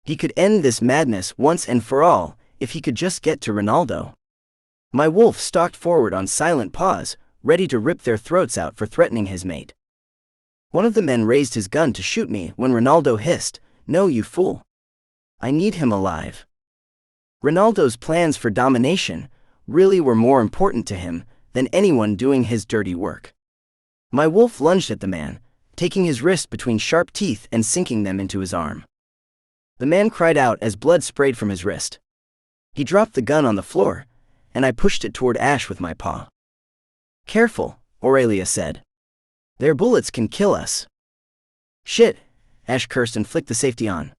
He could end this madness once and for all, if he could just get to Ronaldo. My wolf stalked forward on silent paws, ready to rip their throats out for threatening his mate. One of the men raised his gun to shoot me when Ronaldo hissed, "No, you fool. I need him alive." Ronaldo's plans for domination really were more important to him than anyone doing his dirty work. My wolf lunged at the man, taking his wrist between sharp teeth and sinking them into his arm. The man cried out as blood sprayed from his wrist. He dropped the gun on the floor, and I pushed it toward Ash with my paw. "Careful," Aurelia said. "Their bullets can kill us." "Shit," Ash cursed and flicked the safety on.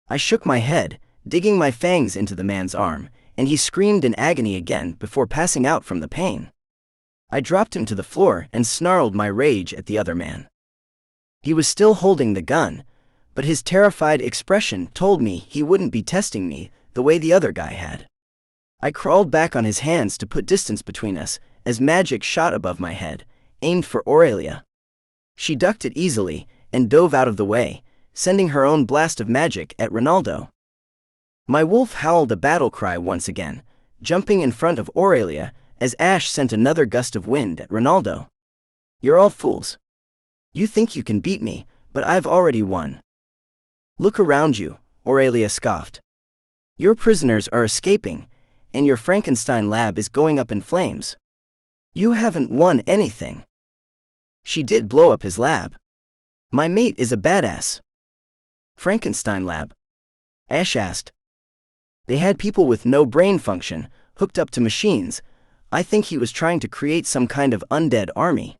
I shook my head, digging my fangs into the man's arm, and he screamed in agony again before passing out from the pain. I dropped him to the floor and snarled my rage at the other man. He was still holding the gun, but his terrified expression told me he wouldn't be testing me the way the other guy had. I crawled back on his hands to put distance between us as magic shot above my head, aimed for Aurelia. She ducked it easily and dove out of the way, sending her own blast of magic at Ronaldo. My wolf howled a battle cry once again, jumping in front of Aurelia as Ash sent another gust of wind at Ronaldo. "You're all fools. You think you can beat me, but I've already won." "Look around you," Aurelia scoffed. "Your prisoners are escaping, and your Frankenstein lab is going up in flames. You haven't won anything." "She did blow up his lab. My mate is a badass." "Frankenstein lab?" Ash asked. "They had people with no brain function, hooked up to machines. I think he was trying to create some kind of undead army.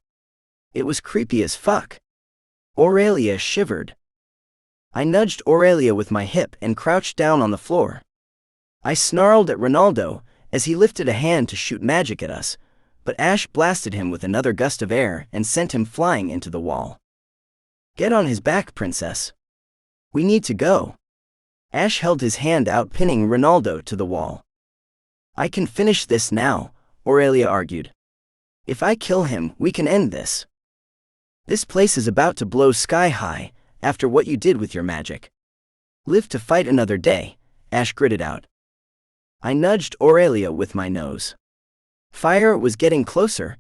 It was creepy as fuck." Aurelia shivered. I nudged Aurelia with my hip and crouched down on the floor. I snarled at Ronaldo as he lifted a hand to shoot magic at us, but Ash blasted him with another gust of air and sent him flying into the wall. "Get on his back, princess. We need to go." Ash held his hand out, pinning Ronaldo to the wall. "I can finish this now," Aurelia argued. "If I kill him, we can end this. This place is about to blow sky high after what you did with your magic. Live to fight another day," Ash gritted out. I nudged Aurelia with my nose. Fire was getting closer,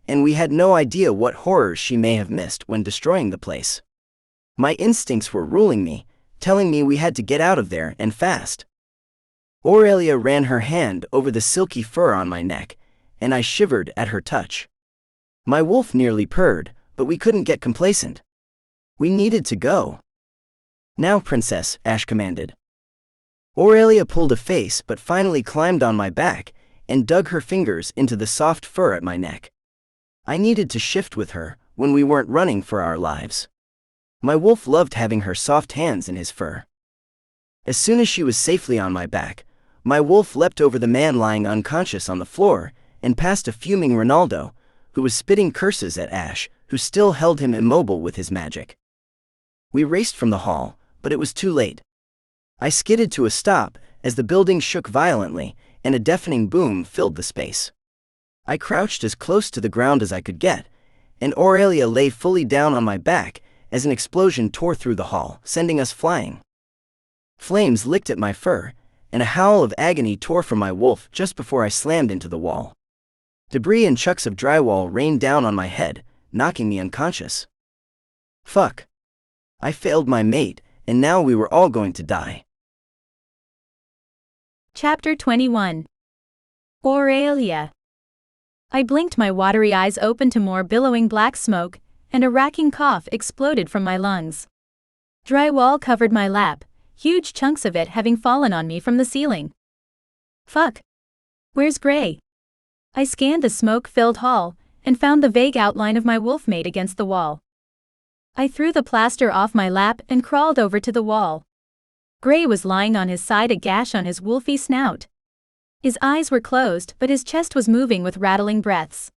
and we had no idea what horrors she may have missed when destroying the place. My instincts were ruling me, telling me we had to get out of there and fast. Aurelia ran her hand over the silky fur on my neck, and I shivered at her touch. My wolf nearly purred, but we couldn't get complacent. We needed to go. "Now, princess," Ash commanded. Aurelia pulled a face but finally climbed on my back and dug her fingers into the soft fur at my neck. I needed to shift with her when we weren't running for our lives. My wolf loved having her soft hands in his fur. As soon as she was safely on my back, my wolf leapt over the man lying unconscious on the floor and past a fuming Ronaldo, who was spitting curses at Ash, who still held him immobile with his magic. We raced from the hall, but it was too late. I skidded to a stop as the building shook violently, and a deafening boom filled the space. I crouched as close to the ground as I could get, and Aurelia lay fully down on my back as an explosion tore through the hall, sending us flying. Flames licked at my fur, and a howl of agony tore from my wolf just before I slammed into the wall. Debris and chunks of drywall rained down on my head, knocking me unconscious. Fuck. I failed my mate, and now we were all going to die. Chapter 21. Aurelia. I blinked, my watery eyes open to more billowing black smoke, and a racking cough exploded from my lungs. Drywall covered my lap, huge chunks of it having fallen on me from the ceiling. Fuck. Where's Gray? I scanned the smoke-filled hall, and found the vague outline of my wolfmate against the wall. I threw the plaster off my lap and crawled over to the wall. Gray was lying on his side, a gash on his wolfy snout. His eyes were closed, but his chest was moving with rattling breaths.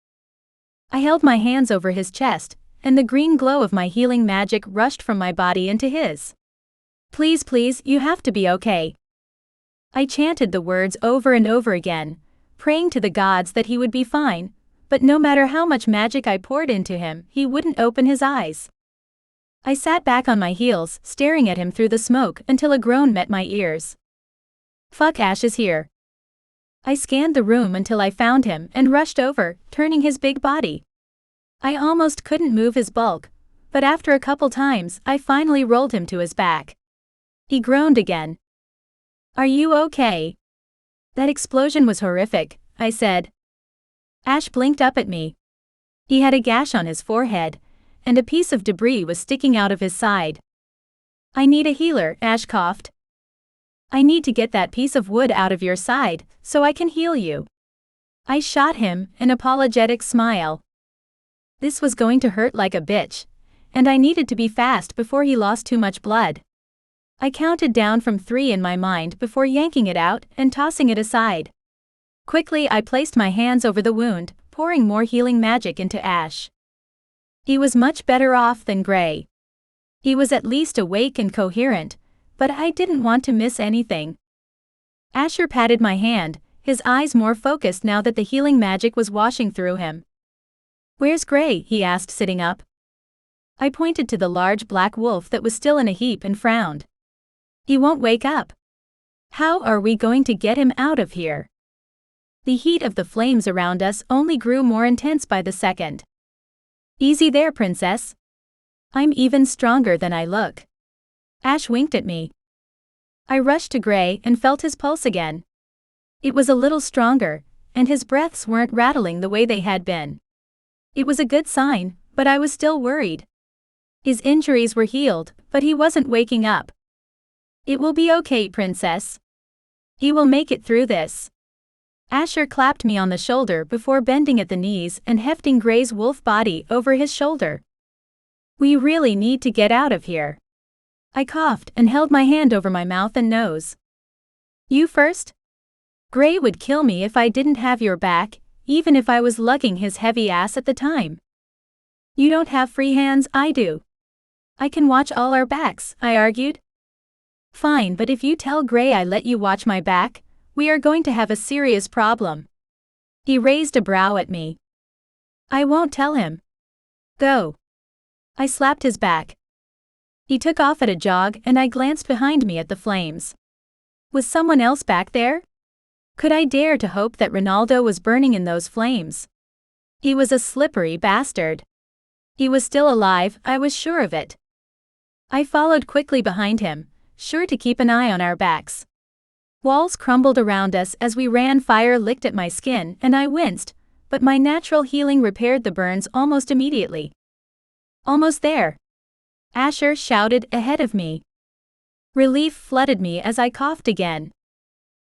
I held my hands over his chest, and the green glow of my healing magic rushed from my body into his. Please, please, you have to be okay. I chanted the words over and over again, praying to the gods that he would be fine, but no matter how much magic I poured into him, he wouldn't open his eyes. I sat back on my heels, staring at him through the smoke until a groan met my ears. Fuck, Ash is here. I scanned the room until I found him and rushed over, turning his big body. I almost couldn't move his bulk, but after a couple times, I finally rolled him to his back. He groaned again. Are you okay? That explosion was horrific, I said. Ash blinked up at me. He had a gash on his forehead, and a piece of debris was sticking out of his side. I need a healer, Ash coughed. I need to get that piece of wood out of your side, so I can heal you. I shot him an apologetic smile. This was going to hurt like a bitch, and I needed to be fast before he lost too much blood. I counted down from 3 in my mind before yanking it out and tossing it aside. Quickly I placed my hands over the wound, pouring more healing magic into Ash. He was much better off than Gray. He was at least awake and coherent, but I didn't want to miss anything. Asher patted my hand, his eyes more focused now that the healing magic was washing through him. Where's Gray? He asked, sitting up. I pointed to the large black wolf that was still in a heap and frowned. He won't wake up. How are we going to get him out of here? The heat of the flames around us only grew more intense by the second. Easy there, princess. I'm even stronger than I look. Ash winked at me. I rushed to Gray and felt his pulse again. It was a little stronger, and his breaths weren't rattling the way they had been. It was a good sign, but I was still worried. His injuries were healed, but he wasn't waking up. It will be okay, princess. He will make it through this. Asher clapped me on the shoulder before bending at the knees and hefting Gray's wolf body over his shoulder. We really need to get out of here. I coughed and held my hand over my mouth and nose. You first? Gray would kill me if I didn't have your back, even if I was lugging his heavy ass at the time. You don't have free hands, I do. I can watch all our backs, I argued. Fine, but if you tell Gray I let you watch my back, we are going to have a serious problem. He raised a brow at me. I won't tell him. Go. I slapped his back. He took off at a jog and I glanced behind me at the flames. Was someone else back there? Could I dare to hope that Ronaldo was burning in those flames? He was a slippery bastard. He was still alive, I was sure of it. I followed quickly behind him, sure to keep an eye on our backs. Walls crumbled around us as we ran. Fire licked at my skin and I winced, but my natural healing repaired the burns almost immediately. Almost there. Asher shouted ahead of me. Relief flooded me as I coughed again.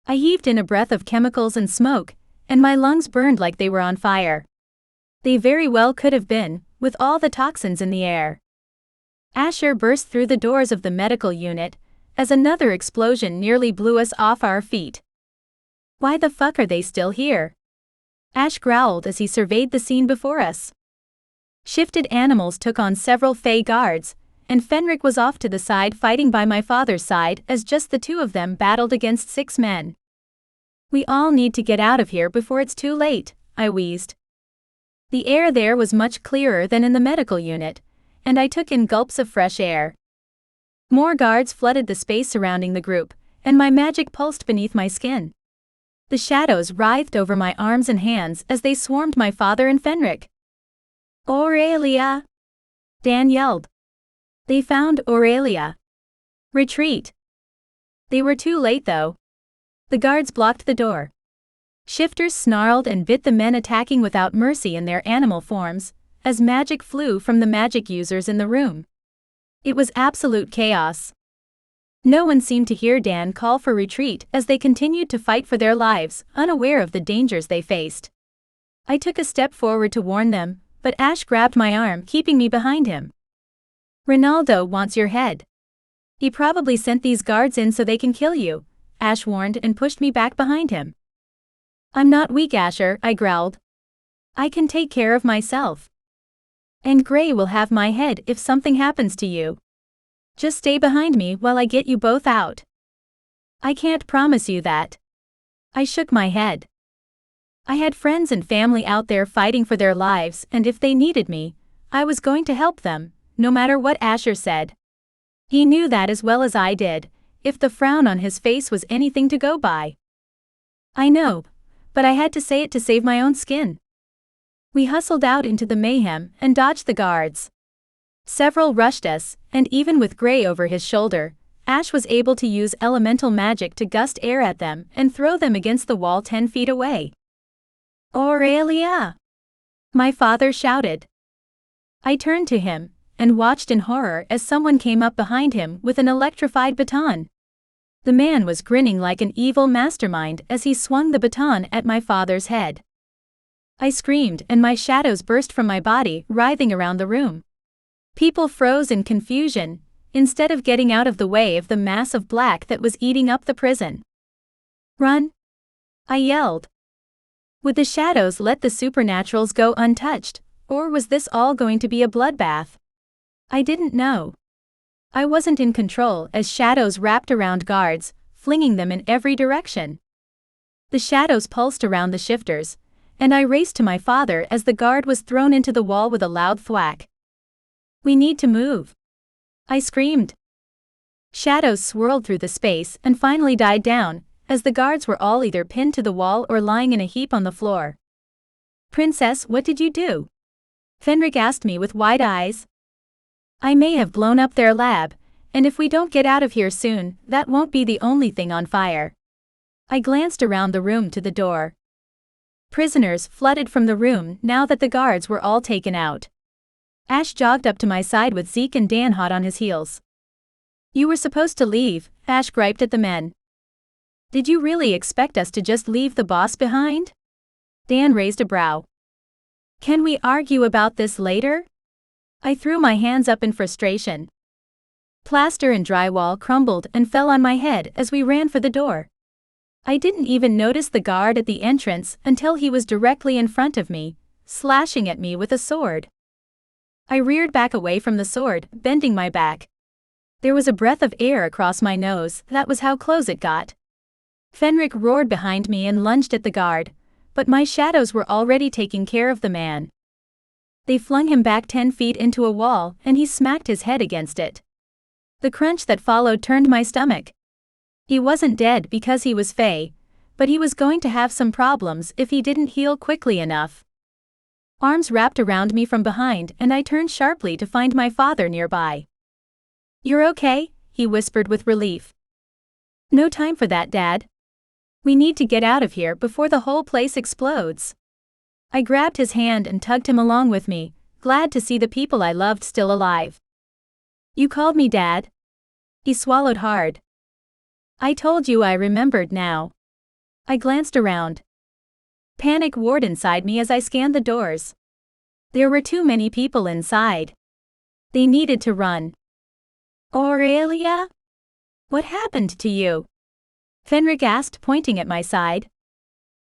I heaved in a breath of chemicals and smoke, and my lungs burned like they were on fire. They very well could have been, with all the toxins in the air. Asher burst through the doors of the medical unit, as another explosion nearly blew us off our feet. Why the fuck are they still here? Ash growled as he surveyed the scene before us. Shifted animals took on several Fey guards, and Fenric was off to the side fighting by my father's side as just the 2 of them battled against 6 men. We all need to get out of here before it's too late, I wheezed. The air there was much clearer than in the medical unit, and I took in gulps of fresh air. More guards flooded the space surrounding the group, and my magic pulsed beneath my skin. The shadows writhed over my arms and hands as they swarmed my father and Fenric. Aurelia! Dan yelled. They found Aurelia. Retreat. They were too late though. The guards blocked the door. Shifters snarled and bit the men attacking without mercy in their animal forms, as magic flew from the magic users in the room. It was absolute chaos. No one seemed to hear Dan call for retreat as they continued to fight for their lives, unaware of the dangers they faced. I took a step forward to warn them, but Ash grabbed my arm, keeping me behind him. Ronaldo wants your head. He probably sent these guards in so they can kill you, Ash warned and pushed me back behind him. I'm not weak, Asher, I growled. I can take care of myself. And Gray will have my head if something happens to you. Just stay behind me while I get you both out. I can't promise you that. I shook my head. I had friends and family out there fighting for their lives, and if they needed me, I was going to help them, no matter what Asher said. He knew that as well as I did, if the frown on his face was anything to go by. I know, but I had to say it to save my own skin. We hustled out into the mayhem and dodged the guards. Several rushed us, and even with Gray over his shoulder, Ash was able to use elemental magic to gust air at them and throw them against the wall 10 feet away. Aurelia! My father shouted. I turned to him and watched in horror as someone came up behind him with an electrified baton. The man was grinning like an evil mastermind as he swung the baton at my father's head. I screamed and my shadows burst from my body, writhing around the room. People froze in confusion, instead of getting out of the way of the mass of black that was eating up the prison. Run! I yelled. Would the shadows let the supernaturals go untouched, or was this all going to be a bloodbath? I didn't know. I wasn't in control as shadows wrapped around guards, flinging them in every direction. The shadows pulsed around the shifters, and I raced to my father as the guard was thrown into the wall with a loud thwack. We need to move. I screamed. Shadows swirled through the space and finally died down, as the guards were all either pinned to the wall or lying in a heap on the floor. Princess, what did you do? Fenric asked me with wide eyes. I may have blown up their lab, and if we don't get out of here soon, that won't be the only thing on fire. I glanced around the room to the door. Prisoners flooded from the room now that the guards were all taken out. Ash jogged up to my side with Zeke and Dan hot on his heels. You were supposed to leave, Ash griped at the men. Did you really expect us to just leave the boss behind? Dan raised a brow. Can we argue about this later? I threw my hands up in frustration. Plaster and drywall crumbled and fell on my head as we ran for the door. I didn't even notice the guard at the entrance until he was directly in front of me, slashing at me with a sword. I reared back away from the sword, bending my back. There was a breath of air across my nose, that was how close it got. Fenric roared behind me and lunged at the guard, but my shadows were already taking care of the man. They flung him back 10 feet into a wall and he smacked his head against it. The crunch that followed turned my stomach. He wasn't dead because he was Fey, but he was going to have some problems if he didn't heal quickly enough. Arms wrapped around me from behind and I turned sharply to find my father nearby. You're okay? He whispered with relief. No time for that, Dad. We need to get out of here before the whole place explodes. I grabbed his hand and tugged him along with me, glad to see the people I loved still alive. You called me Dad? He swallowed hard. I told you I remembered now. I glanced around. Panic warred inside me as I scanned the doors. There were too many people inside. They needed to run. Aurelia? What happened to you? Fenric asked, pointing at my side.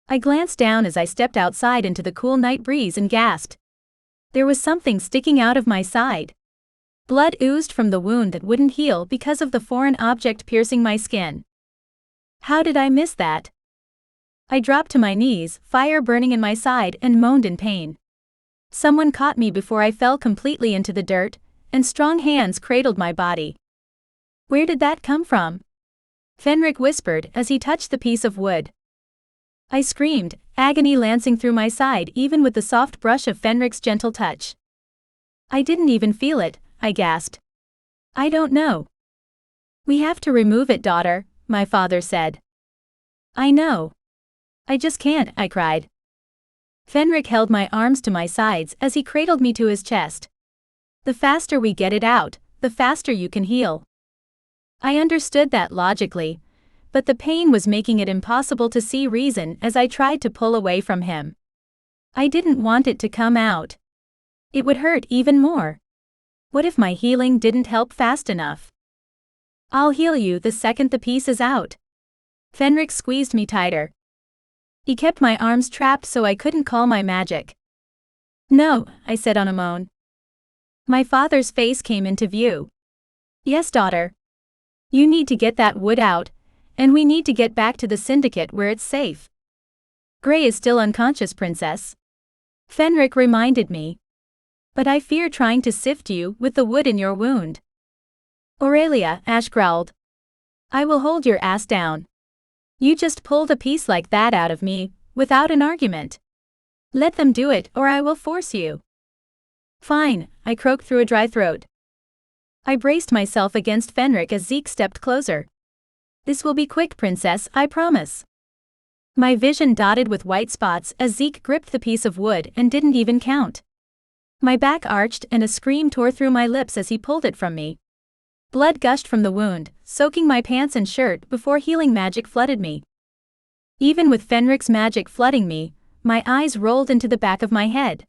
I glanced down as I stepped outside into the cool night breeze and gasped. There was something sticking out of my side. Blood oozed from the wound that wouldn't heal because of the foreign object piercing my skin. How did I miss that? I dropped to my knees, fire burning in my side, and moaned in pain. Someone caught me before I fell completely into the dirt, and strong hands cradled my body. Where did that come from? Fenric whispered as he touched the piece of wood. I screamed, agony lancing through my side even with the soft brush of Fenric's gentle touch. I didn't even feel it, I gasped. I don't know. We have to remove it, daughter, my father said. I know. I just can't, I cried. Fenric held my arms to my sides as he cradled me to his chest. The faster we get it out, the faster you can heal. I understood that logically, but the pain was making it impossible to see reason as I tried to pull away from him. I didn't want it to come out. It would hurt even more. What if my healing didn't help fast enough? I'll heal you the second the piece is out. Fenric squeezed me tighter. He kept my arms trapped so I couldn't call my magic. No, I said on a moan. My father's face came into view. Yes, daughter. You need to get that wood out, and we need to get back to the syndicate where it's safe. Gray is still unconscious, princess. Fenric reminded me. But I fear trying to sift you with the wood in your wound. Aurelia, Ash growled. I will hold your ass down. You just pulled a piece like that out of me, without an argument. Let them do it or I will force you. Fine, I croaked through a dry throat. I braced myself against Fenric as Zeke stepped closer. This will be quick, princess, I promise. My vision dotted with white spots as Zeke gripped the piece of wood and didn't even count. My back arched and a scream tore through my lips as he pulled it from me. Blood gushed from the wound, soaking my pants and shirt before healing magic flooded me. Even with Fenric's magic flooding me, my eyes rolled into the back of my head.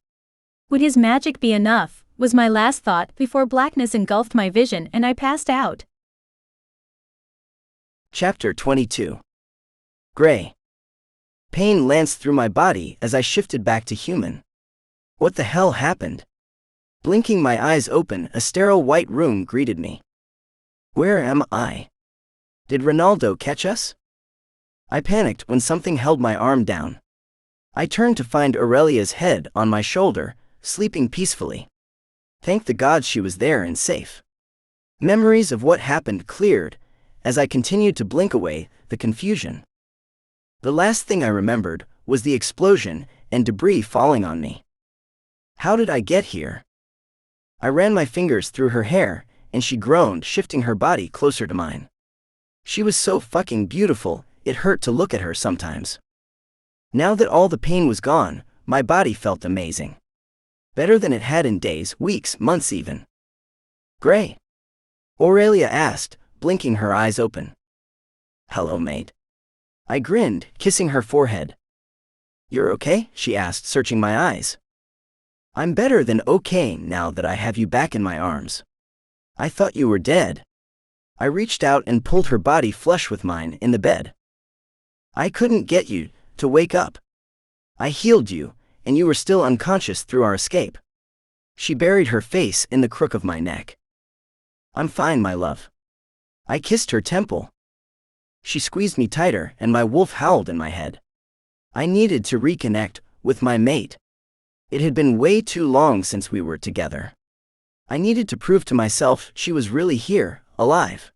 Would his magic be enough, was my last thought before blackness engulfed my vision and I passed out. Chapter 22. Gray. Pain lanced through my body as I shifted back to human. What the hell happened? Blinking my eyes open, a sterile white room greeted me. Where am I? Did Ronaldo catch us? I panicked when something held my arm down. I turned to find Aurelia's head on my shoulder, sleeping peacefully. Thank the gods she was there and safe. Memories of what happened cleared, as I continued to blink away the confusion. The last thing I remembered was the explosion and debris falling on me. How did I get here? I ran my fingers through her hair, and she groaned, shifting her body closer to mine. She was so fucking beautiful, it hurt to look at her sometimes. Now that all the pain was gone, my body felt amazing. Better than it had in days, weeks, months even. Gray? Aurelia asked, blinking her eyes open. Hello, mate. I grinned, kissing her forehead. You're okay? She asked, searching my eyes. I'm better than okay now that I have you back in my arms. I thought you were dead. I reached out and pulled her body flush with mine in the bed. I couldn't get you to wake up. I healed you, and you were still unconscious through our escape. She buried her face in the crook of my neck. I'm fine, my love. I kissed her temple. She squeezed me tighter and my wolf howled in my head. I needed to reconnect with my mate. It had been way too long since we were together. I needed to prove to myself she was really here, alive.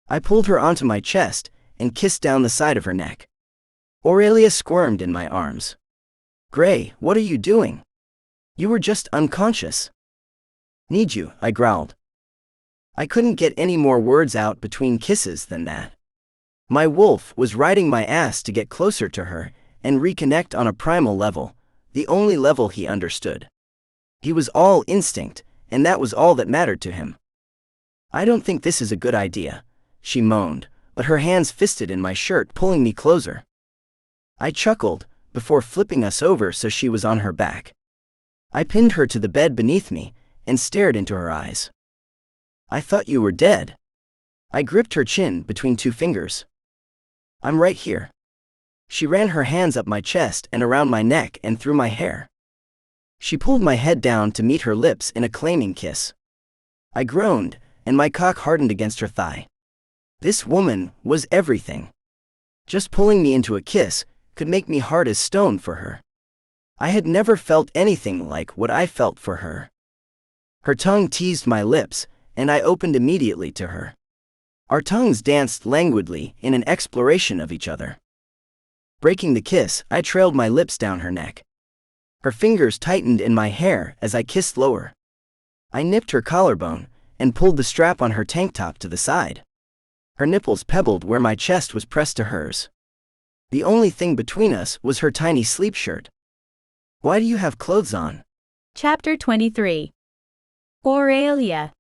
I pulled her onto my chest and kissed down the side of her neck. Aurelia squirmed in my arms. Gray, what are you doing? You were just unconscious. Need you, I growled. I couldn't get any more words out between kisses than that. My wolf was riding my ass to get closer to her and reconnect on a primal level, the only level he understood. He was all instinct, and that was all that mattered to him. I don't think this is a good idea, she moaned, but her hands fisted in my shirt, pulling me closer. I chuckled, before flipping us over so she was on her back. I pinned her to the bed beneath me and stared into her eyes. I thought you were dead. I gripped her chin between two fingers. I'm right here. She ran her hands up my chest and around my neck and through my hair. She pulled my head down to meet her lips in a claiming kiss. I groaned, and my cock hardened against her thigh. This woman was everything. Just pulling me into a kiss could make me hard as stone for her. I had never felt anything like what I felt for her. Her tongue teased my lips, and I opened immediately to her. Our tongues danced languidly in an exploration of each other. Breaking the kiss, I trailed my lips down her neck. Her fingers tightened in my hair as I kissed lower. I nipped her collarbone and pulled the strap on her tank top to the side. Her nipples pebbled where my chest was pressed to hers. The only thing between us was her tiny sleep shirt. Why do you have clothes on? Chapter 23. Aurelia.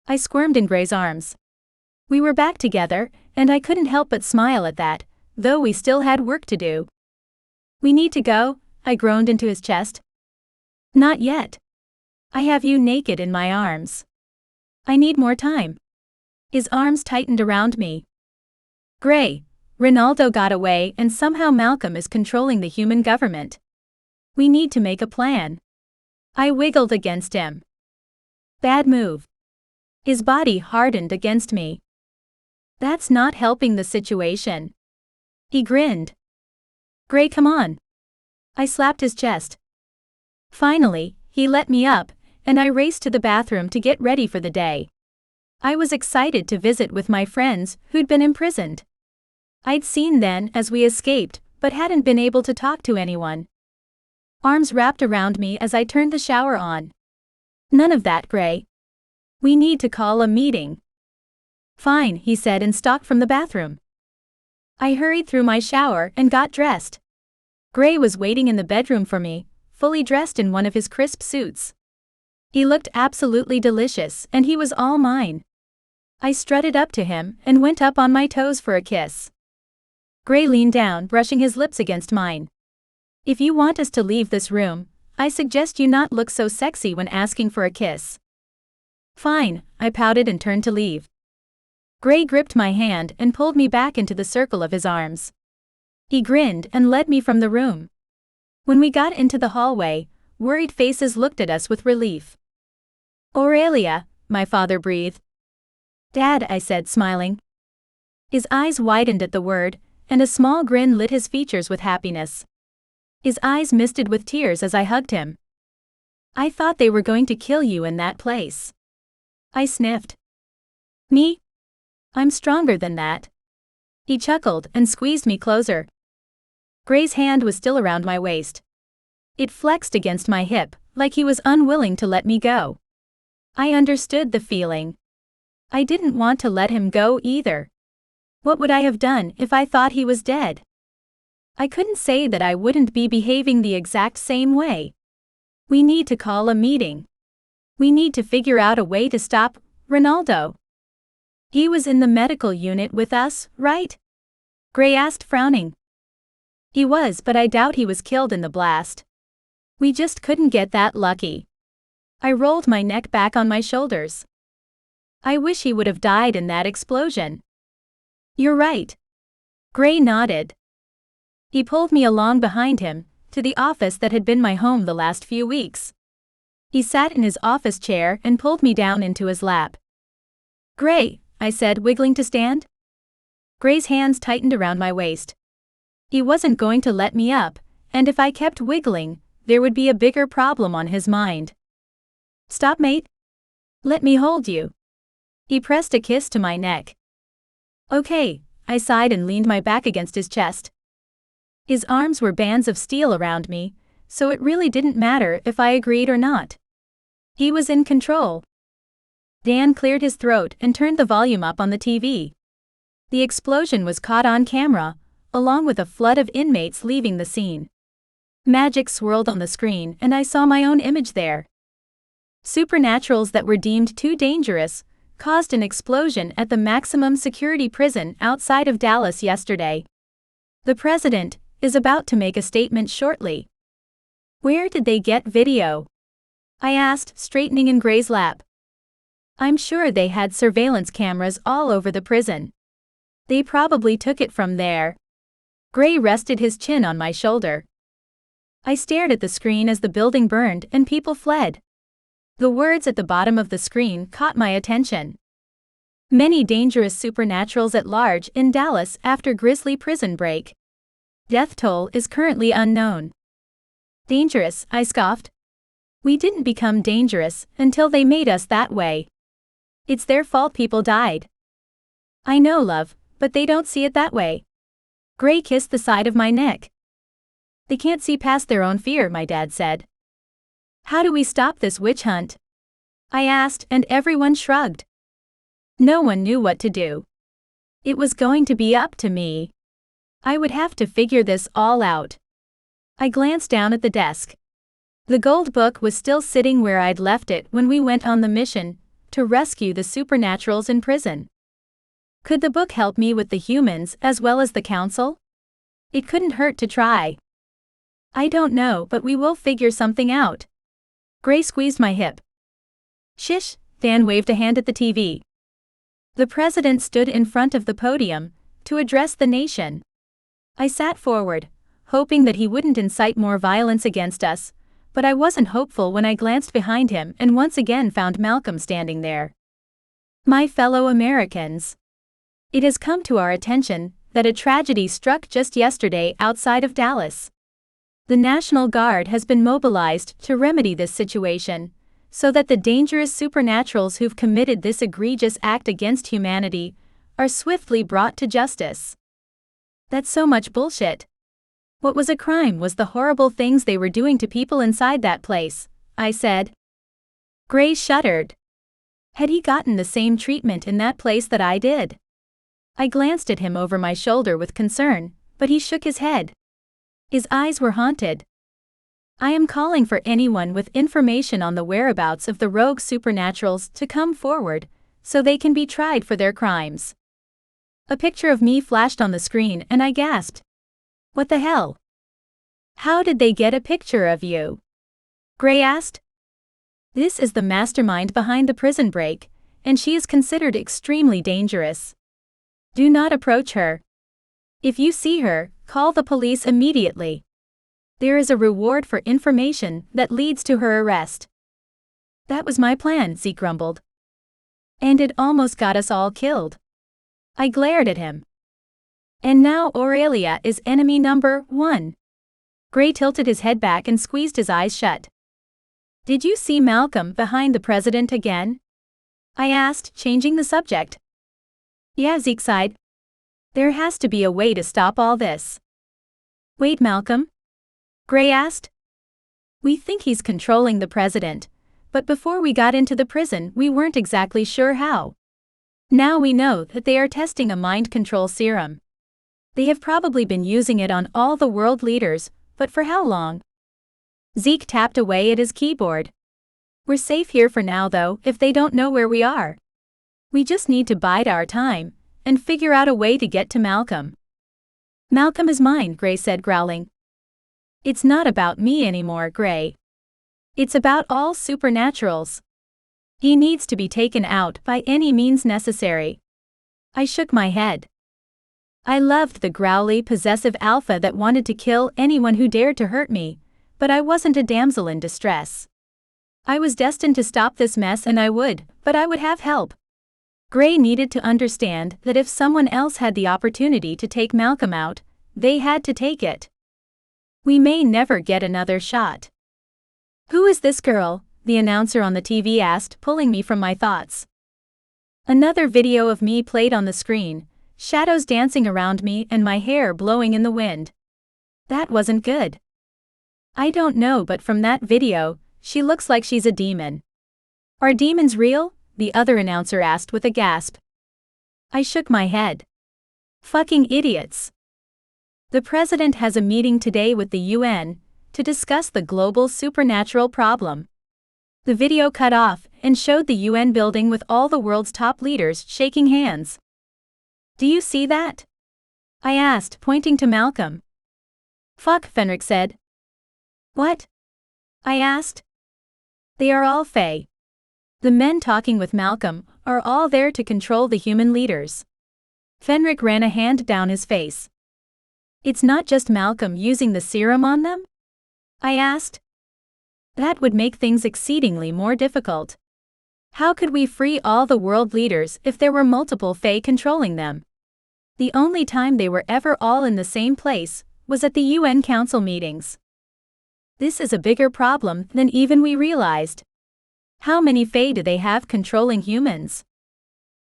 I squirmed in Gray's arms. We were back together, and I couldn't help but smile at that, though we still had work to do. We need to go, I groaned into his chest. Not yet. I have you naked in my arms. I need more time. His arms tightened around me. Gray, Ronaldo got away and somehow Malcolm is controlling the human government. We need to make a plan. I wiggled against him. Bad move. His body hardened against me. That's not helping the situation. He grinned. Gray, come on. I slapped his chest. Finally, he let me up, and I raced to the bathroom to get ready for the day. I was excited to visit with my friends who'd been imprisoned. I'd seen them as we escaped, but hadn't been able to talk to anyone. Arms wrapped around me as I turned the shower on. None of that, Gray. We need to call a meeting. Fine, he said and stalked from the bathroom. I hurried through my shower and got dressed. Gray was waiting in the bedroom for me, fully dressed in one of his crisp suits. He looked absolutely delicious and he was all mine. I strutted up to him and went up on my toes for a kiss. Gray leaned down, brushing his lips against mine. If you want us to leave this room, I suggest you not look so sexy when asking for a kiss. Fine, I pouted and turned to leave. Gray gripped my hand and pulled me back into the circle of his arms. He grinned and led me from the room. When we got into the hallway, worried faces looked at us with relief. Aurelia, my father breathed. Dad, I said, smiling. His eyes widened at the word, and a small grin lit his features with happiness. His eyes misted with tears as I hugged him. I thought they were going to kill you in that place. I sniffed. Me? I'm stronger than that. He chuckled and squeezed me closer. Gray's hand was still around my waist. It flexed against my hip, like he was unwilling to let me go. I understood the feeling. I didn't want to let him go either. What would I have done if I thought he was dead? I couldn't say that I wouldn't be behaving the exact same way. We need to call a meeting. We need to figure out a way to stop Ronaldo. He was in the medical unit with us, right? Gray asked, frowning. He was, but I doubt he was killed in the blast. We just couldn't get that lucky. I rolled my neck back on my shoulders. I wish he would have died in that explosion. You're right. Gray nodded. He pulled me along behind him, to the office that had been my home the last few weeks. He sat in his office chair and pulled me down into his lap. Gray, I said, wiggling to stand. Gray's hands tightened around my waist. He wasn't going to let me up, and if I kept wiggling, there would be a bigger problem on his mind. Stop, mate. Let me hold you. He pressed a kiss to my neck. Okay, I sighed and leaned my back against his chest. His arms were bands of steel around me, so it really didn't matter if I agreed or not. He was in control. Dan cleared his throat and turned the volume up on the TV. The explosion was caught on camera, along with a flood of inmates leaving the scene. Magic swirled on the screen and I saw my own image there. Supernaturals that were deemed too dangerous caused an explosion at the maximum security prison outside of Dallas yesterday. The president is about to make a statement shortly. Where did they get video? I asked, straightening in Gray's lap. I'm sure they had surveillance cameras all over the prison. They probably took it from there. Gray rested his chin on my shoulder. I stared at the screen as the building burned and people fled. The words at the bottom of the screen caught my attention. Many dangerous supernaturals at large in Dallas after grisly prison break. Death toll is currently unknown. Dangerous, I scoffed. We didn't become dangerous until they made us that way. It's their fault people died. I know, love, but they don't see it that way. Gray kissed the side of my neck. They can't see past their own fear, my dad said. How do we stop this witch hunt? I asked, and everyone shrugged. No one knew what to do. It was going to be up to me. I would have to figure this all out. I glanced down at the desk. The gold book was still sitting where I'd left it when we went on the mission to rescue the supernaturals in prison. Could the book help me with the humans as well as the council? It couldn't hurt to try. I don't know, but we will figure something out. Gray squeezed my hip. Shish, Dan waved a hand at the TV. The president stood in front of the podium to address the nation. I sat forward, hoping that he wouldn't incite more violence against us, but I wasn't hopeful when I glanced behind him and once again found Malcolm standing there. My fellow Americans. It has come to our attention that a tragedy struck just yesterday outside of Dallas. The National Guard has been mobilized to remedy this situation, so that the dangerous supernaturals who've committed this egregious act against humanity are swiftly brought to justice. That's so much bullshit. What was a crime was the horrible things they were doing to people inside that place, I said. Gray shuddered. Had he gotten the same treatment in that place that I did? I glanced at him over my shoulder with concern, but he shook his head. His eyes were haunted. I am calling for anyone with information on the whereabouts of the rogue supernaturals to come forward, so they can be tried for their crimes. A picture of me flashed on the screen and I gasped. What the hell? How did they get a picture of you? Gray asked. This is the mastermind behind the prison break, and she is considered extremely dangerous. Do not approach her. If you see her, call the police immediately. There is a reward for information that leads to her arrest. That was my plan, Zeke grumbled. And it almost got us all killed. I glared at him. And now Aurelia is enemy number 1. Gray tilted his head back and squeezed his eyes shut. Did you see Malcolm behind the president again? I asked, changing the subject. Yeah, Zeke sighed. There has to be a way to stop all this. Wait, Malcolm? Gray asked. We think he's controlling the president, but before we got into the prison we weren't exactly sure how. Now we know that they are testing a mind control serum. They have probably been using it on all the world leaders, but for how long? Zeke tapped away at his keyboard. We're safe here for now though, if they don't know where we are. We just need to bide our time and figure out a way to get to Malcolm. Malcolm is mine, Gray said, growling. It's not about me anymore, Gray. It's about all supernaturals. He needs to be taken out by any means necessary. I shook my head. I loved the growly, possessive alpha that wanted to kill anyone who dared to hurt me, but I wasn't a damsel in distress. I was destined to stop this mess and I would, but I would have help. Gray needed to understand that if someone else had the opportunity to take Malcolm out, they had to take it. We may never get another shot. Who is this girl? The announcer on the TV asked, pulling me from my thoughts. Another video of me played on the screen, shadows dancing around me and my hair blowing in the wind. That wasn't good. I don't know, but from that video, she looks like she's a demon. Are demons real? The other announcer asked with a gasp. I shook my head. Fucking idiots. The president has a meeting today with the UN to discuss the global supernatural problem. The video cut off and showed the UN building with all the world's top leaders shaking hands. Do you see that? I asked, pointing to Malcolm. Fuck, Fenric said. What? I asked. They are all Fae. The men talking with Malcolm are all there to control the human leaders. Fenric ran a hand down his face. It's not just Malcolm using the serum on them? I asked. That would make things exceedingly more difficult. How could we free all the world leaders if there were multiple Fae controlling them? The only time they were ever all in the same place was at the UN Council meetings. This is a bigger problem than even we realized. How many Fae do they have controlling humans?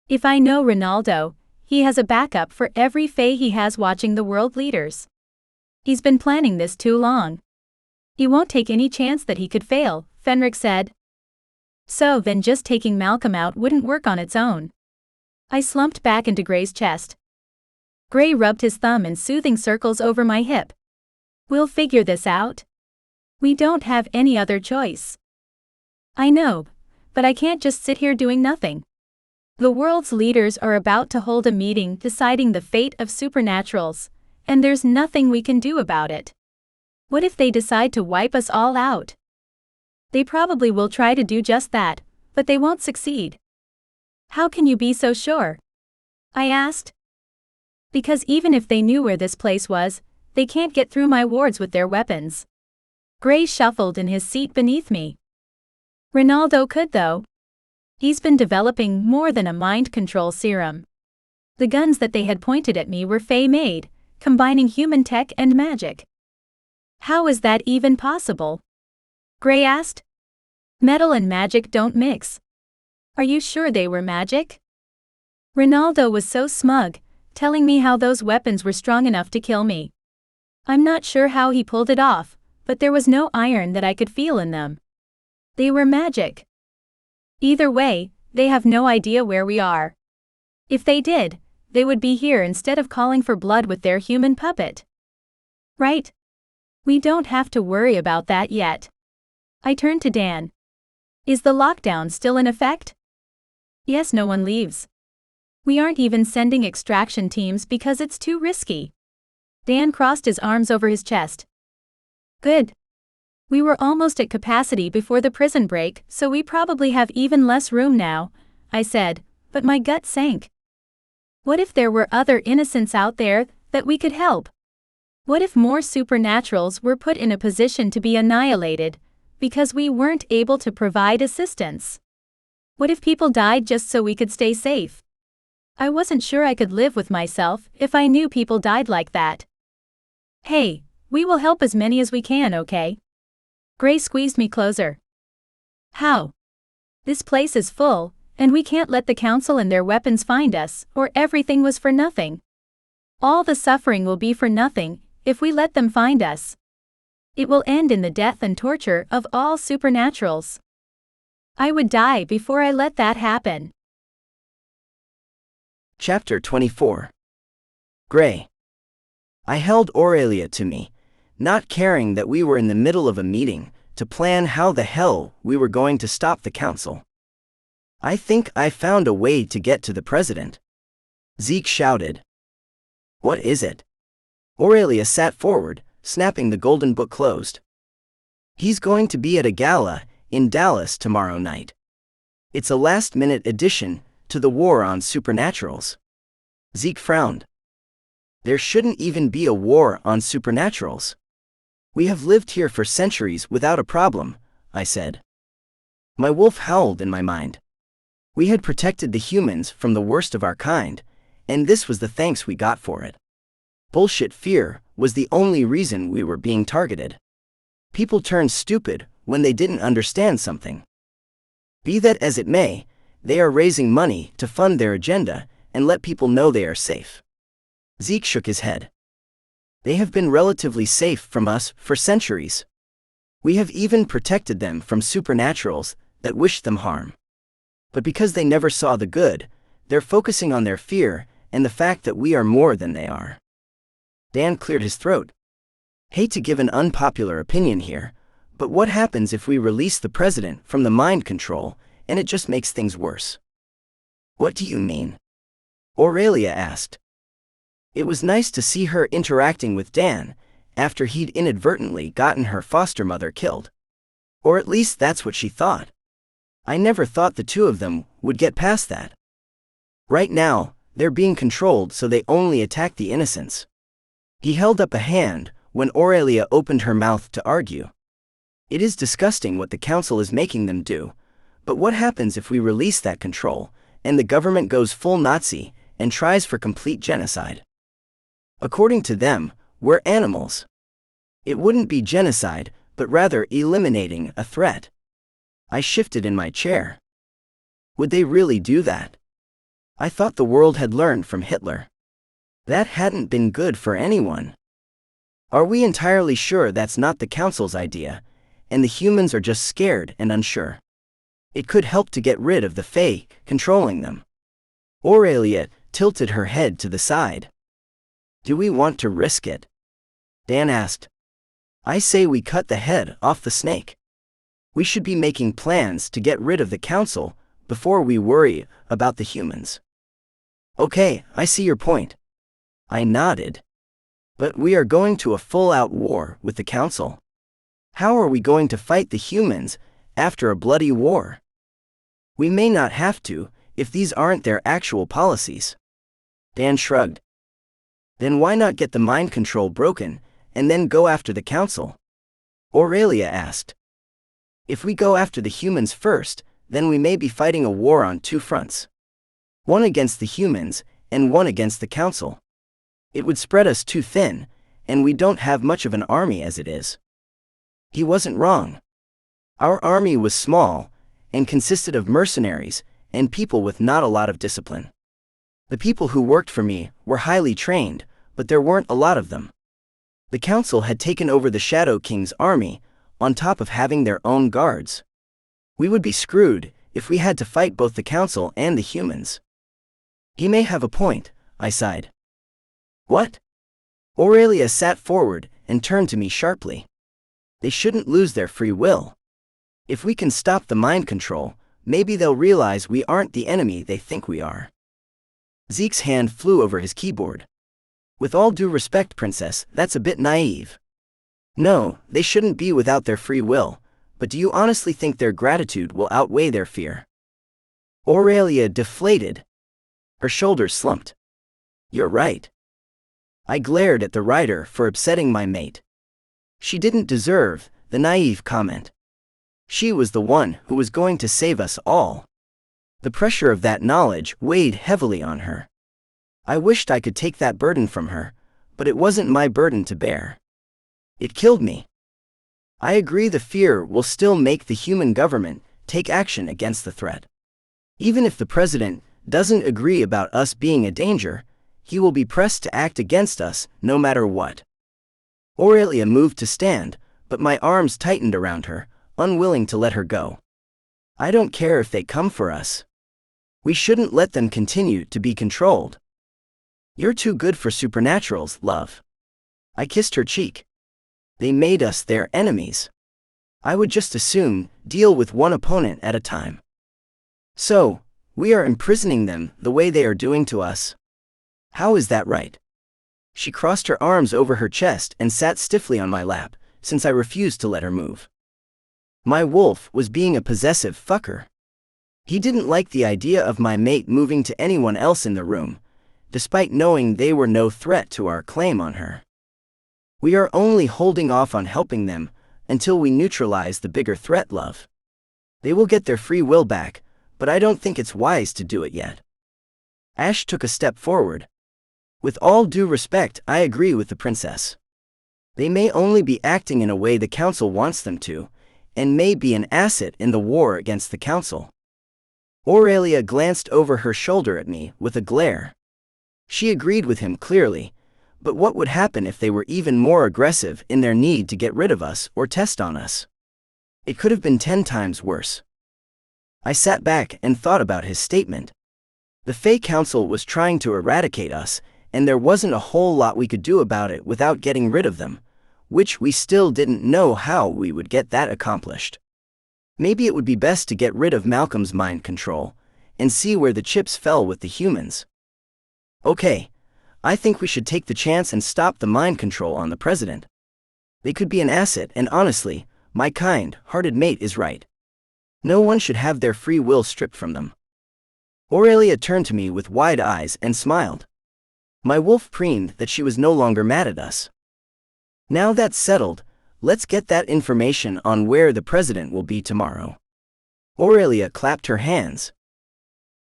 If I know Ronaldo, he has a backup for every Fae he has watching the world leaders. He's been planning this too long. He won't take any chance that he could fail, Fenric said. So then just taking Malcolm out wouldn't work on its own. I slumped back into Gray's chest. Gray rubbed his thumb in soothing circles over my hip. We'll figure this out. We don't have any other choice. I know, but I can't just sit here doing nothing. The world's leaders are about to hold a meeting deciding the fate of supernaturals, and there's nothing we can do about it. What if they decide to wipe us all out? They probably will try to do just that, but they won't succeed. How can you be so sure? I asked. Because even if they knew where this place was, they can't get through my wards with their weapons. Gray shuffled in his seat beneath me. Ronaldo could though. He's been developing more than a mind control serum. The guns that they had pointed at me were Fey-made, combining human tech and magic. How is that even possible? Gray asked. Metal and magic don't mix. Are you sure they were magic? Ronaldo was so smug, telling me how those weapons were strong enough to kill me. I'm not sure how he pulled it off, but there was no iron that I could feel in them. They were magic. Either way, they have no idea where we are. If they did, they would be here instead of calling for blood with their human puppet. Right? We don't have to worry about that yet. I turned to Dan. Is the lockdown still in effect? Yes, no one leaves. We aren't even sending extraction teams because it's too risky. Dan crossed his arms over his chest. Good. We were almost at capacity before the prison break, so we probably have even less room now, I said, but my gut sank. What if there were other innocents out there that we could help? What if more supernaturals were put in a position to be annihilated because we weren't able to provide assistance? What if people died just so we could stay safe? I wasn't sure I could live with myself if I knew people died like that. Hey, we will help as many as we can, okay? Gray squeezed me closer. How? This place is full, and we can't let the council and their weapons find us, or everything was for nothing. All the suffering will be for nothing if we let them find us. It will end in the death and torture of all supernaturals. I would die before I let that happen. Chapter 24. Gray. I held Aurelia to me, not caring that we were in the middle of a meeting to plan how the hell we were going to stop the council. I think I found a way to get to the president. Zeke shouted. What is it? Aurelia sat forward, snapping the golden book closed. He's going to be at a gala in Dallas tomorrow night. It's a last-minute addition to the war on supernaturals. Zeke frowned. There shouldn't even be a war on supernaturals. We have lived here for centuries without a problem, I said. My wolf howled in my mind. We had protected the humans from the worst of our kind, and this was the thanks we got for it. Bullshit fear was the only reason we were being targeted. People turned stupid when they didn't understand something. Be that as it may, they are raising money to fund their agenda and let people know they are safe. Zeke shook his head. They have been relatively safe from us for centuries. We have even protected them from supernaturals that wished them harm. But because they never saw the good, they're focusing on their fear and the fact that we are more than they are. Dan cleared his throat. Hate to give an unpopular opinion here, but what happens if we release the president from the mind control and it just makes things worse? What do you mean? Aurelia asked. It was nice to see her interacting with Dan after he'd inadvertently gotten her foster mother killed. Or at least that's what she thought. I never thought the two of them would get past that. Right now, they're being controlled so they only attack the innocents. He held up a hand when Aurelia opened her mouth to argue. It is disgusting what the council is making them do, but what happens if we release that control, and the government goes full Nazi and tries for complete genocide? According to them, we're animals. It wouldn't be genocide, but rather eliminating a threat. I shifted in my chair. Would they really do that? I thought the world had learned from Hitler. That hadn't been good for anyone. Are we entirely sure that's not the council's idea, and the humans are just scared and unsure? It could help to get rid of the Fae controlling them. Aurelia tilted her head to the side. Do we want to risk it? Dan asked. I say we cut the head off the snake. We should be making plans to get rid of the council before we worry about the humans. Okay, I see your point. I nodded. But we are going to a full-out war with the Council. How are we going to fight the humans after a bloody war? We may not have to, if these aren't their actual policies. Dan shrugged. Then why not get the mind control broken, and then go after the Council? Aurelia asked. If we go after the humans first, then we may be fighting a war on two fronts. One against the humans, and one against the Council. It would spread us too thin, and we don't have much of an army as it is. He wasn't wrong. Our army was small, and consisted of mercenaries, and people with not a lot of discipline. The people who worked for me were highly trained, but there weren't a lot of them. The Council had taken over the Shadow King's army, on top of having their own guards. We would be screwed if we had to fight both the Council and the humans. He may have a point, I sighed. What? Aurelia sat forward and turned to me sharply. They shouldn't lose their free will. If we can stop the mind control, maybe they'll realize we aren't the enemy they think we are. Zeke's hand flew over his keyboard. With all due respect, Princess, that's a bit naive. No, they shouldn't be without their free will, but do you honestly think their gratitude will outweigh their fear? Aurelia deflated. Her shoulders slumped. You're right. I glared at the writer for upsetting my mate. She didn't deserve the naive comment. She was the one who was going to save us all. The pressure of that knowledge weighed heavily on her. I wished I could take that burden from her, but it wasn't my burden to bear. It killed me. I agree the fear will still make the human government take action against the threat. Even if the president doesn't agree about us being a danger, he will be pressed to act against us no matter what. Aurelia moved to stand, but my arms tightened around her, unwilling to let her go. I don't care if they come for us. We shouldn't let them continue to be controlled. You're too good for supernaturals, love. I kissed her cheek. They made us their enemies. I would just as soon deal with one opponent at a time. So, we are imprisoning them the way they are doing to us. How is that right? She crossed her arms over her chest and sat stiffly on my lap, since I refused to let her move. My wolf was being a possessive fucker. He didn't like the idea of my mate moving to anyone else in the room, despite knowing they were no threat to our claim on her. We are only holding off on helping them until we neutralize the bigger threat, love. They will get their free will back, but I don't think it's wise to do it yet. Ash took a step forward. With all due respect, I agree with the princess. They may only be acting in a way the Council wants them to, and may be an asset in the war against the Council. Aurelia glanced over her shoulder at me with a glare. She agreed with him clearly, but what would happen if they were even more aggressive in their need to get rid of us or test on us? It could have been 10 times worse. I sat back and thought about his statement. The Fey Council was trying to eradicate us, and there wasn't a whole lot we could do about it without getting rid of them, which we still didn't know how we would get that accomplished. Maybe it would be best to get rid of Malcolm's mind control, and see where the chips fell with the humans. Okay, I think we should take the chance and stop the mind control on the president. They could be an asset, and honestly, my kind-hearted mate is right. No one should have their free will stripped from them. Aurelia turned to me with wide eyes and smiled. My wolf preened that she was no longer mad at us. Now that's settled, let's get that information on where the president will be tomorrow. Aurelia clapped her hands.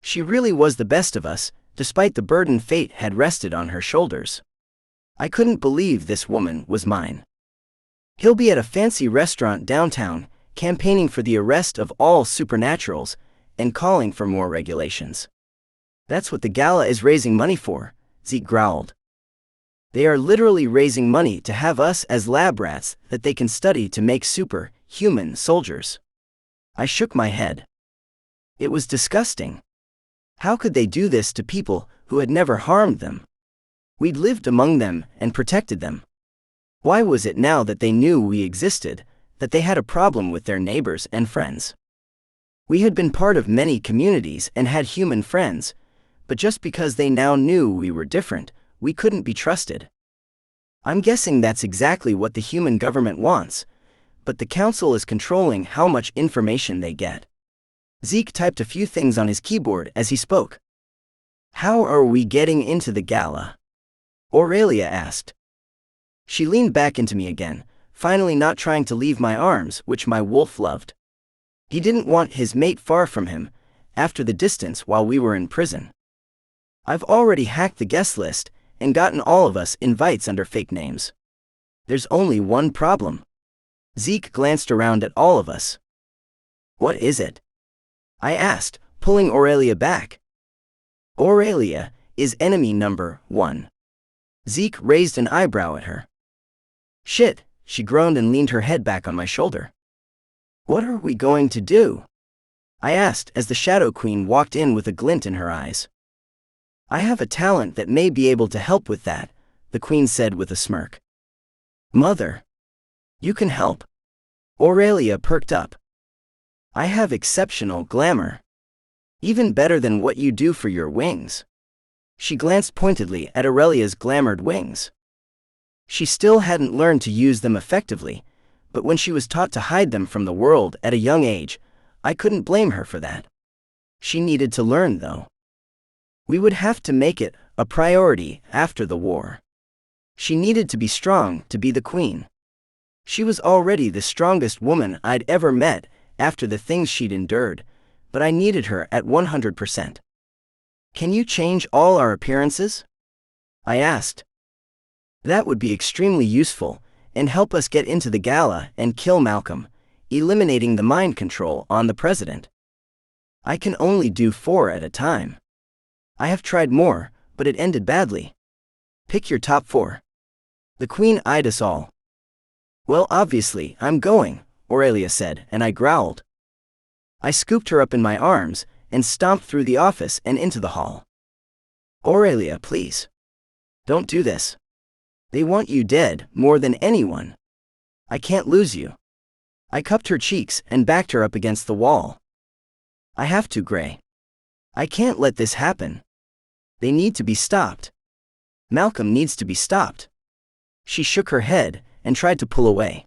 She really was the best of us, despite the burden fate had rested on her shoulders. I couldn't believe this woman was mine. He'll be at a fancy restaurant downtown, campaigning for the arrest of all supernaturals, and calling for more regulations. That's what the gala is raising money for, Zeke growled. They are literally raising money to have us as lab rats that they can study to make super-human soldiers. I shook my head. It was disgusting. How could they do this to people who had never harmed them? We'd lived among them and protected them. Why was it now that they knew we existed, that they had a problem with their neighbors and friends? We had been part of many communities and had human friends, but just because they now knew we were different, we couldn't be trusted. I'm guessing that's exactly what the human government wants, but the council is controlling how much information they get. Zeke typed a few things on his keyboard as he spoke. How are we getting into the gala? Aurelia asked. She leaned back into me again, finally not trying to leave my arms, which my wolf loved. He didn't want his mate far from him, after the distance while we were in prison. I've already hacked the guest list and gotten all of us invites under fake names. There's only one problem. Zeke glanced around at all of us. What is it? I asked, pulling Aurelia back. Aurelia is enemy number 1. Zeke raised an eyebrow at her. Shit, she groaned and leaned her head back on my shoulder. What are we going to do? I asked as the Shadow Queen walked in with a glint in her eyes. I have a talent that may be able to help with that, the Queen said with a smirk. Mother. You can help. Aurelia perked up. I have exceptional glamour. Even better than what you do for your wings. She glanced pointedly at Aurelia's glamoured wings. She still hadn't learned to use them effectively, but when she was taught to hide them from the world at a young age, I couldn't blame her for that. She needed to learn, though. We would have to make it a priority after the war. She needed to be strong to be the queen. She was already the strongest woman I'd ever met after the things she'd endured, but I needed her at 100%. Can you change all our appearances? I asked. That would be extremely useful, and help us get into the gala and kill Malcolm, eliminating the mind control on the president. I can only do 4 at a time. I have tried more, but it ended badly. Pick your top 4. The Queen eyed us all. Well, obviously, I'm going, Aurelia said, and I growled. I scooped her up in my arms and stomped through the office and into the hall. Aurelia, please. Don't do this. They want you dead more than anyone. I can't lose you. I cupped her cheeks and backed her up against the wall. I have to, Gray. I can't let this happen. They need to be stopped. Malcolm needs to be stopped. She shook her head and tried to pull away.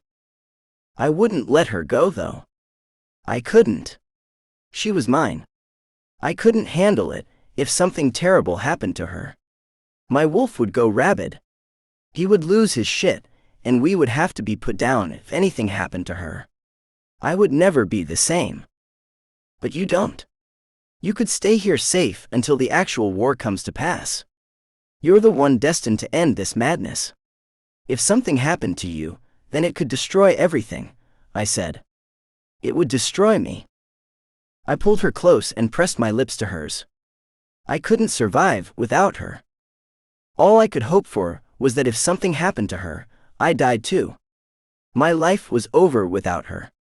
I wouldn't let her go, though. I couldn't. She was mine. I couldn't handle it if something terrible happened to her. My wolf would go rabid. He would lose his shit, and we would have to be put down if anything happened to her. I would never be the same. But you don't. You could stay here safe until the actual war comes to pass. You're the one destined to end this madness. If something happened to you, then it could destroy everything, I said. It would destroy me. I pulled her close and pressed my lips to hers. I couldn't survive without her. All I could hope for was that if something happened to her, I died too. My life was over without her.